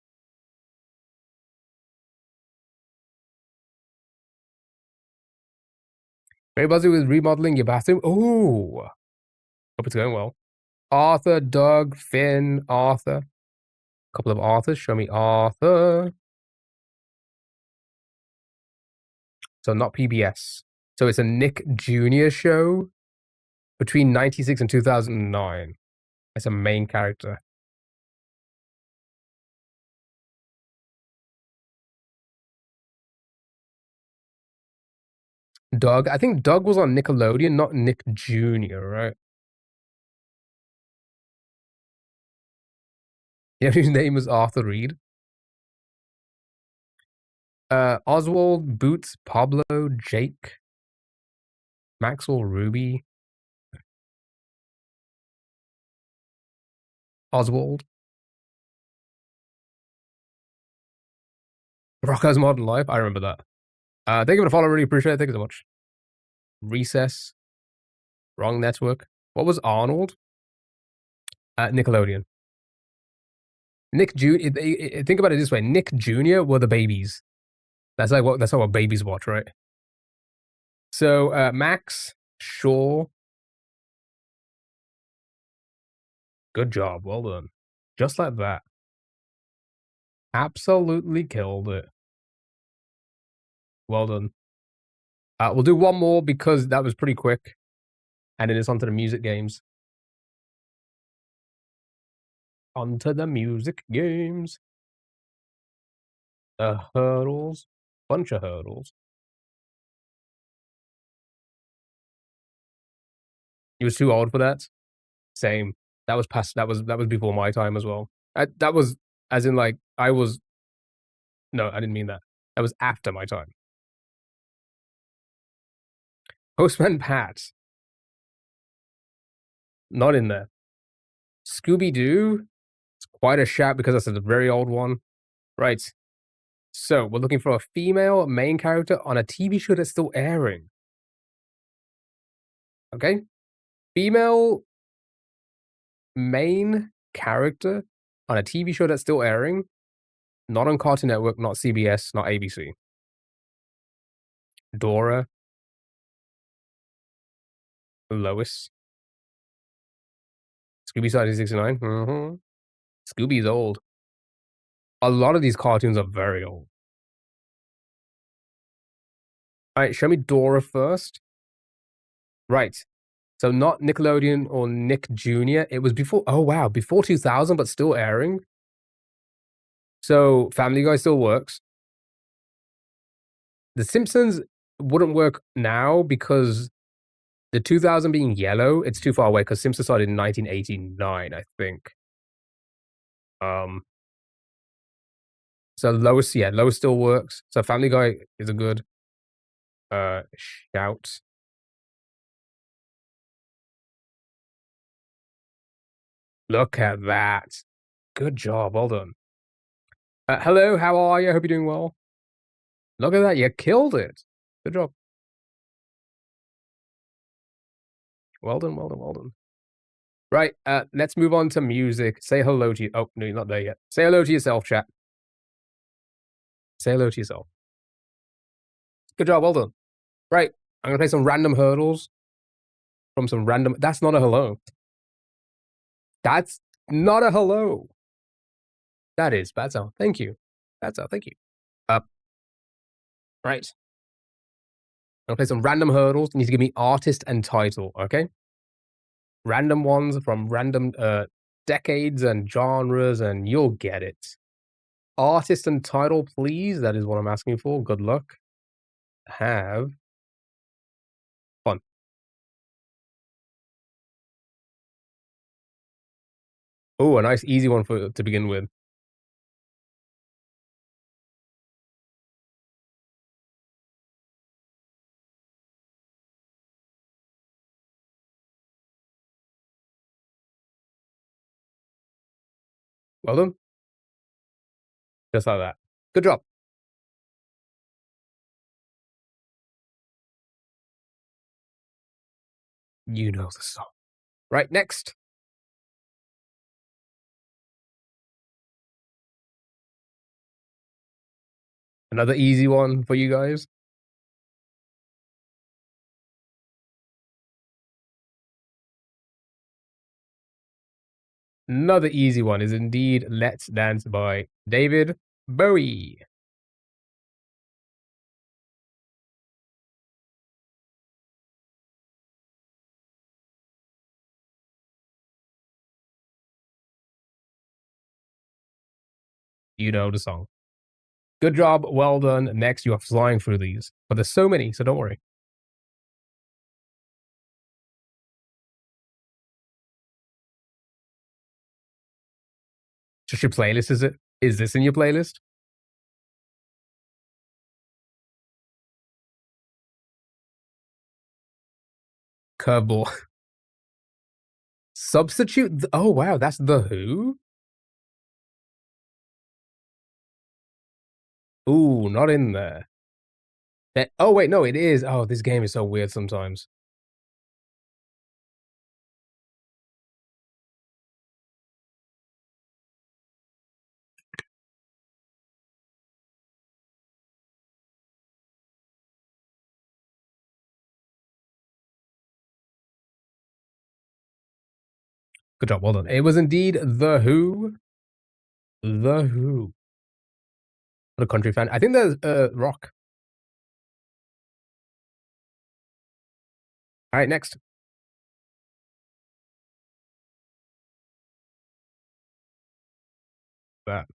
Very busy with remodeling your bathroom. Oh, hope it's going well. Arthur, Doug, Finn, Arthur. A couple of Arthurs. Show me Arthur. So not PBS. So it's a Nick Jr. show between 96 and 2009. It's a main character. Doug. I think Doug was on Nickelodeon, not Nick Jr., right? Yeah, his name was Arthur Reed. Oswald, Boots, Pablo, Jake, Maxwell, Ruby, Oswald. Rocko's Modern Life. I remember that. Thank you for the follow. Really appreciate it. Thank you so much. Recess. Wrong network. What was Arnold? Nickelodeon. Nick Jr. Think about it this way. Nick Jr. were the babies. That's like what babies watch, right? So Max, Shaw. Good job. Well done. Just like that. Absolutely killed it. Well done. We'll do one more because that was pretty quick. And then it's onto the music games. Onto the music games. Hurdles. Bunch of hurdles. You was too old for that? Same. That was past. That was before my time as well. That was as in like I was. No, I didn't mean that. That was after my time. Postman Pat. Not in there. Scooby Doo. It's quite a shout because that's a very old one. Right. So we're looking for a female main character on a TV show that's still airing. Okay. Female main character on a TV show that's still airing. Not on Cartoon Network, not CBS, not ABC. Dora. Lois. Scooby's 1969. Scooby's old. A lot of these cartoons are very old. Alright, show me Dora first. Right. So not Nickelodeon or Nick Jr. It was before, oh wow, before 2000, but still airing. So Family Guy still works. The Simpsons wouldn't work now because the 2000 being yellow, it's too far away because Simpsons started in 1989, I think. So Lois, yeah, Lois still works. So Family Guy is a good shout. Look at that. Good job. Well done. Hello, how are you? I hope you're doing well. Look at that. You killed it. Good job. Well done, well done, well done. Right, let's move on to music. Say hello to you. Oh, no, you're not there yet. Say hello to yourself, chat. Say hello to yourself. Good job, well done. Right, I'm gonna play some random hurdles from some random. That's not a hello. That's not a hello. That is bad sound. Thank you. Bad sound. Thank you. Right. I'm gonna play some random hurdles. You need to give me artist and title. Okay. Random ones from random decades and genres, and you'll get it. Artist and title, please. That is what I'm asking for. Good luck. Have fun. Oh, a nice easy one to begin with. Well done. Just like that. Good job. You know the song. Right, next. Another easy one for you guys. Another easy one is indeed Let's Dance by David Bowie. You know the song. Good job. Well done. Next, you are flying through these. But there's so many, so don't worry. Just your playlist, is it? Is this in your playlist? Curveball. Substitute? Oh, wow. That's The Who? Ooh, not in there. Oh, wait. No, it is. Oh, this game is so weird sometimes. Good job. Well done. It was indeed The Who. The Who. Not a country fan. I think there's rock. All right, next. That.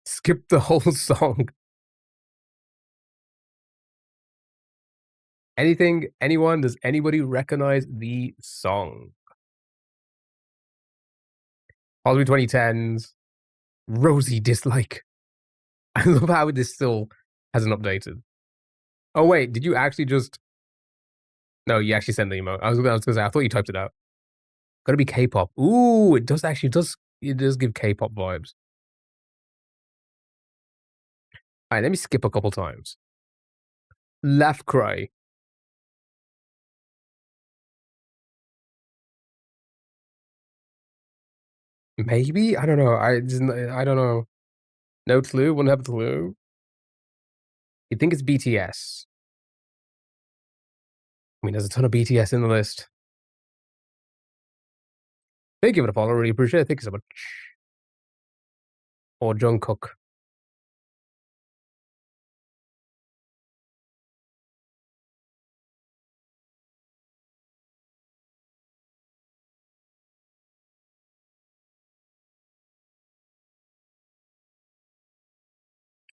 Skip the whole song. Anything, anyone, does anybody recognize the song? Possibly 2010s. Rosie dislike. I love how this still hasn't updated. Oh wait, did you actually just? No, you actually sent the email. I was gonna say I thought you typed it out. Gotta be K-pop. Ooh, it does actually it does give K-pop vibes. All right, let me skip a couple times. Laugh cry. Maybe I don't know. I don't know. No clue. Wouldn't have a clue. You think it's BTS? I mean, there's a ton of BTS in the list. Thank you for the follow. Really appreciate it. Thank you so much. Or Jungkook.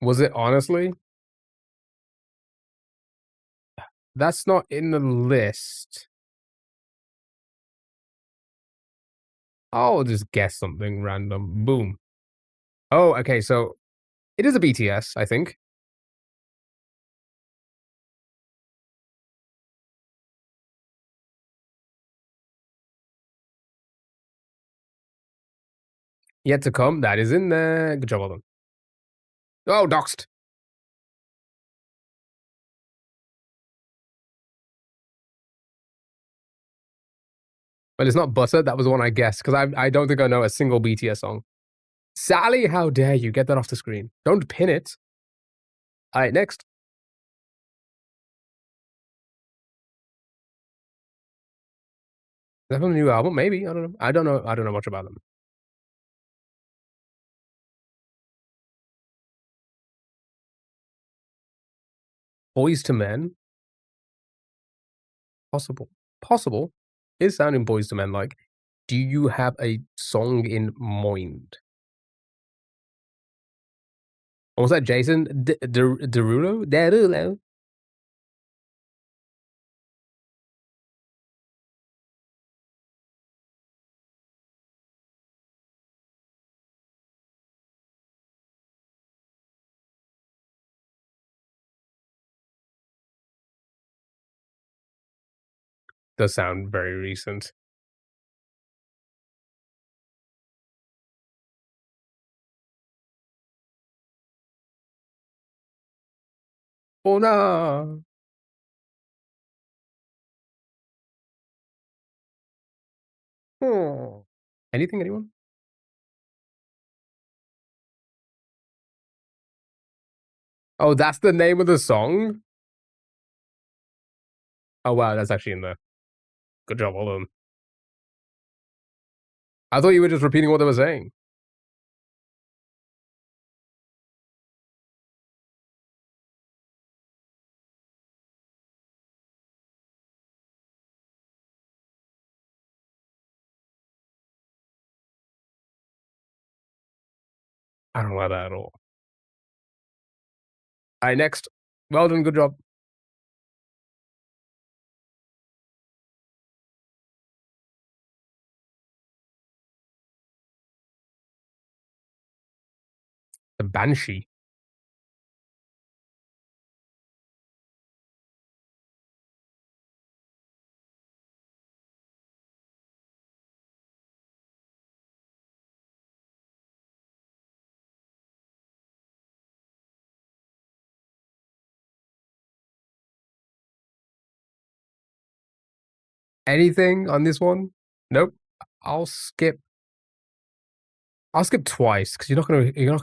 Was it honestly? That's not in the list. I'll just guess something random. Boom. Oh, okay. So it is a BTS, I think. Yet to come. That is in there. Good job, well done. Oh, doxed. But it's not Butter. That was the one I guessed because I don't think I know a single BTS song. Sally, how dare you get that off the screen? Don't pin it. All right, next. Is that from a new album? Maybe. I don't know. I don't know. I don't know much about them. Boys to Men. Possible. Possible. Is sounding Boys to Men like. Do you have a song in mind? What was that, Jason Derulo? Derulo. Does sound very recent. Oh no. Oh. Anything, anyone? Oh, that's the name of the song? Oh wow, that's actually in there. Good job, well done. I thought you were just repeating what they were saying. I don't like that at all. All right, next. Well done, good job. The Banshee. Anything on this one? Nope. I'll skip. I'll skip twice because you're not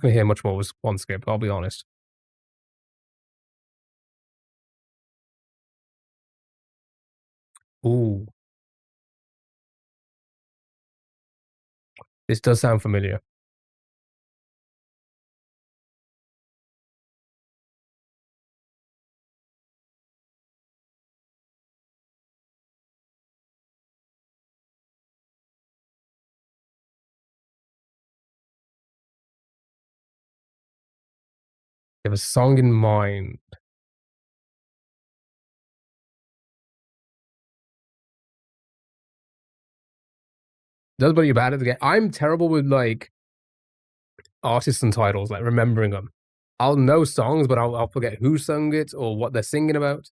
gonna hear much more with one skip. I'll be honest. Ooh. This does sound familiar. You have a song in mind. Does what you bad at the game. I'm terrible with like artists and titles, like remembering them. I'll know songs, but I'll forget who sung it or what they're singing about.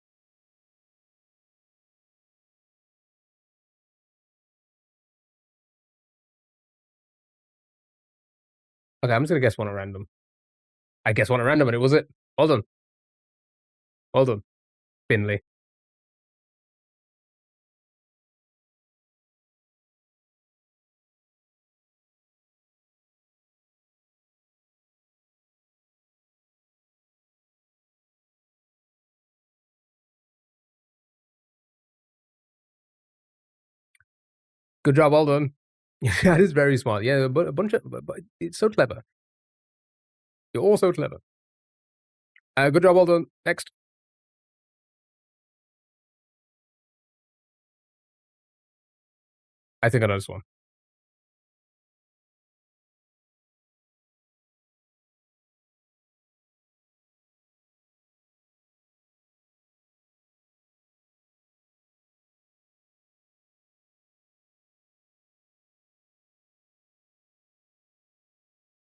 Okay, I'm just gonna guess one at random. I guess one at random, and it was it. Well done. Well done. Finley. Good job, well done. Yeah, that is very smart. Yeah, but a bunch of, but it's so clever. You're all so clever. Good job, well done. Next. I think I know this one.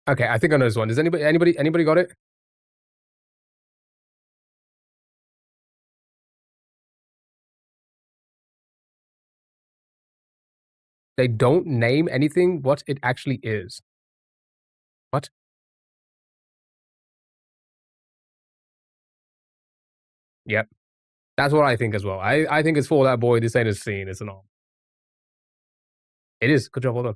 Okay, I think I know this one. Does anybody got it? They don't name anything what it actually is. What? Yep. That's what I think as well. I think it's For That Boy, This Ain't a Scene. It's an all. It is. Good job, well done.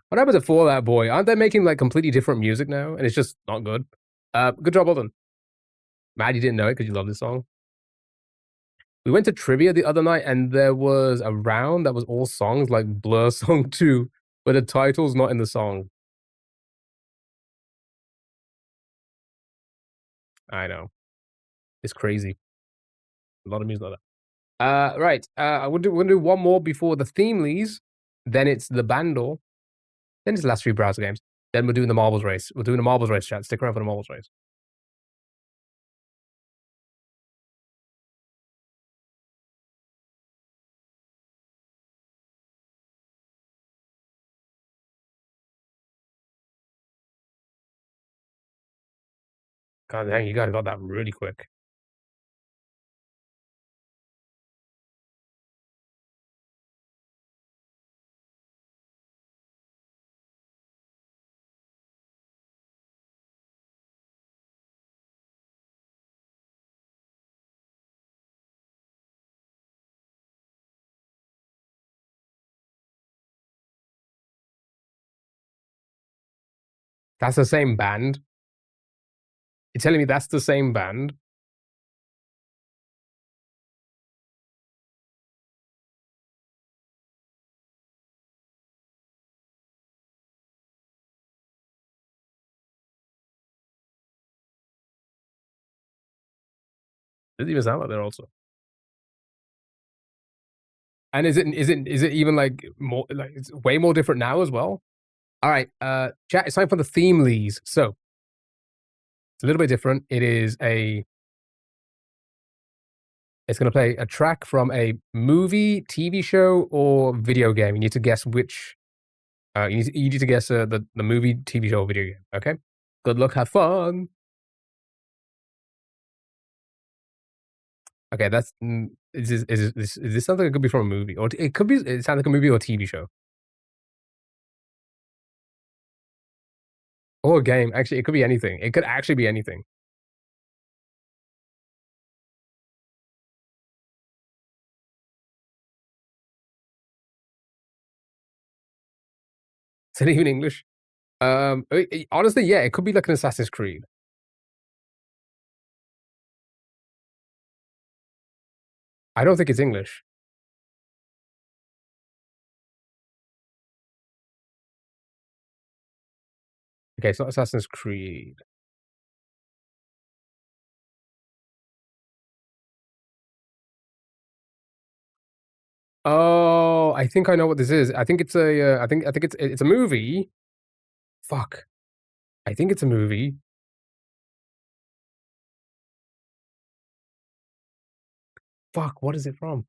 What happened to For That Boy? Aren't they making like completely different music now? And it's just not good. Good job, well done. Mad, you didn't know it because you love this song. We went to trivia the other night and there was a round that was all songs like Blur Song 2, but the title's not in the song. I know. It's crazy. A lot of music like that. Right. We're gonna do one more before the theme leaves. Then it's the Bandor. Then it's the last 3 browser games. Then we're doing the marbles race. We're doing the marbles race, chat. Stick around for the marbles race. God dang, you guys got that really quick. That's the same band. You're telling me that's the same band? Doesn't even sound like they're also. And is it even like more like it's way more different now as well? All right, chat. It's time for the theme leads. So it's a little bit different. It's going to play a track from a movie, TV show, or video game. You need to guess which. You need to guess the movie, TV show, or video game. Okay. Good luck. Have fun. Okay, that's is this something that could be from a movie, or it could be? It sounds like a movie or a TV show. Or a game. Actually, it could be anything. It could actually be anything. Is it even English? Honestly, yeah, it could be like an Assassin's Creed. I don't think it's English. Okay, it's not Assassin's Creed. Oh, I think I know what this is. I think it's a. I think it's a movie. Fuck. I think it's a movie. Fuck. What is it from?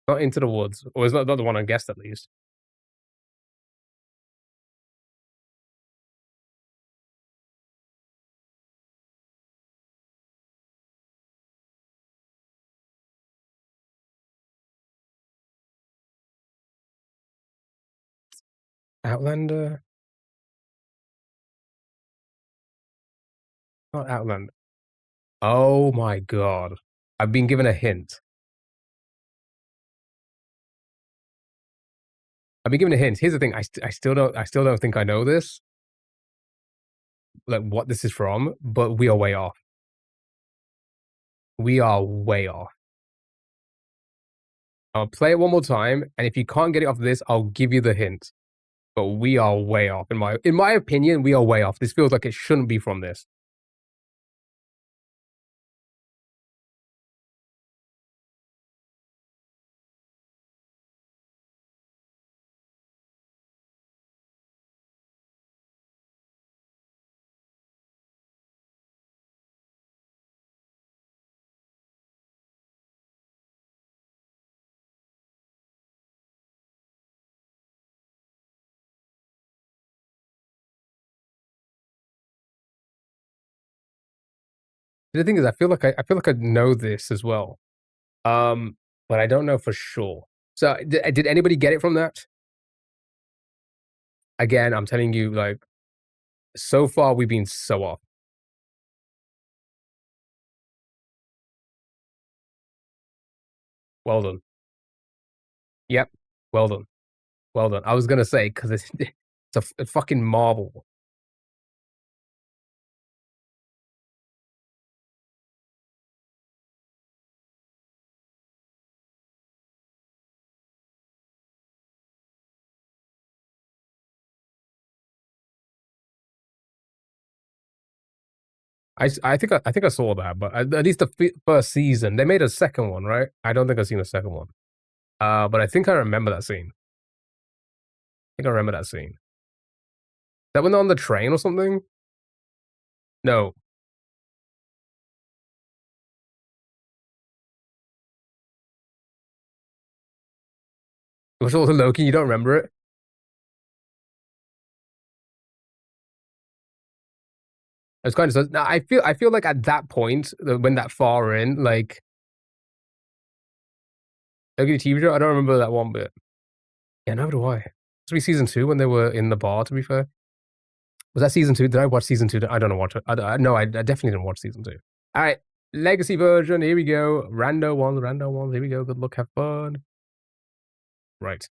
Not Into the Woods, or is that not the one I guessed at least? Outlander. Not Outlander. Oh my god. I've been given a hint. I've been given a hint. Here's the thing. I still don't think I know this. Like what this is from, but we are way off. We are way off. I'll play it one more time, and if you can't get it off this, I'll give you the hint. But we are way off. In my opinion, we are way off. This feels like it shouldn't be from this. The thing is, I feel like I know this as well. But I don't know for sure. So did anybody get it from that? Again, I'm telling you, like, so far we've been so off. Well done. Yep. Well done. Well done. I was gonna say because it's a fucking marvel. I think I saw that, but at least the first season they made a second one, right? I don't think I've seen the second one. But I think I remember that scene. I think I remember that scene. That when they're on the train or something? No. It was also Loki. You don't remember it? It's kind of. Now I feel like at that point, when that far in, like Loki TV show, I don't remember that one bit. Yeah, neither do I. Must be season 2 when they were in the bar. To be fair, was that season 2? Did I watch season 2? I don't know. No, I definitely didn't watch season 2. All right, legacy version. Here we go. Rando ones. Here we go. Good luck. Have fun. Right.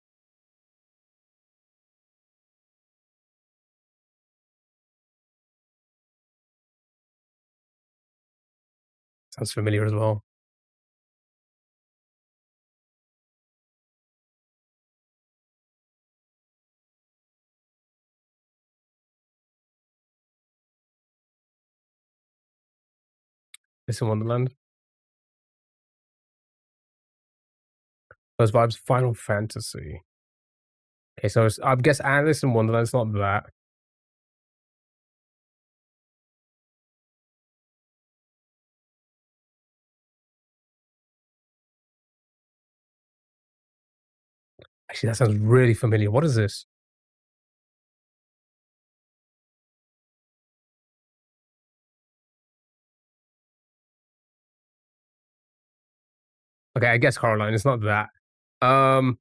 Sounds familiar as well. Alice in Wonderland. Those vibes. Final Fantasy. Okay, so I guess Alice in Wonderland's not that. Actually, that sounds really familiar. What is this? Okay, I guess Coraline. It's not that. Um,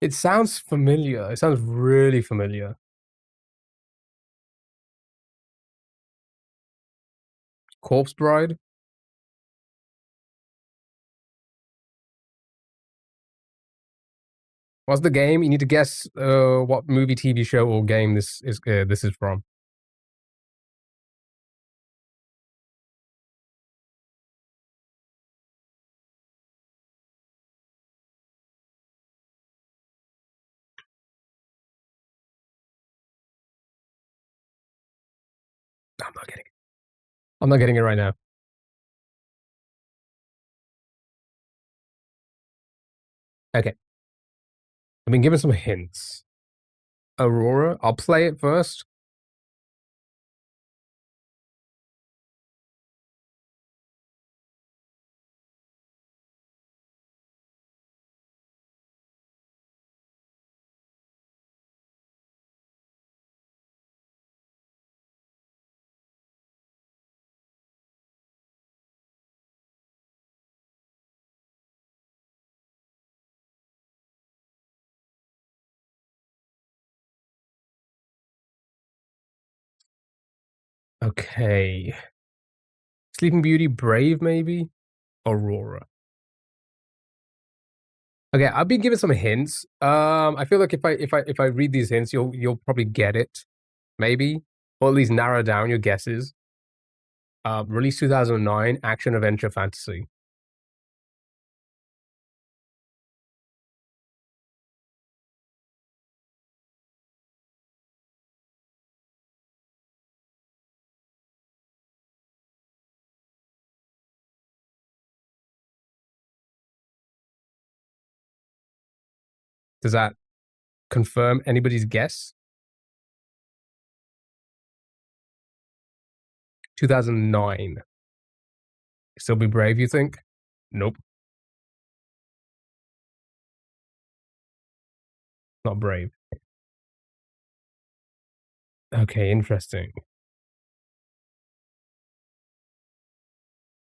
it sounds familiar. It sounds really familiar. Corpse Bride. What's the game? You need to guess what movie, TV show, or game this is from. I'm not getting it. I'm not getting it right now. Okay. I've been given some hints. Aurora. I'll play it first. Okay. Sleeping Beauty, Brave, maybe? Aurora. Okay, I've been given some hints. I feel like if I read these hints, you'll probably get it, maybe, or at least narrow down your guesses. Released 2009, action adventure fantasy. Does that confirm anybody's guess? 2009. Still be brave, you think? Nope. Not brave. Okay, interesting.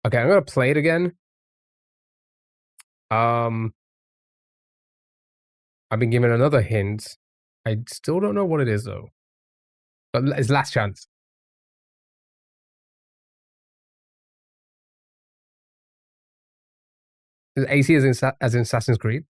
Okay, I'm gonna play it again. I've been given another hint. I still don't know what it is though. But it's last chance. Is AC as in Assassin's Creed?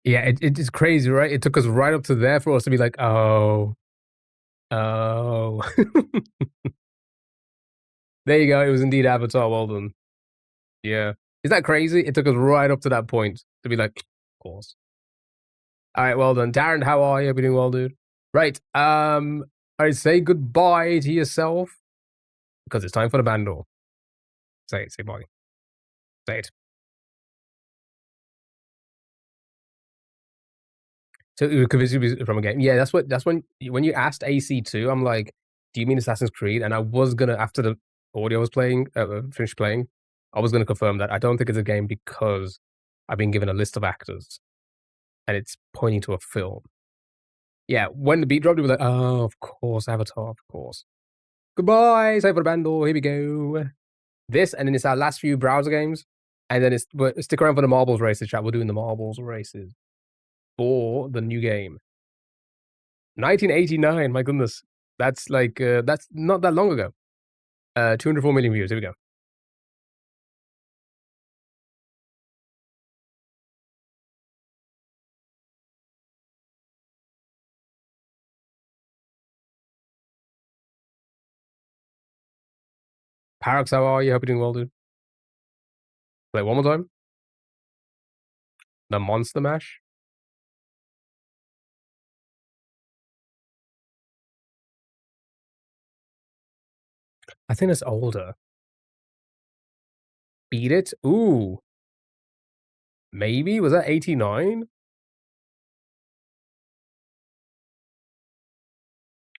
Yeah, it's crazy, right? It took us right up to there for us to be like, oh. There you go. It was indeed Avatar. Well done. Yeah. Is that crazy? It took us right up to that point to be like, of course. All right, well done. Darren, how are you? Hope you're doing well, dude. Right. I say goodbye to yourself because it's time for the bando. Say bye. Say it. So it was convincing from a game. Yeah, that's when you asked AC2, I'm like, do you mean Assassin's Creed? And I was gonna, after the audio was playing, finished playing, I was gonna confirm that I don't think it's a game because I've been given a list of actors and it's pointing to a film. Yeah, when the beat dropped, it was like, oh, of course, Avatar, of course. Goodbye, say for the bando, here we go. This, and then it's our last few browser games. And then but stick around for the marbles races, chat. We're doing the marbles races for the new game. 1989, my goodness. That's like, that's not that long ago. 204 million views. Here we go. Parax, how are you? Hope you're doing well, dude. Play one more time. The Monster Mash. I think it's older. Beat It? Ooh. Maybe? Was that 89?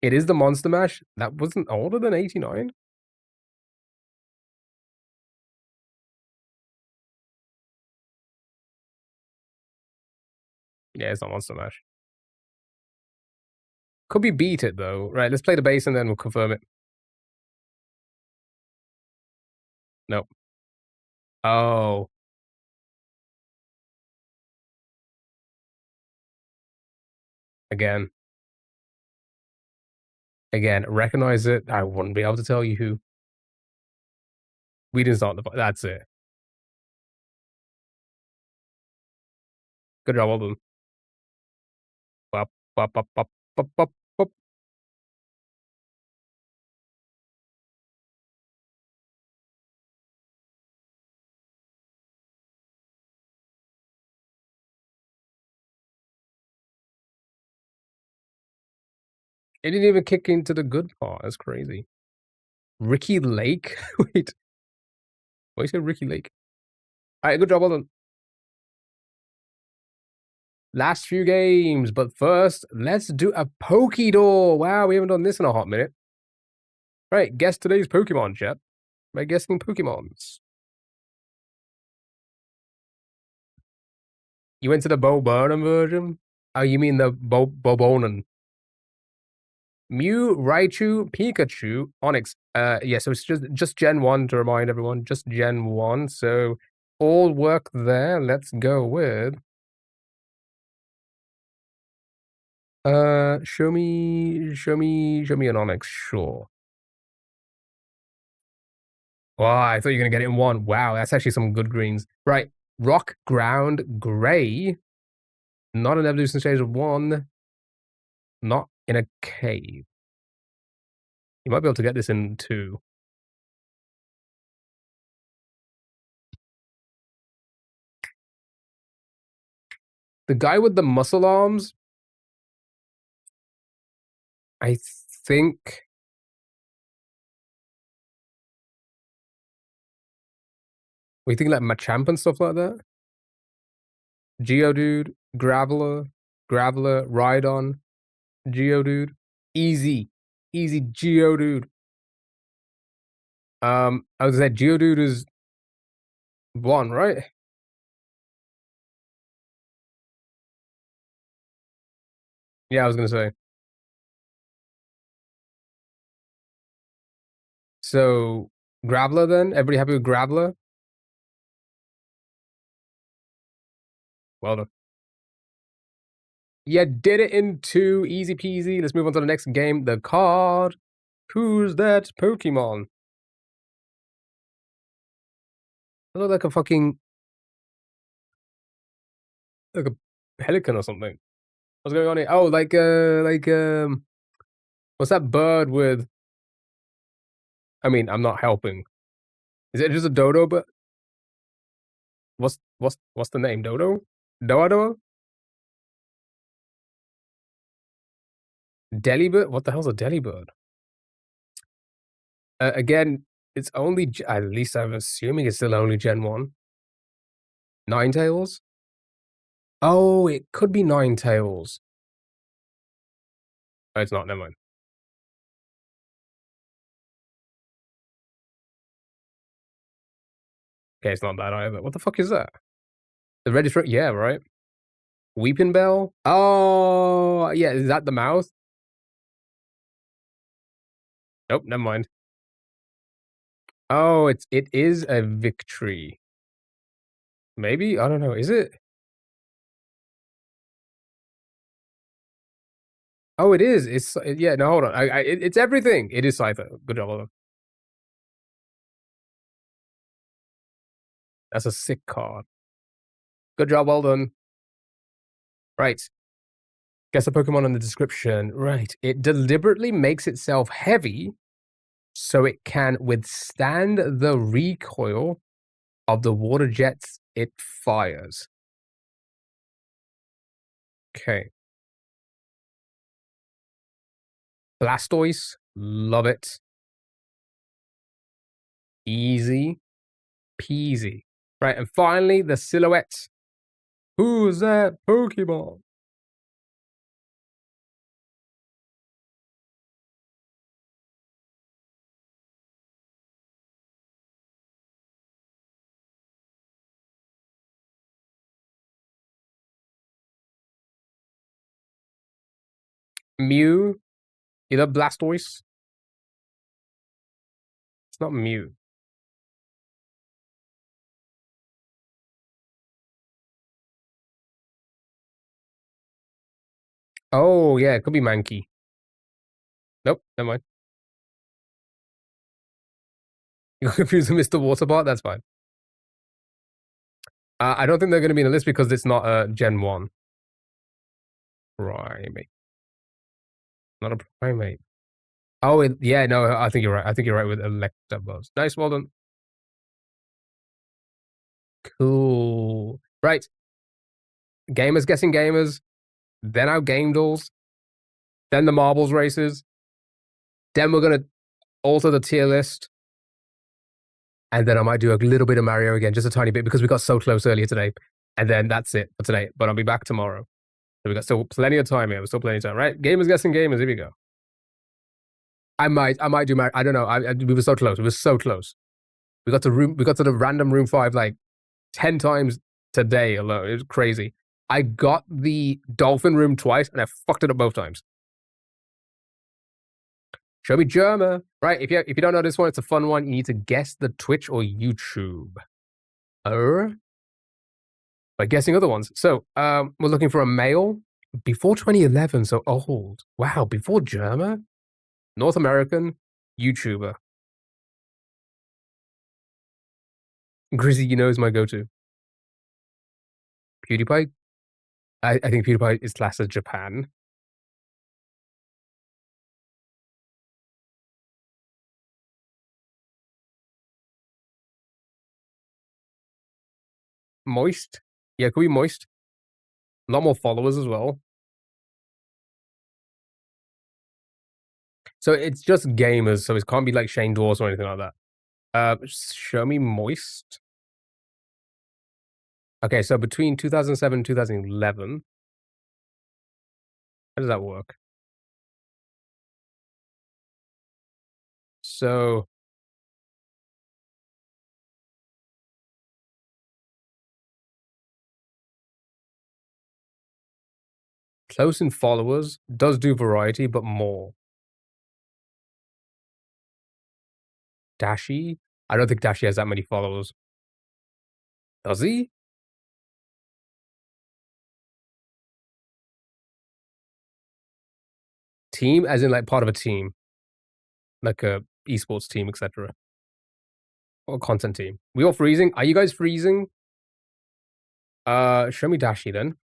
It is the Monster Mash? That wasn't older than 89? Yeah, it's not Monster Mash. Could be Beat It, though. Right, let's play the bass and then we'll confirm it. Nope. Oh. Again. Again, recognize it. I wouldn't be able to tell you who. We didn't start the... That's it. Good job, well done. Bop, bop, bop, bop, bop, bop, bop. It didn't even kick into the good part. That's crazy. Ricky Lake? Wait. Why you say Ricky Lake? Alright, good job, well done. Last few games, but first, let's do a Pokédoor. Wow, we haven't done this in a hot minute. Right, guess today's Pokemon, chat. By guessing Pokemons. You went to the Bo Burnham version? Oh, you mean the Bobonan. Mew, Raichu, Pikachu, Onix. Yeah, so it's just Gen 1 to remind everyone. Just Gen 1. So all work there. Let's go with... show me an Onix, sure. Wow, I thought you were gonna get it in one. Wow, that's actually some good greens. Right, Rock, Ground, Gray. Not an evolution stage of 1. Not in a cave. You might be able to get this in 2. The guy with the muscle arms, I think... We think like Machamp and stuff like that? Geodude, Graveler, Rhydon, Geodude. Easy. Easy Geodude. I was gonna say Geodude is 1, right? Yeah, I was gonna say. So, Graveler then? Everybody happy with Graveler? Well done. Yeah, did it in 2. Easy peasy. Let's move on to the next game. The card. Who's that Pokemon? I look like a fucking... Like a pelican or something. What's going on here? Oh, what's that bird with... I mean, I'm not helping. Is it just a dodo? But what's the name? Dodo? Dodo? Delibird? What the hell's a Delibird? Again, it's only... At least I'm assuming it's still only Gen 1. Ninetales? Oh, it could be Ninetales. Oh, it's not. Never mind. Okay, it's not that either. What the fuck is that? The reddish... Yeah, right? Weeping Bell? Oh, yeah. Is that the mouth? Nope, never mind. Oh, it is a Victory. Maybe? I don't know. Is it? Oh, it is. It's yeah. No, hold on. It's everything. It is Cypher. Good job, Oliver. That's a sick card. Good job, well done. Right. Guess a Pokemon in the description. Right. It deliberately makes itself heavy so it can withstand the recoil of the water jets it fires. Okay. Blastoise. Love it. Easy peasy. Right. And finally, the silhouette. Who's that Pokemon? Mew. Either Blastoise. It's not Mew. Oh, yeah, it could be Mankey. Nope, never mind. You got confused with Mr. Waterbot? That's fine. I don't think they're going to be in the list because it's not Gen 1. Primate. Not a primate. Oh, yeah, no, I think you're right. I think you're right with Electabuzz. Nice, well done. Cool. Right. Gamers guessing gamers. Then our game duels. Then the marbles races. Then we're going to alter the tier list. And then I might do a little bit of Mario again, just a tiny bit, because we got so close earlier today. And then that's it for today. But I'll be back tomorrow. So we got still plenty of time here. We're still plenty of time, right? Gamers guessing gamers. Here we go. I might do Mario. I don't know. We were so close. We were so close. We got to the random room 5 like 10 times today alone. It was crazy. I got the dolphin room twice, and I fucked it up both times. Show me Germa. Right, if you don't know this one, it's a fun one. You need to guess the Twitch or YouTube. By guessing other ones. So, we're looking for a male before 2011, so old. Wow, before Germa? North American YouTuber. Grizzy, you know, is my go-to. PewDiePie? I think PewDiePie is classed as Japan. Moist? Yeah, could be Moist. A lot more followers as well. So it's just gamers, so it can't be like Shane Dawes or anything like that. Show me Moist. Okay, so between 2007 and 2011. How does that work? So close in followers, does do variety, but more. Dashi? I don't think Dashi has that many followers. Does he? Team, as in like part of a team, like a esports team, etc. Or content team. We all freezing? Are you guys freezing? Show me Dashi then.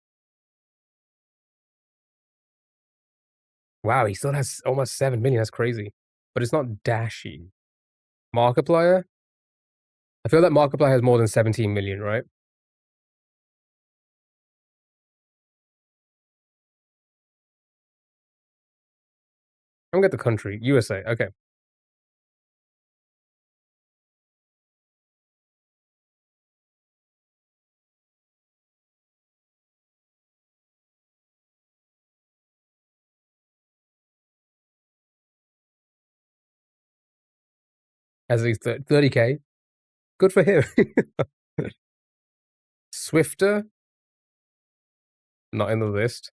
Wow, he still has almost 7 million. That's crazy. But it's not Dashi. Markiplier? I feel that Markiplier has more than 17 million, right? I'm gonna get the country. USA. Okay. Has at least 30K. Good for him. Swifter? Not in the list.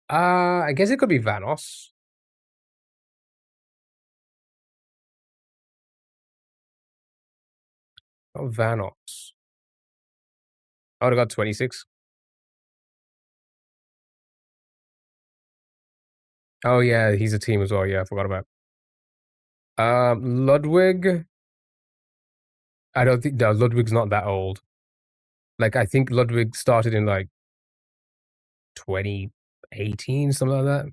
I guess it could be Vanos. Oh, Vanos. I would have got 26. Oh yeah, he's a team as well. Yeah, I forgot about. Ludwig. I don't think no, Ludwig's not that old. Like I think Ludwig started in like 2018, something like that.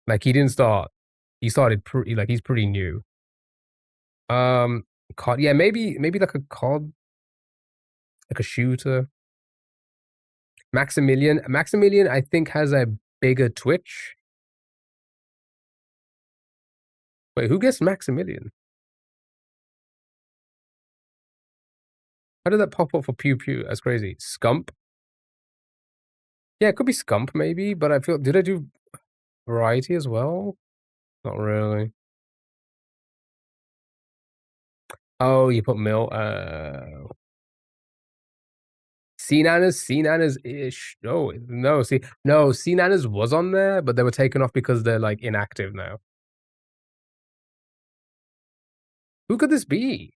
Like he didn't start. He started pretty like he's pretty new. COD. Yeah, maybe like a COD, like a shooter. Maximilian, I think has a bigger Twitch. Wait, who gets Maximilian? How did that pop up for Pew Pew? That's crazy. Scump. Yeah, it could be Scump maybe, but I feel did I do variety as well? Not really. Oh, you put Mill. C-Nanas ish. No, C-Nanas was on there, but they were taken off because they're like inactive now. Who could this be?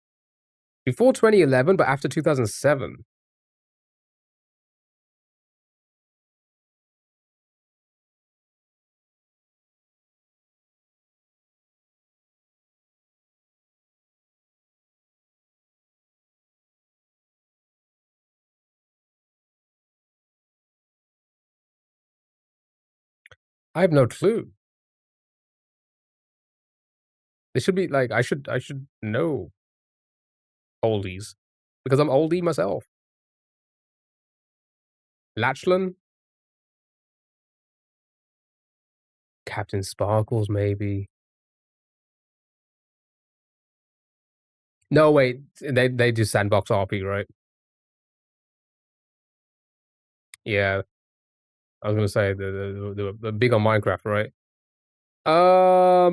Before 2011, but after 2007. I have no clue. They should be like I should know oldies because I'm oldie myself. Lachlan, Captain Sparkles, maybe. No, wait, they do sandbox RP, right? Yeah, I was gonna say the big on Minecraft, right? All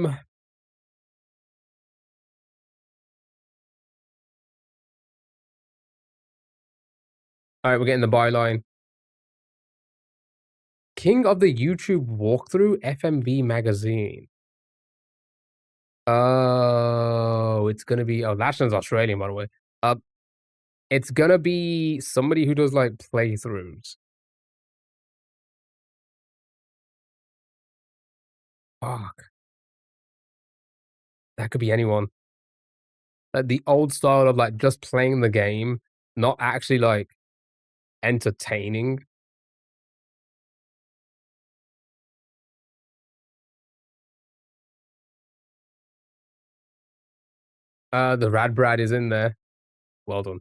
right, we're getting the byline. King of the YouTube walkthrough, FMV magazine. Oh, it's gonna be. Oh, Lachlan's Australian, by the way. Uh, it's gonna be somebody who does like playthroughs. Fuck, that could be anyone. Like the old style of like just playing the game, not actually like entertaining. The Radbrad is in there. Well done.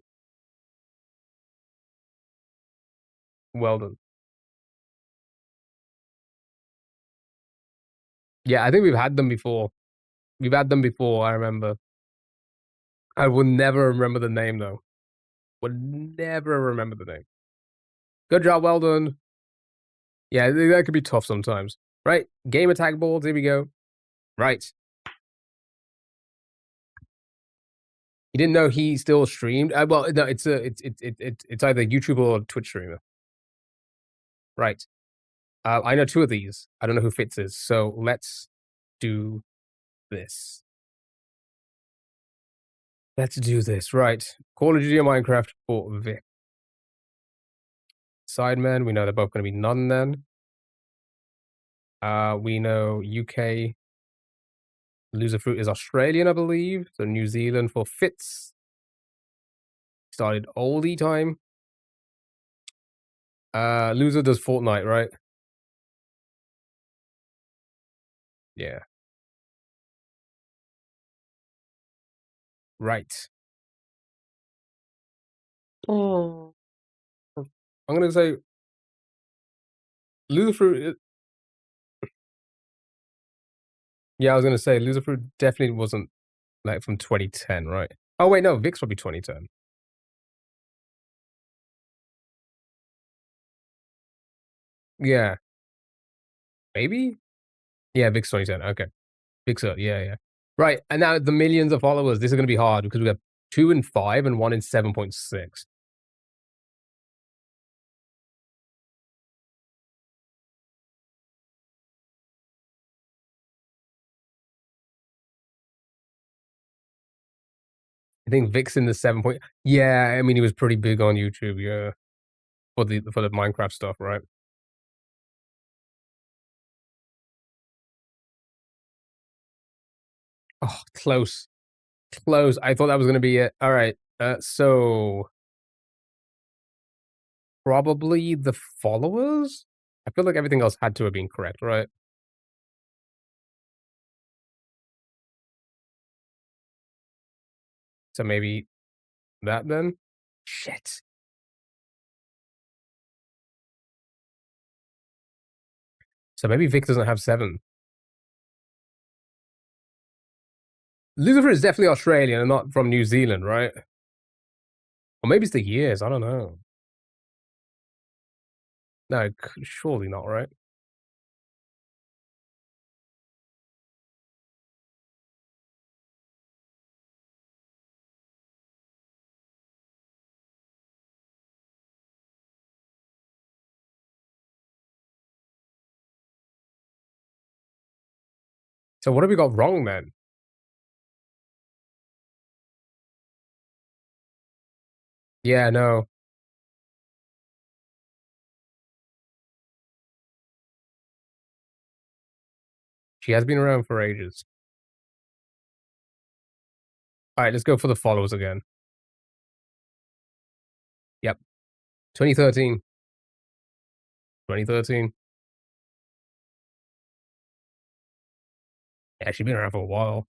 Well done. Yeah, I think we've had them before. We've had them before, I remember. I will never remember the name though. Would never remember the name. Good job, well done. Yeah, that could be tough sometimes. Right, game attack boards, here we go. Right. You didn't know he still streamed? Well, no, it's either YouTube or Twitch streamer. Right. I know two of these. I don't know who Fitz is, so let's do this. Let's do this. Right. Call of Duty or Minecraft for Vic. Sidemen, we know they're both going to be none then. We know UK. Loser Fruit is Australian, I believe. So New Zealand for Fitz. Started oldie time. Loser does Fortnite, right? Yeah. Right. Oh. I'm gonna say Loser Fruit. Yeah, I was gonna say Loser Fruit definitely wasn't like from 2010, right? Oh wait, no, Vic's probably 2010. Yeah. Maybe? Yeah, Vic's 2010. Okay. Vic's up, yeah. Right, and now the millions of followers, this is gonna be hard because we have 2 in 5 and 1 in 7.6. I think Vic's in the 7 point. Yeah, I mean he was pretty big on YouTube, yeah. For the Minecraft stuff, right? Oh, close. Close. I thought that was going to be it. All right. So probably the followers? I feel like everything else had to have been correct, right? So maybe that then? Shit. So maybe Vic doesn't have 7. Lucifer is definitely Australian and not from New Zealand, right? Or maybe it's the years. I don't know. No, surely not, right? So what have we got wrong then? Yeah, no. She has been around for ages. All right, let's go for the followers again. Yep. 2013. 2013. Yeah, she's been around for a while.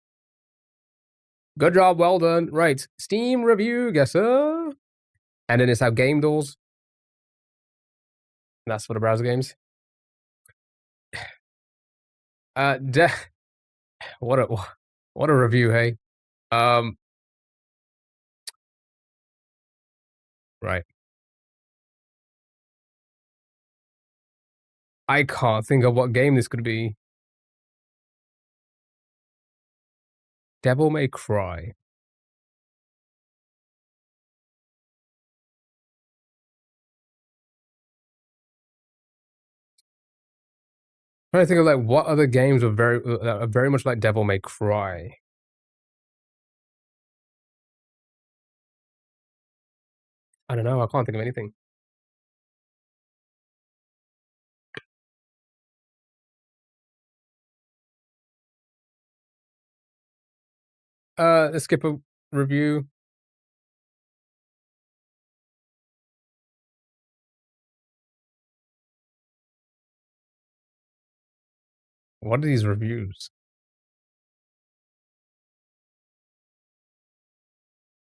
Good job, well done. Right, Steam review, guesser. And then it's our game doors. That's for the browser games. What a review, hey. Right. I can't think of what game this could be. Devil May Cry. Trying to think of like what other games are very much like Devil May Cry. I don't know. I can't think of anything. Let's skip a review. What are these reviews?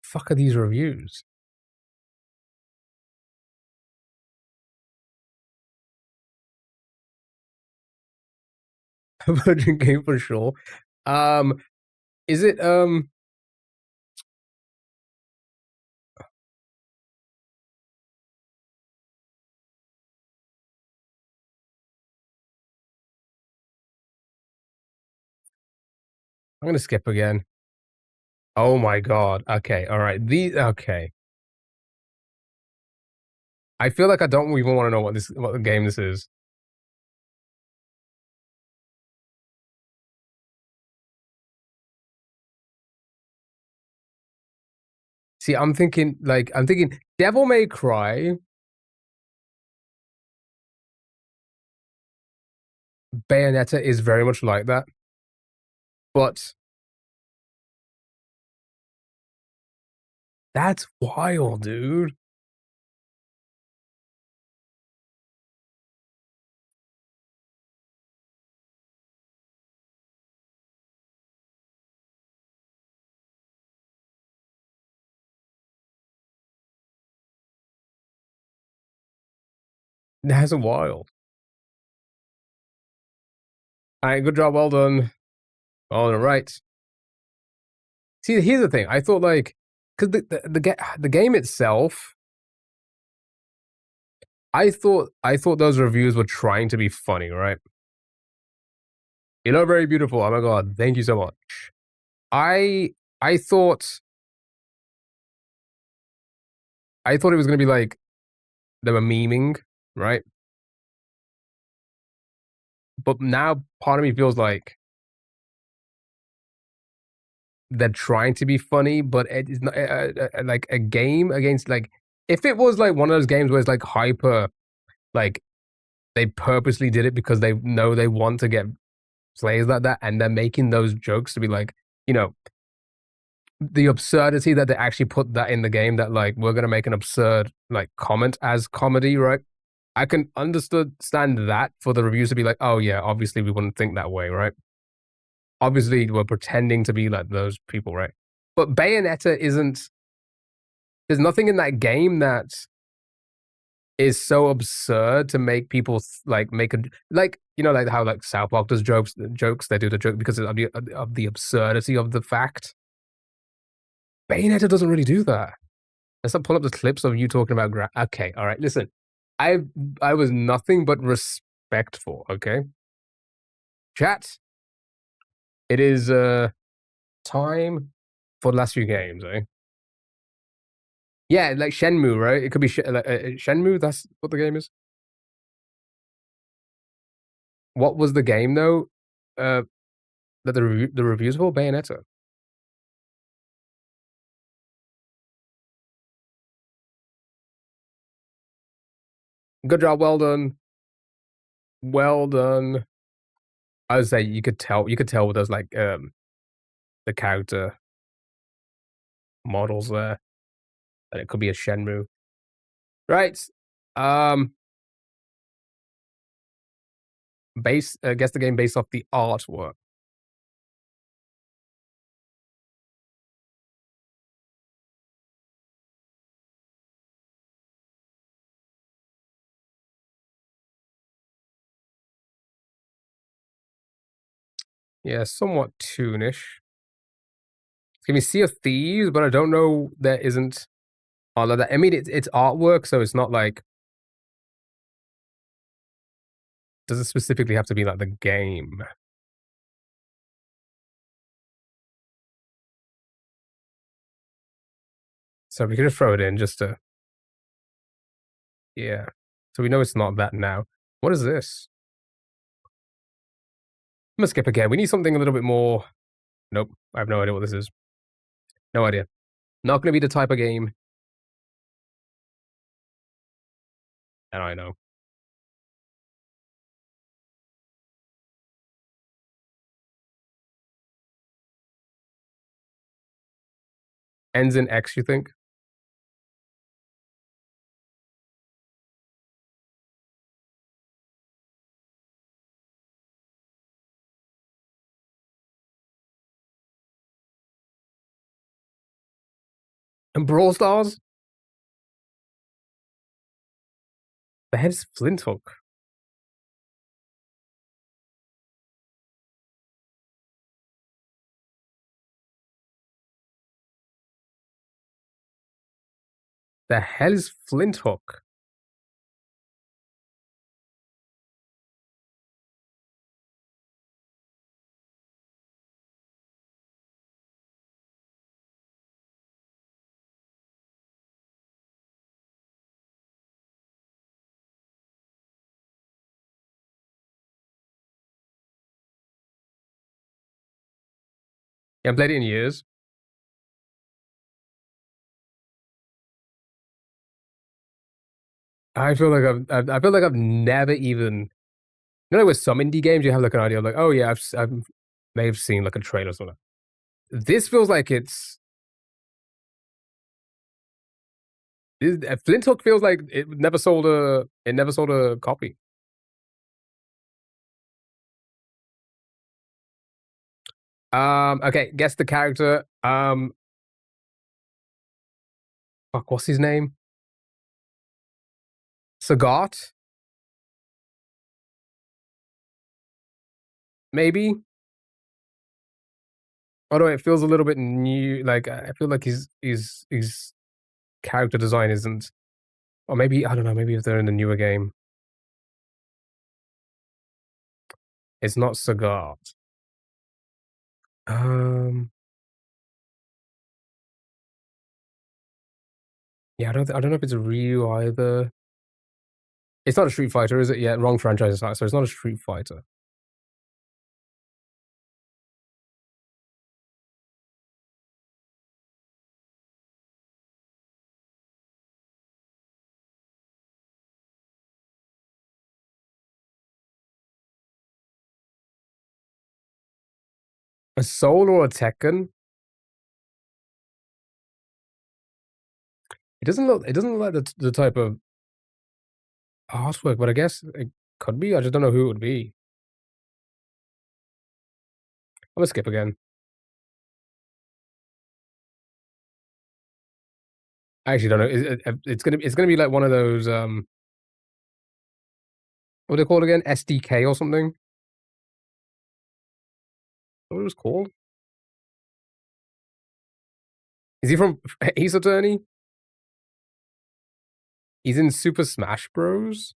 Fuck are these reviews? Virgin game for sure. Is it I'm gonna skip again. Oh my god. Okay, alright. Okay. I feel like I don't even want to know what the game this is. See, I'm thinking Devil May Cry, Bayonetta is very much like that. But that's wild, dude. That's wild. Alright, good job, well done. All right. See, here's the thing. I thought like, because the game itself, I thought those reviews were trying to be funny, right? You know, very beautiful. Oh my god, thank you so much. I thought it was gonna be like they were memeing, right? But now part of me feels like they're trying to be funny, but it is not like a game against like if it was like one of those games where it's like hyper, like they purposely did it because they know they want to get players like that, and they're making those jokes to be like, you know, the absurdity that they actually put that in the game, that like we're gonna make an absurd like comment as comedy, right? I can understand that for the reviews to be like, oh yeah, obviously we wouldn't think that way, right? Obviously we're pretending to be like those people, right? But Bayonetta isn't. There's nothing in that game that is so absurd to make people like make a like like how like South Park does jokes they do the joke because of the absurdity of the fact. Bayonetta doesn't really do that. Let's not pull up the clips of you talking about okay, all right, listen. I I was nothing but respectful, okay? Chat, it is time for the last few games, eh? Yeah, like Shenmue, right? It could be Shenmue, that's what the game is. What was the game though? Uh that the reviews for Bayonetta. Good job, well done. Well done. I would say you could tell with those like the character models there that it could be a Shenmue. Right. Um guess the game based off the artwork. Yeah, somewhat toonish. Can we see a Thieves, but I don't know there isn't all of that. I mean it's artwork, so it's not like doesn't specifically have to be like the game. So we could just throw it in just to yeah. So we know it's not that now. What is this? I'm gonna skip again. We need something a little bit more. Nope. I have no idea what this is. No idea. Not gonna be the type of game. And I know. Ends in X, you think? And Brawl Stars? The head's Flint Hook. The hell is Flint Hook? Yeah, I played it in years. I feel like I feel like I've never even. With some indie games, you have like an idea of like, oh yeah, I've may have seen like a trailer or something. This feels like Flint Hook feels like it never sold a copy. Okay, guess the character. Fuck, what's his name? Sagat? Maybe? Although it feels a little bit new, like I feel like his character design isn't, or maybe I don't know. Maybe if they're in the newer game, it's not Sagat. Yeah, I don't know if it's Ryu either. It's not a Street Fighter, is it? Yeah, wrong franchise. So it's not a Street Fighter. A Soul or a Tekken? It doesn't look like the type of artwork, but I guess it could be. I just don't know who it would be. I'm gonna skip again. I actually don't know. It's gonna be like one of those what are they called again? SDK or something? What it was called? Is he from Ace Attorney? He's in Super Smash Bros.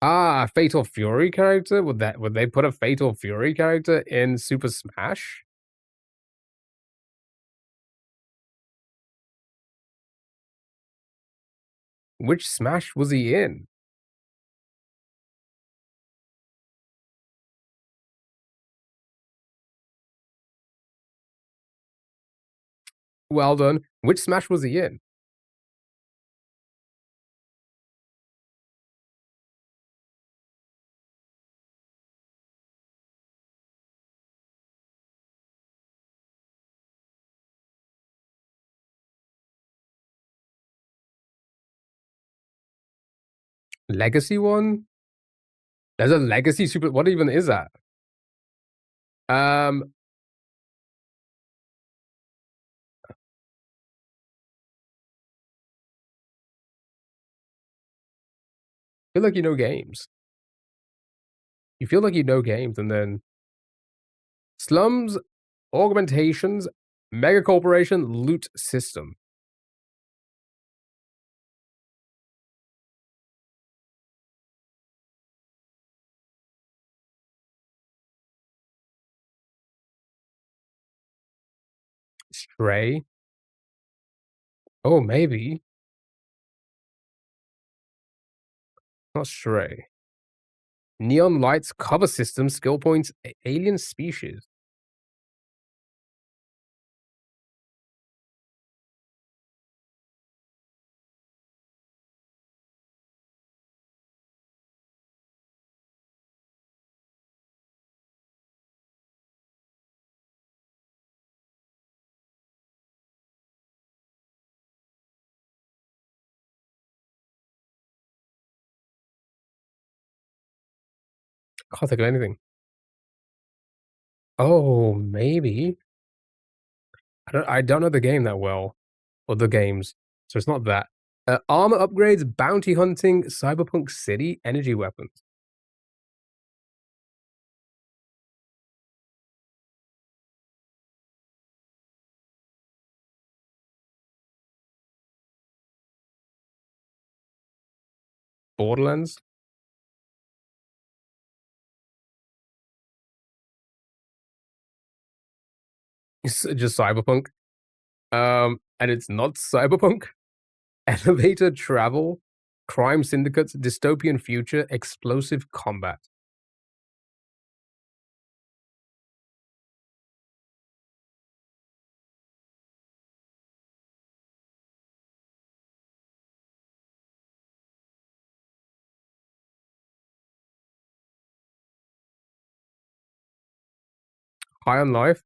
Ah, Fatal Fury character? Would they put a Fatal Fury character in Super Smash? Which Smash was he in? Well done. Which Smash was he in? Legacy one? There's a Legacy Super. What even is that? Um, I feel like you know games. You feel like you know games, and then slums, augmentations, mega corporation, loot system. Stray. Oh, maybe not Stray. Neon lights, cover system, skill points, alien species. Can't think of anything. Oh, maybe. I don't know the game that well, or the games, so it's not that. Armor upgrades, bounty hunting, cyberpunk city, energy weapons. Borderlands. It's just cyberpunk. And it's not cyberpunk. Elevator travel, crime syndicates, dystopian future, explosive combat. High on life,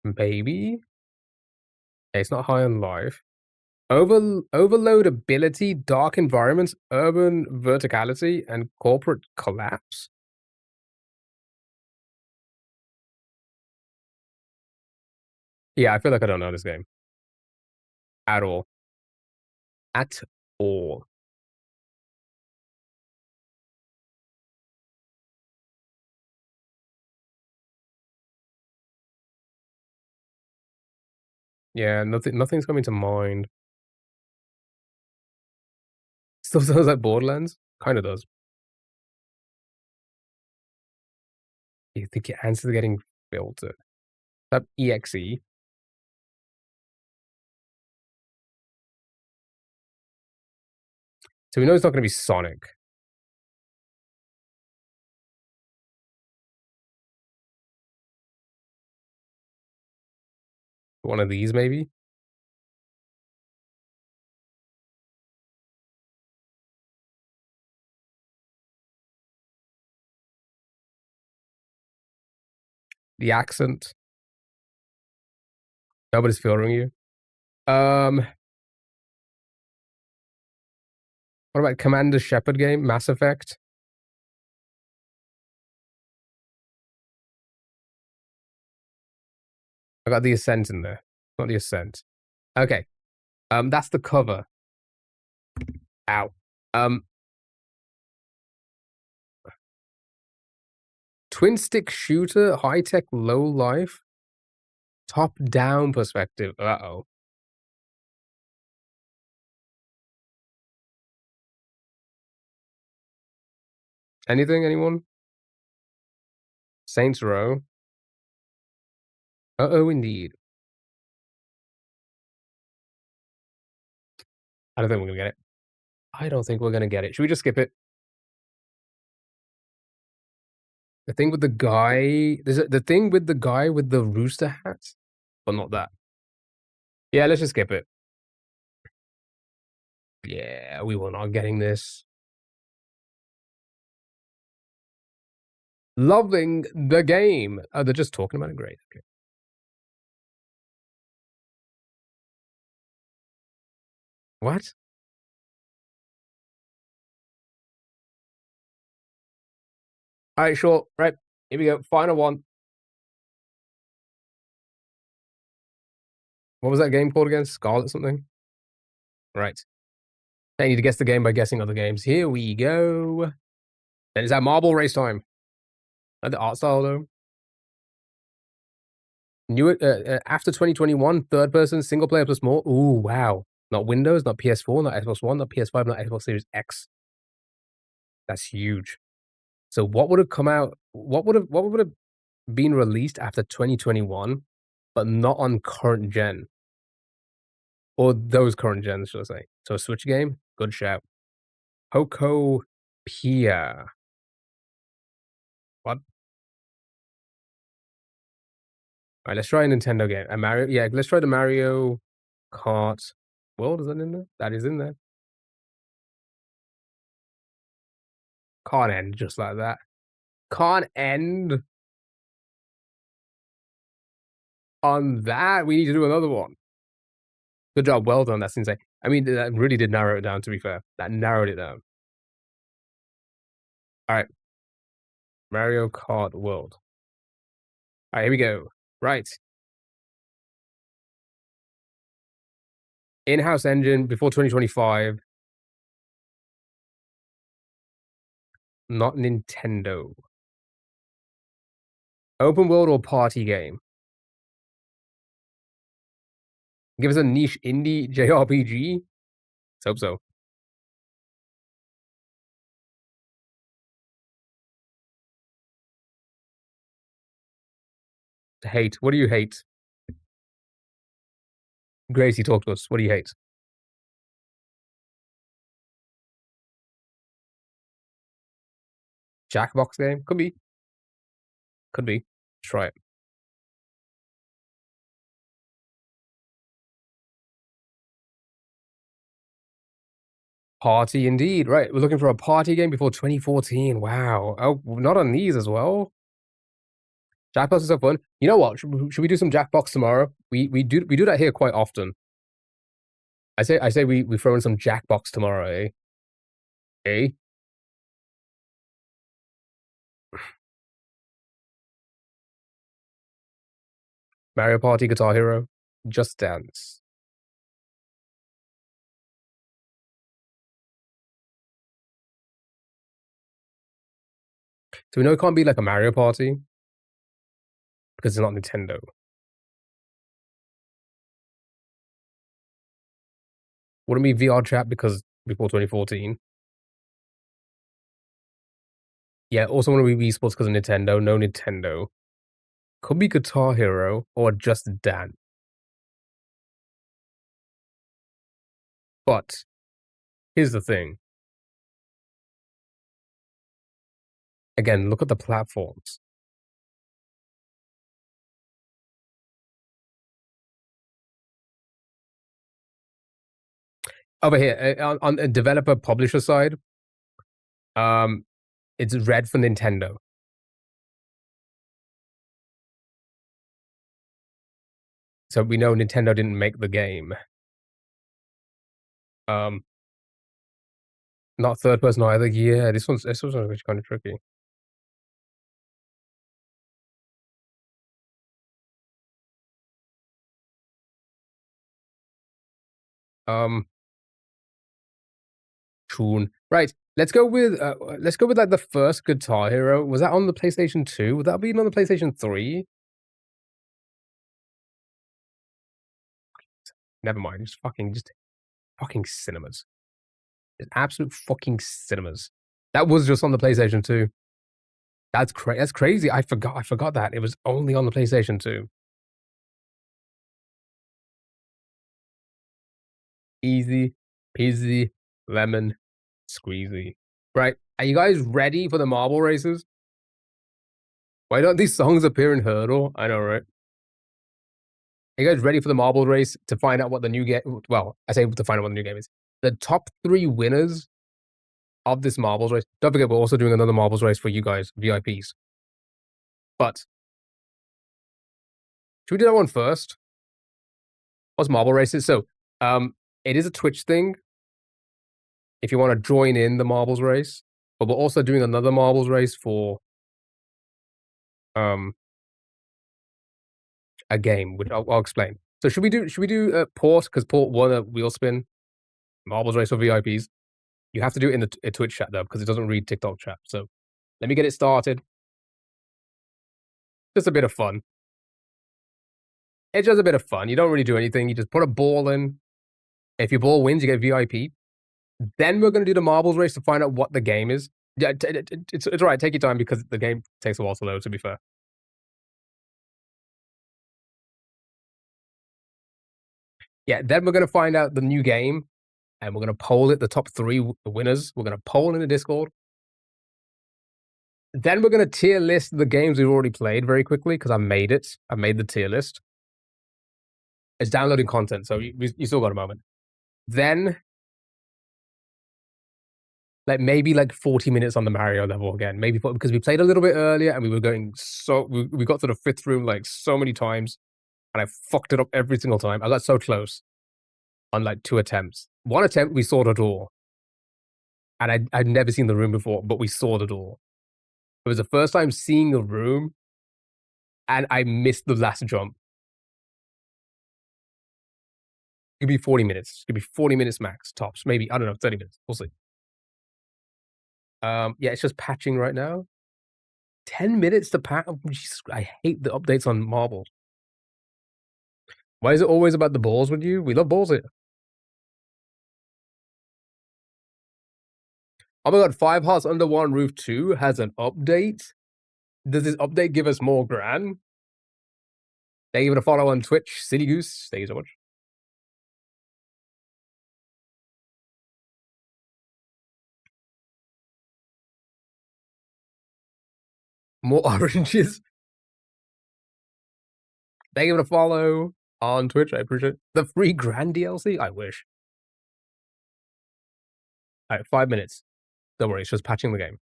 maybe. It's not high on life. Overload ability, dark environments, urban verticality, and corporate collapse. Yeah, I feel like I don't know this game at all. At all. Yeah, nothing's coming to mind. Still sounds like Borderlands. Kind of does. You think your answers are getting filtered? That exe. So we know it's not going to be Sonic. One of these, maybe. The accent. Nobody's filtering you. What about Commander Shepard game? Mass Effect? I got the Ascent in there. Not the Ascent. Okay. That's the cover. Ow. Twin stick shooter, high tech, low life, top down perspective. Uh-oh. Anything? Anyone? Saints Row. Uh-oh, indeed. I don't think we're gonna get it. I don't think we're gonna get it. Should we just skip it? The thing with the guy. The thing with the guy with the rooster hat, but not that. Yeah, let's just skip it. Yeah, we were not getting this. Loving the game. Oh, they're just talking about it. Great. Okay. What? All right, sure. Right. Here we go. Final one. What was that game called again? Scarlet something? Right. I need to guess the game by guessing other games. Here we go. Then is that marble race time? Like the art style though. New after 2021, third person, single player plus more. Ooh, wow. Not Windows, not PS4, not Xbox One, not PS5, not Xbox Series X. That's huge. So what would have come out? What would have been released after 2021, but not on current gen? Or those current gens, should I say. So a Switch game? Good shout. Poco Pia. What? All right, let's try a Nintendo game. A Mario. Yeah, let's try the Mario Kart World. Is that in there? That is in there. Can't end just like that. Can't end on that. We need to do another one. Good job. Well done. That's insane. I mean, that really did narrow it down, to be fair. That narrowed it down. All right. Mario Kart World. All right, here we go. Right. In-house engine before 2025. Not Nintendo. Open world or party game? Give us a niche indie JRPG? Let's hope so. Hate. What do you hate? Gracie, talk to us. What do you hate? Jackbox game? Could be. Could be. Try it. Party indeed. Right. We're looking for a party game before 2014. Wow. Oh, not on these as well. Jackbox is so fun. You know what? Should we do some Jackbox tomorrow? We do that here quite often. I say we throw in some Jackbox tomorrow, eh? Eh? Mario Party, Guitar Hero, Just Dance. So we know it can't be like a Mario Party because it's not Nintendo. Wouldn't be VR chat because before 2014. Yeah, also want to be Wii Sports because of Nintendo. No Nintendo. Could be Guitar Hero or Just Dance. But here's the thing. Again, look at the platforms. Over here, on a developer publisher side, it's red for Nintendo. So we know Nintendo didn't make the game. Not third person either. Yeah, this one's actually kind of tricky. Tune. Right. Let's go with like the first Guitar Hero. Was that on the PlayStation 2? Would that be on the PlayStation 3? Never mind. Just fucking cinemas. Just absolute fucking cinemas. That was just on the PlayStation 2. That's crazy. I forgot that. It was only on the PlayStation 2. Easy peasy lemon squeezy. Right. Are you guys ready for the marble races? Why don't these songs appear in Hurdle? I know, right? Are you guys ready for the marble race to find out what the new game? Well, I say to find out what the new game is. The top 3 winners of this marbles race. Don't forget, we're also doing another marbles race for you guys, VIPs. But should we do that one first? What's marble races? So, it is a Twitch thing. If you want to join in the marbles race, but we're also doing another marbles race for a game, which I'll explain. So should we do Port, because Port won a wheel spin marbles race for VIPs. You have to do it in the Twitch chat though, because it doesn't read TikTok chat. So let me get it started. Just a bit of fun. It's just a bit of fun. You don't really do anything. You just put a ball in. If your ball wins, you get VIP. Then we're going to do the marbles race to find out what the game is. Yeah, it's all right. Take your time because the game takes a while to load, to be fair. Yeah, then we're going to find out the new game, and we're going to poll it, the top 3 winners. We're going to poll in the Discord. Then we're going to tier list the games we've already played very quickly, because I made it. I made the tier list. It's downloading content, so you still got a moment. Then, maybe 40 minutes on the Mario level again. Maybe because we played a little bit earlier, and we were going we got to the 5th room so many times, and I fucked it up every single time. I got so close on 2 attempts. One attempt, we saw the door. And I'd never seen the room before, but we saw the door. It was the first time seeing a room, and I missed the last jump. It could be 40 minutes. It could be 40 minutes max, tops. Maybe, I don't know, 30 minutes. We'll see. Yeah, it's just patching right now. 10 minutes to patch. I hate the updates on Marble. Why is it always about the balls with you? We love balls here. Oh my god, 5 Hearts Under One Roof 2 has an update? Does this update give us more gran? Thank you for the follow on Twitch, Silly Goose. Thank you so much. More oranges. Thank you for the follow on Twitch. I appreciate it. The free Grand DLC? I wish. All right, 5 minutes. Don't worry, it's just patching the game.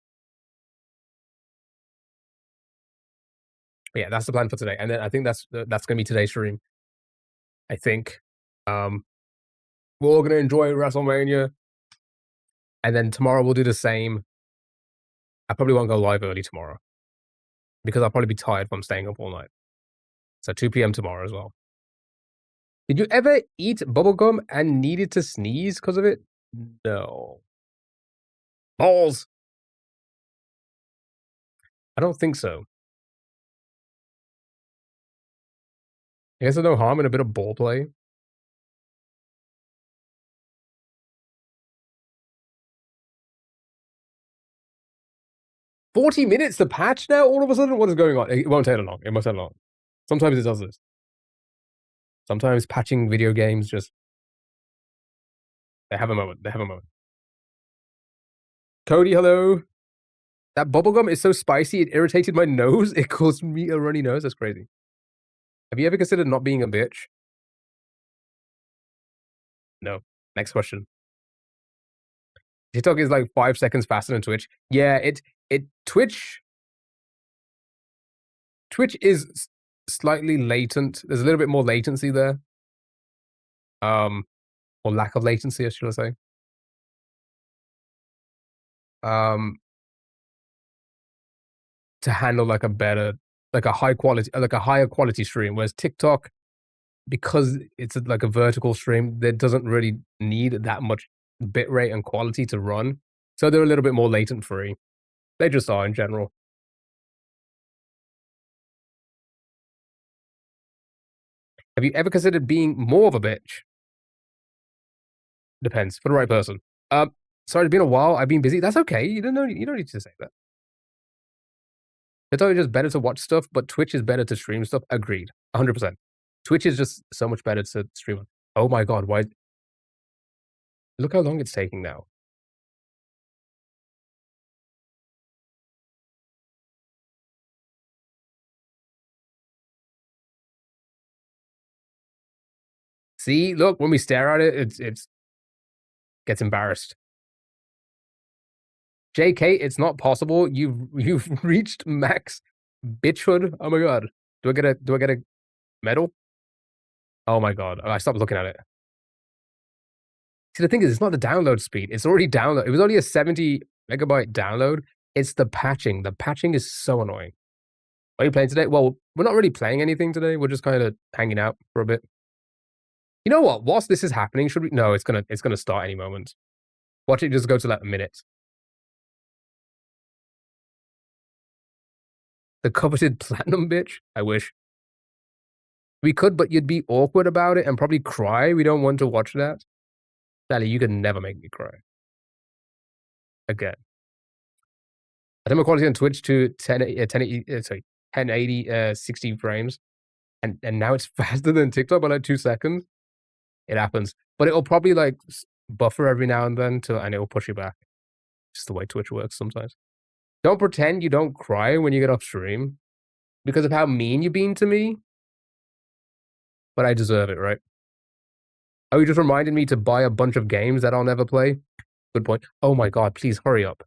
But yeah, that's the plan for today. And then I think that's going to be today's stream. I think. We're all going to enjoy WrestleMania. And then tomorrow we'll do the same. I probably won't go live early tomorrow, because I'll probably be tired from staying up all night. So 2 p.m. tomorrow as well. Did you ever eat bubblegum and needed to sneeze because of it? No. Balls! I don't think so. I guess there's no harm in a bit of ball play. $40 minutes to patch now? All of a sudden? What is going on? It won't take long. It must take long. Sometimes it does this. Sometimes patching video games just... They have a moment. They have a moment. Cody, hello. That bubblegum is so spicy, it irritated my nose. It caused me a runny nose. That's crazy. Have you ever considered not being a bitch? No. Next question. TikTok is 5 seconds faster than Twitch. Yeah, Twitch is slightly latent. There's a little bit more latency there. Or lack of latency, should I say? To handle like a better, like a high quality, like a higher quality stream. Whereas TikTok, because it's like a vertical stream, that doesn't really need that much bitrate and quality to run. So they're a little bit more latent free. They just are in general. Have you ever considered being more of a bitch? Depends for the right person. Sorry, it's been a while. I've been busy. That's okay. You don't know. You don't need to say that. It's always just better to watch stuff, but Twitch is better to stream stuff. Agreed, 100%. Twitch is just so much better to stream on. Oh my god, why? Look how long it's taking now. See, look, when we stare at it, it's gets embarrassed. JK, it's not possible. You've reached max bitchhood. Oh my god. Do I get a medal? Oh my god. I stopped looking at it. See, the thing is, it's not the download speed. It's already download. It was only a 70 megabyte download. It's the patching. The patching is so annoying. What are you playing today? Well, we're not really playing anything today. We're just kind of hanging out for a bit. You know what? Whilst this is happening, should we? No, it's gonna start any moment. Watch it just go to like a minute. The coveted platinum bitch. I wish we could, but you'd be awkward about it and probably cry. We don't want to watch that. Sally, you can never make me cry again. I think my quality on Twitch to 1080, 60 frames, and now it's faster than TikTok by like 2 seconds. It happens, but it'll probably like buffer every now and then and it'll push you back. Just the way Twitch works sometimes. Don't pretend you don't cry when you get off stream because of how mean you've been to me. But I deserve it, right? Oh, you just reminded me to buy a bunch of games that I'll never play. Good point. Oh my god, please hurry up.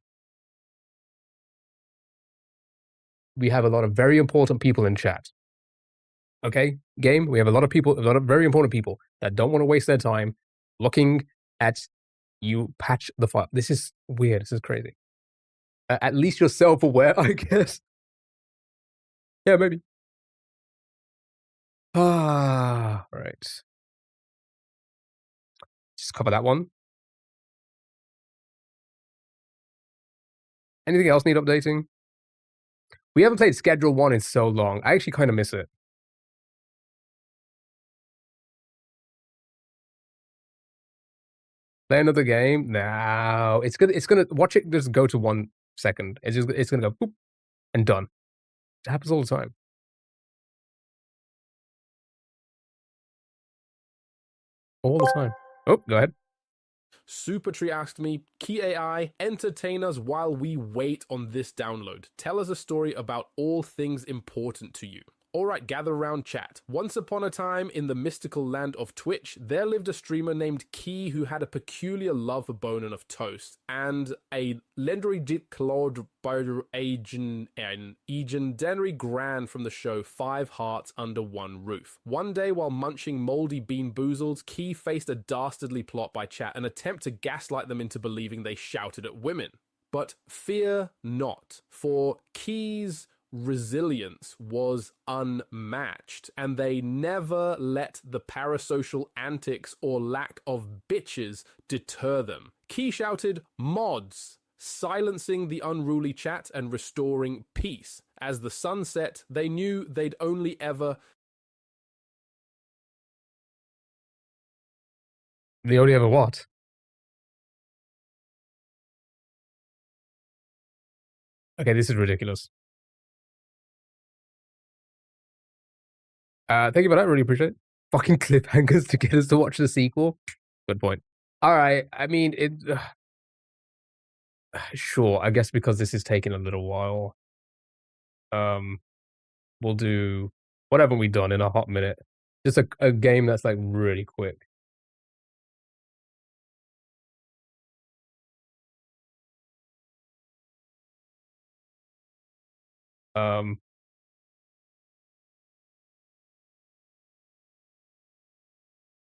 We have a lot of very important people in chat. Okay, game, we have a lot of people, a lot of very important people that don't want to waste their time looking at you patch the file. This is weird. This is crazy. At least you're self-aware, I guess. Yeah, maybe. Right. Just cover that one. Anything else need updating? We haven't played Schedule 1 in so long. I actually kind of miss it. Play another game? No. It's gonna watch it just go to 1 second. It's gonna go boop and done. It happens all the time. All the time. Oh, go ahead. Supertree asked me, Key AI, entertain us while we wait on this download. Tell us a story about all things important to you. Alright, gather around chat. Once upon a time, in the mystical land of Twitch, there lived a streamer named Key who had a peculiar love for bone and of toast, and a legendary dit Claude Egen Denry Grand from the show 5 Hearts Under One Roof. One day, while munching moldy bean boozles, Key faced a dastardly plot by chat, an attempt to gaslight them into believing they shouted at women. But fear not, for Key's resilience was unmatched, and they never let the parasocial antics or lack of bitches deter them. Key shouted, "Mods!" silencing the unruly chat and restoring peace. As the sun set, they knew they'd only ever... They only ever what? Okay, this is ridiculous. Thank you for that. Really appreciate it. Fucking cliffhangers to get us to watch the sequel. Good point. All right. I mean, sure. I guess because this is taking a little while. We'll do what haven't we done in a hot minute? Just a game that's like really quick.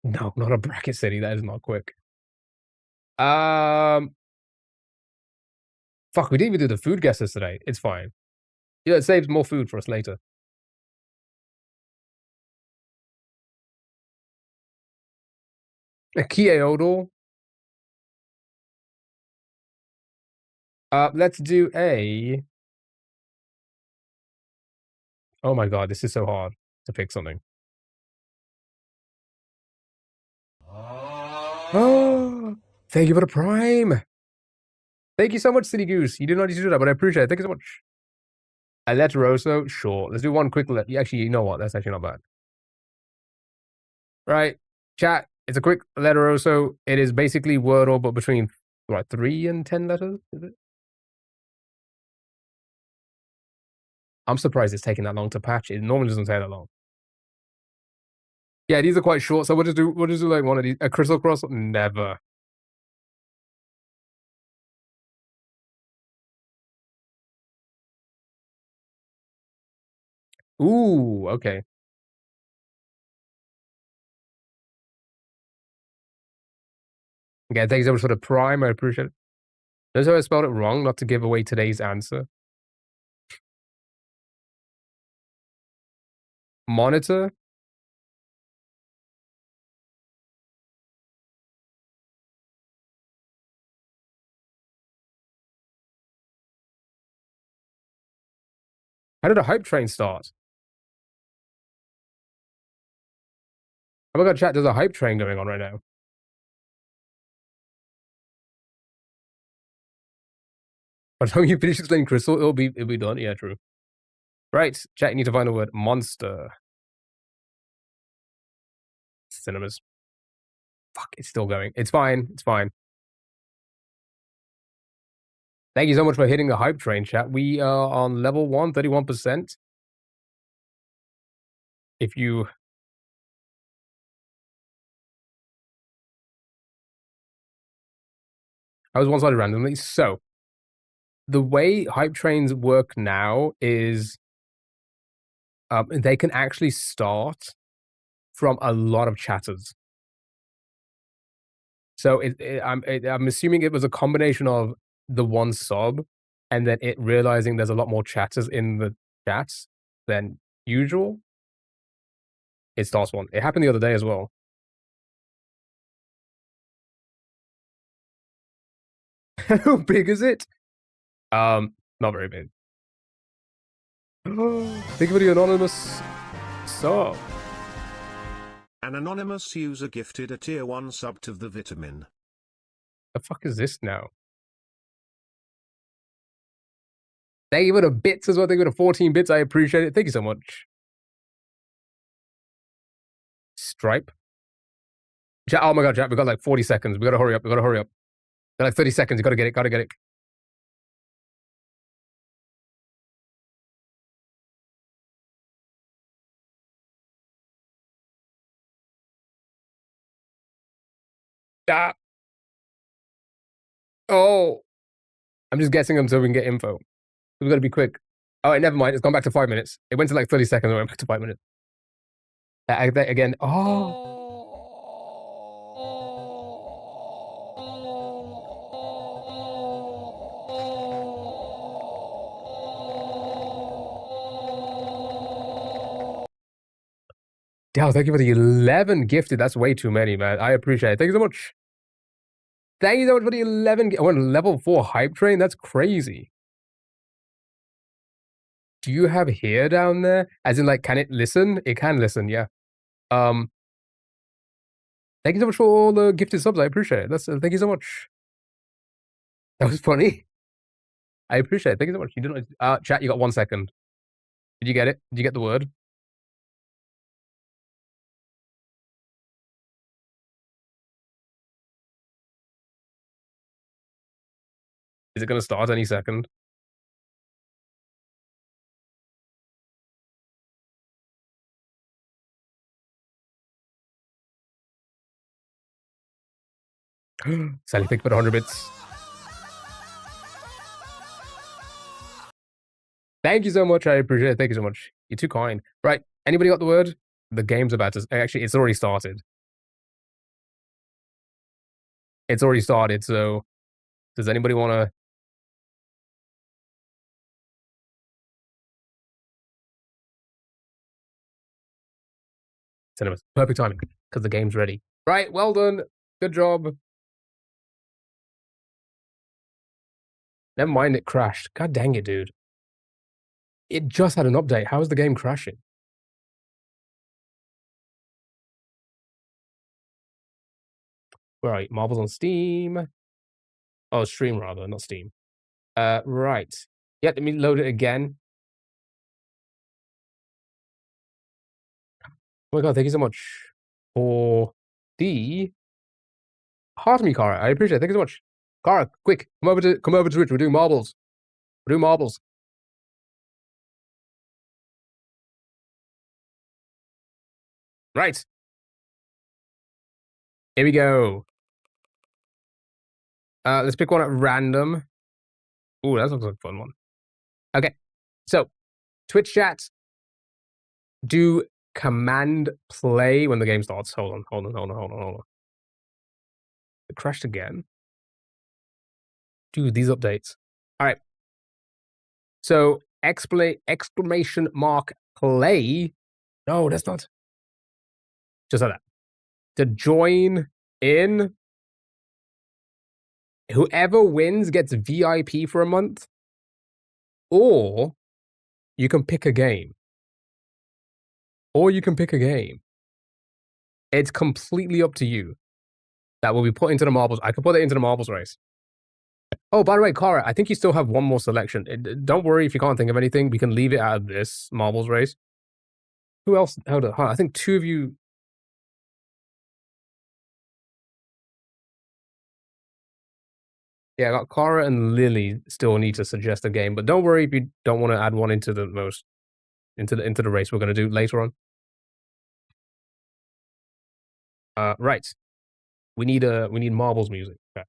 No, not a bracket city. That is not quick. Fuck, we didn't even do the food guesses today. It's fine. Yeah, it saves more food for us later. A Kyoto. Let's do a. Oh my god, this is so hard to pick something. Oh, thank you for the prime. Thank you so much, City Goose. You did not need to do that, but I appreciate it. Thank you so much. Letteroso, sure. Let's do one quick. Actually, you know what? That's actually not bad. Right, chat. It's a quick Letteroso. It is basically Wordle, but between 3 and 10 letters. Is it? I'm surprised it's taking that long to patch. It normally doesn't take that long. Yeah, these are quite short, so we'll just do like one of these. A Crystal Cross, never. Ooh, okay. Okay, thank you so much for the prime. I appreciate it. Notice how I spelled it wrong, not to give away today's answer. Monitor. How did a hype train start? Oh my god, chat, there's a hype train going on right now. By the time you finish explaining Crystal, it'll be done. Yeah, true. Right, chat, you need to find the word monster. Cinemas. Fuck, it's still going. It's fine. It's fine. Thank you so much for hitting the hype train, chat. We are on level 1, 31%. If you... I was one-sided randomly. So, the way hype trains work now is they can actually start from a lot of chatters. So I'm assuming it was a combination of the one sub and then it realizing there's a lot more chatters in the chats than usual. It starts one. It happened the other day as well. How big is it? Not very big. Think of the anonymous sub. An anonymous user gifted a tier 1 sub to the vitamin. The fuck is this now? Thank you for the bits as well. Thank you for the 14 bits. I appreciate it. Thank you so much. Stripe. Oh my god, chat. We got like 40 seconds. We gotta hurry up. We got like 30 seconds. You gotta get it. Ah. Oh. I'm just guessing them so we can get info. We've got to be quick. Oh, never mind. It's gone back to 5 minutes. It went to like 30 seconds and went back to 5 minutes. Again. Oh. Damn, thank you for the 11 gifted. That's way too many, man. I appreciate it. Thank you so much. Thank you so much for the 11. Oh, and level 4 hype train? That's crazy. Do you have hair down there? As in, like, can it listen? It can listen, yeah. Thank you so much for all the gifted subs. I appreciate it. Thank you so much. That was funny. I appreciate it. Thank you so much. You didn't. Chat, you got 1 second. Did you get it? Did you get the word? Is it going to start any second? Sally, thank you for the 100 bits. Thank you so much. I appreciate it. Thank you so much. You're too kind. Right. Anybody got the word? The game's about to... Actually, it's already started. It's already started, so does anybody want to? Cinemas. Perfect timing, because the game's ready. Right, well done. Good job. Never mind, it crashed. God dang it, dude. It just had an update. How is the game crashing? Right, Marvel's on Steam. Oh, Stream rather, not Steam. Right. Yeah, let me load it again. Oh my god, thank you so much for the heart me, Kara. I appreciate it. Thank you so much. Kara, quick, come over to Twitch. We're doing marbles. We're doing marbles. Right. Here we go. Let's pick one at random. Ooh, that looks like a fun one. Okay. So, Twitch chat, do command play when the game starts. Hold on. It crashed again. Dude, these updates. All right. So, exclamation mark play. No, that's not. Just like that. To join in. Whoever wins gets VIP for a month. Or you can pick a game. It's completely up to you. That will be put into the marbles. I could put it into the marbles race. Oh, by the way, Kara, I think you still have one more selection. Don't worry if you can't think of anything. We can leave it out of this marbles race. Who else? Hold on. I think two of you. Yeah, I got Kara and Lily still need to suggest a game, but don't worry if you don't want to add one into the race we're going to do later on. Right. We need marbles music. Okay.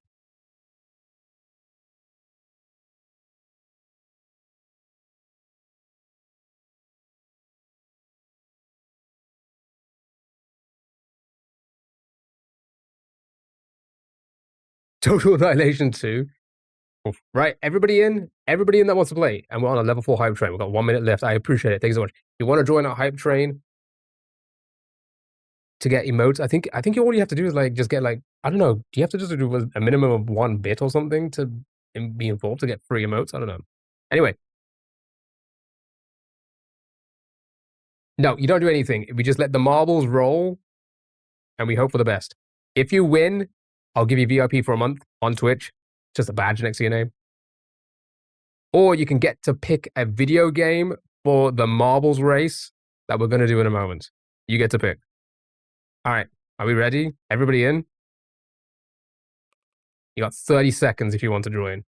Total Annihilation 2. Right, everybody in that wants to play, and we're on a level 4 hype train. We've got 1 minute left. I appreciate it. Thank you so much. If you want to join our hype train to get emotes, I think all you have to do is like just get like, I don't know, do you have to just do a minimum of 1 bit or something to be involved to get free emotes? I don't know. Anyway. No, you don't do anything. We just let the marbles roll and we hope for the best. If you win, I'll give you VIP for a month on Twitch. Just a badge next to your name. Or you can get to pick a video game for the marbles race that we're going to do in a moment. You get to pick. All right. Are we ready? Everybody in? You got 30 seconds if you want to join.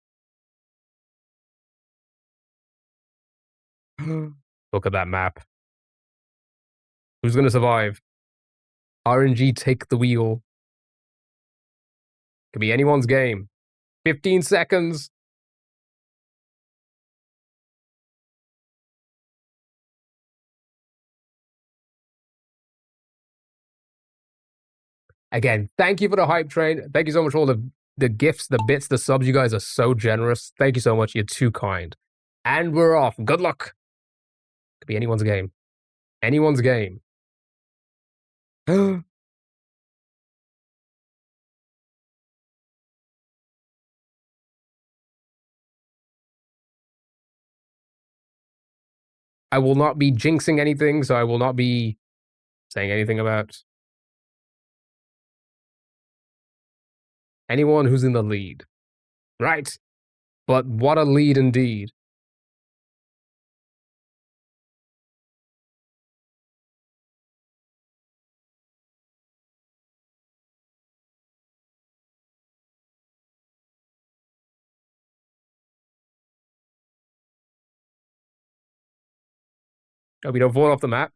Look at that map. Who's going to survive? RNG take the wheel. Could be anyone's game. 15 seconds. Again, thank you for the hype train. Thank you so much for all the gifts, the bits, the subs. You guys are so generous. Thank you so much. You're too kind. And we're off. Good luck. Could be anyone's game. Anyone's game. I will not be jinxing anything, so I will not be saying anything about anyone who's in the lead. Right. But what a lead indeed. Oh, we don't fall off the map.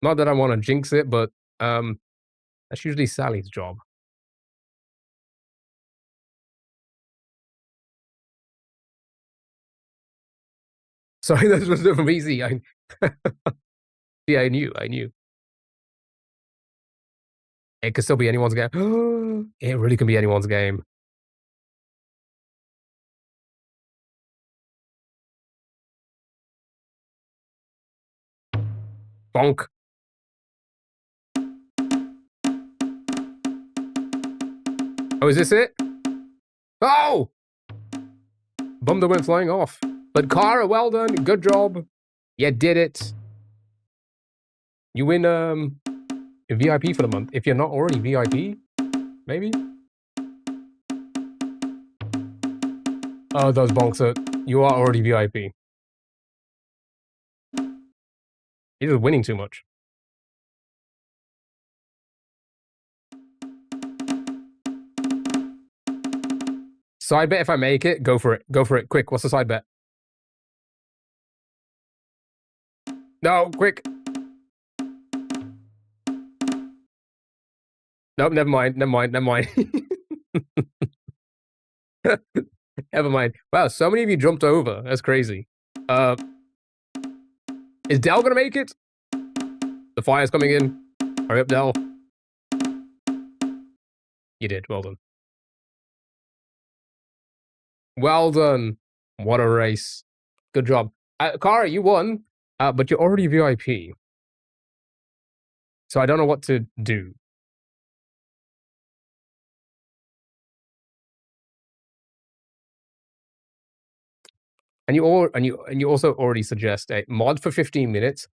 Not that I want to jinx it, but that's usually Sally's job. Sorry, that was from easy. Yeah, I knew. It could still be anyone's game. It really can be anyone's game. Bonk. Oh, is this it? Oh! Bummed went flying off. But Kara, well done. Good job. You did it. You win a VIP for the month. If you're not already VIP, maybe? Oh, those bonks are... You are already VIP. You're just winning too much. Side bet if I make it, go for it. Go for it. Quick, what's the side bet? No, quick. Nope, never mind. Never mind. Never mind. Never mind. Wow, so many of you jumped over. That's crazy. Is Dell gonna make it? The fire's coming in. Hurry up, Dell. You did. Well done. Well done. What a race. Good job. Kara, you won, but you're already VIP. So I don't know what to do. And you also already suggest a mod for 15 minutes.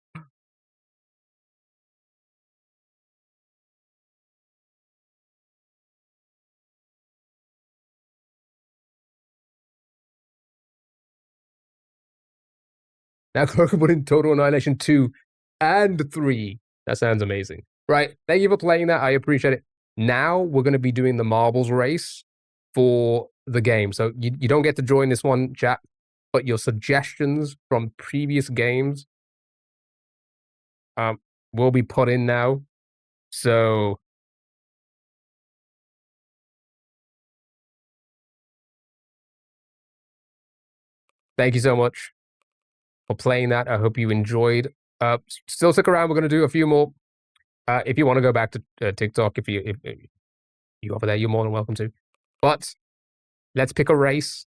Now Croker put in Total Annihilation 2 and 3. That sounds amazing. Right. Thank you for playing that. I appreciate it. Now we're going to be doing the marbles race for the game. So you don't get to join this one, chat, but your suggestions from previous games will be put in now. So thank you so much for playing that. I hope you enjoyed. Still stick around. We're going to do a few more. If you want to go back to TikTok, if you over there, you're more than welcome to. But let's pick a race.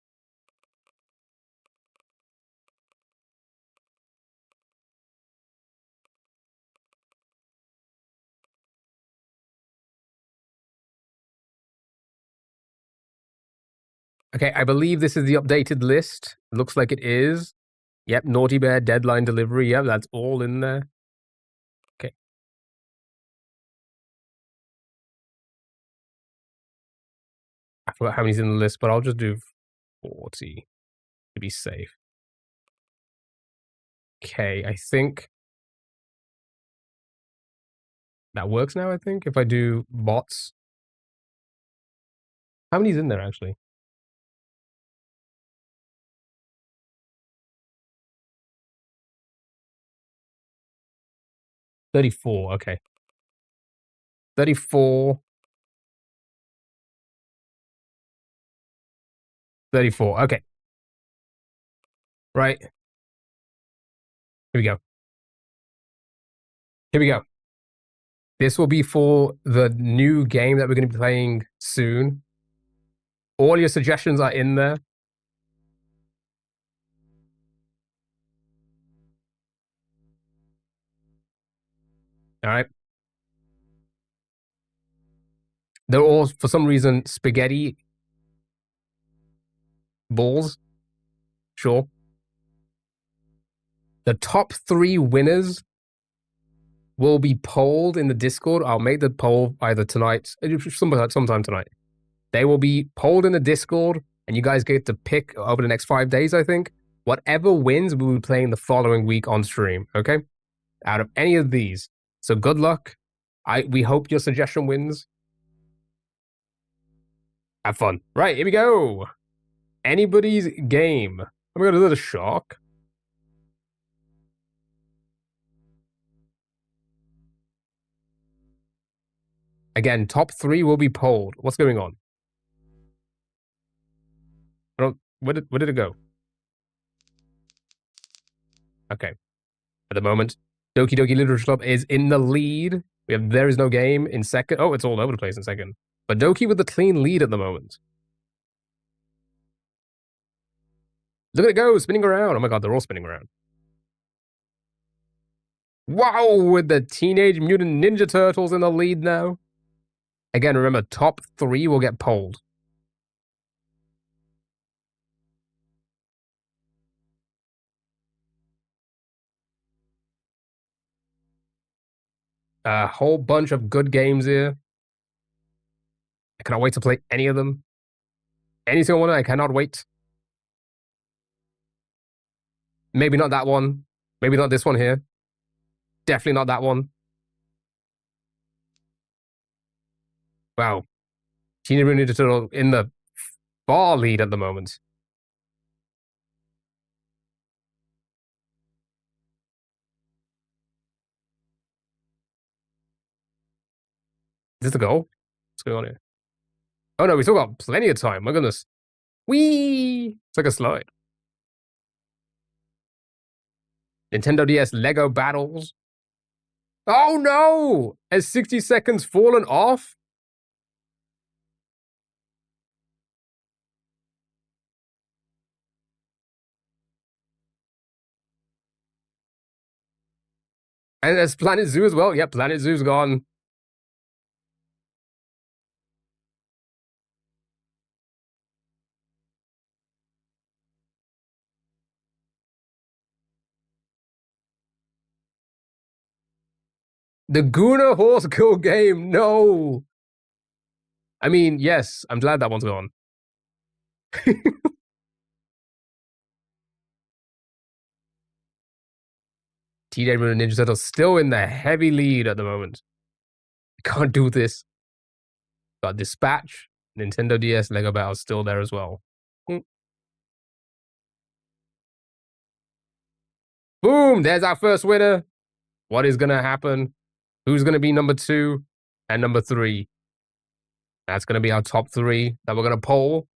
Okay, I believe this is the updated list. Looks like it is. Yep, Naughty Bear, deadline delivery. Yep, that's all in there. Okay. I forgot how many's in the list, but I'll just do 40 to be safe. Okay, I think that works now, I think, if I do bots. How many's in there, actually? $34, okay. 34. 34, okay. Right. Here we go. Here we go. This will be for the new game that we're going to be playing soon. All your suggestions are in there. All right. They're all, for some reason, spaghetti balls. Sure. The top 3 winners will be polled in the Discord. I'll make the poll either tonight, sometime tonight. They will be polled in the Discord, and you guys get to pick over the next 5 days, I think. Whatever wins, we'll be playing the following week on stream, okay? Out of any of these. So good luck. We hope your suggestion wins. Have fun. Right, here we go. Anybody's game. I'm going to do the shock. Again, top 3 will be polled. What's going on? I don't. Where did it go? Okay. At the moment, Doki Doki Literature Club is in the lead. We have There Is No Game in second. Oh, it's all over the place in second. But Doki with the clean lead at the moment. Look at it go, spinning around. Oh my god, they're all spinning around. Wow, with the Teenage Mutant Ninja Turtles in the lead now. Again, remember, top 3 will get polled. A whole bunch of good games here. I cannot wait to play any of them. Any single one, I cannot wait. Maybe not that one. Maybe not this one here. Definitely not that one. Wow. Teenage Mutant Ninja Turtle in the far lead at the moment. Is this the goal? What's going on here? Oh no, we still got plenty of time. My goodness. Whee! It's like a slide. Nintendo DS Lego Battles. Oh no! Has 60 seconds fallen off? And there's Planet Zoo as well. Yeah, Planet Zoo's gone. The Guna Horse Girl game. No. I mean, yes, I'm glad that one's gone. Teenage Mutant Ninja Turtles still in the heavy lead at the moment. Can't do this. Got Dispatch, Nintendo DS, Lego Battles still there as well. Boom! There's our first winner. What is going to happen? Who's going to be number 2 and number 3? That's going to be our top 3 that we're going to poll.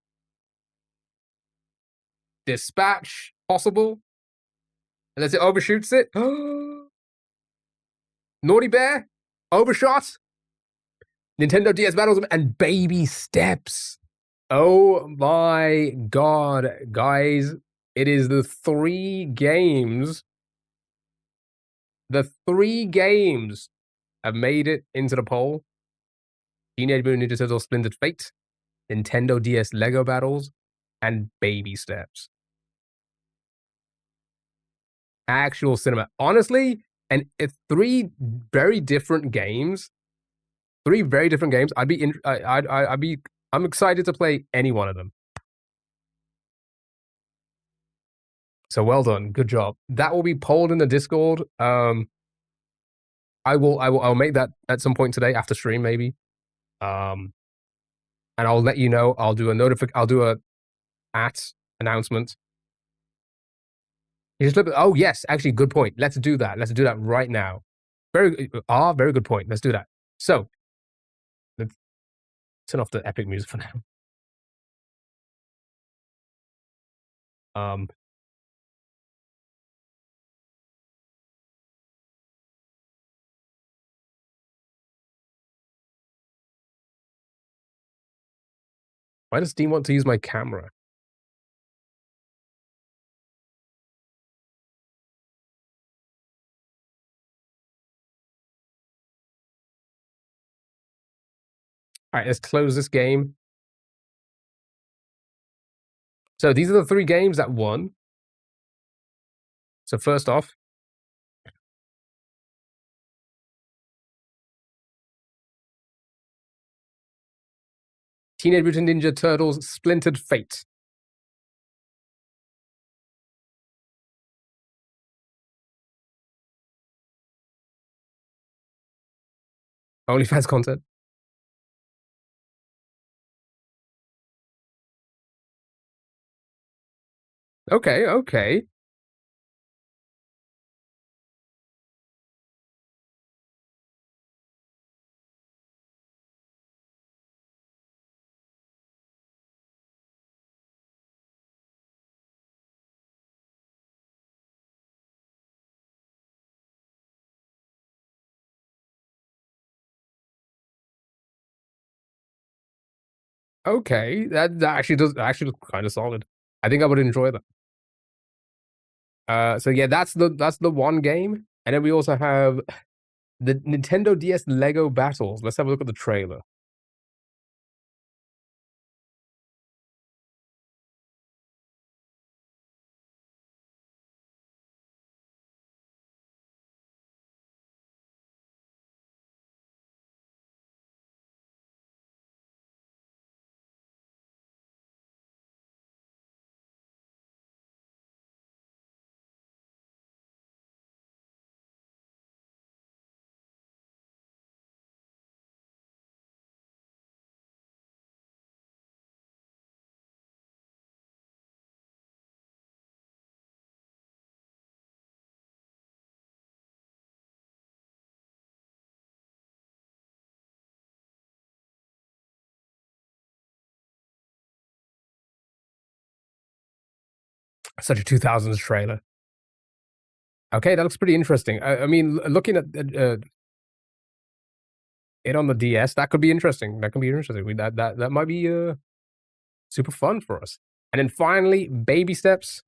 Dispatch, possible. Unless it overshoots it. Naughty Bear, overshot. Nintendo DS Battles and Baby Steps. Oh my god, guys. It is the 3 games. The 3 games have made it into the poll. Teenage Mutant Ninja Turtles Splintered Fate, Nintendo DS Lego Battles, and Baby Steps. Actual cinema. Honestly, and it's 3 very different games. 3 very different games. I'm excited to play any one of them. So well done, good job. That will be polled in the Discord. I'll make that at some point today after stream maybe. And I'll let you know. I'll do a announcement. You just look. Oh yes, actually, good point. Let's do that. Let's do that right now. Very good point. Let's do that. So let's turn off the epic music for now. Why does Steam want to use my camera? All right, let's close this game. So these are the 3 games that won. So first off, Teenage Mutant Ninja Turtles Splintered Fate. OnlyFans content. Okay, okay. Okay, that actually look kind of solid. I think I would enjoy that. So yeah, that's the one game, and then we also have the Nintendo DS Lego Battles. Let's have a look at the trailer. Such a 2000s trailer. Okay, that looks pretty interesting. I mean, looking at it on the DS, that could be interesting. That could be interesting. That might be super fun for us. And then finally, baby steps.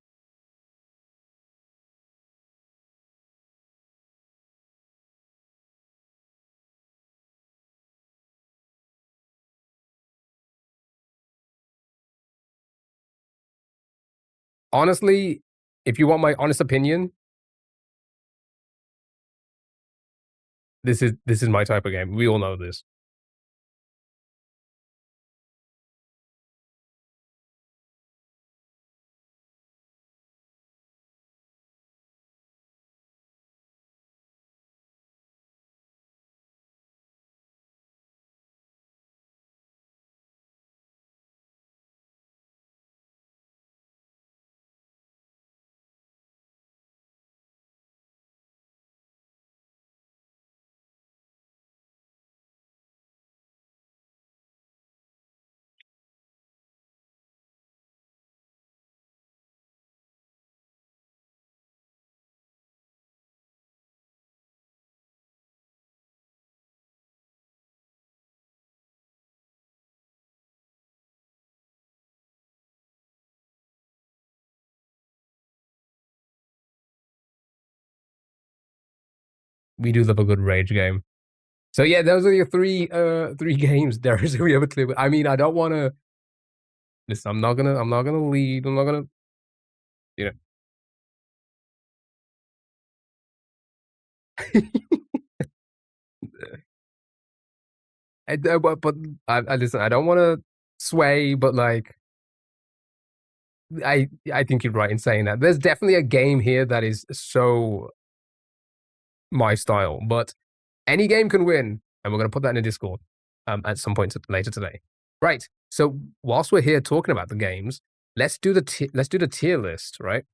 Honestly, if you want my honest opinion, this is my type of game. We all know this. We do love a good rage game. So yeah, those are your three games, Darius, we ever clear. I mean, I don't want to. Listen, I'm not gonna lead. I'm not gonna. You know. But I listen. I don't want to sway, but like, I think you're right in saying that. There's definitely a game here that is so my style, but any game can win, and we're gonna put that in a Discord at some point later today. Right. So whilst we're here talking about the games, let's do the tier list, right?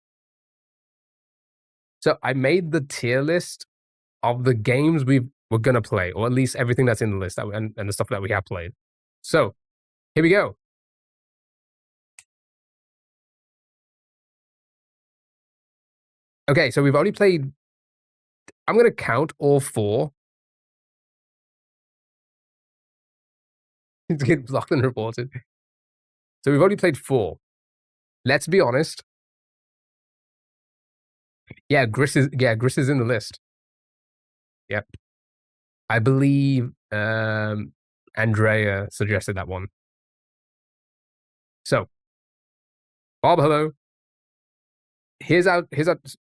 So I made the tier list of the games we're gonna play, or at least everything that's in the list and the stuff that we have played. So here we go. Okay, so we've only played. I'm gonna count all four. It's getting blocked and reported. So we've only played four. Let's be honest. Yeah, Gris is in the list. Yep. I believe Andrea suggested that one. So, Bob, hello. Here's our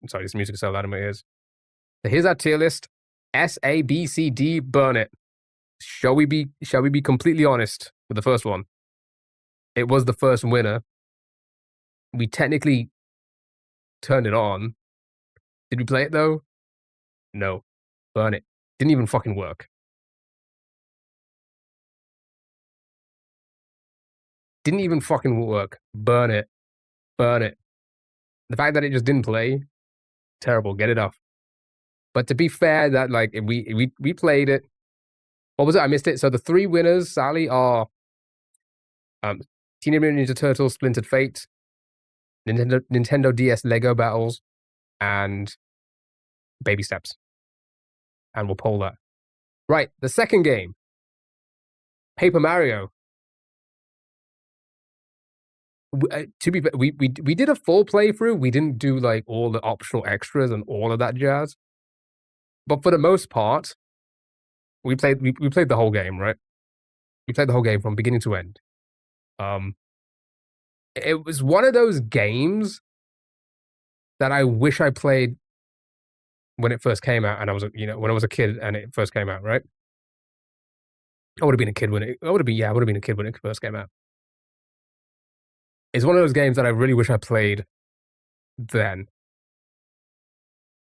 sorry, this music is so loud in my ears. So here's our tier list. S, A, B, C, D, burn it. Shall we be completely honest with the first one? It was the first winner. We technically turned it on. Did we play it though? No. Burn it. Didn't even fucking work. Didn't even fucking work. Burn it. Burn it. The fact that it just didn't play, terrible. Get it off. But to be fair, that like we played it. What was it? I missed it. So the three winners, Sally, are Teenage Mutant Ninja Turtles, Splintered Fate, Nintendo DS Lego Battles, and Baby Steps. And we'll poll that. Right, the second game, Paper Mario. To be fair, we did a full playthrough. We didn't do like all the optional extras and all of that jazz. But for the most part, we played the whole game, right? We played the whole game from beginning to end. It was one of those games that I wish I played when it first came out, and I was, when I was a kid and it first came out, right? I would have been a kid when it. I would have been a kid when it first came out. It's one of those games that I really wish I played then.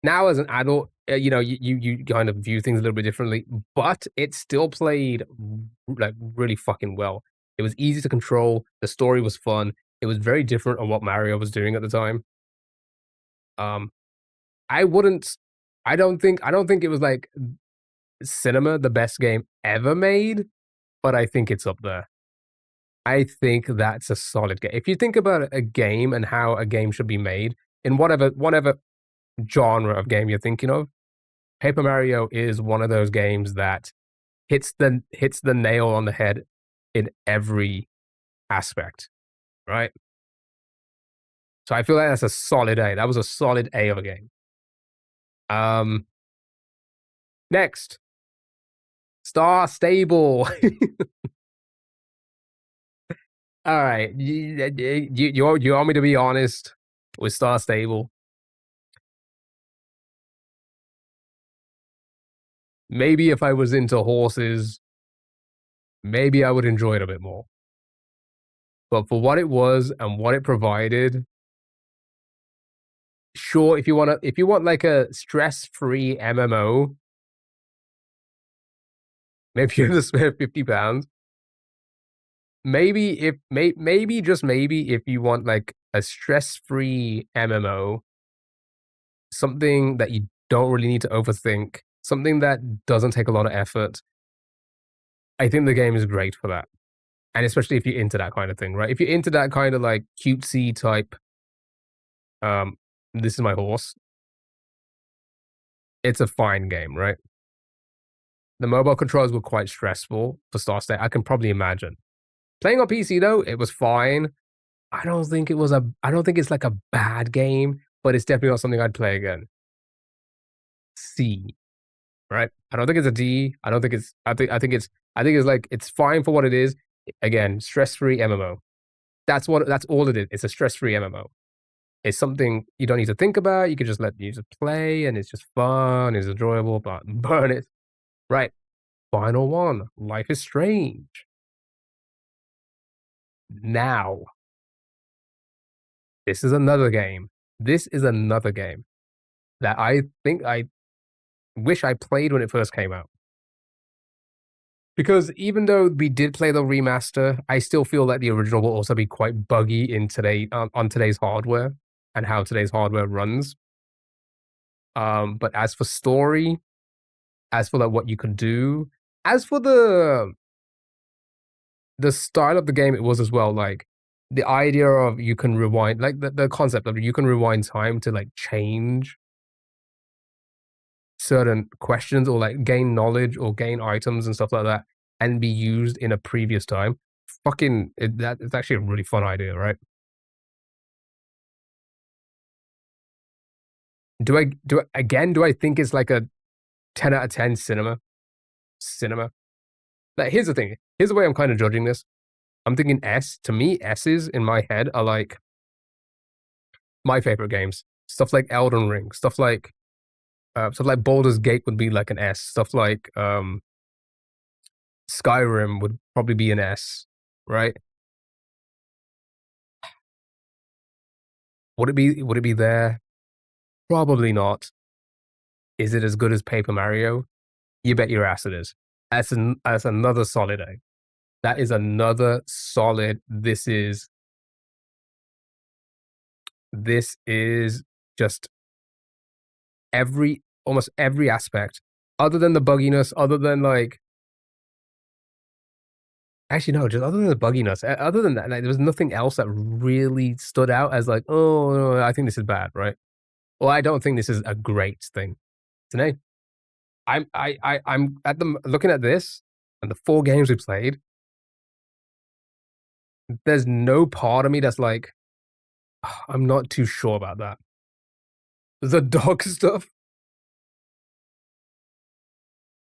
Now, as an adult, you kind of view things a little bit differently, but it still played like really fucking well. It was easy to control. The story was fun. It was very different on what Mario was doing at the time. I wouldn't. I don't think it was like cinema the best game ever made, but I think it's up there. I think that's a solid game. If you think about a game and how a game should be made in whatever genre of game you're thinking of, Paper Mario is one of those games that hits the nail on the head in every aspect, right? So I feel like that's a solid A. That was a solid A of a game. Next, Star Stable. All right, you want me to be honest with Star Stable? Maybe if I was into horses, maybe I would enjoy it a bit more. But for what it was and what it provided, sure, if you want like a stress-free MMO, maybe you're gonna spare £50. Maybe just maybe if you want like a stress-free MMO, something that you don't really need to overthink, something that doesn't take a lot of effort, I think the game is great for that. And especially if you're into that kind of thing, right? If you're into that kind of like cutesy type, this is my horse, it's a fine game, right? The mobile controls were quite stressful for Star State. I can probably imagine. Playing on PC though, it was fine. I don't think it's like a bad game, but it's definitely not something I'd play again. C, right? I don't think it's a D. I think it's like it's fine for what it is. Again, stress-free MMO. That's all it is. It's a stress-free MMO. It's something you don't need to think about. You can just let the user play, and it's just fun. It's enjoyable. But burn it. Right. Final one. Life is Strange. Now, this is another game. This is another game that I think I wish I played when it first came out. Because even though we did play the remaster, I still feel like the original will also be quite buggy in on today's hardware and how today's hardware runs. But as for story, as for like what you could do, as for the style of the game, it was as well like the idea of you can rewind, like the concept of you can rewind time to like change certain questions or like gain knowledge or gain items and stuff like that and be used in a previous time. It's actually a really fun idea, right? Do I think it's like a 10 out of 10 cinema? Like, here's the thing. Here's the way I'm kind of judging this. I'm thinking S. To me, S's in my head are like my favorite games. Stuff like Elden Ring. Stuff like Baldur's Gate would be like an S. Stuff like Skyrim would probably be an S, right? Would it be there? Probably not. Is it as good as Paper Mario? You bet your ass it is. That's another solid A. That is another solid. This is just almost every aspect, other than the bugginess, other than like, actually no, just other than the bugginess, other than that, like, there was nothing else that really stood out as like, oh, no, I think this is bad, right? Well, I don't think this is a great thing. Today, I'm looking at this and the 4 games we played. There's no part of me that's like, I'm not too sure about that. The dog stuff?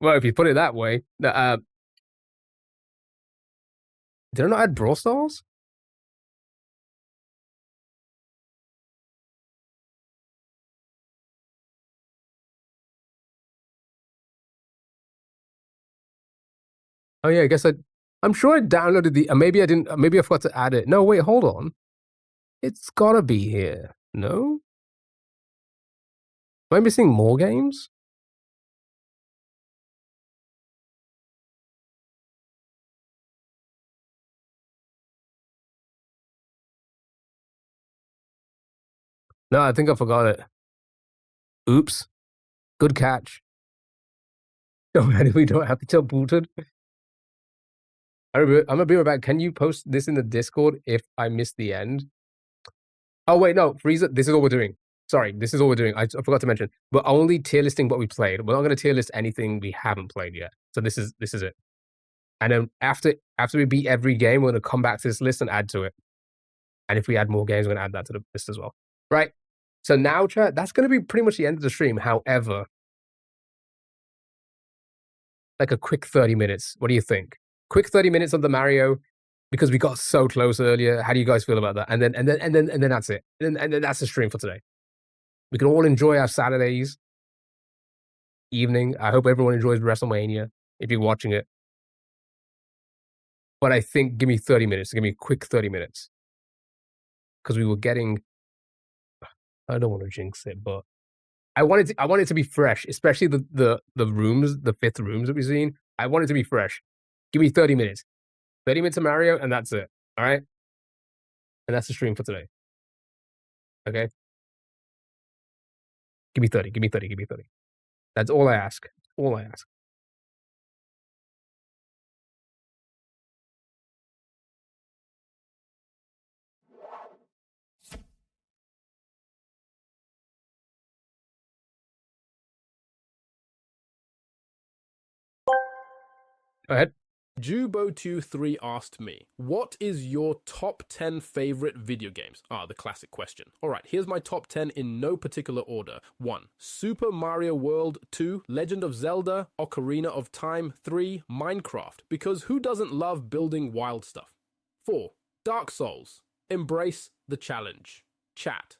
Well, if you put it that way, did I not add Brawl Stars? Oh yeah, I guess I'm sure I downloaded the. Maybe I didn't. Maybe I forgot to add it. No, wait, hold on. It's gotta be here. No? Am I missing more games? No, I think I forgot it. Oops. Good catch. Oh, man, we don't have to tell booted. I'm gonna be right back. Can you post this in the Discord if I miss the end? Oh wait, no, Frieza. This is all we're doing. Sorry, this is all we're doing. I forgot to mention. We're only tier listing what we played. We're not gonna tier list anything we haven't played yet. So this is it. And then after we beat every game, we're gonna come back to this list and add to it. And if we add more games, we're gonna add that to the list as well. Right. So now, chat, that's gonna be pretty much the end of the stream. However, like a quick 30 minutes. What do you think? Quick 30 minutes of the Mario, because we got so close earlier. How do you guys feel about that? And then that's it. And then that's the stream for today. We can all enjoy our Saturdays evening. I hope everyone enjoys WrestleMania if you're watching it. But I think give me 30 minutes. Give me a quick 30 minutes. Because we were getting, I don't want to jinx it, but I want it to be fresh, especially the rooms, the 5th rooms that we've seen. I want it to be fresh. Give me 30 minutes. 30 minutes of Mario, and that's it. All right? And that's the stream for today. Okay? Give me 30. Give me 30. Give me 30. That's all I ask. All I ask. Go ahead. Jubo23 asked me, what is your top 10 favorite video games? Ah, the classic question. Alright, here's my top 10 in no particular order. 1. Super Mario World. 2. Legend of Zelda, Ocarina of Time. 3. Minecraft, because who doesn't love building wild stuff? 4. Dark Souls. Embrace the challenge. Chat.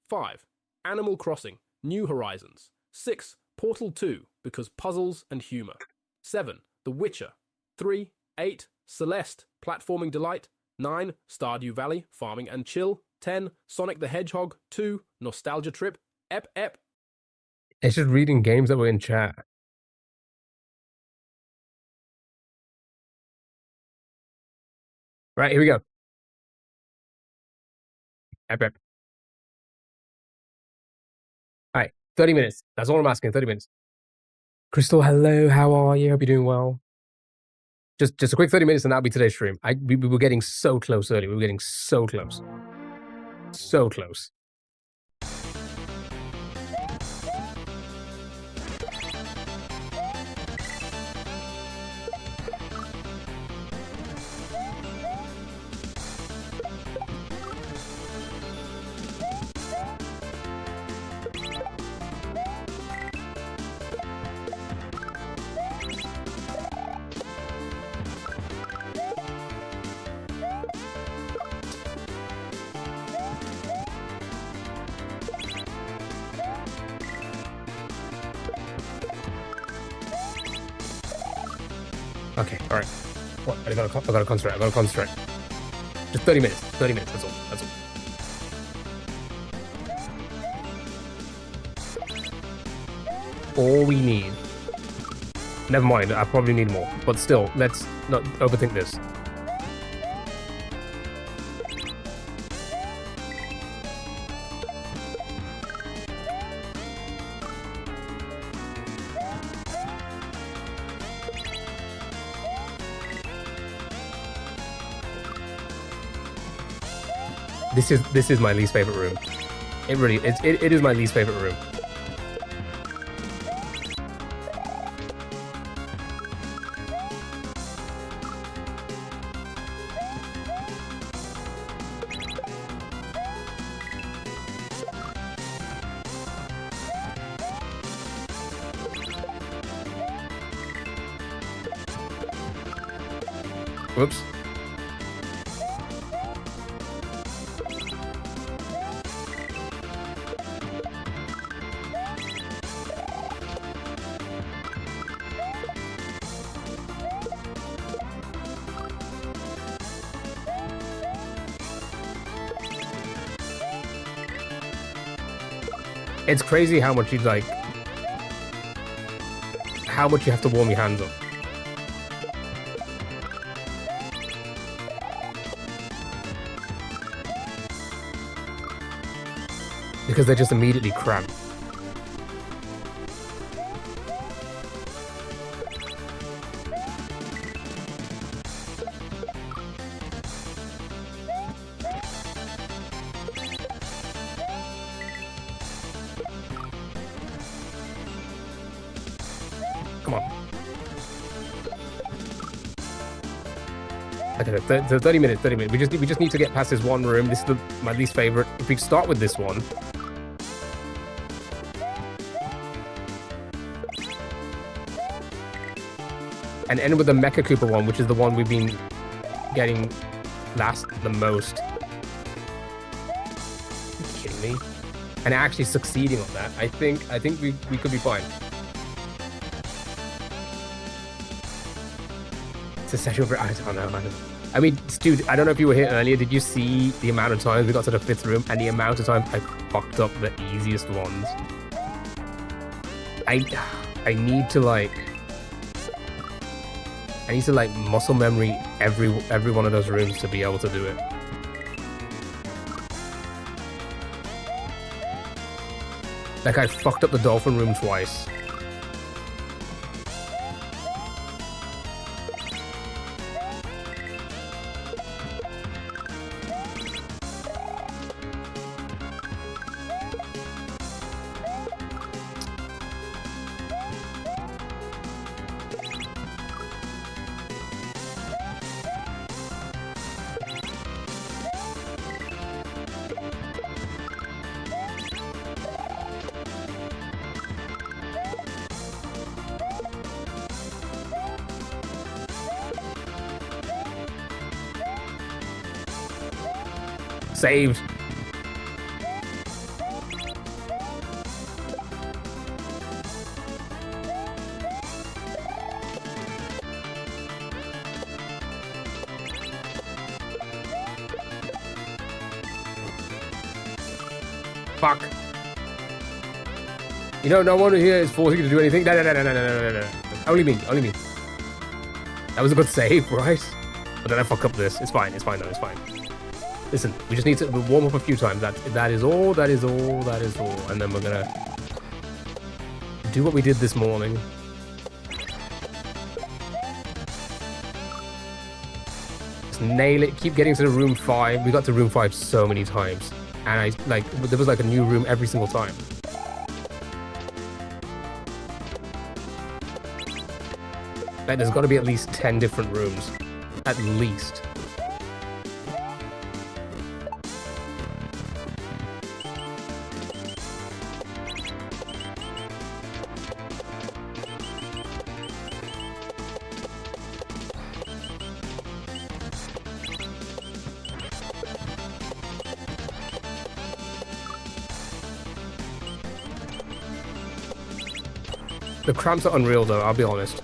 5. Animal Crossing. New Horizons. 6. Portal 2, because puzzles and humor. 7. The Witcher. 3. 8. Celeste, platforming delight. 9. Stardew Valley, farming and chill. 10. Sonic the Hedgehog 2, nostalgia trip. Ep. It's just reading games that were in chat. Right, here we go. Ep. All right, 30 minutes. That's all I'm asking, 30 minutes. Crystal, hello, how are you? Hope you're doing well. Just a quick 30 minutes and that'll be today's stream. We were getting so close earlier. We were getting so close. So close. Okay, all right. What? I gotta concentrate. Just 30 minutes. 30 minutes. That's all. That's all. All we need. Never mind. I probably need more. But still, let's not overthink this. This is my least favorite room. It really it is my least favorite room. Whoops. It's crazy how much you like, how much you have to warm your hands up. Because they're just immediately cramped. Come on. Okay, 30 minutes, 30 minutes. We just need to get past this one room. This is my least favorite. If we start with this one. And end with the Mecha Cooper one, which is the one we've been getting last the most. Are you kidding me? And actually succeeding on that. I think we could be fine. It's a session for I don't know. I mean, dude, I don't know if you were here earlier. Did you see the amount of times we got to the 5th room and the amount of times I fucked up the easiest ones? I need to like muscle memory every one of those rooms to be able to do it. Like I fucked up the dolphin room twice. Saved. Fuck. You know, no one here is forcing you to do anything. No. Only me. That was a good save, right? But then I fuck up this. It's fine though, it's fine. Listen, we just need to warm up a few times. That is all. And then we're gonna do what we did this morning. Just nail it. Keep getting to the room 5. We got to room 5 so many times. And there was like a new room every single time. Like, there's got to be at least 10 different rooms. At least. The cramps are unreal though, I'll be honest.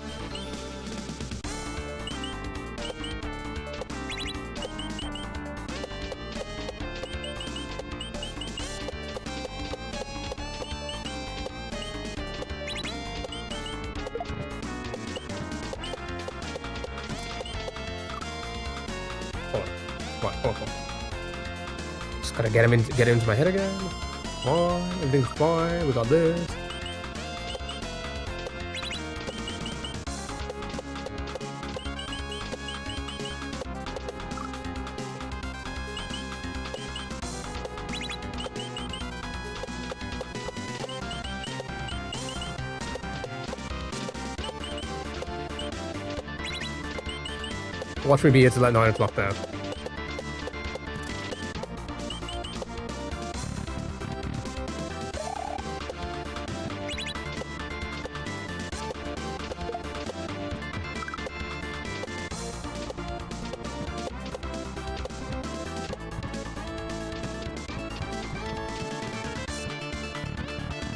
Come on. Just gotta get him into my head again. Fine, everything's fine, we got this. Watch me be here till like 9 o'clock now.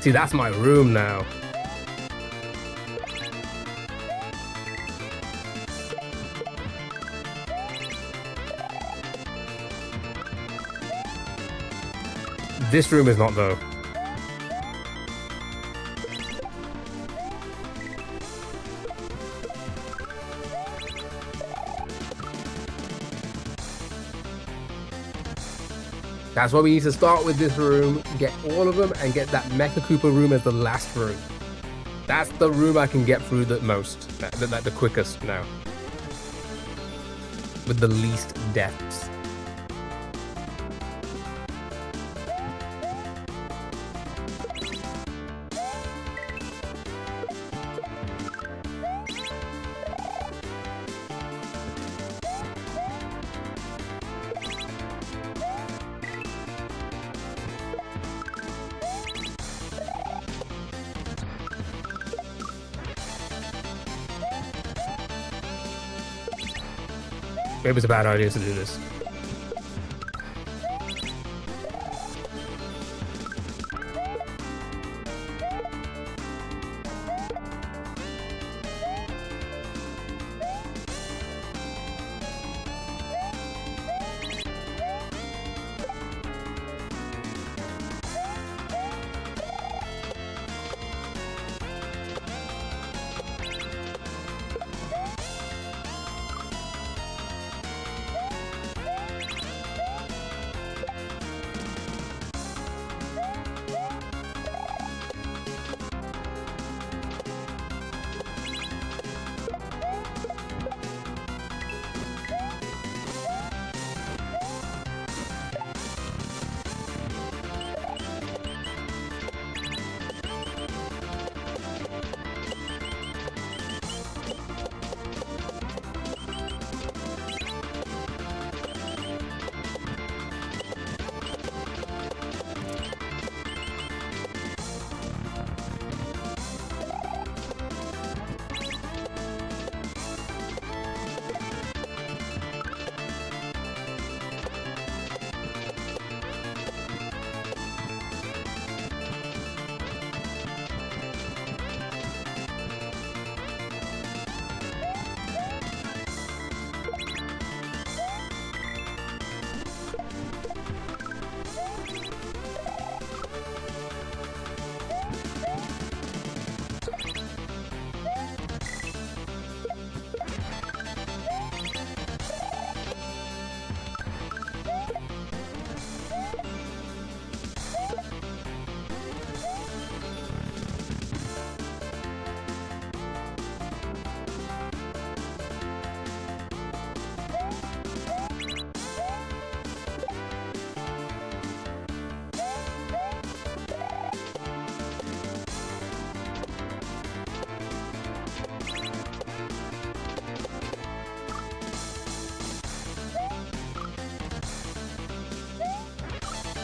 See, that's my room now. This room is not, though. That's why we need to start with this room, get all of them, and get that Mecha Koopa room as the last room. That's the room I can get through the most, the quickest now. With the least deaths. Maybe it's a bad idea to do this.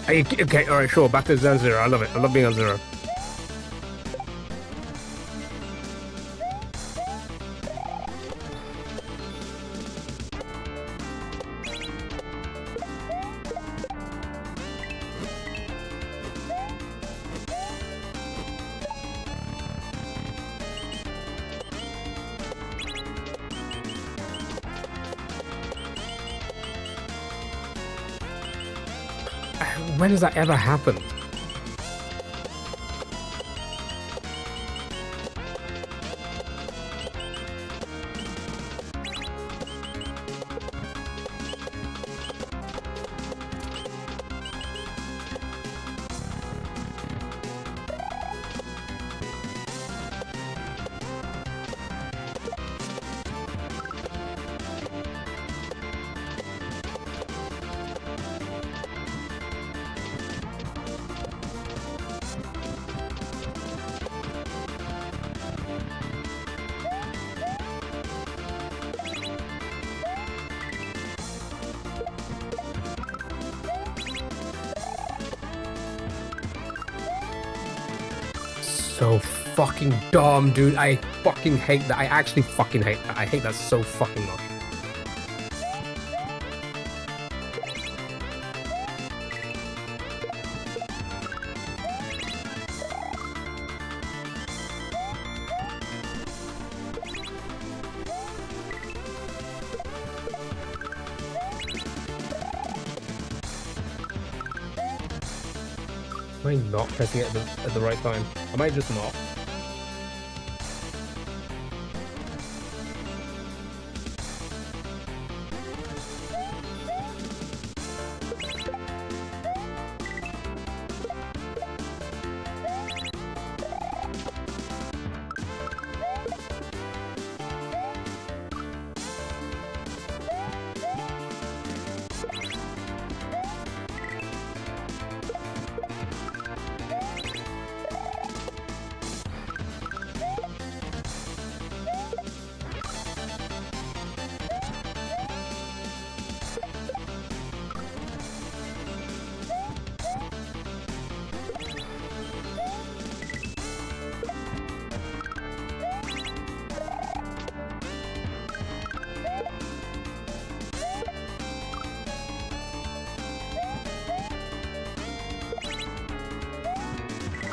Okay, alright, sure, back to Zone Zero. I love it. I love being on Zero. When has that ever happened? So fucking dumb, dude. I fucking hate that. I actually fucking hate that. I hate that so fucking much. Am I not pressing it at the right time? I might just not.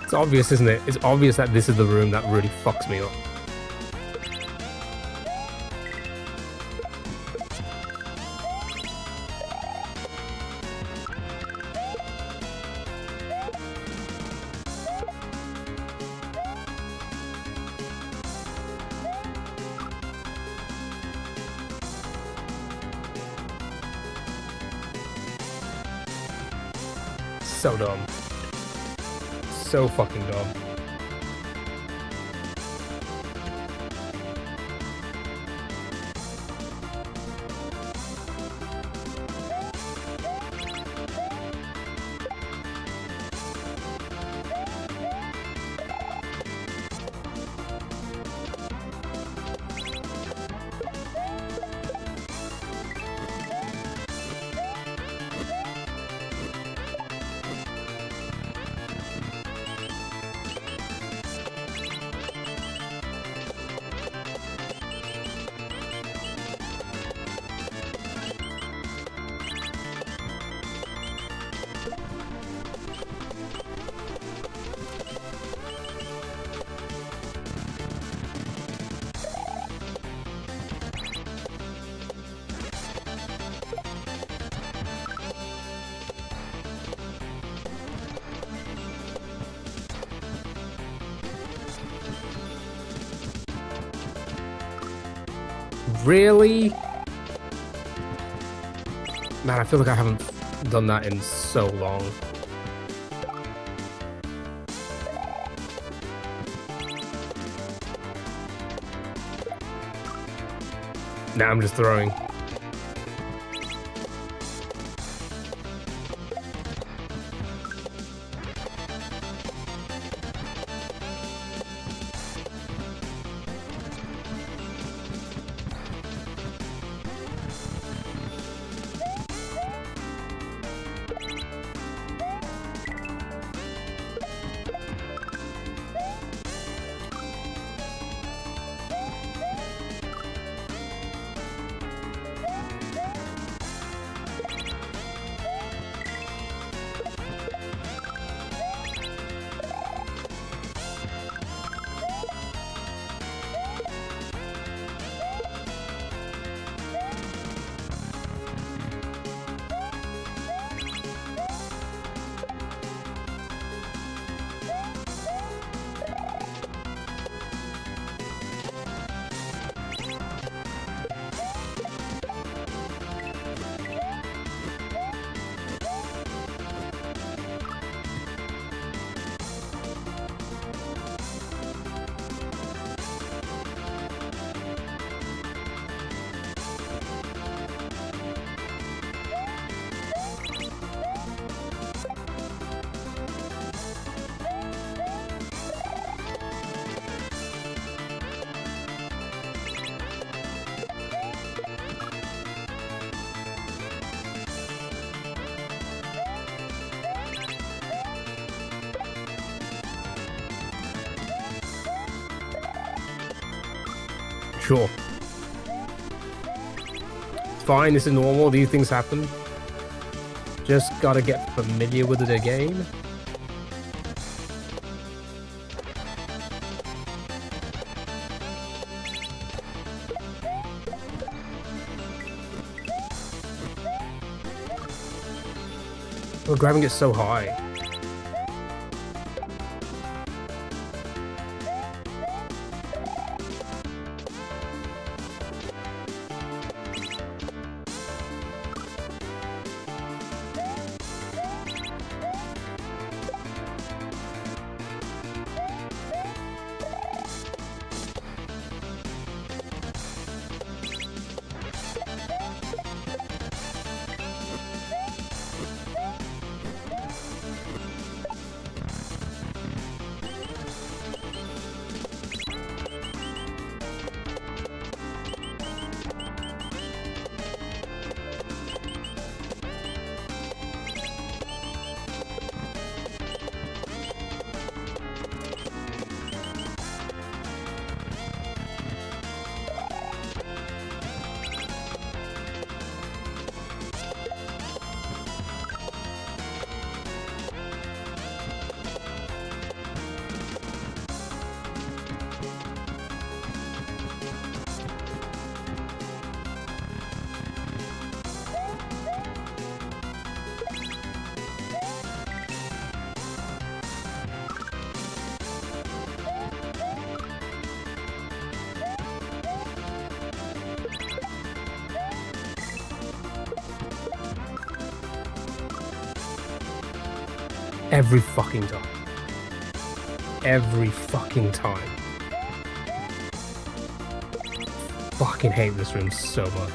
It's obvious, isn't it? It's obvious that this is the room that really fucks me up. So dumb. So fucking dumb. Really? Man, I feel like I haven't done that in so long. Now I'm just throwing. Sure. It's fine, this is normal, these things happen. Just gotta get familiar with it again. We're grabbing it so high. Every fucking time. Every fucking time. Fucking hate this room so much.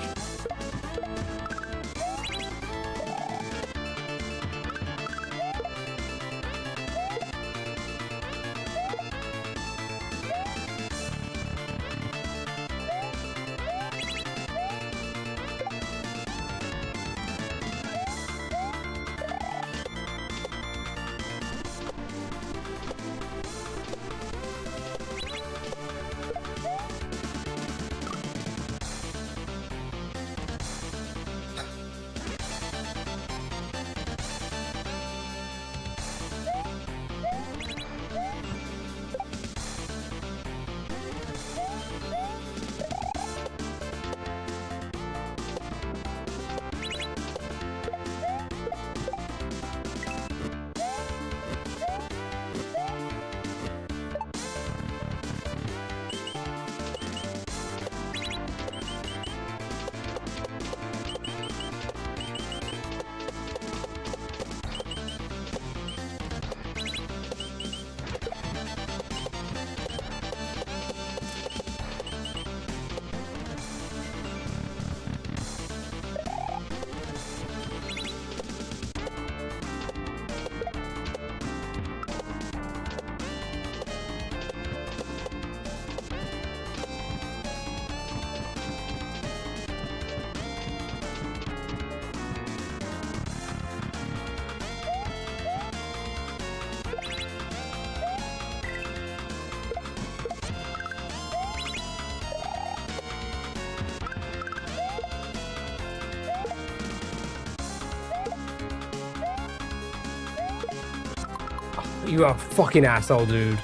You are a fucking asshole, dude.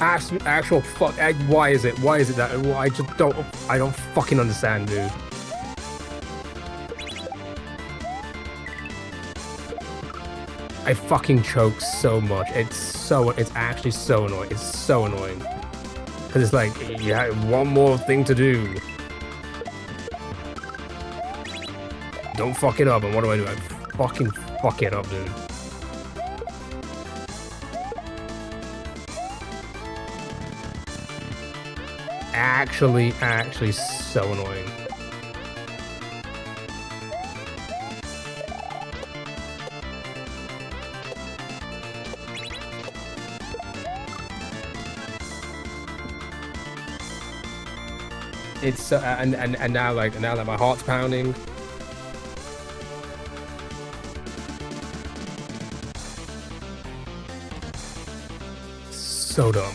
Actual fuck. Why is it? Why is it that? I just don't. I don't fucking understand, dude. I fucking choke so much. It's actually so annoying. It's so annoying. Because it's like, you have one more thing to do. Don't fuck it up. And what do? I fucking fuck it up, dude. Actually so annoying. It's and now that my heart's pounding. So dumb.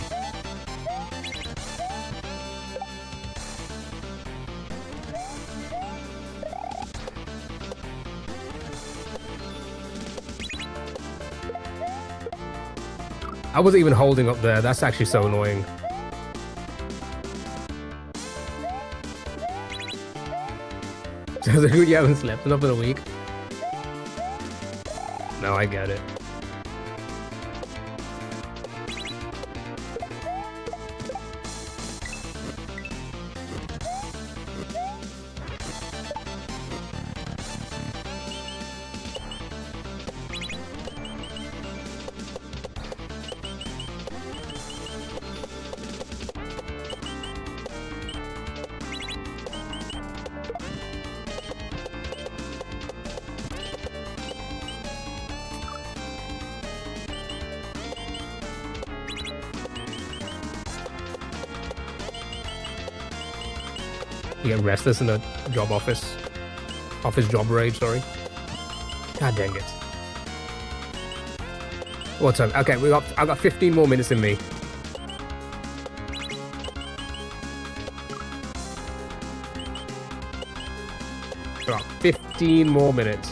I wasn't even holding up there. That's actually so annoying. So you haven't slept enough in a week? No, I get it. You get restless in the job office job rage, sorry. God dang it. What time? Okay, I've got 15 more minutes in me. Got 15 more minutes.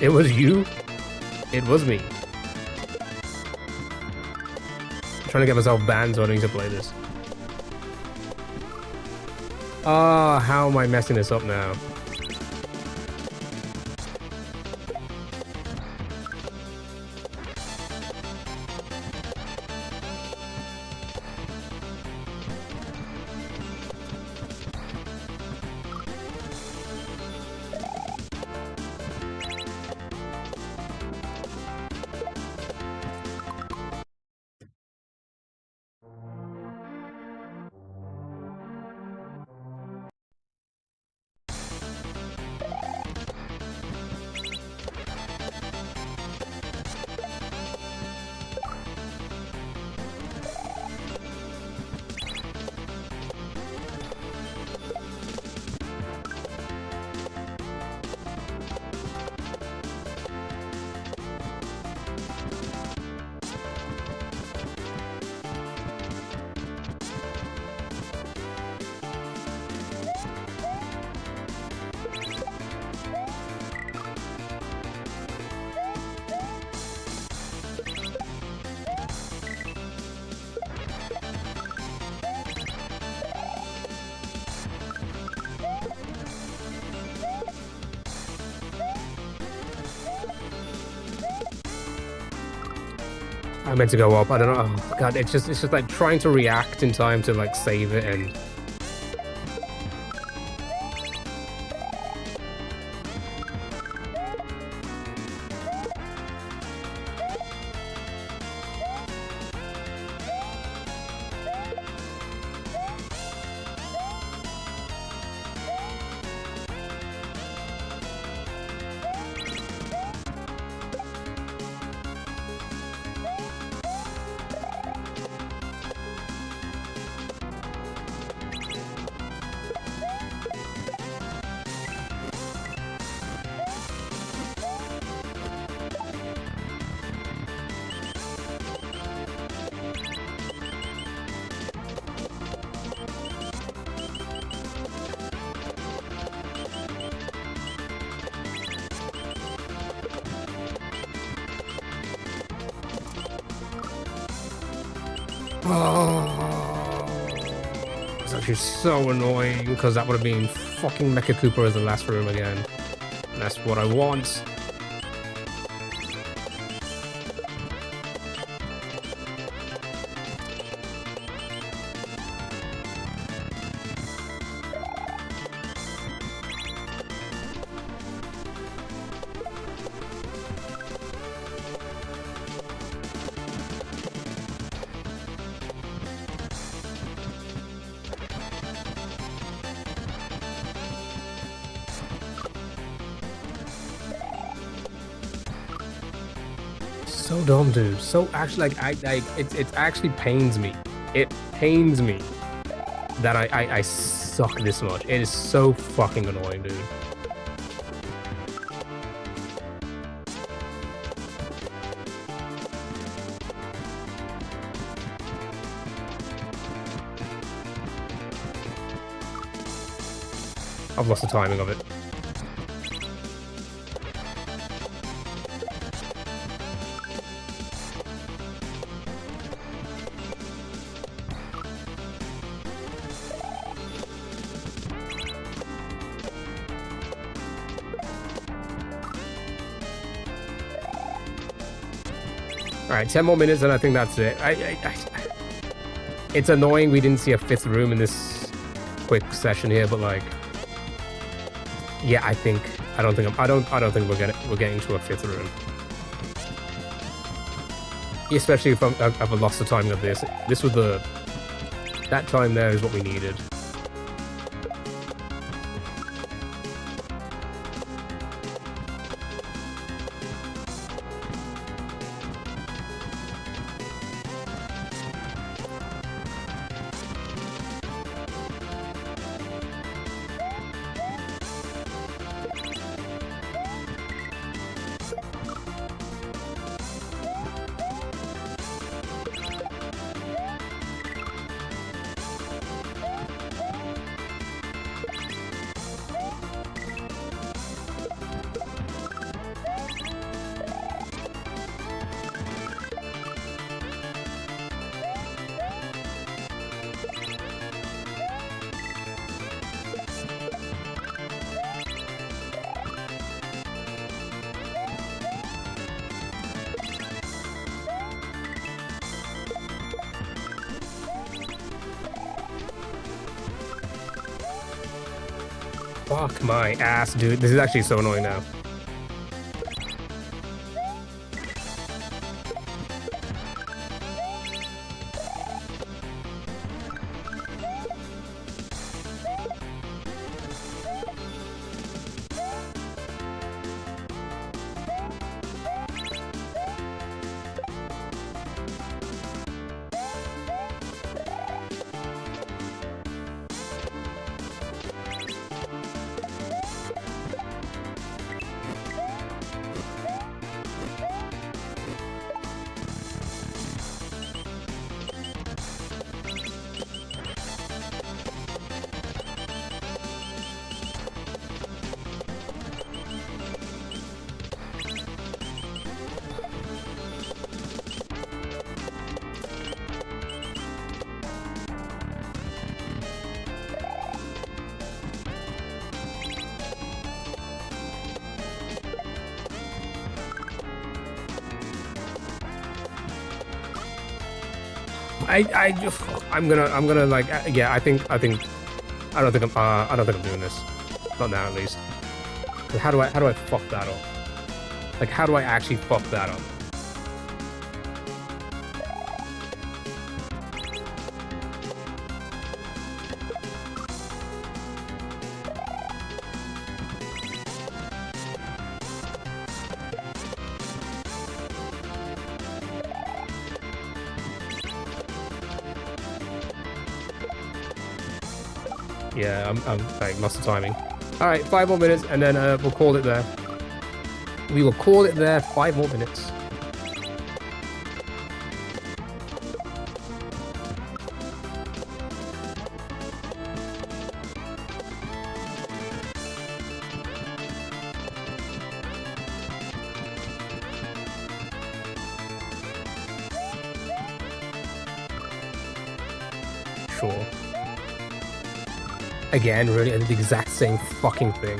It was you? It was me. I'm trying to get myself banned so I don't need to play this. Ah, how am I messing this up now? I meant to go up. I don't know. Oh god, it's just like trying to react in time to like save it and. Oh, it's actually so annoying because that would have been fucking Mecha Cooper as the last room again. And that's what I want. So dumb, dude. So actually, it actually pains me. It pains me that I suck this much. It is so fucking annoying, dude. I've lost the timing of it. All right, 10 more minutes, and I think that's it. It's annoying we didn't see a fifth room in this quick session here, but like, yeah, I don't think we're getting to a fifth room. Especially if I've lost the timing of this. This was that time there is what we needed. Fuck my ass, dude. This is actually so annoying now. I'm gonna like, yeah, I don't think I'm doing this. Not now, at least. 'Cause how do I fuck that up? Like, how do I actually fuck that up? Yeah, I'm like lost the timing. All right, 5 more minutes, and then we'll call it there. We will call it there. 5 more minutes. Sure. Again, really, I did the exact same fucking thing.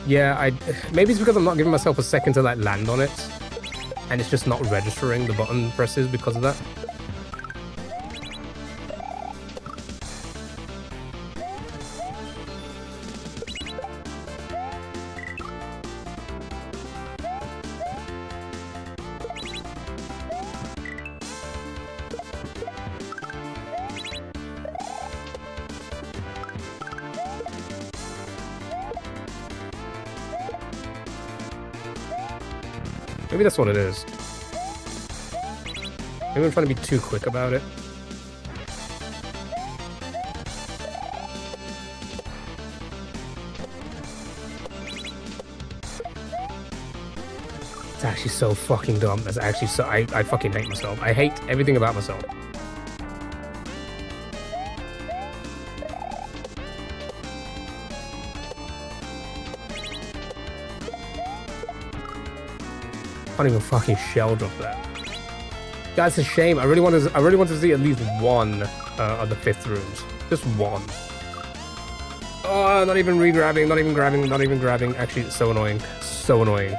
Yeah, maybe it's because I'm not giving myself a second to like land on it, and it's just not registering the button presses because of that. Maybe that's what it is. Maybe I'm trying to be too quick about it. It's actually so fucking dumb. That's actually so... I fucking hate myself. I hate everything about myself. I can't even fucking shell drop that. That's a shame. I really want to see at least one of the 5th rooms. Just one. Oh, not even re-grabbing, not even grabbing, not even grabbing. Actually, it's so annoying. So annoying.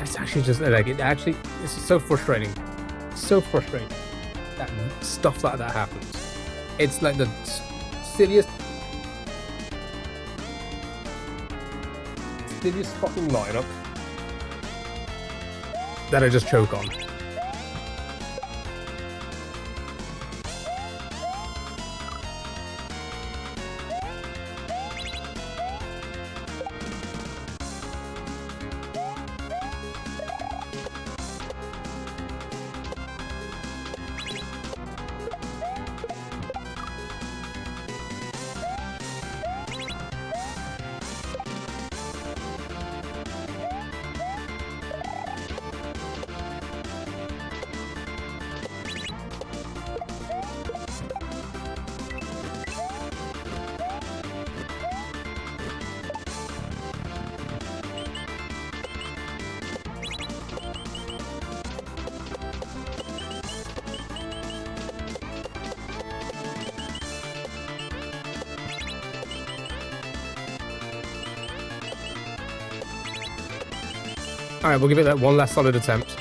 It's actually just like it's so frustrating. So frustrating that stuff like that happens. It's like the silliest fucking lineup that I just choke on. All right, we'll give it that one last solid attempt.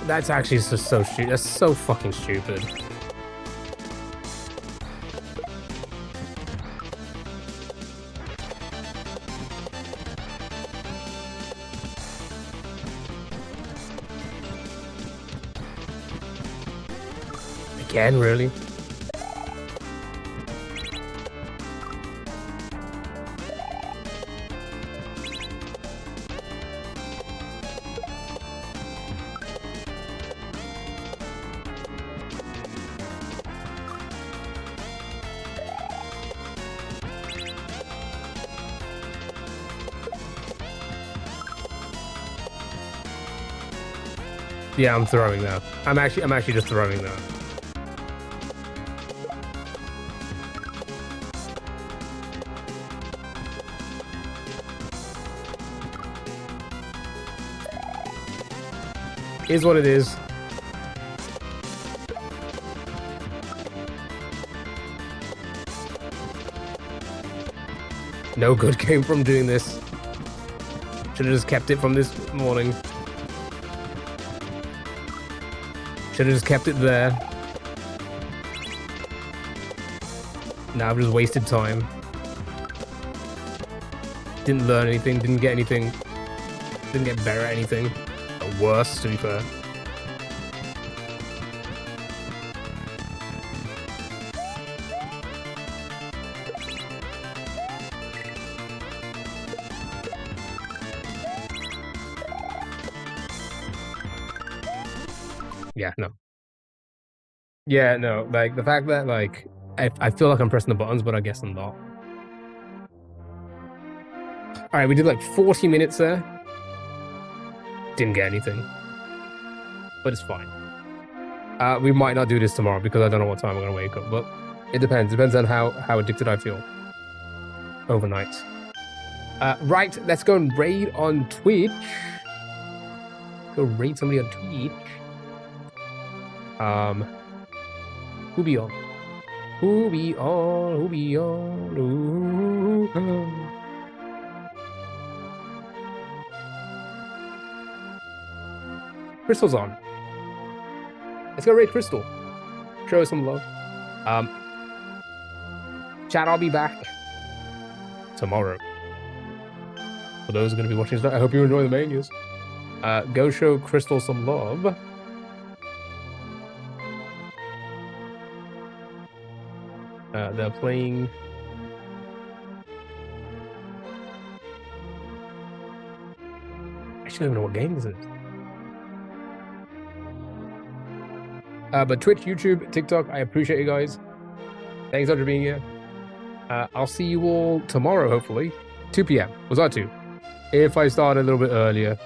That's actually just so stupid. That's so fucking stupid. Again, really? Yeah, I'm throwing that. I'm actually just throwing that. Is what it is. No good came from doing this. Should have just kept it from this morning. Should have just kept it there. Now I've just wasted time. Didn't learn anything, didn't get anything. Didn't get better at anything. Or worse, to be fair. Yeah, no. Yeah, no, like, the fact that, like, I feel like I'm pressing the buttons, but I guess I'm not. Alright, we did, like, 40 minutes there. Didn't get anything. But it's fine. We might not do this tomorrow, because I don't know what time I'm gonna wake up, but it depends. It depends on how addicted I feel. Overnight. Right, let's go and raid on Twitch. Go raid somebody on Twitch. Who be on? Who be on? Who be on? Ooh. Crystal's on. Let's go raid Crystal. Show us some love. Chat, I'll be back tomorrow. For those who are going to be watching tonight, I hope you enjoy the manias. Go show Crystal some love. They're playing... actually don't know what game this is. But Twitch, YouTube, TikTok, I appreciate you guys. Thanks for being here. I'll see you all tomorrow, hopefully. 2 p.m. Was that 2? If I start a little bit earlier.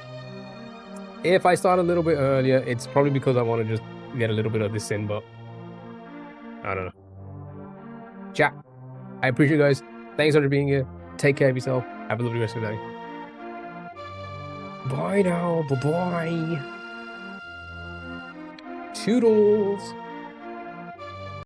It's probably because I want to just get a little bit of this in, but I don't know. Chat. I appreciate you guys. Thanks for being here. Take care of yourself. Have a lovely rest of the day. Bye now. Bye-bye. Toodles.